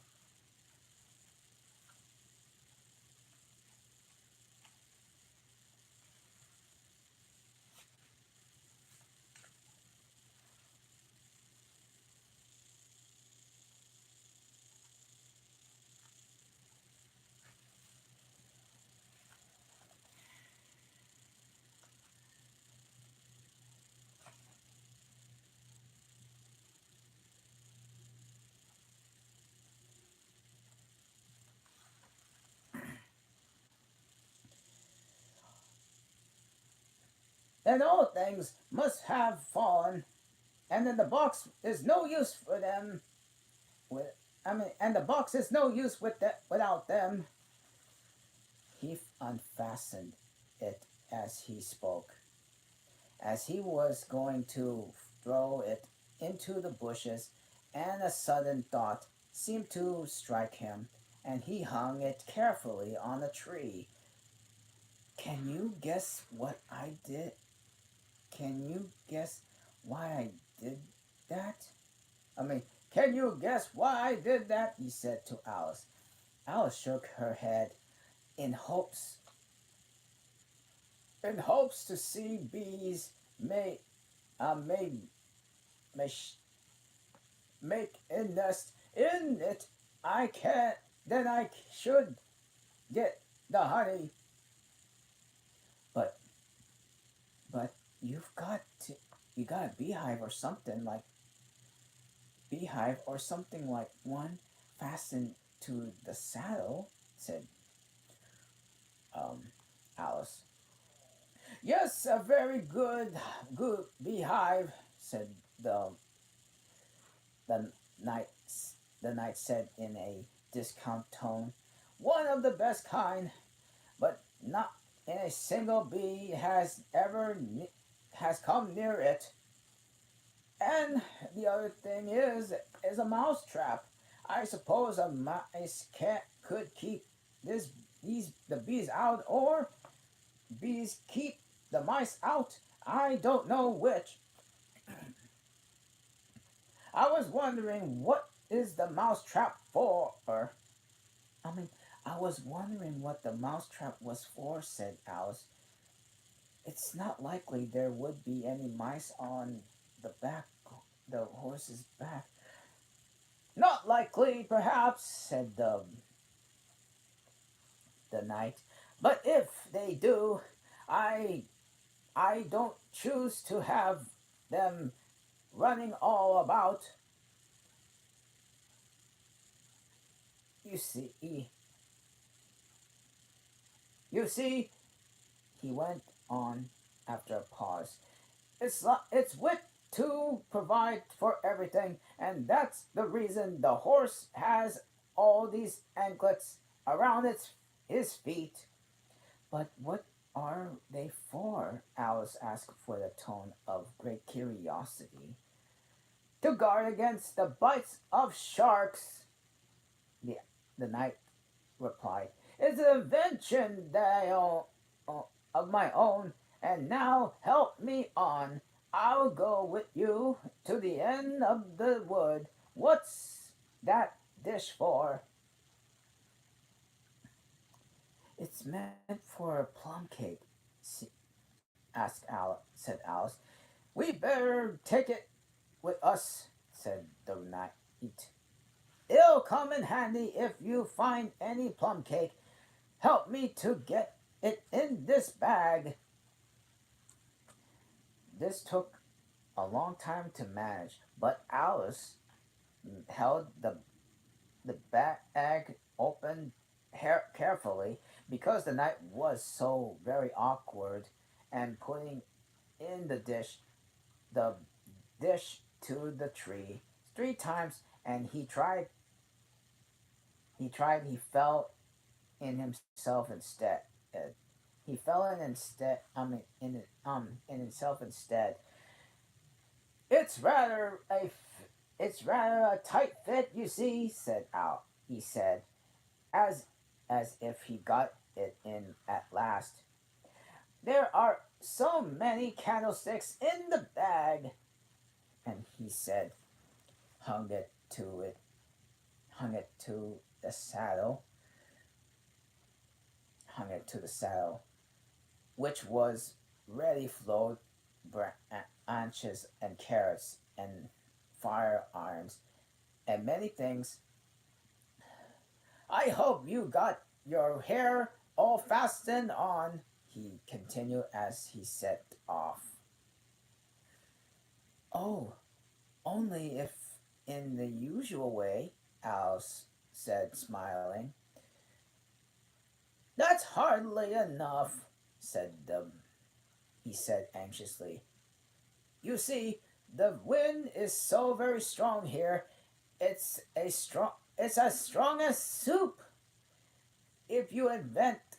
Then all things must have fallen, and then the box is no use for them. With and the box is no use without them. He unfastened it as he spoke, as he was going to throw it into the bushes, and a sudden thought seemed to strike him, and he hung it carefully on a tree. Can you guess what I did? Can you guess why I did that? I mean, can you guess why I did that? He said to Alice. Alice shook her head in hopes to see bees uh, may, may make a nest in it. I can't. Then I should get the honey. But but you got a beehive or something like one fastened to the saddle, said um, Alice. Yes, a very good beehive, said the the knight. The knight said in a discount tone. One of the best kind, but not in a single bee has come near it. And the other thing is a mouse trap. I suppose a mice cat could keep this these the bees out, or bees keep the mice out. I don't know which. I was wondering what is the mouse trap for? I mean, I was wondering what the mouse trap was for, said Alice. It's not likely there would be any mice on the back, the horse's back. Not likely, perhaps, said the knight, But if they do, I I don't choose to have them running all about. You see, you see, he went on after a pause. It's wit to provide for everything, and that's the reason the horse has all these anklets around his feet. But what are they for? Alice asked with a tone of great curiosity. To guard against the bites of sharks, the, the knight replied. It's an invention that of my own, and now help me on. I'll go with you to the end of the wood. What's that dish for? It's meant for a plum cake, said Alice. We better take it with us, said the knight. It'll come in handy if you find any plum cake. Help me to get it in this bag. This took a long time to manage, but Alice held the bag open carefully because the knight was so very awkward and putting in the dish to the tree 3 times, and he fell in himself instead. Uh, he fell in instead. In himself instead. It's rather a it's rather a tight fit, you see," said Al. He said, as if he got it in at last. "There are so many candlesticks in the bag," and he said, hung it to it, hung it to the saddle, hung it to the saddle, which was ready flowed branches and carrots and firearms and many things. "I hope you got your hair all fastened on," he continued as he set off. "Oh, only if in the usual way," Alice said, smiling. "That's hardly enough," said the he said anxiously. "You see, the wind is so very strong here. It's as strong as soup. If you invent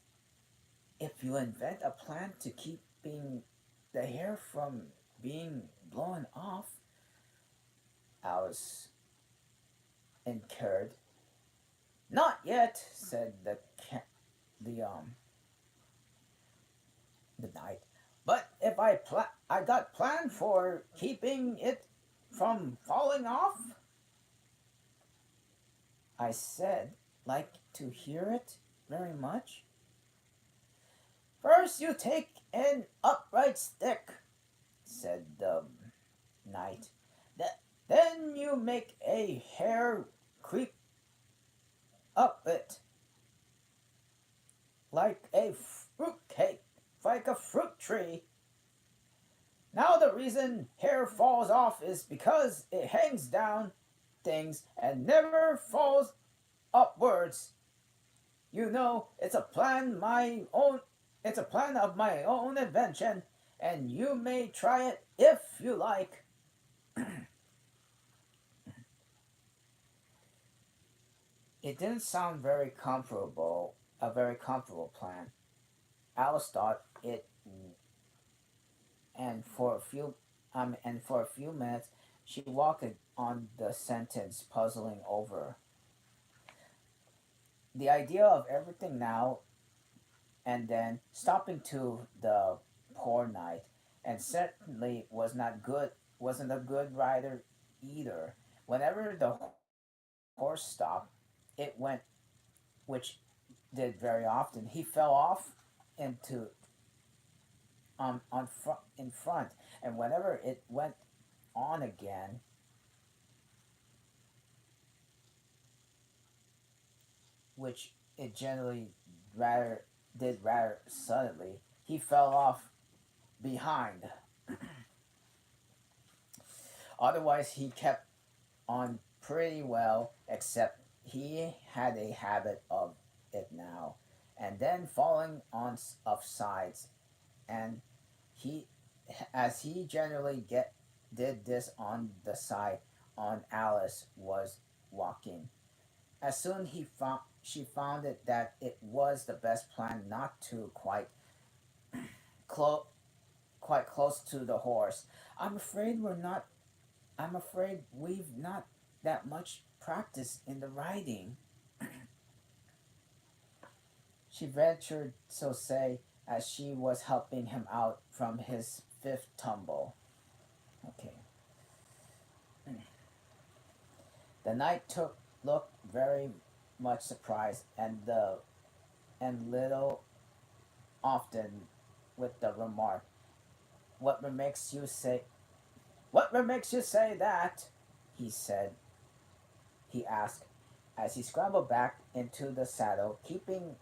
if you invent a plan to keeping the hair from being blown off," Alice incurred. "Not yet," said the the knight. "But if I got plan for keeping it from falling off," I said, "like to hear it very much." "First you take an upright stick," said the knight. Then you make a hair creep up it like a fruit cake, like a fruit tree. Now the reason hair falls off is because it hangs down things and never falls upwards. You know, it's a plan of my own invention, and you may try it if you like." It didn't sound a very comfortable plan. Alice thought it, and for a few minutes she walked on the sentence, puzzling over the idea of everything now and then stopping to the poor knight, and certainly wasn't a good rider either. Whenever the horse stopped, it went, which did very often. He fell off into on front in front, and whenever it went on again, which it generally rather did rather suddenly. He fell off behind. Otherwise, he kept on pretty well, except he had a habit of it now, and then falling on of sides, and he, as he generally get did this on the side on Alice was walking. As soon he found she found it that it was the best plan not to close quite close to the horse. I'm afraid we're not. I'm afraid we've not that much practice in the riding. She ventured so say as she was helping him out from his fifth tumble. Okay. The knight took looked very much surprised and little often with the remark, "What makes you say what makes you say that?" he said. He asked as he scrambled back into the saddle, keeping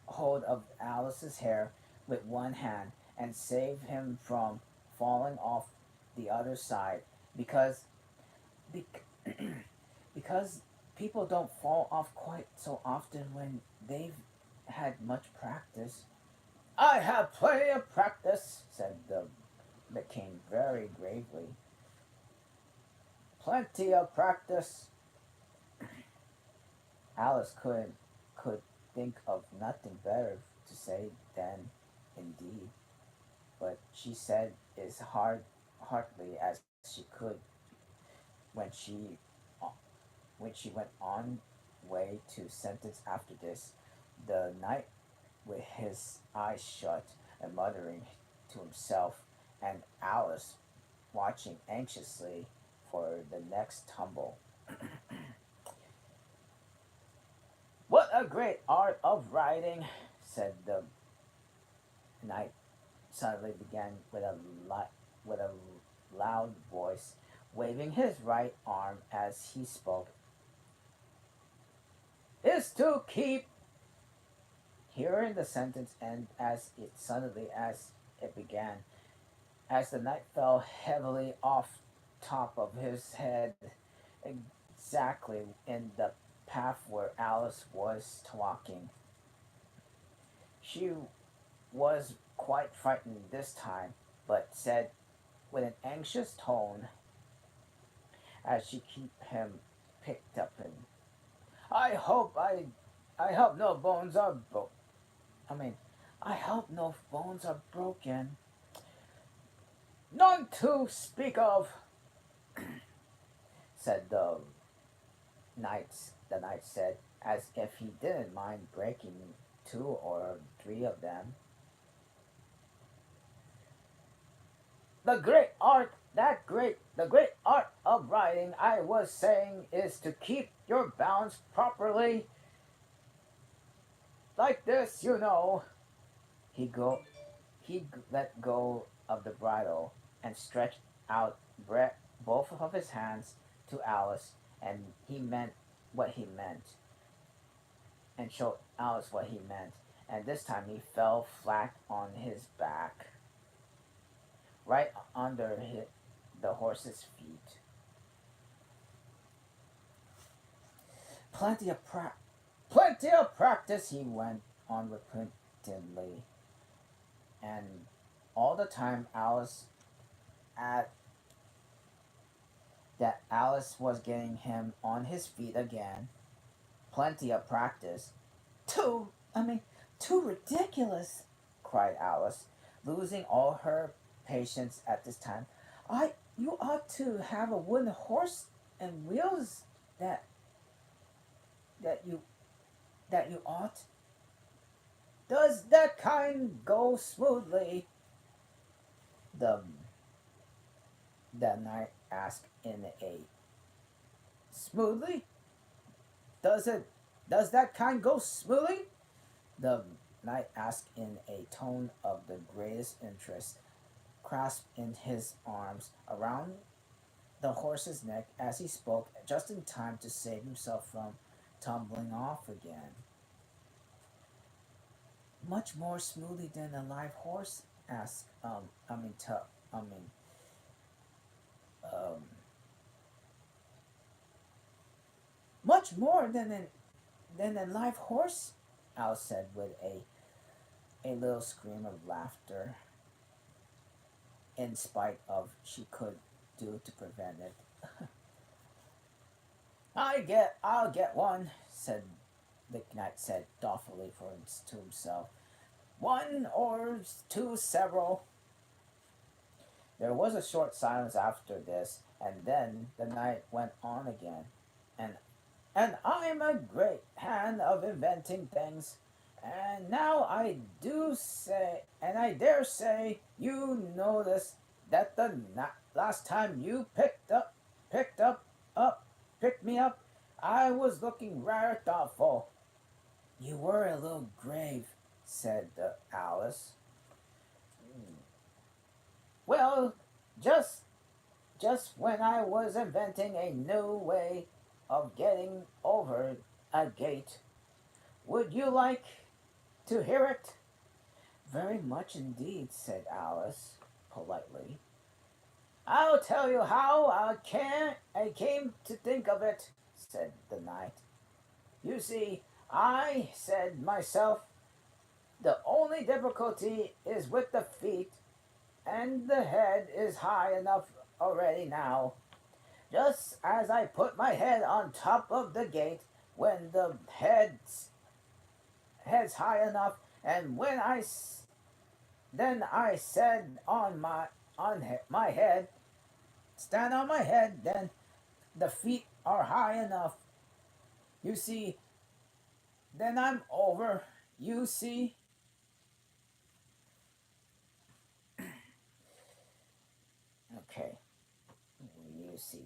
hold of Alice's hair with one hand and save him from falling off the other side because bec- because people don't fall off quite so often when they've had much practice. "I have plenty of practice," said the king very gravely. "Plenty of practice." Alice could think of nothing better to say than indeed, but she said as heartily as she could when she went on way to sentence after this. The knight with his eyes shut and muttering to himself, and Alice watching anxiously for the next tumble. "What a great art of riding," said the knight suddenly began with a loud voice, waving his right arm as he spoke, "is to keep." Hearing the sentence end as it suddenly as it began, as the knight fell heavily off top of his head, exactly in the path where Alice was walking. She was quite frightened this time, but said with an anxious tone as she kept him picked up and I hope I hope no bones are broke. I mean, I hope no bones are broken. None to speak of, said the knight said, as if he didn't mind breaking two or three of them. The great art of riding, I was saying, is to keep your balance properly, like this, you know. He go he let go of the bridle and stretched out both of his hands to Alice, and he meant what he meant, and showed Alice what he meant. And this time he fell flat on his back, right under the horse's feet. Plenty of plenty of practice, he went on repentantly, and all the time at Alice was getting him on his feet again. Plenty of practice. Too, I mean, too ridiculous, cried Alice, losing all her patience at this time. You ought to have a wooden horse and wheels that that you that you ought. Does that kind go smoothly? The the knight asked in a smoothly. Does it? Does that kind go smoothly? The knight asked in a tone of the greatest interest, clasping his arms around the horse's neck as he spoke, just in time to save himself from tumbling off again. Much more smoothly than a live horse? Asked, I mean, um, much more than a live horse? Alice said with a little scream of laughter, in spite of she could do to prevent it. I'll get one, said the knight said thoughtfully to himself. One or two several. There was a short silence after this, and then the knight went on again. And and I'm a great hand of inventing things. And now I do say, and I dare say, you noticed that the last time you picked up, picked me up, I was looking rather thoughtful. You were a little grave, said Alice. Well, just just when I was inventing a new way of getting over a gate. Would you like to hear it? Very much indeed, said Alice, politely. I'll tell you how I came to think of it, said the knight. You see, I said myself, the only difficulty is with the feet, and the head is high enough already now. Just as I put my head on top of the gate, when the head's high enough, and then I said my head, stand on my head, then the feet are high enough. You see, then I'm over. You see. Okay. You see.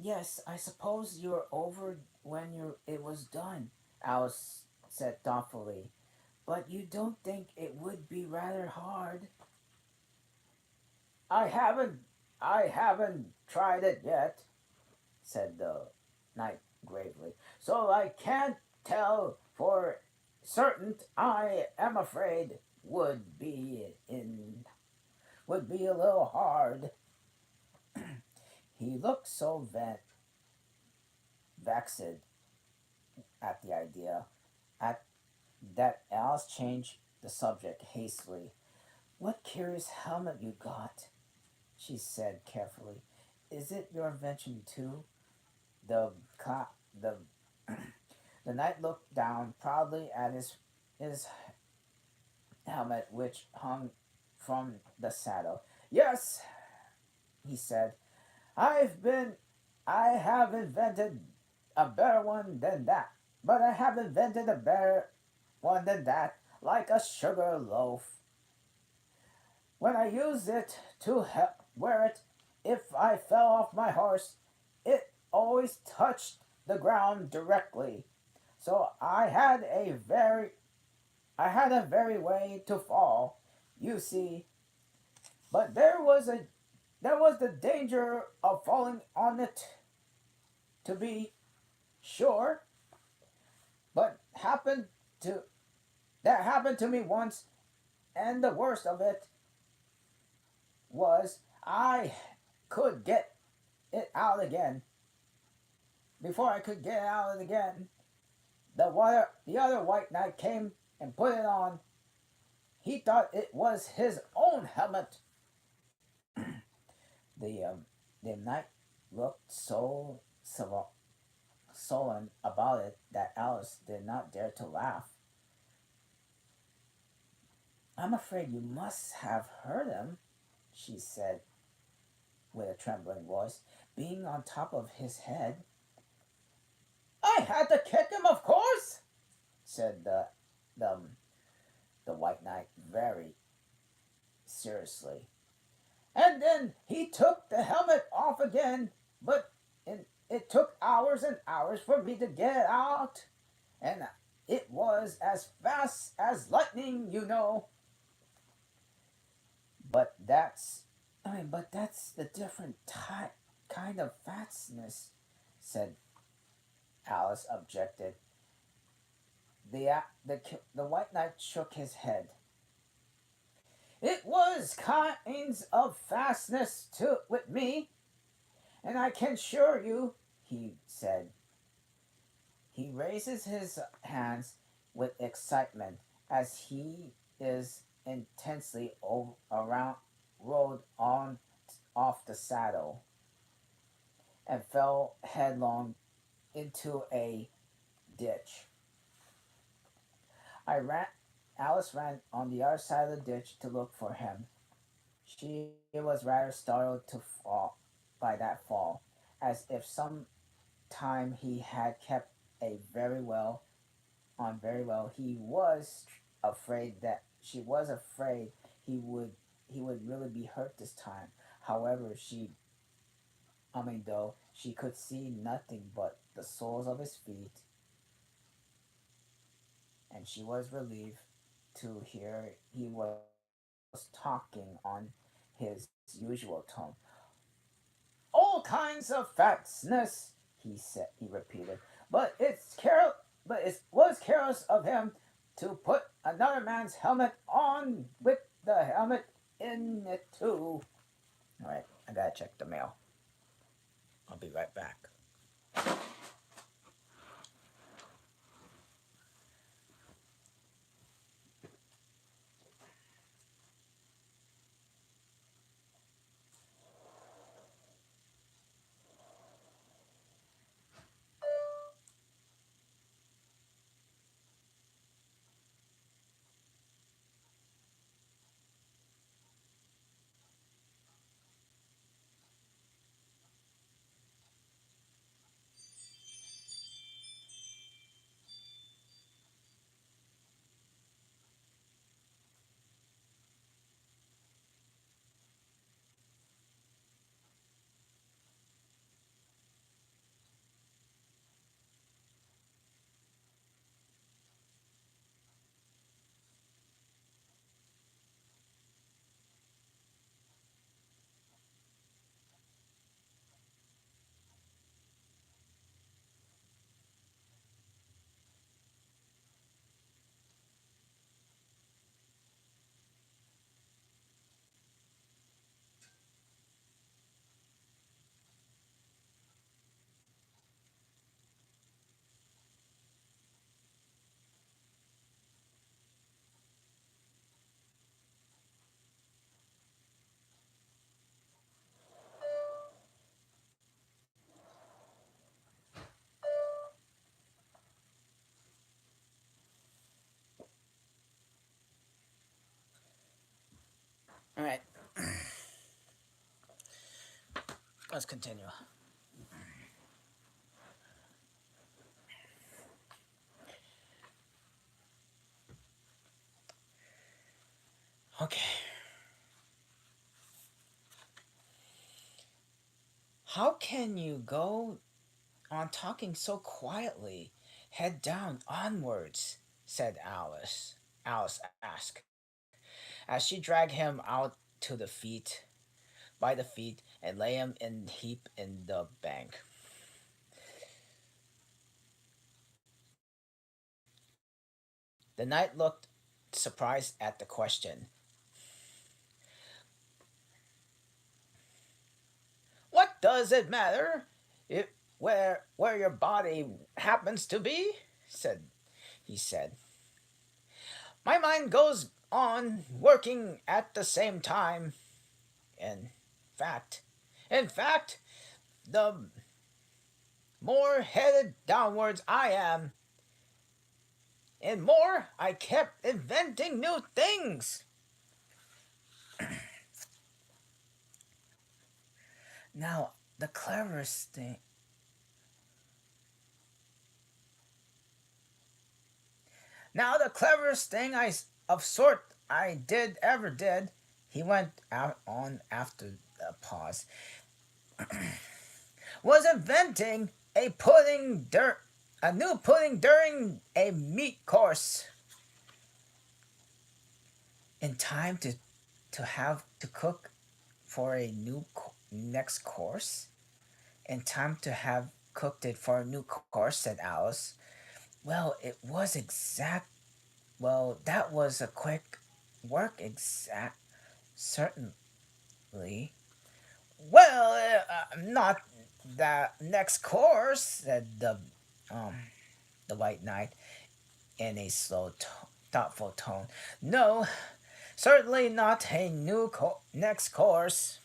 Yes, I suppose you're over when it was done, Alice said thoughtfully. But you don't think it would be rather hard? I haven't I haven't tried it yet, said the knight gravely. So I can't tell for certain. I am afraid would be a little hard. He looked so vexed at the idea at that Alice changed the subject hastily. What curious helmet you got, she said carefully. Is it your invention too? The the the knight looked down proudly at his helmet, which hung from the saddle. Yes, he said, I've been I have invented a better one than that. But I have invented a better one than that, like a sugar loaf. When I used it to wear it, if I fell off my horse, it always touched the ground directly. So I had a very way to fall, you see. But there was the danger of falling on it, to be sure. But to that happened to me once, and the worst of it was I could get it out again. Before I could get it out again, the other white knight came and put it on. He thought it was his own helmet. The the knight looked so sullen about it that Alice did not dare to laugh. I'm afraid you must have hurt him, she said with a trembling voice, being on top of his head. I had to kick him, of course, said the, the white knight very seriously. And then he took the helmet off again, but it took hours and hours for me to get it out, and it was as fast as lightning, you know. But but that's the different kind of fastness, said Alice objected. The White Knight shook his head. It was kinds of fastness to with me, and I can assure you, he said. He raises his hands with excitement as he is intensely around rolled on off the saddle and fell headlong into a ditch. I ran. Alice ran on the other side of the ditch to look for him. She was rather startled to fall by that fall, as if some time he had kept a very well on very well. He was afraid that she was afraid he would really be hurt this time. However, though she could see nothing but the soles of his feet, and she was relieved to hear he was talking on his usual tone. All kinds of fatness, he repeated. But it was careless of him to put another man's helmet on with the helmet in it too. All right, I gotta check the mail. I'll be right back. All right, let's continue. Okay. How can you go on talking so quietly, head down onwards? Said Alice. Alice asked, as she dragged him out to the feet, by the feet, and lay him in heap in the bank. The knight looked surprised at the question. What does it matter if where your body happens to be? said he said. My mind goes on working at the same time. In fact, in fact, the more headed downwards I am, and more I kept inventing new things. Now, the cleverest thing. Now, the cleverest thing of sort I did ever did, he went out on after a pause, was inventing a new pudding during a meat course. In time to have to cook for a next course, in time to have cooked it for a new course, said Alice. Well, it was exact. Well, that was a quick work, exact. Certainly. Well, not the next course, said um the White Knight in a slow, thoughtful tone. No, certainly not a new next course.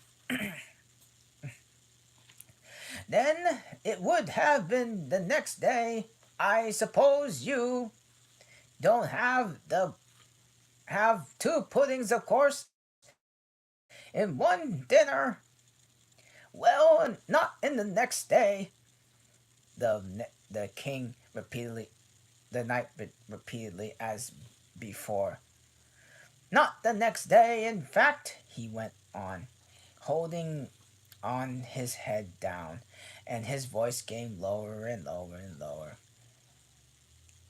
Then it would have been the next day. I suppose you don't have two puddings, of course, in one dinner. Well, not in the next day. The king repeatedly, the knight repeatedly as before. Not the next day, in fact, he went on, holding on his head down, and his voice came lower and lower and lower.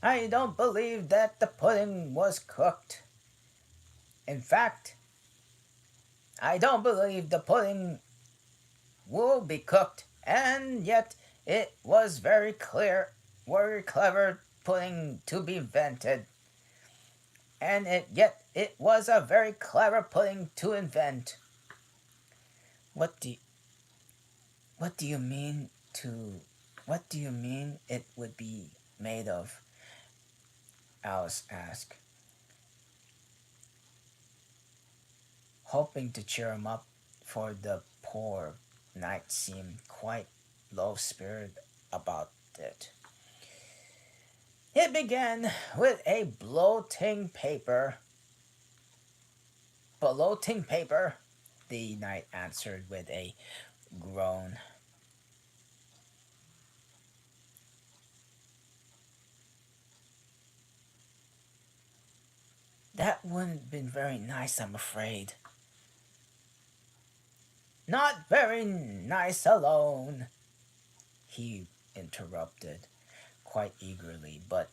I don't believe that the pudding was cooked. In fact, I don't believe the pudding will be cooked, and yet it was very clever pudding to be invented, and yet it was a very clever pudding to invent. What do what do you mean to what do you mean it would be made of? Alice asked, hoping to cheer him up, for the poor knight seemed quite low spirited about it. It began with a bloating paper, the knight answered with a groan. That wouldn't have been very nice, I'm afraid. Not very nice alone, he interrupted quite eagerly, but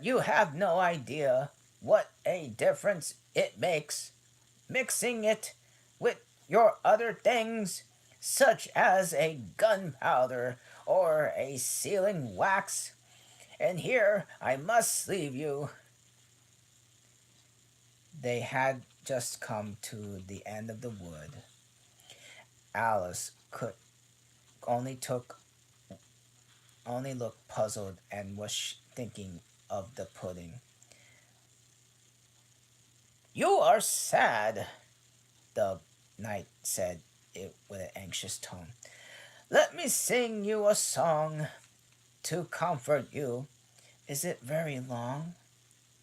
you have no idea what a difference it makes, mixing it with your other things, such as a gunpowder or a sealing wax. And here I must leave you. They had just come to the end of the wood. Alice could only took only looked puzzled and was thinking of the pudding. You are sad, the knight said it with an anxious tone. Let me sing you a song to comfort you. Is it very long?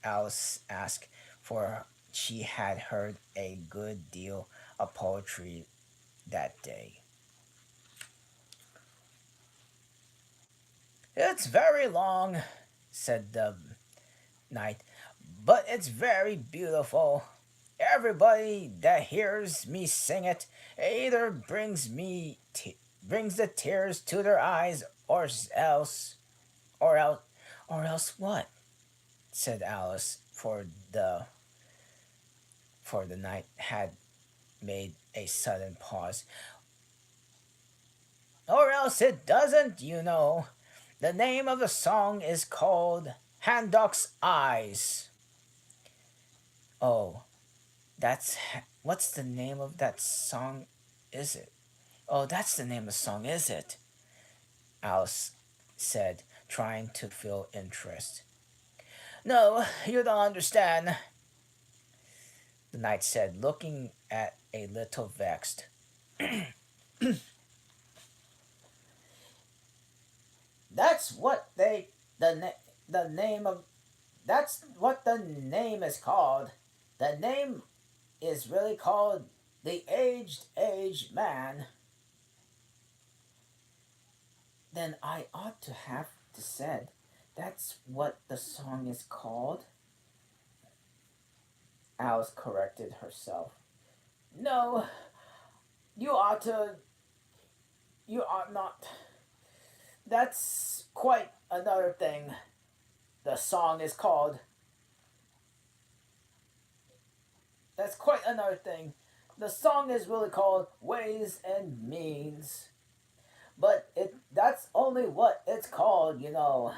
Alice asked, for she had heard a good deal of poetry that day. It's very long, said the knight, but it's very beautiful. Everybody that hears me sing it either brings the tears to their eyes, or else, or else what? Said Alice, for the knight had made a sudden pause. Or else it doesn't, you know. The name of the song is called Handok's Eyes. Oh, that's what's the name of that song? Is it? Oh, that's the name of the song, is it? Alice said, trying to feel interest. No, you don't understand, the knight said, looking at a little vexed. That's what the name of that's what the name is called. The name is really called The Aged Man. Then I ought to have to said that's what the song is called. Alice corrected herself. No, you ought to you ought not. That's quite another thing. The song is called. That's quite another thing. The song is really called Ways and Means. But it That's only what it's called, you know.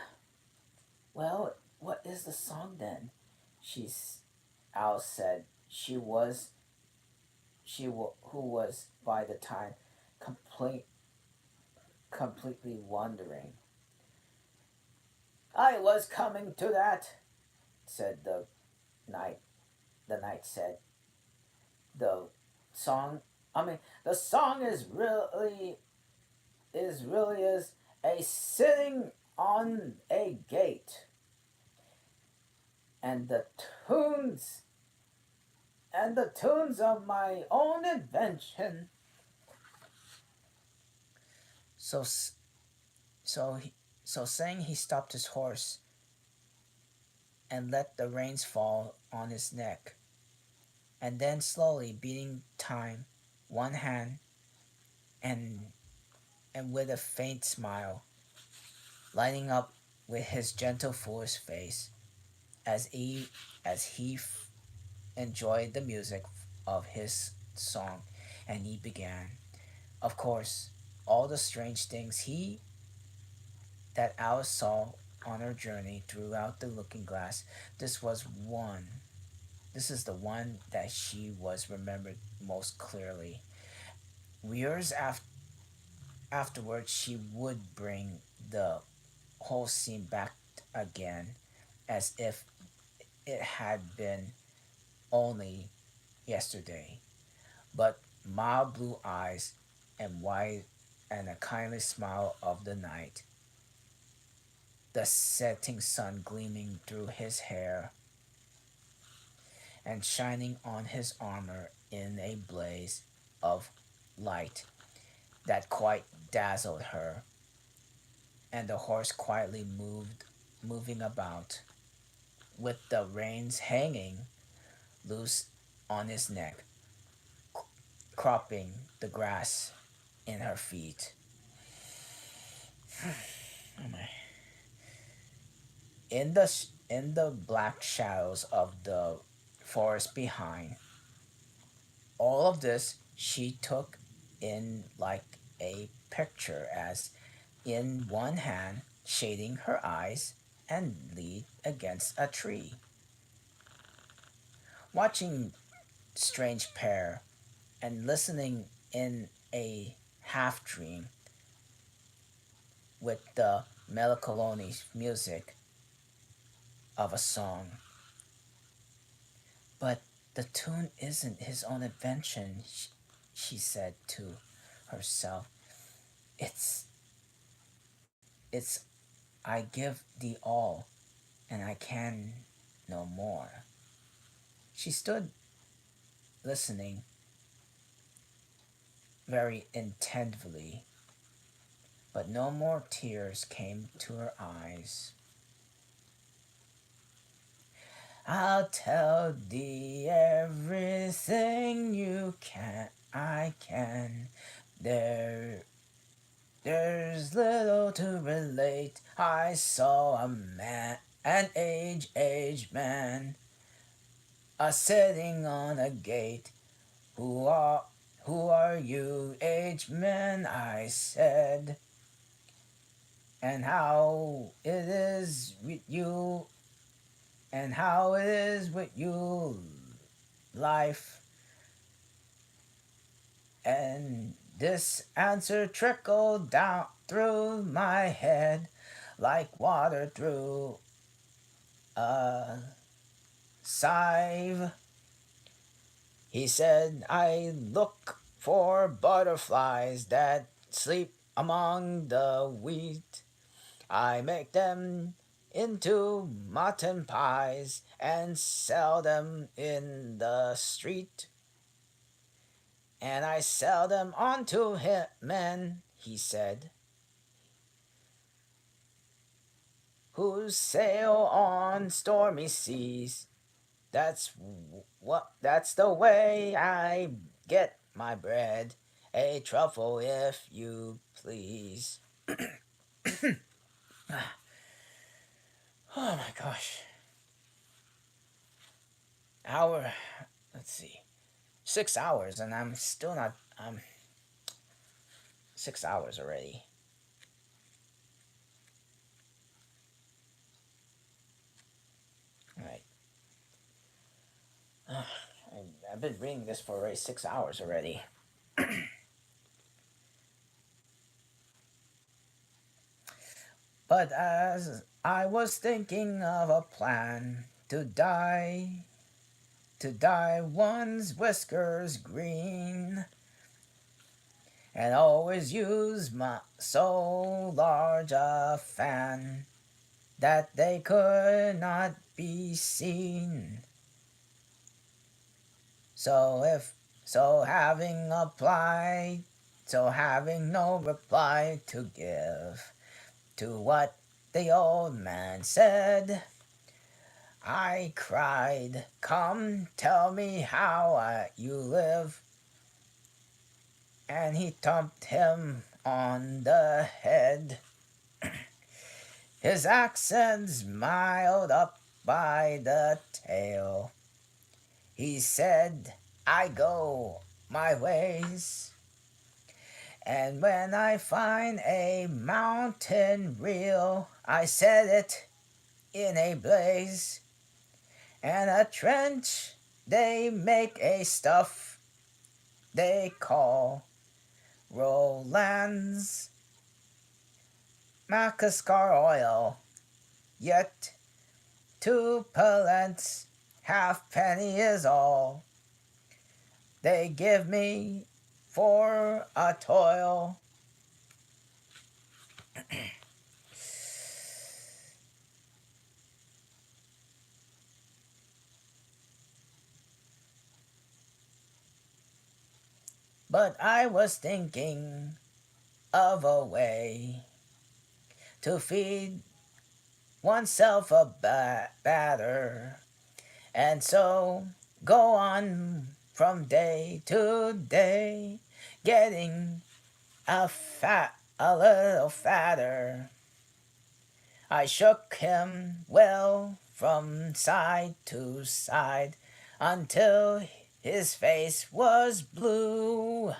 Well, what is the song then? She's Al said who was by the time complete completely wondering. I was coming to that, said knight. The knight said, "The song. I mean, the song is a sitting on a gate, and tunes the tunes of my own invention." So so he, so saying, he stopped his horse and let the reins fall on his neck, and then slowly beating time, one hand, and with a faint smile lighting up with his gentle foolish face, as he enjoyed the music of his song, and he began, of course, all the strange things he that Alice saw on her journey throughout the looking glass. This was one. This is the one that she was remembered most clearly. Years afterwards, she would bring the whole scene back again, as if it had been only yesterday. But mild blue eyes and white and a kindly smile of the night, the setting sun gleaming through his hair and shining on his armor in a blaze of light that quite dazzled her, and the horse quietly moving about, with the reins hanging loose on his neck, cropping the grass in her feet. Oh my. In the black shadows of the forest behind, all of this she took in like a picture, as in one hand shading her eyes and leaned against a tree, watching strange pair and listening in a half dream with the melancholy music of a song. But the tune isn't his own invention, she said to herself. It's it's I give thee all, and I can no more. She stood listening very intently, but no more tears came to her eyes. I'll tell thee everything you can, I can. There, there's little to relate. I saw a man, an aged man, a sitting on a gate. Who are, who are you, aged man? I said. And how it is with you, and how it is with you, life. And this answer trickled down through my head like water through a sieve. He said, I look for butterflies that sleep among the wheat. I make them into mutton pies and sell them in the street. And I sell them unto men, he said, who sail on stormy seas. That's the way I get my bread. A truffle, if you please. Oh my gosh. Hour, let's see, 6 hours, and I'm still not. 6 hours already. Right. I've been reading this for already 6 hours already. But as I was thinking of a plan to dye one's whiskers green, and always use my so large a fan that they could not be seen. So if so having applied so having no reply to give to what the old man said, I cried, "Come, tell me how you live." And he thumped him on the head. His accents mild up by the tail. He said, "I go my ways. And when I find a mountain real, I set it in a blaze. And a trench they make a stuff they call Roland's Macassar oil. Yet 2 pence halfpenny is all they give me for a toil." But I was thinking of a way to feed oneself a batter, and so go on from day to day, getting a little fatter. I shook him well from side to side until his face was blue.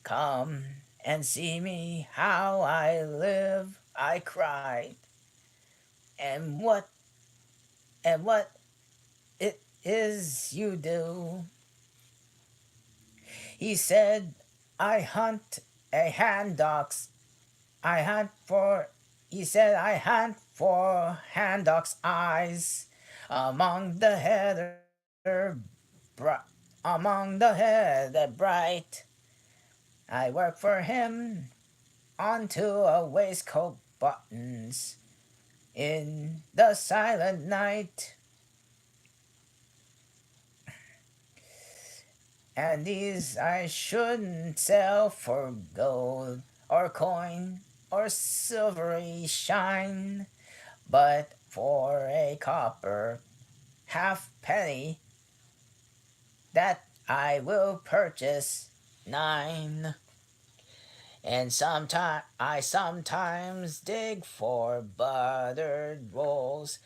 "Come and see me how I live," I cried. And what it is you do?" He said, "I hunt a handocks. I hunt for," he said, "I hunt for handocks' eyes among the heather, among the heather bright. I work for him onto a waistcoat buttons in the silent night. And these I shouldn't sell for gold or coin or silvery shine, but for a copper halfpenny that I will purchase 9. And I sometimes dig for buttered rolls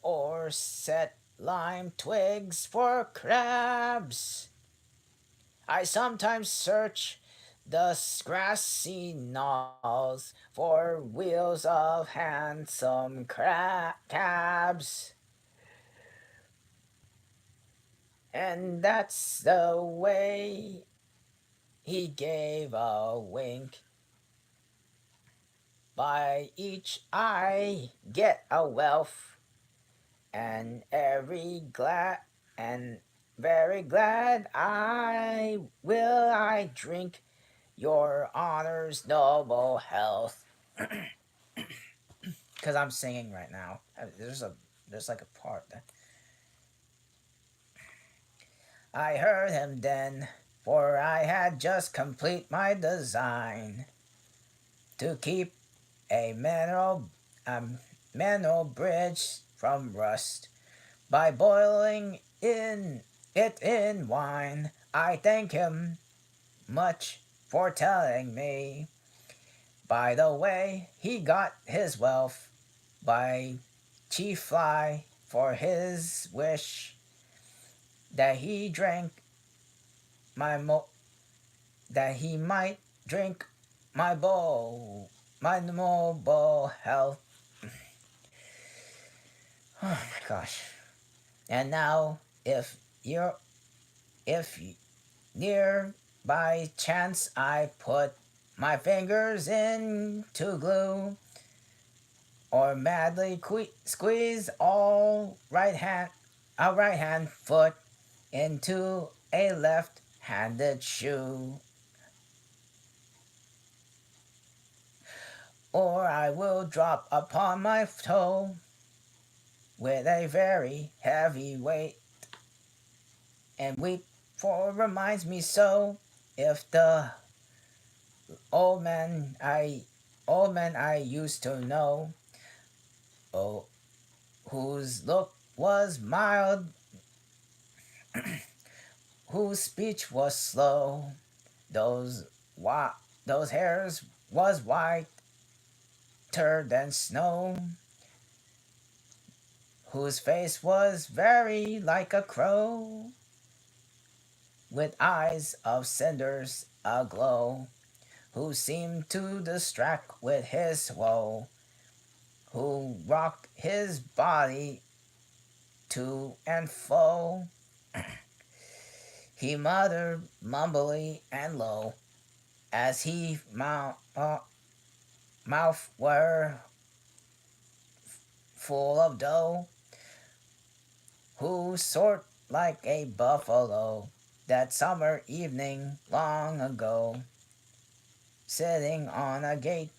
or set lime twigs for crabs. I sometimes search the grassy knolls for wheels of handsome cabs. And that's the way." He gave a wink. "By each I get a wealth, and very glad I drink your honor's noble health." Because I'm singing right now. There's like a part that I heard him then, for I had just complete my design to keep a mineral bridge from rust by boiling it in wine. I thank him much for telling me. By the way, he got his wealth by Chief Fly for his wish that he drank that he might drink my noble health. Oh my gosh. And now, if near by chance I put my fingers into glue, or madly squeeze a right hand foot into a left handed shoe, or I will drop upon my toe with a very heavy weight and weep, for it reminds me so, if the old man I old man I used to know, oh, whose look was mild, whose speech was slow, those those hairs was whiter than snow, whose face was very like a crow, with eyes of cinders aglow, who seemed to distract with his woe, who rocked his body to and fro. He muttered mumbly and low, as he mouth were full of dough, who sort like a buffalo that summer evening long ago, sitting on a gate.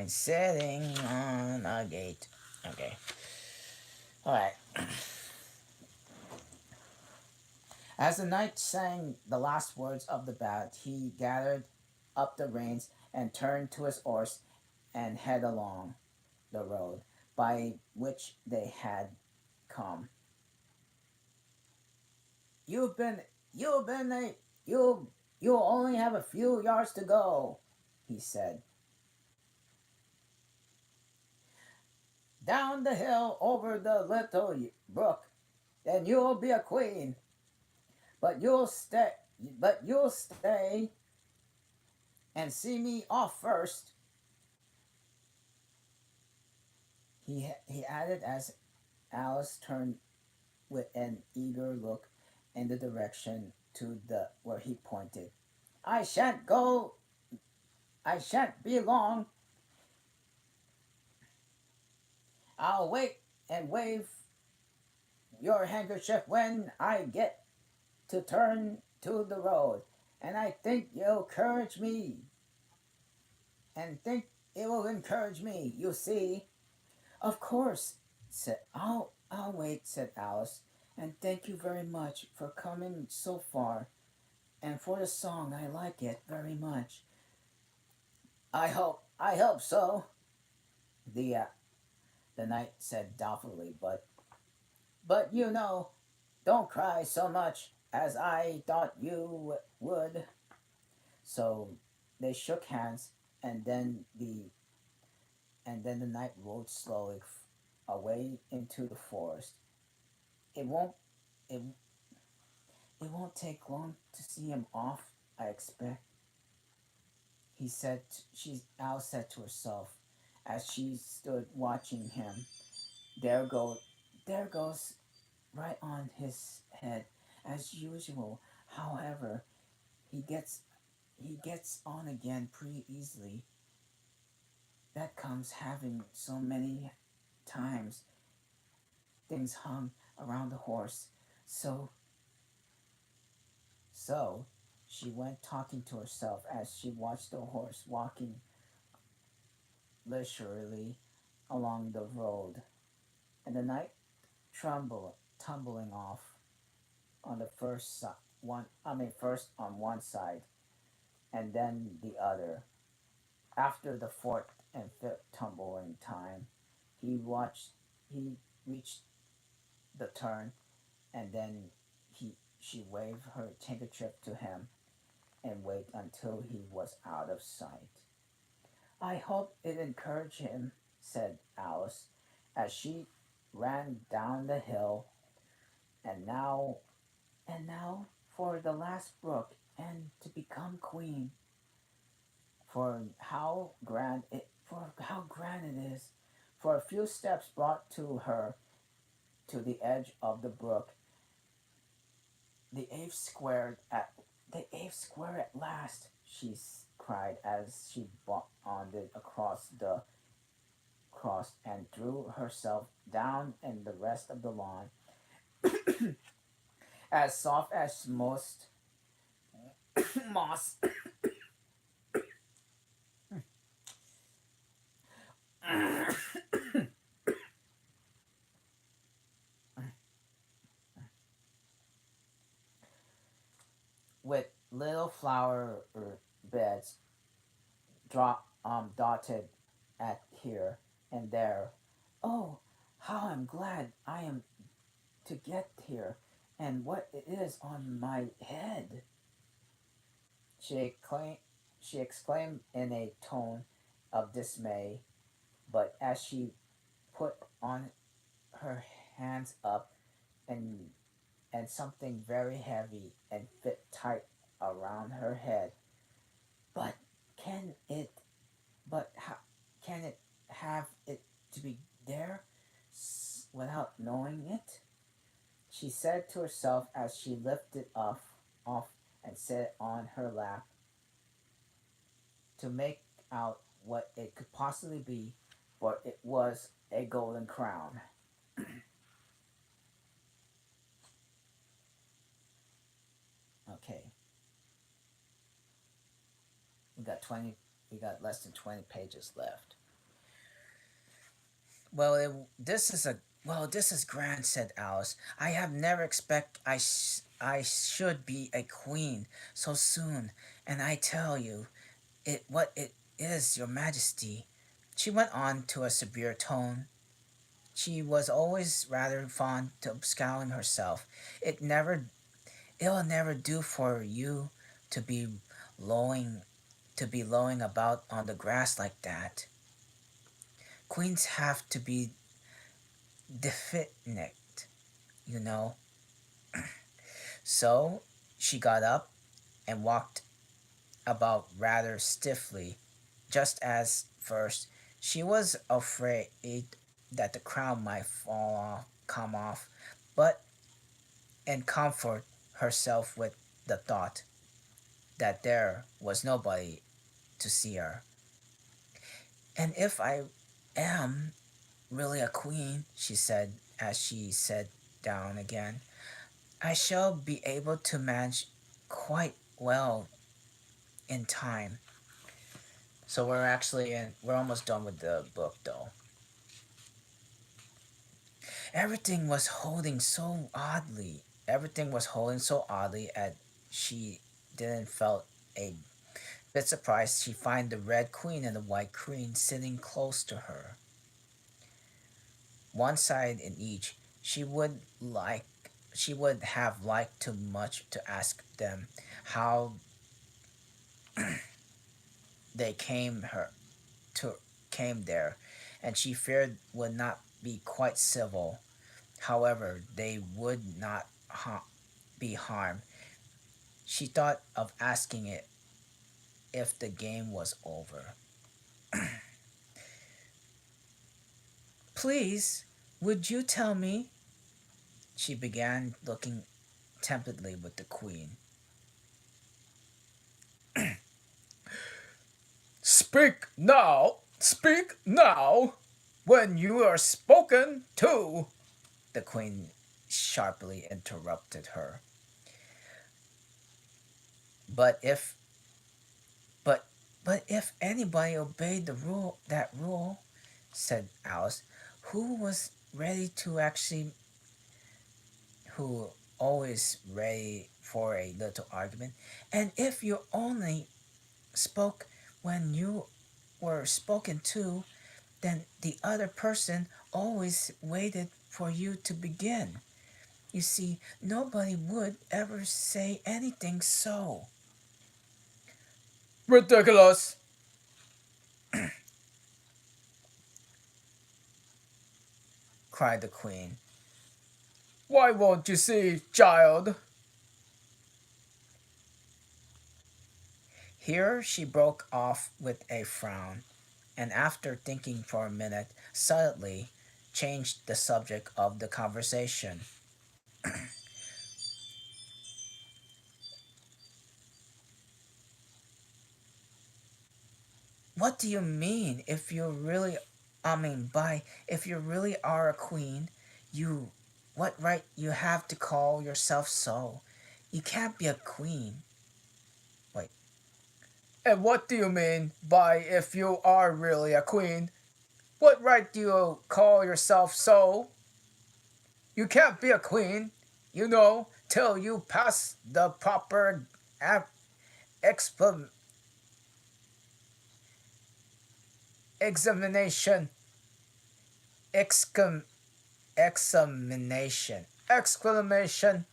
Sitting on a gate. Okay. All right. As the knight sang the last words of the ballad, he gathered up the reins and turned to his horse and head along the road by which they had come. You've been, you've been a, you only have a few yards to go, he said. Down the hill over the little brook, then you'll be a queen. But you'll stay and see me off first. He added as Alice turned with an eager look in the direction to the where he pointed. I shan't go. I shan't be long. I'll wait and wave your handkerchief when I get to turn to the road, and I think you'll encourage me. And think it will encourage me. You see. Of course, said I'll wait, said Alice, and thank you very much for coming so far, and for the song. I like it very much. I hope so. The uh, the knight said doubtfully, but you know, don't cry so much as I thought you would. So they shook hands, and then the knight rode slowly away into the forest. It won't it It won't take long to see him off, I expect, he said. Alice said to herself as she stood watching him. There go, there goes right on his head as usual. However, he gets he gets on again pretty easily. That comes having so many times things hung around the horse. So So she went talking to herself as she watched the horse walking leisurely along the road, and the knight tumbling off on the first one. First on one side, and then the other. After the fourth and fifth tumbling time, he watched. He reached the turn, and then she waved her handkerchief to him and wait until he was out of sight. I hope it encouraged him, said Alice, as she ran down the hill. And now for the last brook, and to become queen. For for how grand it is. For a few steps brought to her to the edge of the brook. The eighth squared at the eighth square at last, she cried as she bounded across the cross and threw herself down in the rest of the lawn, as soft as most moss. With little flower beds dotted at here and there. Oh, how I'm glad I am to get here, and what it is on my head! She exclaimed, she exclaimed in a tone of dismay, but as she put on her hands up and something very heavy and fit tight around her head. But can it? But how can it have it to be there without knowing it? She said to herself as she lifted off and set it on her lap to make out what it could possibly be, for it was a golden crown. Okay, we got 20. We got less than 20 pages left. This is a this is grand," said Alice. "I have never expect I should be a queen so soon, and I tell you it what it is, your Majesty." She went on to a severe tone. She was always rather fond of scowling herself. It'll never do for you to be lowing lowing about on the grass like that. Queens have to be definite, you know. So she got up and walked about rather stiffly, just as first she was afraid that the crown might come off, but and comfort herself with the thought that there was nobody to see her. "And if I am really a queen," she said as she sat down again, "I shall be able to manage quite well in time." So we're almost done with the book though. Everything was holding so oddly. Everything was holding so oddly at she didn't felt a bit surprised she find the red queen and the white queen sitting close to her, one side in each. She would have liked too much to ask them how they to came there, and she feared would not be quite civil. However, they would not be harmed. She thought of asking it if the game was over. "Please, would you tell me?" she began, looking temptedly with the queen. Speak now! Speak now! When you are spoken to! The queen sharply interrupted her. But if but but if anybody obeyed that rule, said Alice, who was ready to actually who always ready for a little argument, and if you only spoke when you were spoken to, then the other person always waited for you to begin. You see, nobody would ever say anything so. Ridiculous! Cried the queen. Why won't you see, child? Here she broke off with a frown, and after thinking for a minute, suddenly changed the subject of the conversation. What do you mean if you really, I mean, by if you really are a queen, you, what right you have to call yourself so? You can't be a queen. Wait, And what do you mean by if you are really a queen? What right do you call yourself so? You can't be a queen, you know, till you pass the proper a- exp- examination. Exclam- examination. Exclamation.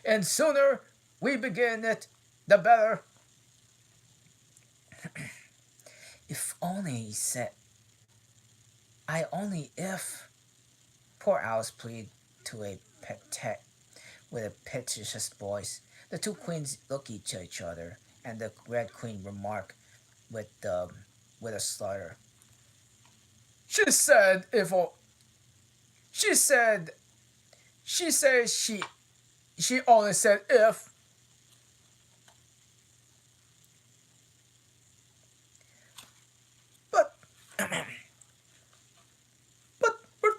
And sooner we begin it, the better. if only he said, I only if. Poor Alice pleaded to a pet with a piteous voice. The two queens looked at each other, and the Red Queen remarked with with a slaughter. She said if she said she says she only said if. But but but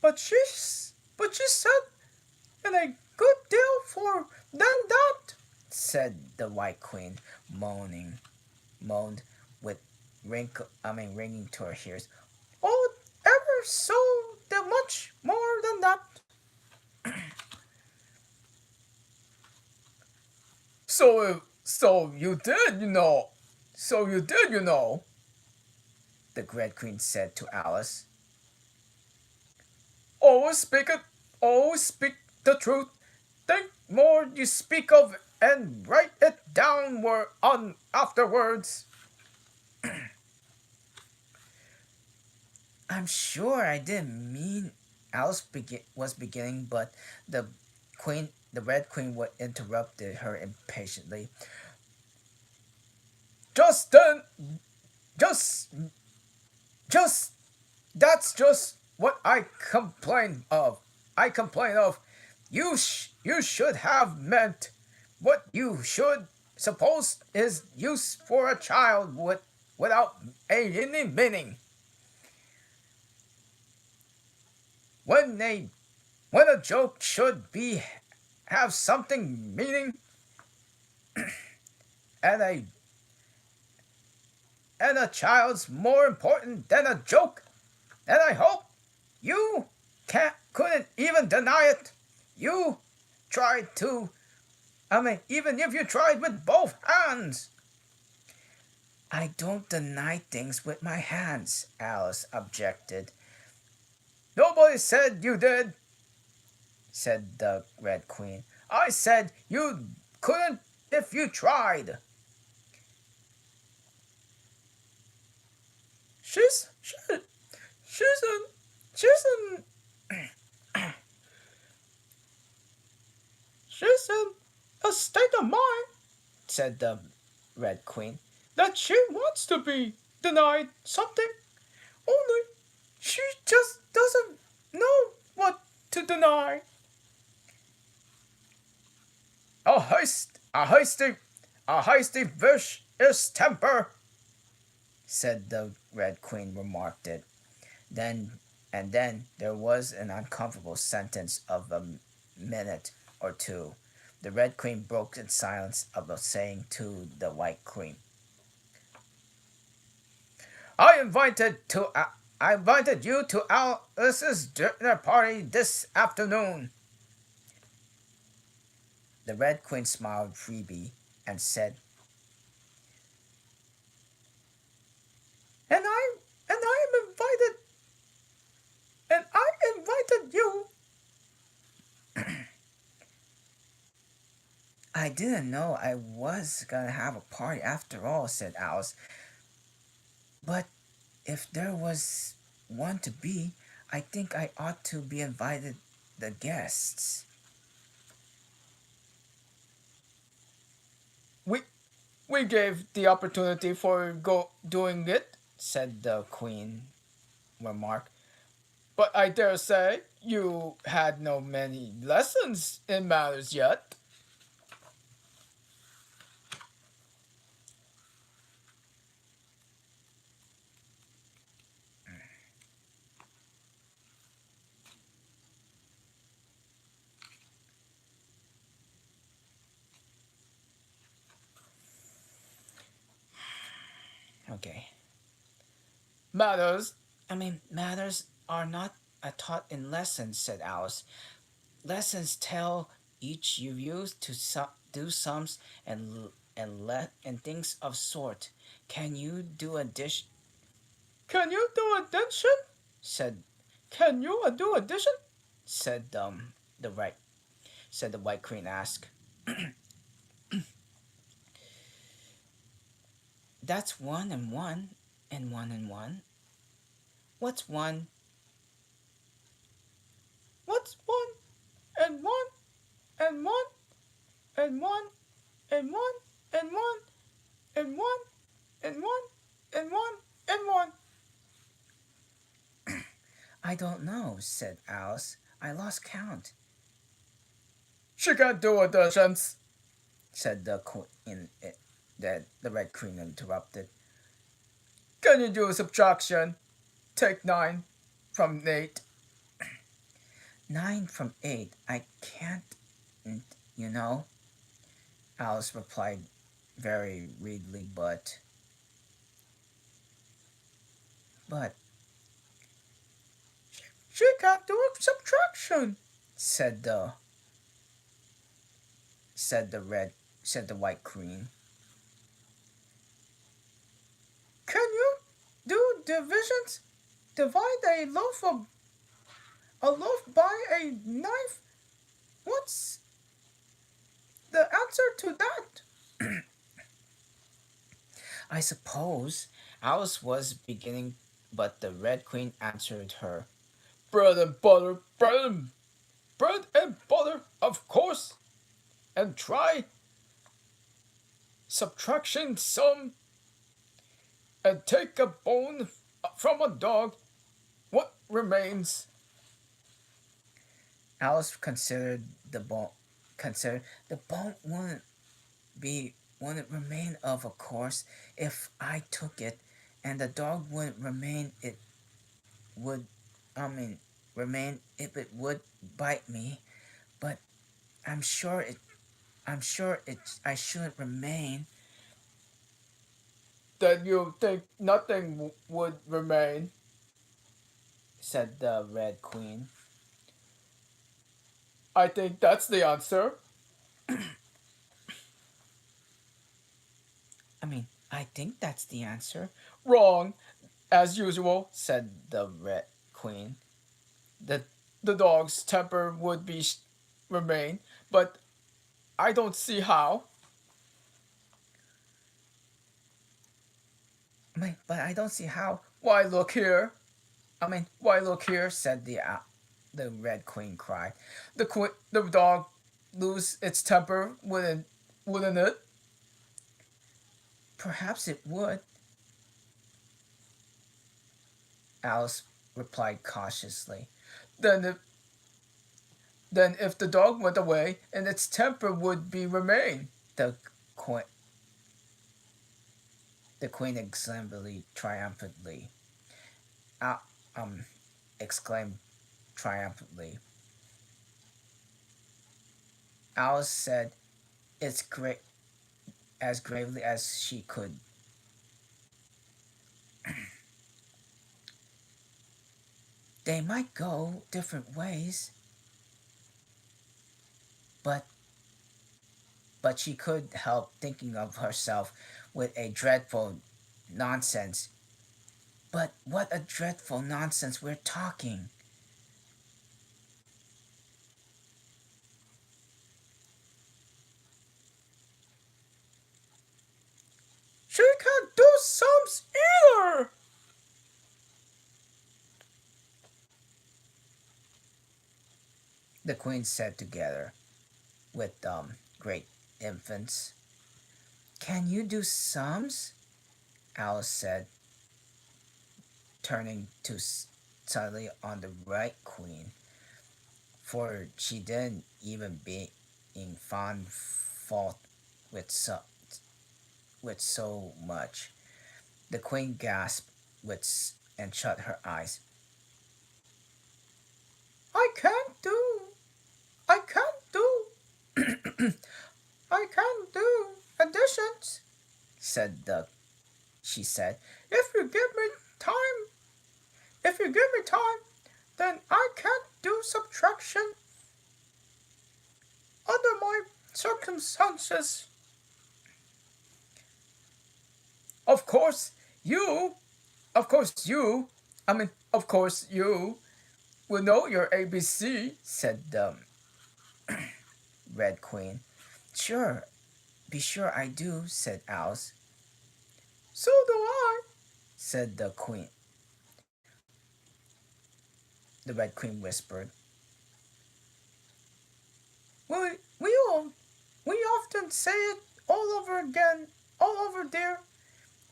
but she said and a good deal for than that. Said the White Queen, moaned with ringing to her ears. Oh, ever so much more than that. So you did, you know. So you did, you know. The Red Queen said to Alice. Always speak it. Always speak the truth. Think more you speak of and write it down on afterwards. I'm sure I didn't mean. Alice was beginning, but the Red Queen, interrupted her impatiently. Just then, just just that's just what I complain of. I complain of. You should have meant what you should suppose is use for a child without any meaning. When a joke should be have something meaning and a child's more important than a joke, and I hope you couldn't even deny it. You tried to. I mean, even if you tried with both hands. I don't deny things with my hands, Alice objected. Nobody said you did. Said the Red Queen. I said you couldn't if you tried. She's she, she's an she's an she's in a state of mind Said the Red Queen. that she wants to be denied something. Only she just doesn't know what to deny. A hasty vicious temper. Said the Red Queen remarked it. Then there was an uncomfortable sentence of a minute or two. The Red Queen broke in silence about saying to the White Queen. I invited you to Alice's dinner party this afternoon. The Red Queen smiled freely and said, And I invited you. I didn't know I was gonna have a party after all, said Alice. But if there was one to be, I think I ought to be invited the guests. We We gave the opportunity for doing it, said the queen, remark. But I dare say you had no many lessons in manners yet. Okay. Manners. Matters are not taught in lessons, said Alice. Lessons tell each you use to do sums and things of sort. Can you do addition? Can you do addition? Said Can you do addition? said the right said the White Queen asked. That's one and one and one and one. What's one? What's one and one and one and one and one and one and one and one and one and one? I don't know, said Alice. I lost count, She can't do additions. said the queen. That the Red Queen interrupted. Can you do subtraction? Take 9 from 8. 9 from 8. I can't, you know, Alice replied very readily, but. She can't do subtraction. said the said the White Queen. Can you do divisions? Divide a loaf by a knife? What's the answer to that? I suppose Alice was beginning, but the Red Queen answered her. Bread and butter, bread and butter, of course. And try subtraction sum and take a bone from a dog. What remains? Alice considered the bone. Considered the bone wouldn't remain of a course if I took it, and the dog wouldn't remain. It would, remain if it would bite me. But I'm sure it. I shouldn't remain. Then you think nothing would remain? Said the Red Queen. I think that's the answer. I think that's the answer. Wrong, as usual. Said the Red Queen. The dog's temper would be remain, but I don't see how. But I don't see how. Why look here? Why look here? Said the Red Queen cried. The dog lose its temper, wouldn't it? Perhaps it would. Alice replied cautiously. Then if the dog went away, and its temper would be remain. The Queen exclaimed triumphantly. Alice said, "It's great," as gravely as she could. They might go different ways, but she could help thinking of herself with a dreadful nonsense. But what a dreadful nonsense we're talking. She can't do sums either. The Queen said together with great infants. Can you do sums? Alice said, turning to suddenly on the Red Queen, for she didn't even being found fault with so much. The Queen gasped and shut her eyes. I can't do. I can't do. I can't do additions, she said. If you give me time, then I can't do subtraction under my circumstances. Of course you, of course you will know your ABC, said the Red Queen. Sure, be sure I do, said Alice. So do I, said the Queen. The Red Queen whispered. We often say it all over again, all over there,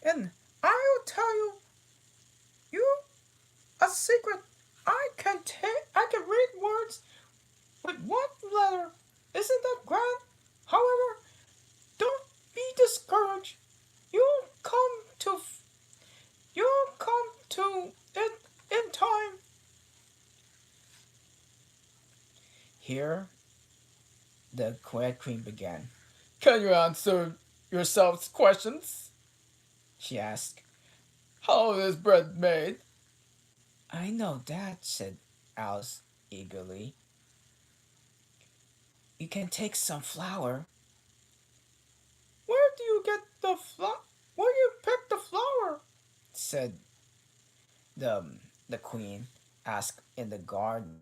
and I'll tell you a secret. I can read words with one letter. Isn't that grand? However, don't be discouraged. You'll come to it in time. Here, the Red Queen began. Can you answer yourselves questions? She asked. How is bread made? I know that, said Alice eagerly. You can take some flour. Where do you get the flour? Where do you pick the flour? Said the Queen, asked in the garden.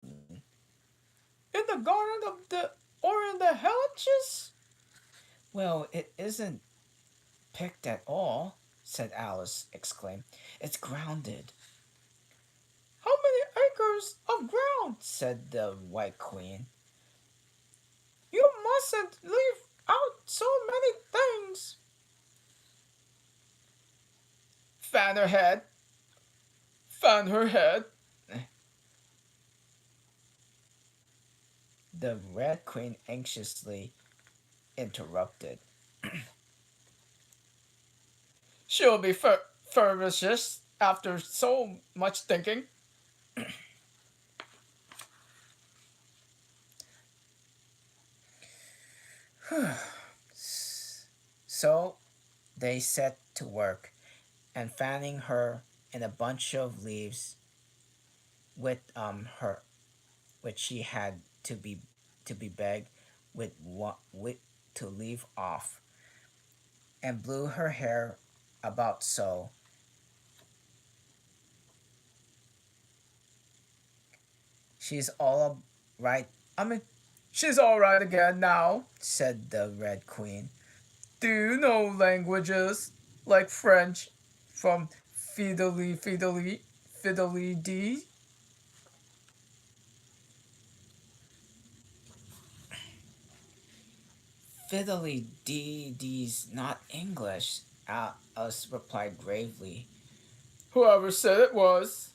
In the garden or in the hedges? Well, it isn't picked at all, said Alice, exclaimed. It's grounded. How many acres of ground? Said the White Queen. You mustn't leave out so many things. Fan her head. Fan her head. The Red Queen anxiously interrupted. She'll be ferocious after so much thinking. So they set to work, and fanning her in a bunch of leaves with her, which she had to be begged with to leave off, and blew her hair about so. She's all right. She's all right again now, said the Red Queen. Do you know languages like French from fiddly dee? Fiddly dee's not English, Alice replied gravely. Whoever said it was,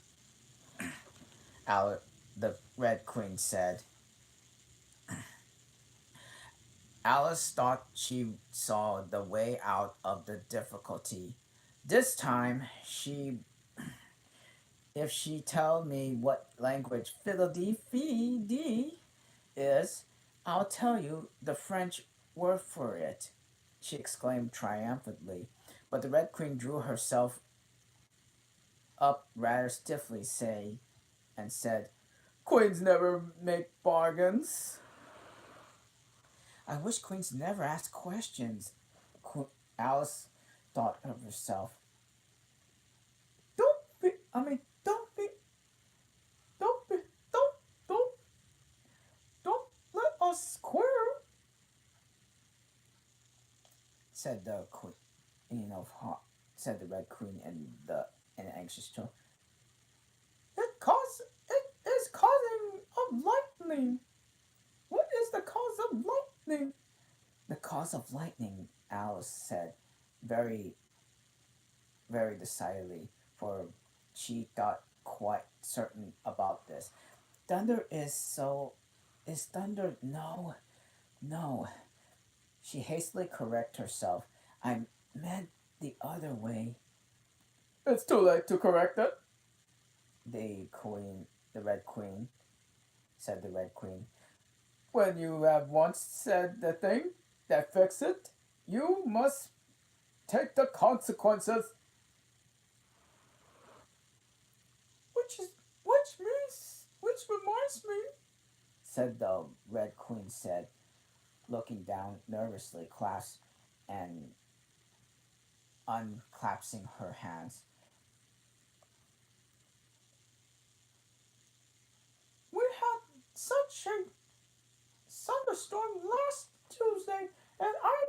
the Red Queen said. Alice thought she saw the way out of the difficulty. This time, if she tell me what language fiddle-dee-fee-dee is, I'll tell you the French word for it, she exclaimed triumphantly. But the Red Queen drew herself up rather stiffly, and said, Queens never make bargains. I wish queens never ask questions, Alice thought of herself. Don't be, I mean, don't be, don't be, don't let us quarrel, said the Queen of Hearts, said the Red Queen in an anxious tone. It is causing of lightning. What is the cause of lightning? The Because of lightning, Alice said, very, very decidedly, for she thought quite certain about this. Thunder is so. Is thunder? No, no. She hastily corrected herself. I meant the other way. It's too late to correct it. The queen, the Red Queen, said the Red Queen. When you have once said the thing that fix it, you must take the consequences. Which reminds me, Said the Red Queen said, looking down nervously, clasped and unclasping her hands. we had such a thunderstorm last Tuesday, and I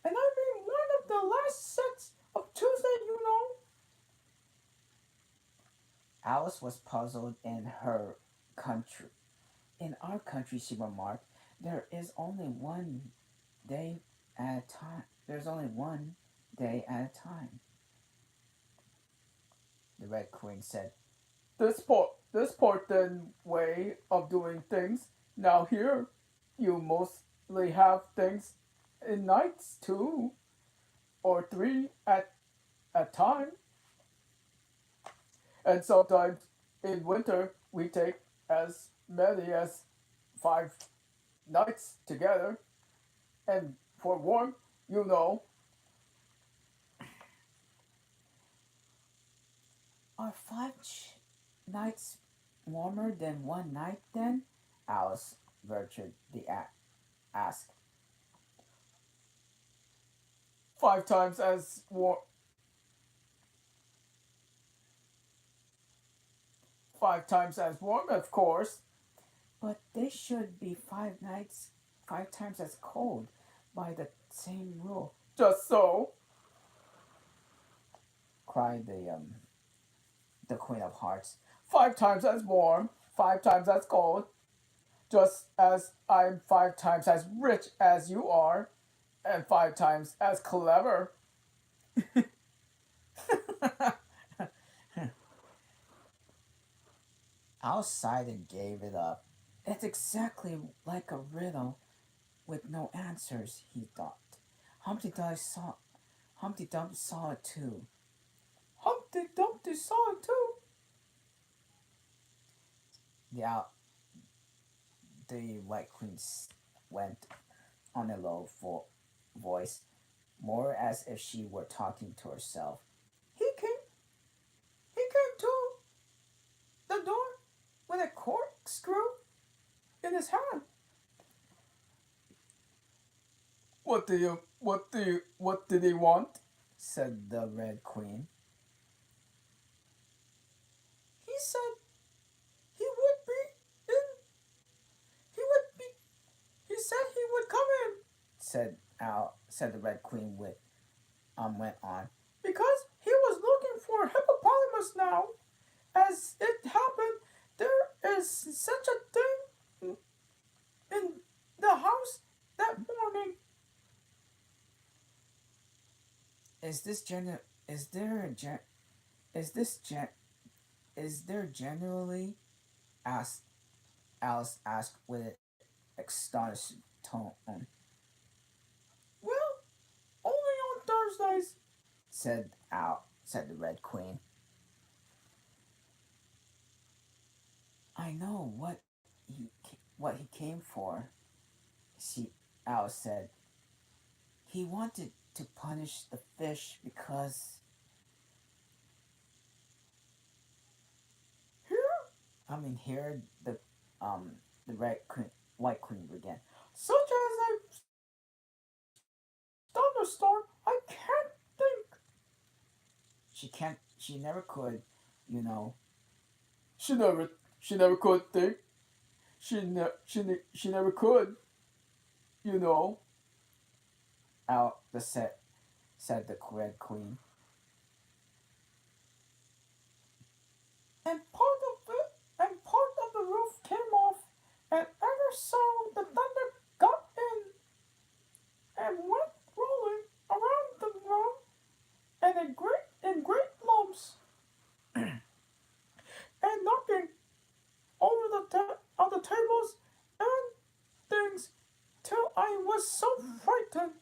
mean one of the last sets of Tuesday, you know. Alice was puzzled in her country. In our country, she remarked, there is only one day at a time. There's only one day at a time. The Red Queen said, This part then way of doing things. Now here, you mostly have things in nights too, or three at a time, and sometimes in winter we take as many as 5 nights together, and for warm, you know, are nights warmer than one night then? Alice ventured the ask. 5 times as warm. 5 times as warm, of course. But they should be 5 nights, 5 times as cold by the same rule, Just so. cried the Queen of Hearts. 5 times as warm, 5 times as cold. Just as I'm 5 times as rich as you are, and 5 times as clever. Alice sighed and gave it up. It's exactly like a riddle with no answers, he thought. Humpty Dumpty saw Humpty Dumpty saw it too. Humpty Dumpty saw it too. The the White Queen went on a low voice, more as if she were talking to herself. He came. He came to the door with a corkscrew in his hand. What did he want? Said the Red Queen. He said he would be in. He would be. He said he would come in. Said the Red Queen with went on. Because he was looking for a hippopotamus now. As it happened, there is such a thing in the house that morning. Is this gen is there a gen is this gen is there generally asked Alice asked with an astonished tone. Well, only on Thursdays. Said the Red Queen. I know what he came for. She Alice said. He wanted to punish the fish because Here, here the White Queen began. such as a thunderstorm, I can't think. She never could, you know. She never could think. She never could. You know. Out the said the Red Queen. And part of the roof came off, and ever so the thunder got in. was so frightened.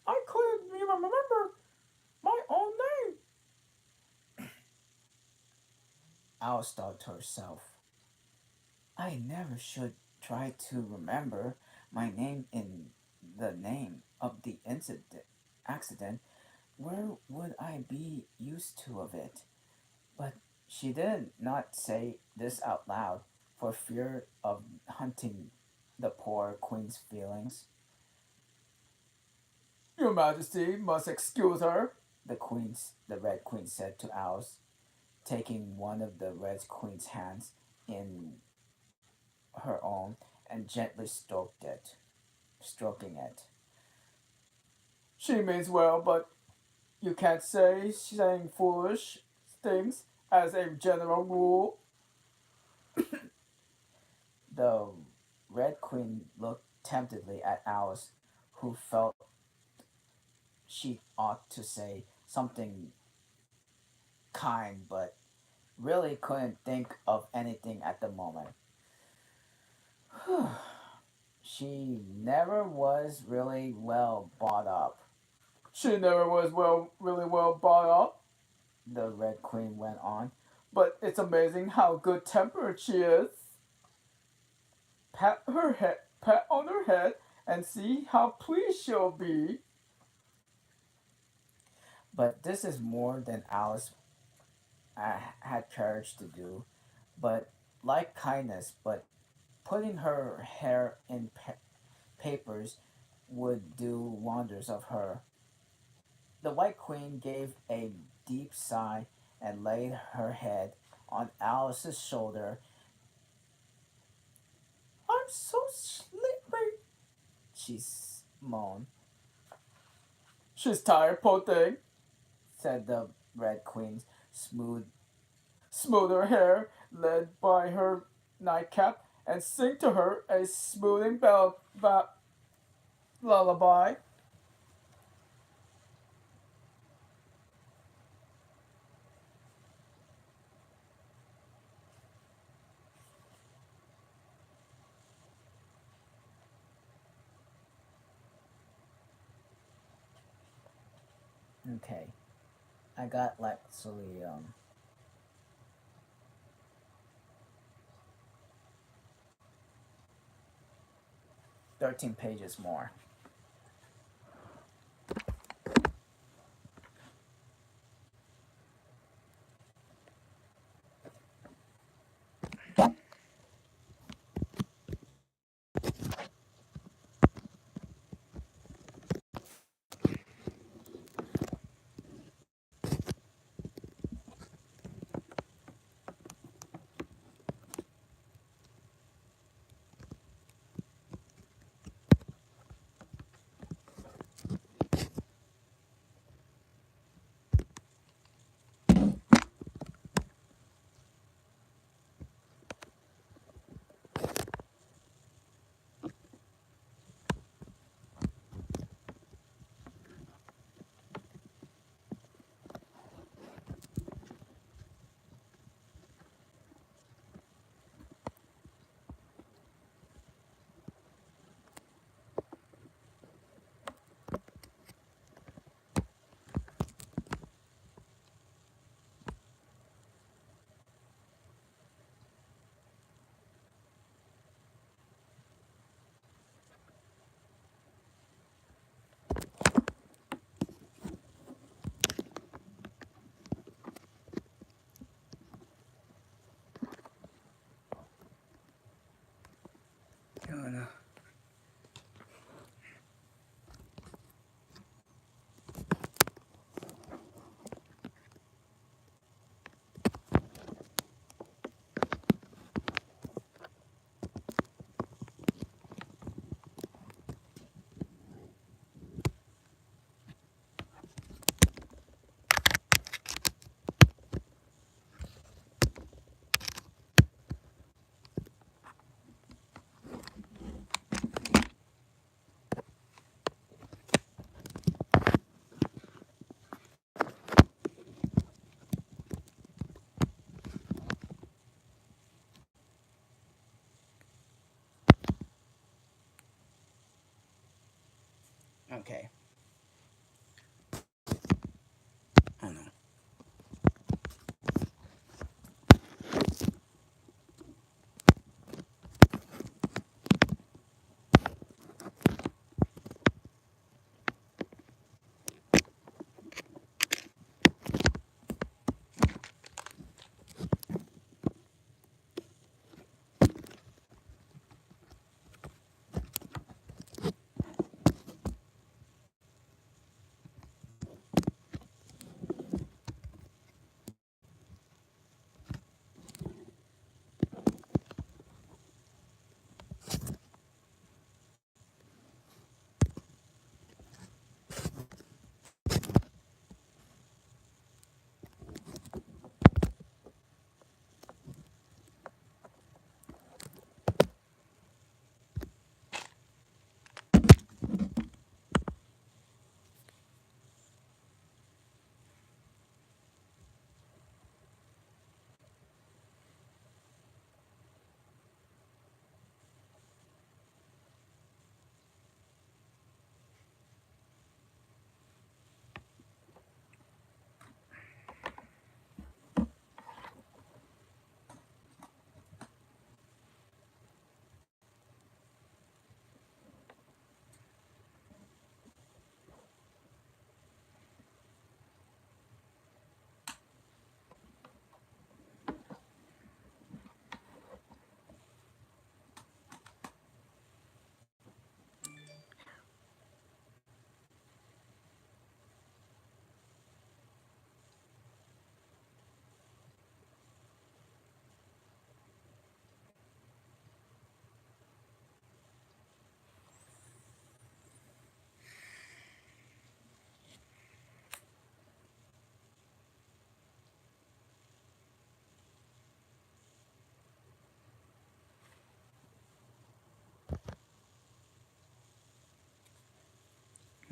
I couldn't even remember my own name. Alice thought to herself, I never should try to remember my name in the name of the accident. Where would I be used to of it? But she did not say this out loud for fear of hunting the poor queen's feelings. Your Majesty must excuse her. The Red Queen said to Alice, taking one of the Red Queen's hands in her own and gently stroking it. She means well, but you can't say saying foolish things as a general rule. The Red Queen looked temptedly at Alice, who felt she ought to say something kind, but really couldn't think of anything at the moment. She never was really well brought up, She never was really well brought up, the Red Queen went on. but it's amazing how good tempered she is. Pat on her head, and see how pleased she'll be. But this is more than Alice had courage to do. But like kindness, but putting her hair in papers would do wonders of her. The White Queen gave a deep sigh and laid her head on Alice's shoulder. I'm so sleepy. She moaned, She's tired, poor thing. said the Red Queen, smooth Smooth her hair, led by her nightcap, and sing to her a smoothing lullaby. Okay. I got actually 13 pages more. Okay. Oh no.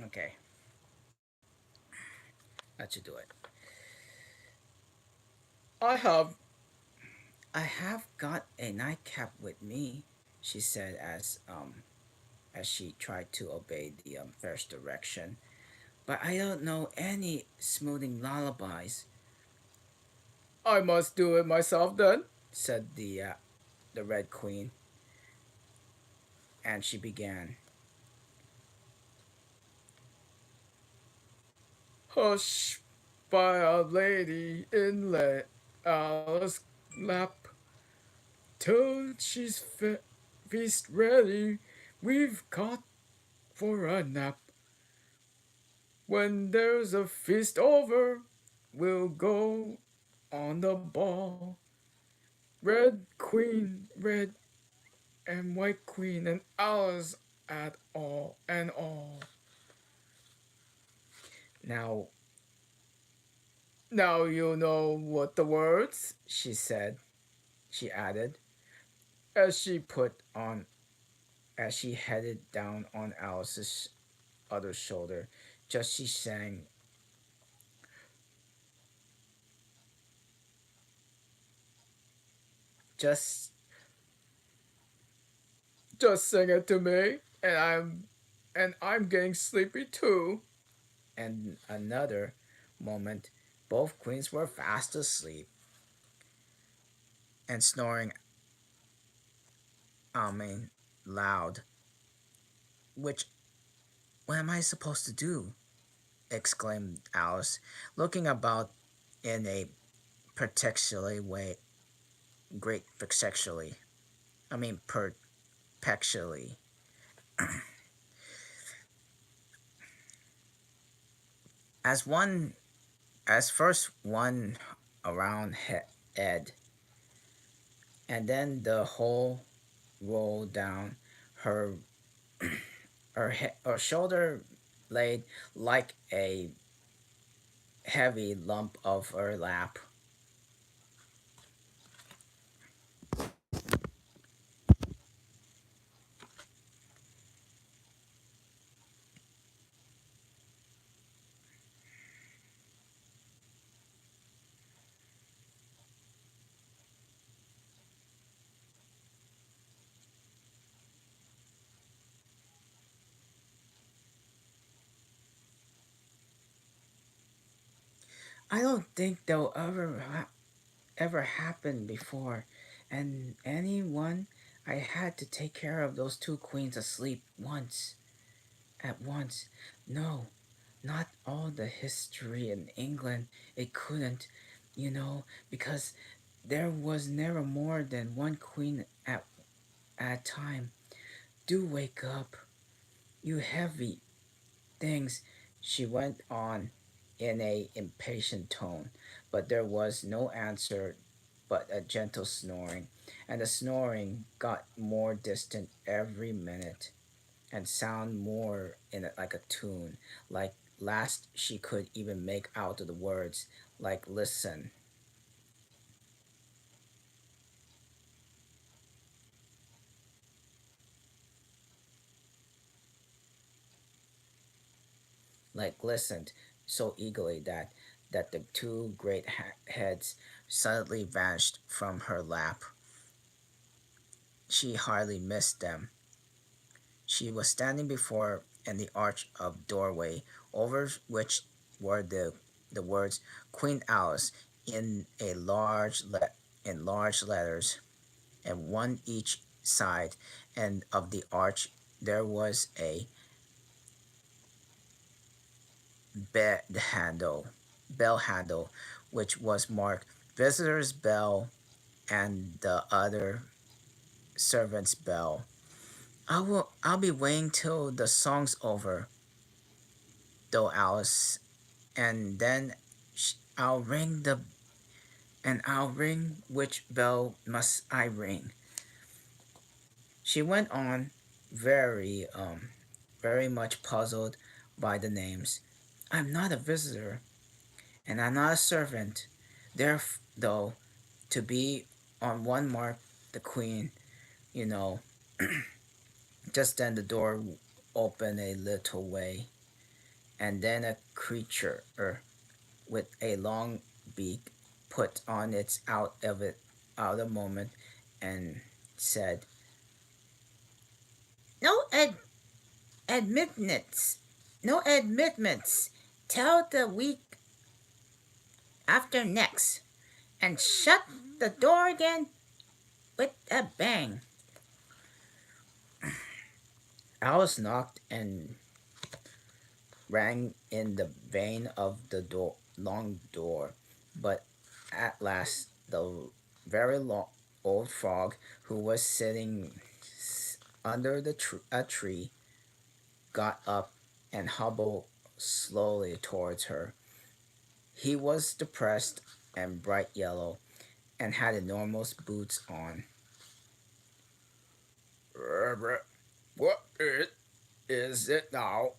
Okay. That should do it. I have. I have got a nightcap with me, she said as she tried to obey the first direction. But I don't know any smoothing lullabies, I must do it myself then. said the Red Queen, and she began. Hush, by Our Lady in Alice's lap, till she's feast ready. We've got for a nap. When there's a feast over, we'll go on the ball. Red Queen, red and white Queen, and Alice at all and all. Now, Now you know what the words, she said, she added, as she put on as she headed down on Alice's other shoulder. Just she sang, just just sing it to me, and I'm getting sleepy too. and another moment, both queens were fast asleep and snoring, I mean, loud. Which, what am I supposed to do? Exclaimed Alice, looking about in a particularly way, great sexually. I mean, perpetually. As one, as first one around Ed, and then the whole rolled down her her shoulder laid like a heavy lump of her lap. I don't think they'll ever happen before, and anyone I had to take care of those two queens asleep at once. No, not all the history in England. It couldn't, because there was never more than one queen at a time. Do wake up, you heavy things, she went on in a impatient tone, but there was no answer but a gentle snoring, and the snoring got more distant every minute and sound more in it like a tune, like last she could even make out the words, like listen. Like listened so eagerly that the two great heads suddenly vanished from her lap. She hardly missed them. She was standing before in the arch of doorway, over which were the words Queen Alice in a in large letters, and one each side, and of the arch there was a bed handle, bell handle, which was marked Visitor's Bell and the other Servant's Bell. I'll be waiting till the song's over, though, Alice, and then I'll ring the and I'll ring. Which bell must I ring? She went on, very very much puzzled by the names. I'm not a visitor, and I'm not a servant. There, though, to be on one mark, the queen, you know. Just then the door opened a little way, and then a creature with a long beak put on its out a moment and said, "No admittance, no admittance. Tell the week after next, and shut the door again with a bang." Alice knocked and rang in the vein of the long door, but at last the very old frog, who was sitting under a tree, got up and hobbled slowly towards her. He was depressed and bright yellow, and had enormous boots on. What is it now?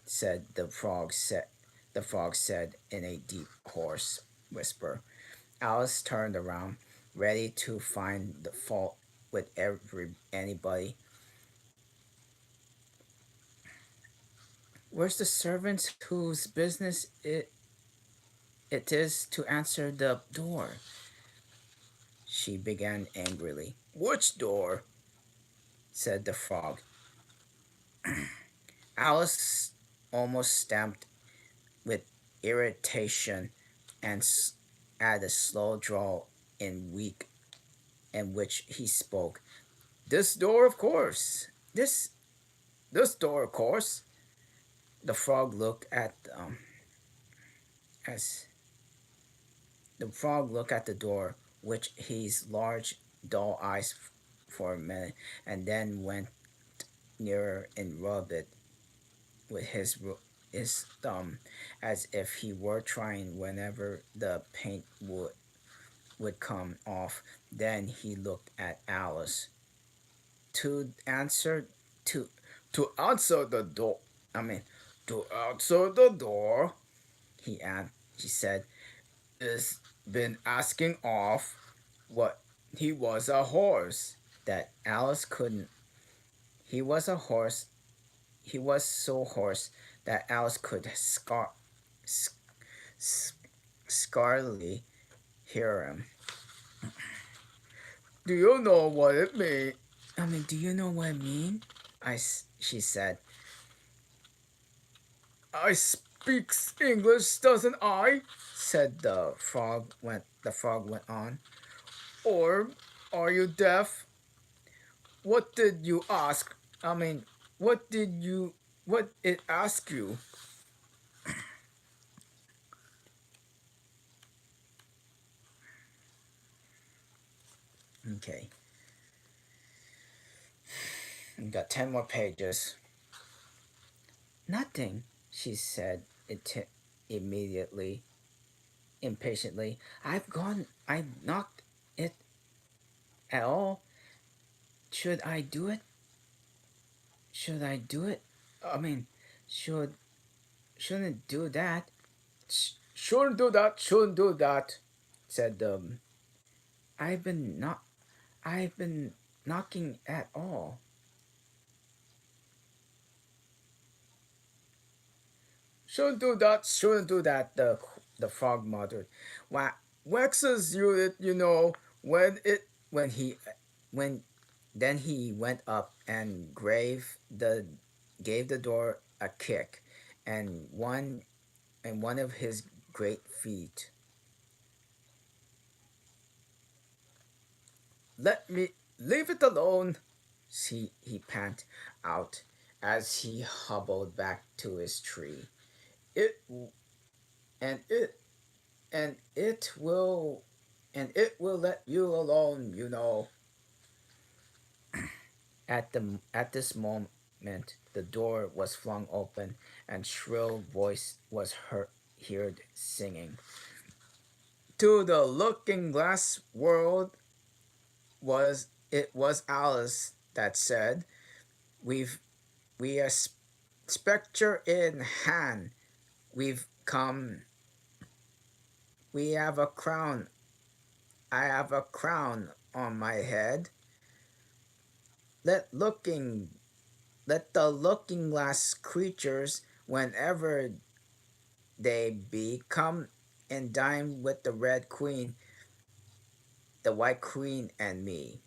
Said the frog said in a deep, hoarse whisper. Alice turned around, ready to find the fault with anybody. Where's the servants whose business it is to answer the door? She began angrily. Which door? Said the frog. Alice almost stamped with irritation and at a slow drawl in which he spoke. This door, of course. This door, of course. The frog looked at as the frog looked at the door, which his large, dull eyes for a minute, and then went nearer and rubbed it with his thumb, as if he were trying whenever the paint would come off. Then he looked at Alice. To answer to To answer the door. I mean To answer the door. he said, Is been asking off what he was a horse. that Alice couldn't. He was a horse. He was so hoarse that Alice could scarcely hear him. Do you know what it means? Do you know what I mean? She said. I speak speaks English, doesn't I? Said the frog went on. Or are you deaf? What did you ask? I mean, what it ask you? Okay, we got 10 more pages. Nothing, she said immediately, impatiently. I knocked it at all. Should I do it? Should I do it? I mean, should shouldn't do that, Shouldn't do that, shouldn't do that. said the I've been not I've been knocking at all. Shouldn't do that, the frog muttered. Waxes you know, When then he went up and gave the door a kick and one of his great feet. let me leave it alone. He panted out as he hobbled back to his tree. It And and it will it will let you alone, you know. At this moment, the door was flung open, and shrill voice was heard singing. to the looking glass world was Alice that said, We've we are spectre in hand. We've come. We have a crown. I have a crown on my head. Let looking let the looking glass creatures, whenever they be, come and dine with the Red Queen, the White Queen, and me.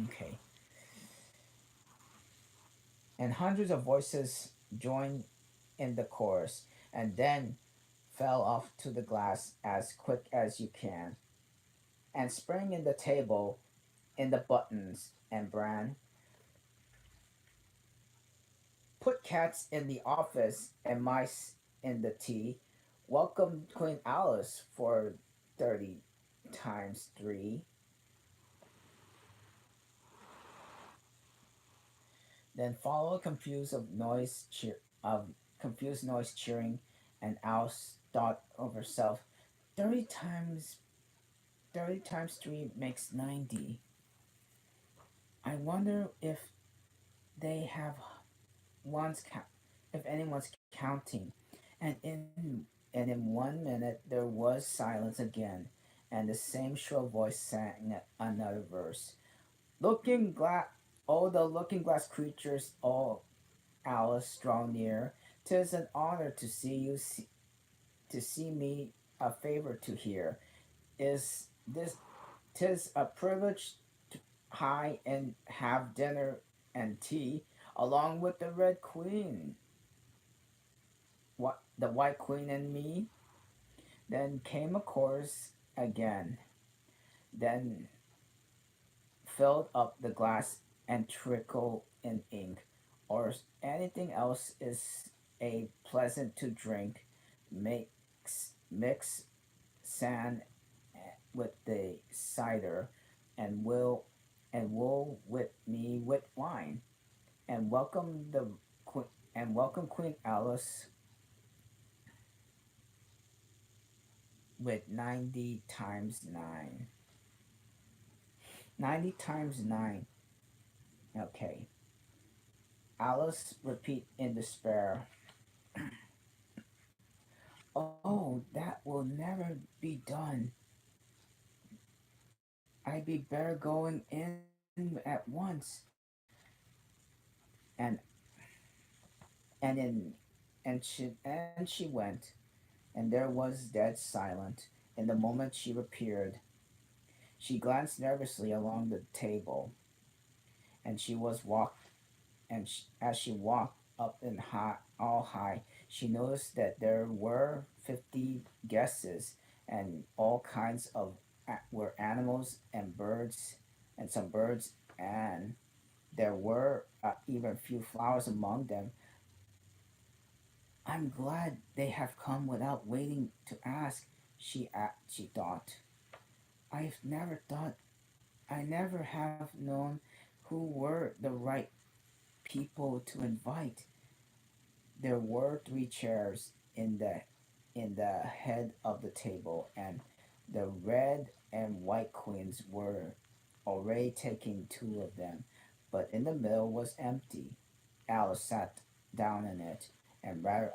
Okay. And hundreds of voices joined in the chorus, and then fell off to the glass as quick as you can, and sprang in the table, in the buttons, and Bran put cats in the office and mice in the tea, welcomed Queen Alice for 30 times 3, then followed confused noise cheering, and Alice thought of herself, 30 times 3 makes 90. I wonder they have one's ca- if anyone's counting. And in 1 minute there was silence again, and the same shrill voice sang another verse. Looking glass, oh the looking glass creatures, oh Alice, draw near. 'Tis an honor to to see me, a favor to hear. Is this 'Tis a privilege to high and have dinner and tea along with the Red Queen, what the White Queen and me. Then came a chorus again, then filled up the glass and trickle in ink, or anything else is a pleasant to drink. Mix sand with the cider, and will with me with wine, and welcome Queen Alice with 90 times 9. 90 times 9. Okay. Alice repeat in despair. Oh, that will never be done. I'd be better going in at once. And and in and she went, and there was dead silent. In the moment she appeared, she glanced nervously along the table, and she was walked, as she walked, up in high, all high, she noticed that there were 50 guesses, and all kinds of were animals and birds, and some birds, and there were even few flowers among them. I'm glad they have come without waiting to ask. She thought. I've never thought. I never have known who were the right people to invite. There were three chairs in the head of the table, and the red and white queens were already taking two of them, but in the middle was empty. Alice sat down in it, and rather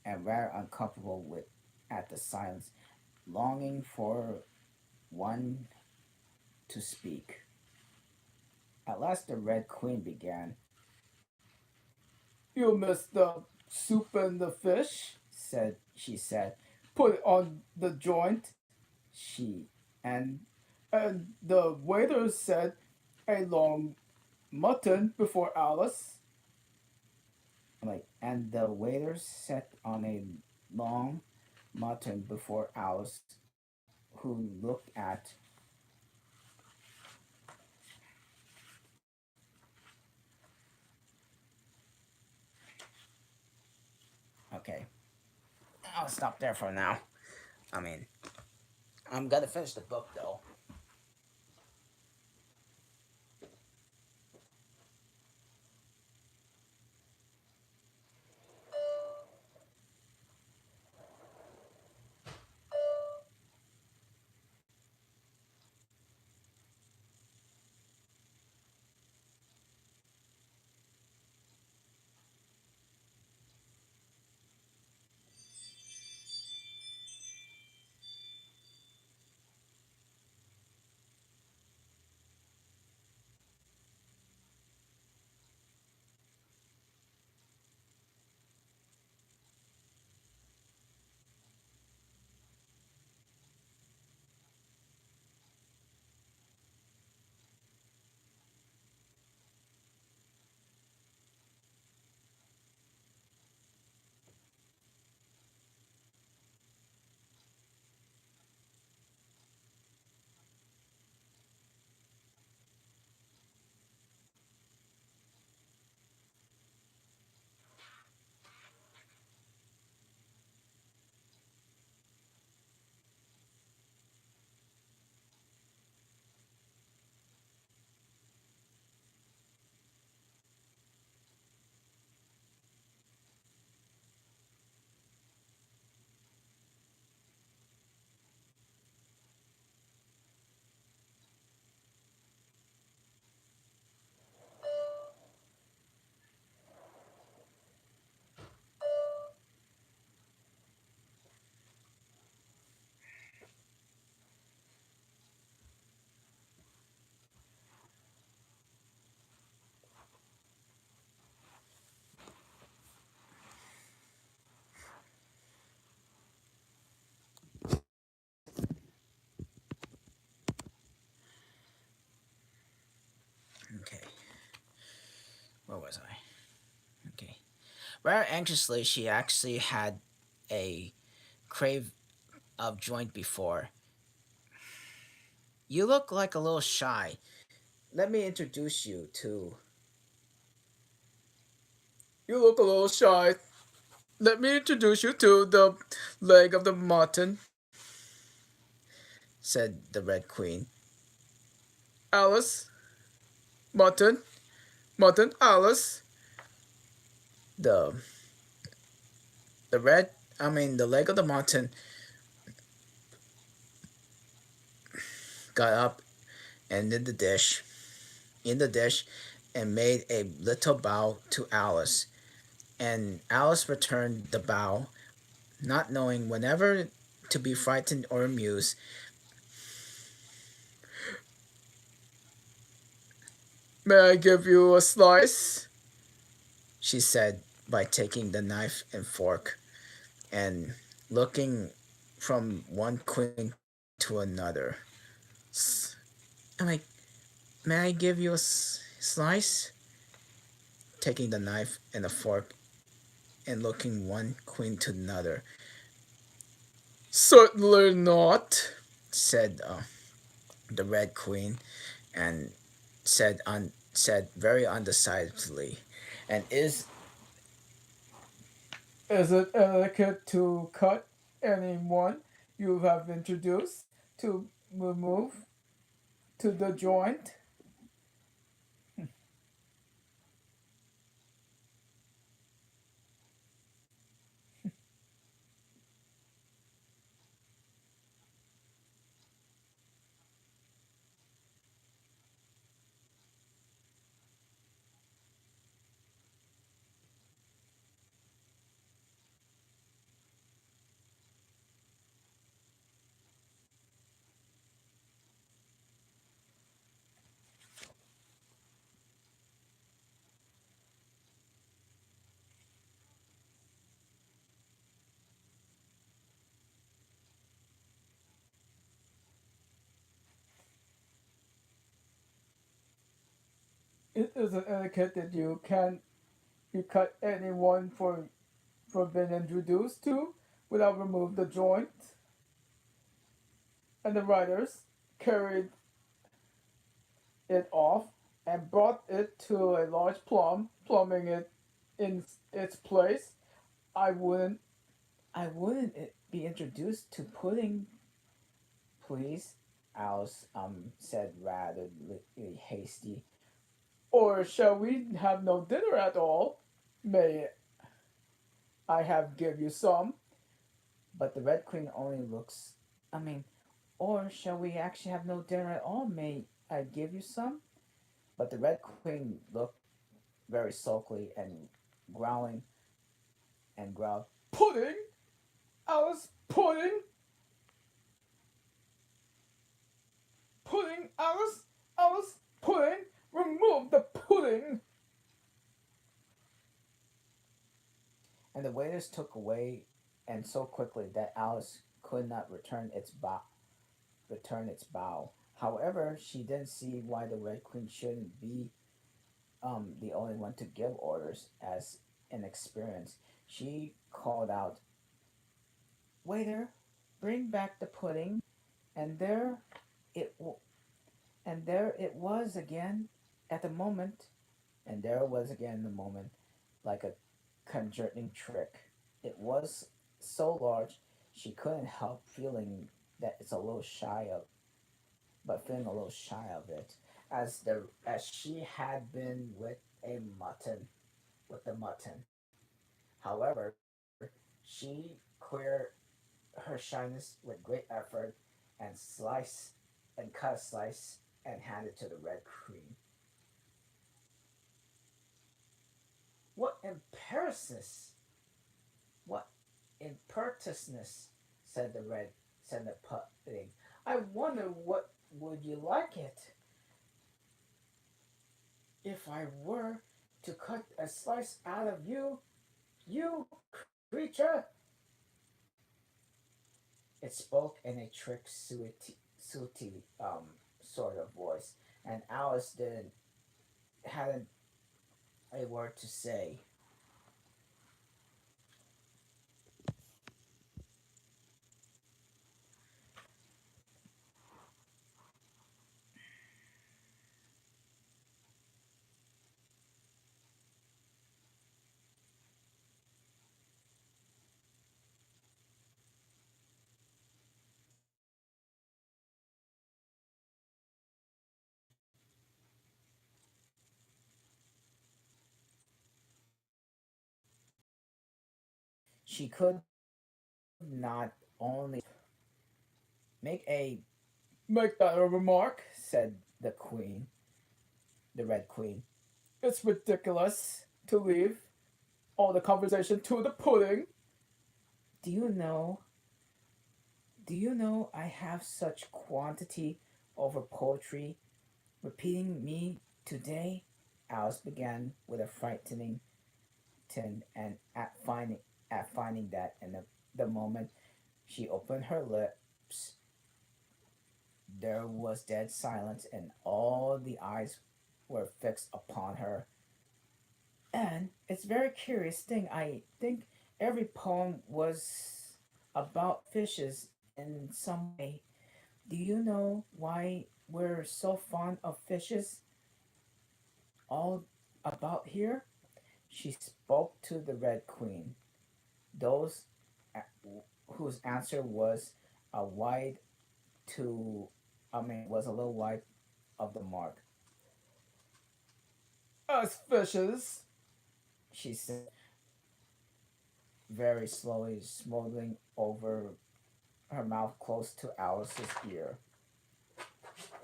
uncomfortable with at the silence, longing for one to speak. At last the Red Queen began. You missed the soup and the fish. She said, Put it on the joint. she And and the waiter said a long mutton before Alice. and the waiter set on a long mutton before Alice, who looked at. Okay, I'll stop there for now. I mean, I'm gonna finish the book though. Okay, where was I? Okay. Rather anxiously, she actually had a crave of joint before. You look like a little shy. Let me introduce you to. You look a little shy. Let me introduce you to the leg of the mutton. Said the Red Queen. Alice. Mutton. Mutton. Alice. The the red I mean the leg of the mutton got up and did the dish in the dish and made a little bow to Alice. And Alice returned the bow, not knowing whenever to be frightened or amused. May I give you a slice? She said by taking the knife and fork and looking from one queen to another. I'm like, may I give you a slice? taking the knife and the fork and looking one queen to another. Certainly not, said the Red Queen, and said very undecidedly, and Is it etiquette to cut anyone you have introduced to remove to the joint? It is an etiquette that you cut anyone for being introduced to without remove the joint. And the riders carried it off and brought it to a large plum, plumbing it in its place. I wouldn't I wouldn't be introduced to pudding, please. Alice said rather hasty. Or shall we have no dinner at all? May I have give you some? But the Red Queen only looks. I mean, or shall we actually have no dinner at all? May I give you some? But the Red Queen looked very sulkily and growling and growled, Pudding? Alice, pudding? Pudding, Alice? Alice, pudding? Remove the pudding! And the waiters took away, and so quickly that Alice could not return its bow. However, she didn't see why the Red Queen shouldn't be the only one to give orders as inexperienced. She called out, "Waiter, bring back the pudding," and it w- and there it was again at the moment, and there it was again in the moment, like a conjuring trick. It was so large she couldn't help feeling that it's a little shy of, but feeling a little shy of it, as she had been with the mutton. However, she cleared her shyness with great effort and cut a slice and handed to the Red Queen. What imperiousness! What impetuousness! said the pudding. I wonder what would you like it if I were to cut a slice out of you, you creature? It spoke in a trick, sooty sort of voice, and Alice didn't hadn't a word to say. She could not only make a make that a remark, said the Red Queen. It's ridiculous to leave all the conversation to the pudding. Do you know? Do you know I have such quantity over poetry repeating me today? Alice began with a frightening tone, and at finding that in the moment she opened her lips, there was dead silence, and all the eyes were fixed upon her. And it's very curious thing. I think every poem was about fishes in some way. Do you know why we're so fond of fishes all about here? She spoke to the Red Queen, those whose answer was a wide to, was a little wide of the mark. As fishes, She said, very slowly, smothering over her mouth close to Alice's ear.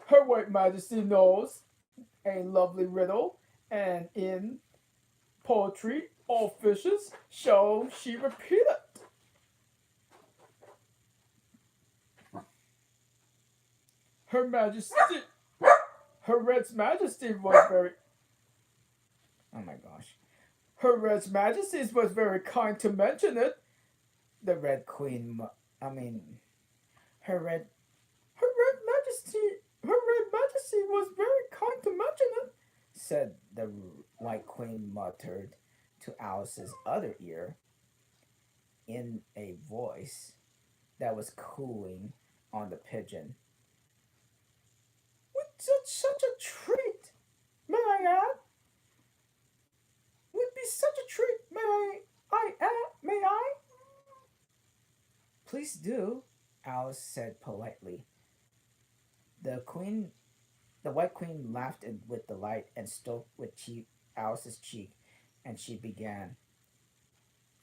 Her White Majesty knows a lovely riddle, and in poetry, all fishes shall she repeat it. Her Majesty, her Red Majesty was very, Oh my gosh. her Red Majesty was very kind to mention it. The Red Queen, I mean, her red, Her Red Majesty, her Red Majesty was very kind to mention it. said the White Queen muttered to Alice's other ear in a voice that was cooing on the pigeon. With such a treat, may I add? Would be such a treat, I add, may I? Please do, Alice said politely. The queen, the White Queen laughed with delight and stroked with Alice's cheek, and she began.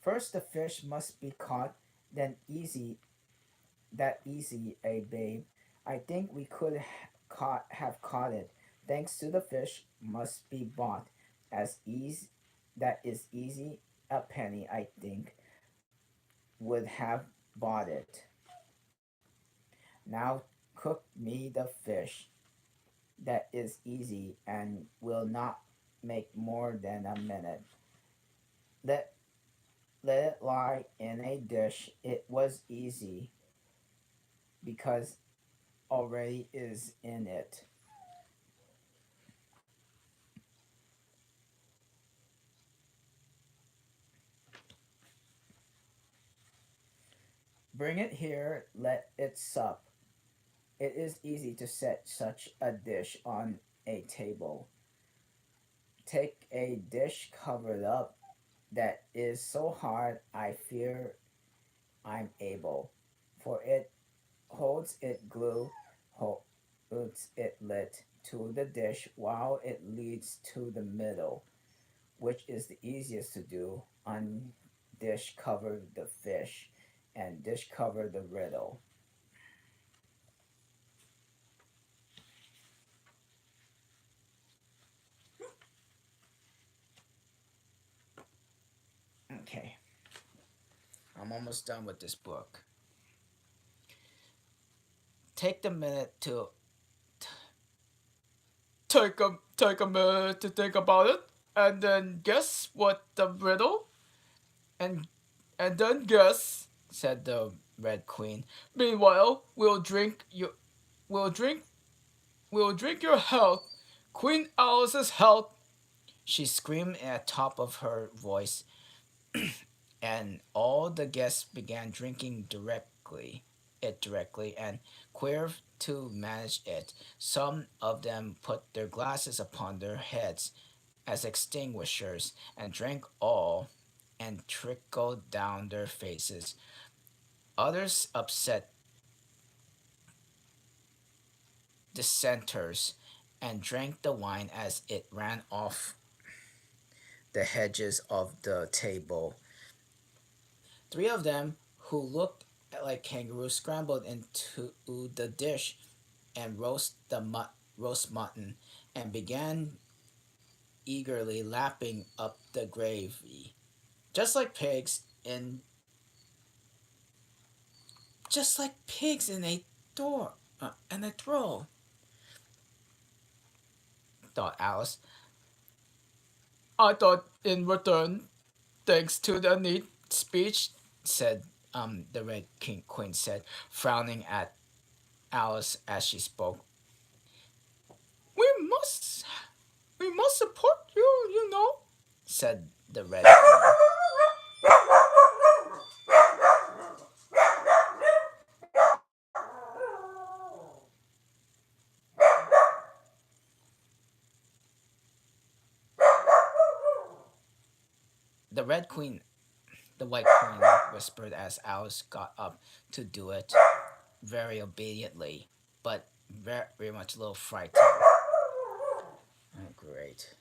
First, the fish must be caught, then easy, a babe. I think we could have caught it. Thanks to the fish, must be bought. As easy, that is easy. A penny, I think, would have bought it. Now cook me the fish. That is easy and will not make more than a minute. Let let it lie in a dish. It was easy because already is in it. Bring it here, let it sup. It is easy to set such a dish on a table. Take a dish covered up that is so hard I fear I'm able, for it holds it glue, holds it lit to the dish while it leads to the middle, which is the easiest to do. On dish cover the fish, and dish cover the riddle. Okay, I'm almost done with this book. Take the minute to Take a minute to think about it, and then guess what the riddle, and and then guess. said the Red Queen. Meanwhile, we'll drink, we'll drink your health, Queen Alice's health. She screamed at the top of her voice, and all the guests began drinking directly, and queer to manage it. Some of them put their glasses upon their heads as extinguishers and drank all and trickled down their faces. Others upset dissenters and drank the wine as it ran off the hedges of the table. Three of them, who looked like kangaroos, scrambled into the dish and roast mutton and began eagerly lapping up the gravy, just like pigs in just like pigs in a door in a trough. Thought Alice. I thought in return, thanks to the neat Speech said the Red King Queen said, frowning at Alice as she spoke. we must we must support you, you know. said the Red Queen. The Red Queen, the White Queen whispered as Alice got up to do it, very obediently, but very much a little frightened. Oh, great.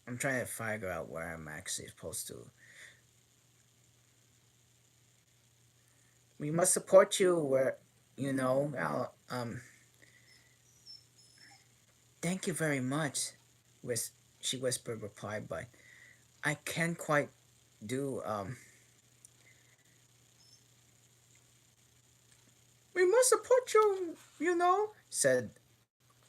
I'm trying to figure out where I'm actually supposed to. We must support you where, thank you very much, she whispered reply, but I can't quite do, we must support you, said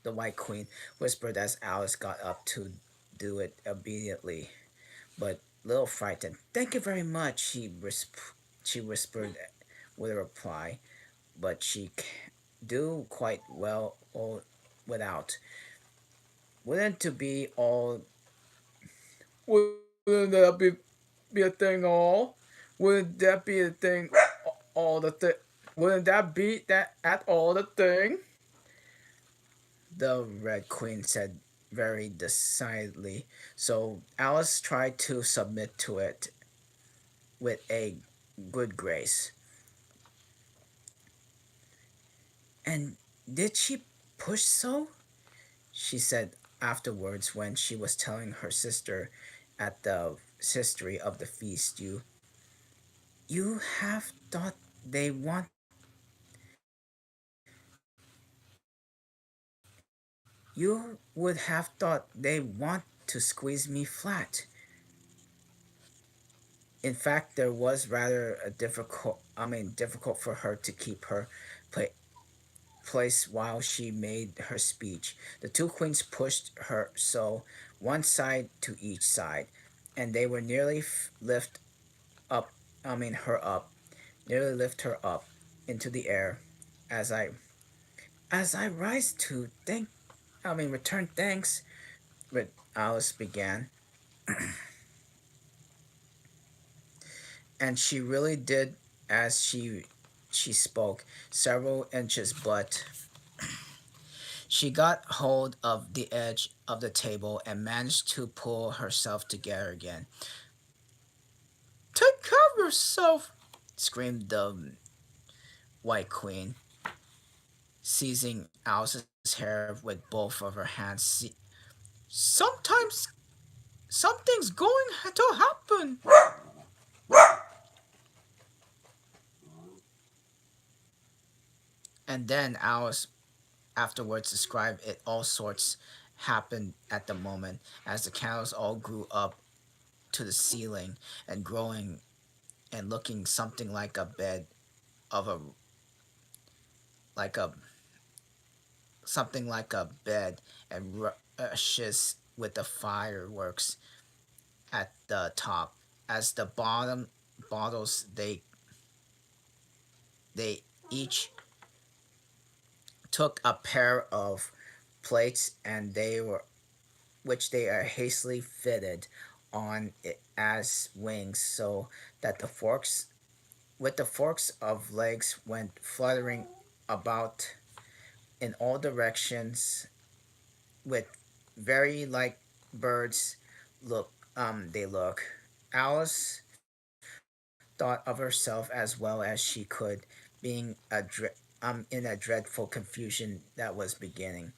the White Queen, whispered as Alice got up to do it obediently, but little frightened. Thank you very much, she whispered with a reply, but she do quite well all without. Wouldn't to be all Wouldn't that be a thing all? Wouldn't that be a thing all the thing? Wouldn't that be that at all the thing? The Red Queen said very decidedly. So Alice tried to submit to it with a good grace. And did she push so? She said afterwards when she was telling her sister at the history of the feast. You have thought they want you would have thought they want to squeeze me flat. In fact, there was rather a difficult for her to keep her pla- place while she made her speech. The two queens pushed her so one side to each side, and they were nearly lift up. Her up, nearly lift her up into the air, as I rise to return thanks. But Alice began. And she really did as she spoke several inches, but she got hold of the edge of the table and managed to pull herself together again. Take care of yourself, screamed the White Queen, seizing Alice's hair with both of her hands. Sometimes something's going to happen. And then Alice afterwards described it all sorts happened at the moment as the candles all grew up to the ceiling and growing and looking something like a bed of a like a something like a bed and rushes with the fireworks at the top as the bottom bottles they each took a pair of plates and they were which they are hastily fitted on it as wings so that the forks with the forks of legs went fluttering about in all directions with very like birds they look. Alice thought of herself as well as she could, being in a dreadful confusion that was beginning.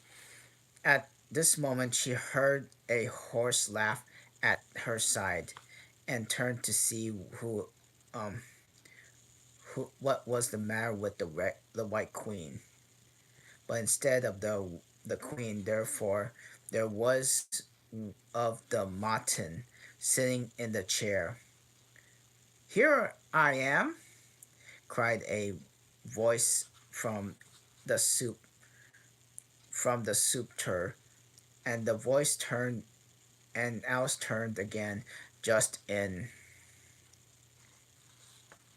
At this moment, she heard a hoarse laugh at her side, and turned to see um, what was the matter with the White Queen. But instead of the Queen, therefore, there was of the Martin sitting in the chair. Here I am, cried a voice the soup from the soup tur, and the voice turned and Alice turned again just in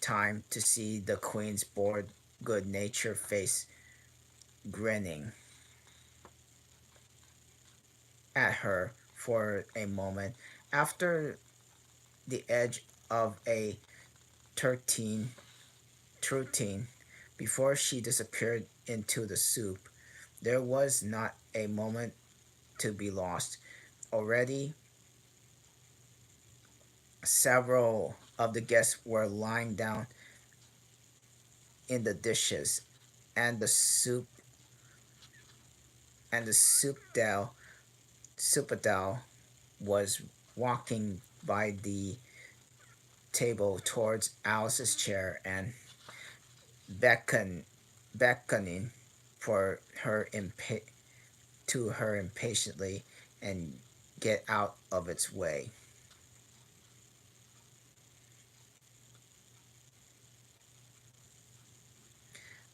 time to see the Queen's bored, good natured face grinning at her for a moment after the edge of a turteen routine before she disappeared into the soup. There was not a moment to be lost. Already, several of the guests were lying down in the dishes, and the soupadal was walking by the table towards Alice's chair and beckon, beckoning for her to her impatiently and get out of its way.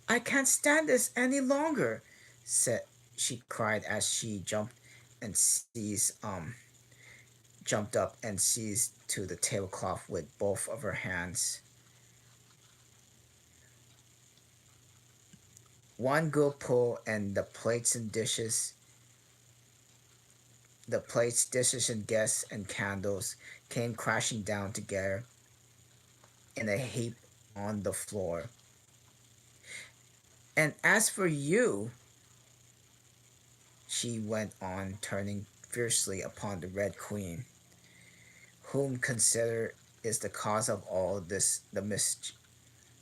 I can't stand this any longer, said she cried as she and seized jumped up and seized to the tablecloth with both of her hands. One good pull and the plates, dishes, and guests and candles came crashing down together in a heap on the floor. And as for you, she went on, turning fiercely upon the Red Queen, whom considered is the cause of all this the mischief,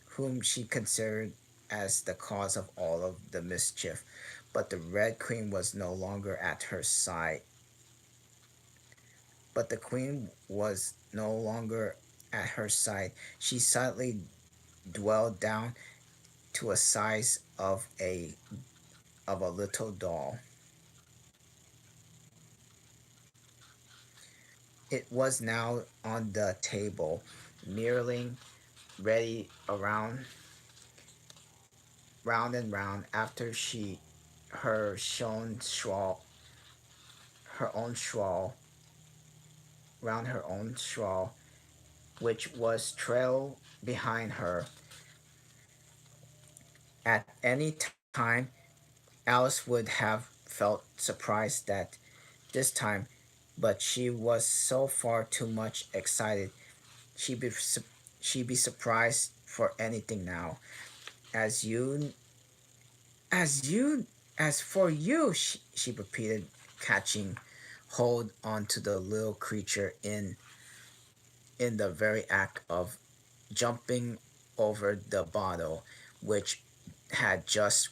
whom she considered as the cause of all of the mischief. But the Red Queen was no longer at her side. But the Queen was no longer at her side. She suddenly dwelled down to a size of a little doll. It was now on the table, merely ready around round and round after she her shown shawl her own shawl round her own shawl, which was trailed behind her. At any time Alice would have felt surprised that this time, but she was so far too much excited. She be, she be surprised for anything now? As you, as you, as for you, she repeated, catching hold onto the little creature in the very act of jumping over the bottle, which had just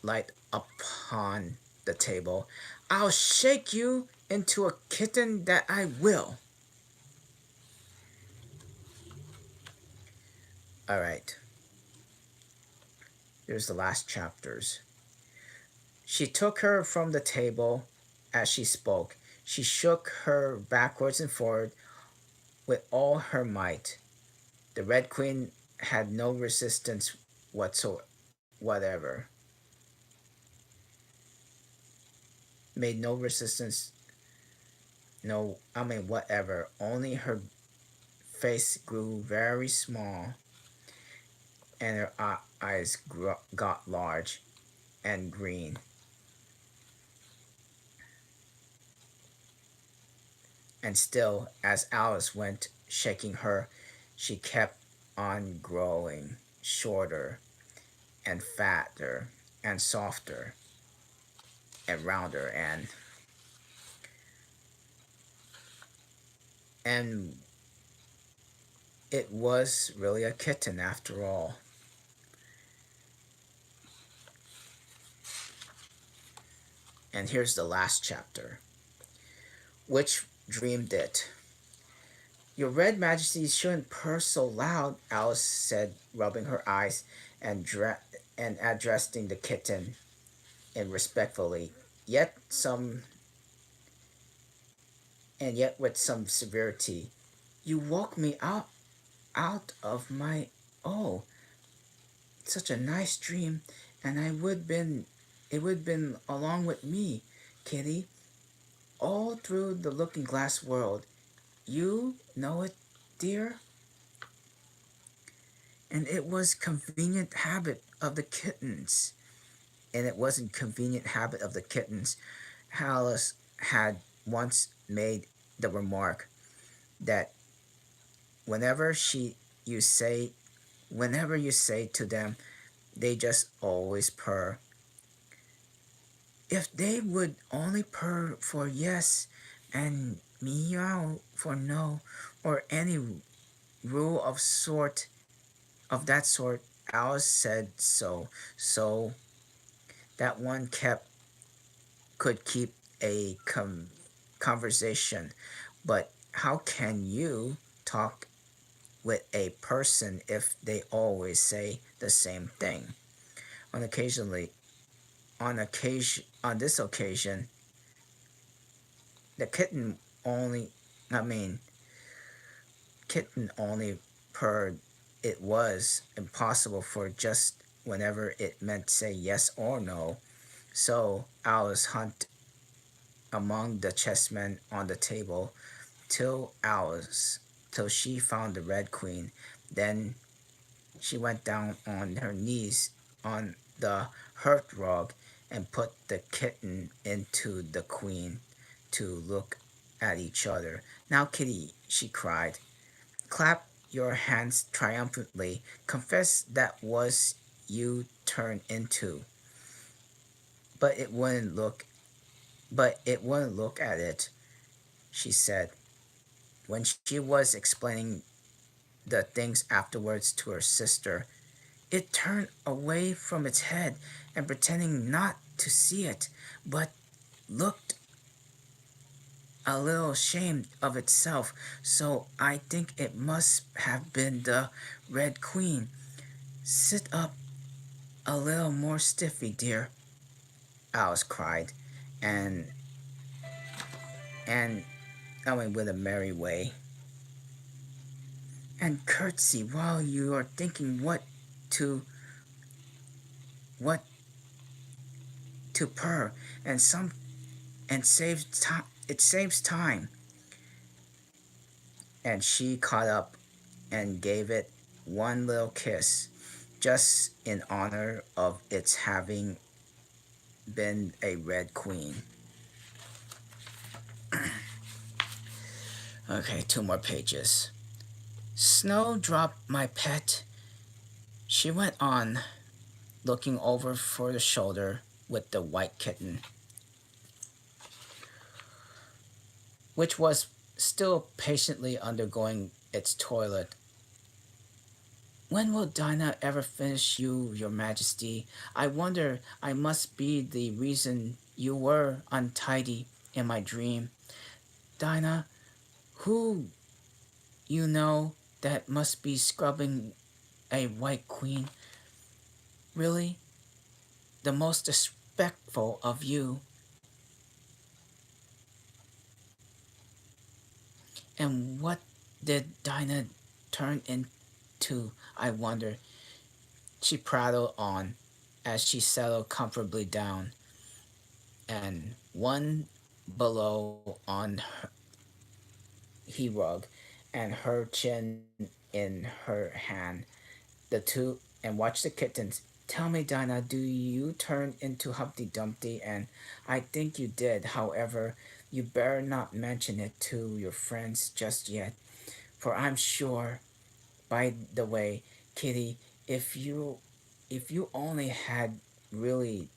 light upon the table. I'll shake you into a kitten, that I will. All right, here's the last chapters. She took her from the table as she spoke. She shook her backwards and forward with all her might. The Red Queen had no resistance whatever. Made no resistance, no, I mean, whatever. Only her face grew very small and her eyes got large and green. And still, as Alice went shaking her, she kept on growing shorter and fatter and softer and rounder and it was really a kitten after all. And here's the last chapter. Which dreamed it? Your Red Majesty shouldn't purr so loud, Alice said, rubbing her eyes and addressing the kitten in respectfully, yet with some severity. You woke me out of my such a nice dream, and it would been along with me, Kitty, all through the Looking Glass world. You know it, dear? And it was convenient habit of the kittens. And it wasn't convenient habit of the kittens. Alice had once made the remark that whenever you say to them, they just always purr. If they would only purr for yes and meow for no, or any rule of that sort, Alice said so that one could keep a conversation. But how can you talk with a person if they always say the same thing? On this occasion, the kitten only purred. It was impossible for just whenever it meant say yes or no. So Alice hunt among the chessmen on the table till she found the Red Queen. Then she went down on her knees on the hearthrug and put the kitten into the queen to look at each other. Now, Kitty, she cried, clap your hands triumphantly. Confess that was you turned into. But it wouldn't look at it, she said. When she was explaining the things afterwards to her sister, it turned away from its head and pretending not to see it, but looked a little ashamed of itself. So I think it must have been the Red Queen. Sit up a little more stiffly, dear, Alice cried, and with a merry way. And curtsy while you are thinking what to purr, and saves time. It saves time. And she caught up and gave it one little kiss, just in honor of its having been a Red Queen. Okay, 2 more pages. Snowdrop, my pet, she went on, looking over for the shoulder with the white kitten, which was still patiently undergoing its toilet. When will Dinah ever finish you, your majesty? I wonder, I must be the reason you were untidy in my dream. Dinah, who you know that must be scrubbing a white queen? Really? The most respectful of you. And what did Dinah turn into, I wonder? She prattled on as she settled comfortably down, and one below on her he rug, and her chin in her hand. The two and watched the kittens. Tell me, Dinah, do you turn into Humpty Dumpty? And I think you did. However, you better not mention it to your friends just yet, for I'm sure. By the way, Kitty, if you if you only had really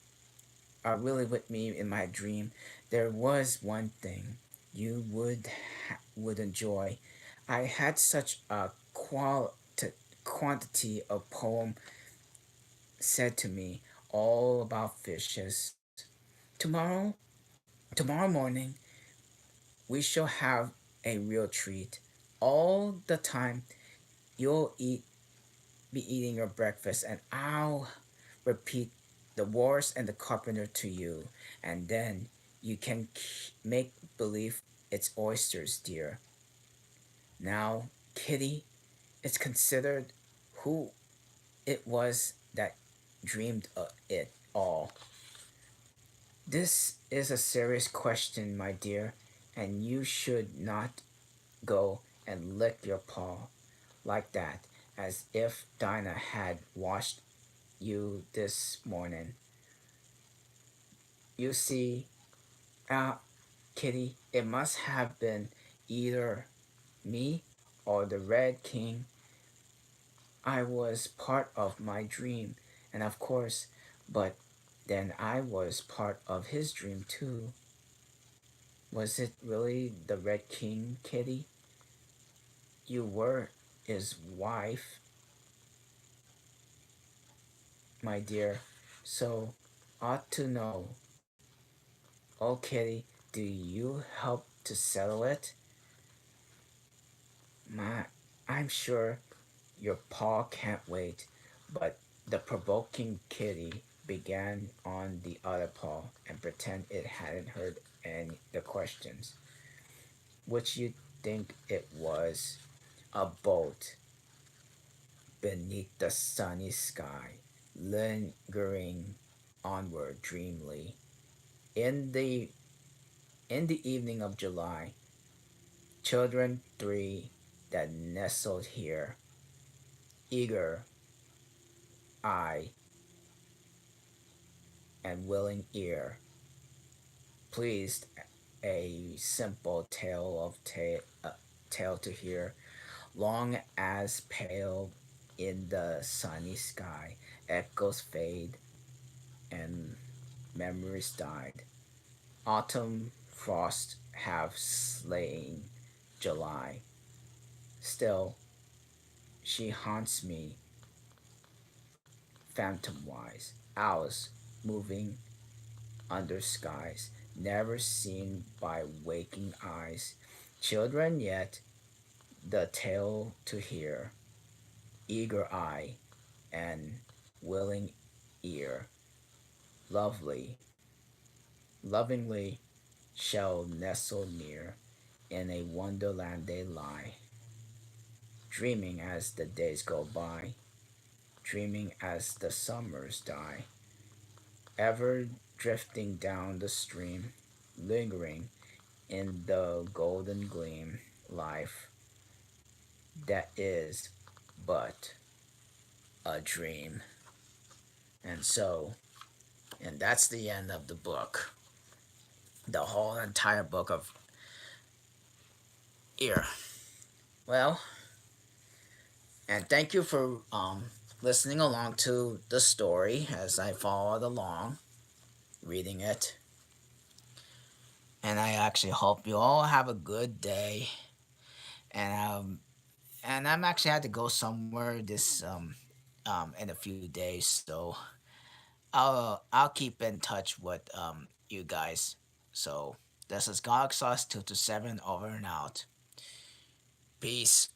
are really with me in my dream, there was one thing you would enjoy. I had such a quantity of poem said to me, all about fishes. Tomorrow, tomorrow morning, we shall have a real treat. All the time, you'll be eating your breakfast, and I'll repeat the wars and the carpenter to you, and then you can make believe it's oysters, dear. Now, Kitty, it's considered who it was that dreamed it all. This is a serious question, my dear, and you should not go and lick your paw like that, as if Dinah had washed you this morning. You see, uh, Kitty, it must have been either me or the Red King. I was part of my dream, and of course, but then I was part of his dream too. Was it really the Red King, Kitty? You were his wife, my dear, so ought to know. Oh, Kitty, do you help to settle it? My, I'm sure your paw can't wait, but the provoking Kitty began on the other paw and pretend it hadn't heard any the questions. Which you think it was? A boat beneath the sunny sky, lingering onward dreamily. In the in the evening of July, children three that nestled here, eager eye and willing ear, pleased a simple tale to hear, long as pale in the sunny sky, echoes fade and memories died. Autumn frost have slain July. Still, she haunts me phantom wise, hours moving under skies never seen by waking eyes. Children yet, the tale to hear, eager eye and willing ear, lovely, lovingly shall nestle near. In a wonderland they lie, dreaming as the days go by, dreaming as the summers die, ever drifting down the stream, lingering in the golden gleam, life that is but a dream. And so, and that's the end of the book. The whole entire book of Ear. Well, And thank you for listening along to the story as I followed along, reading it. And I actually hope you all have a good day. And I'm actually had to go somewhere this in a few days, so I'll keep in touch with you guys. So this is Galaxy 227 over and out. Peace.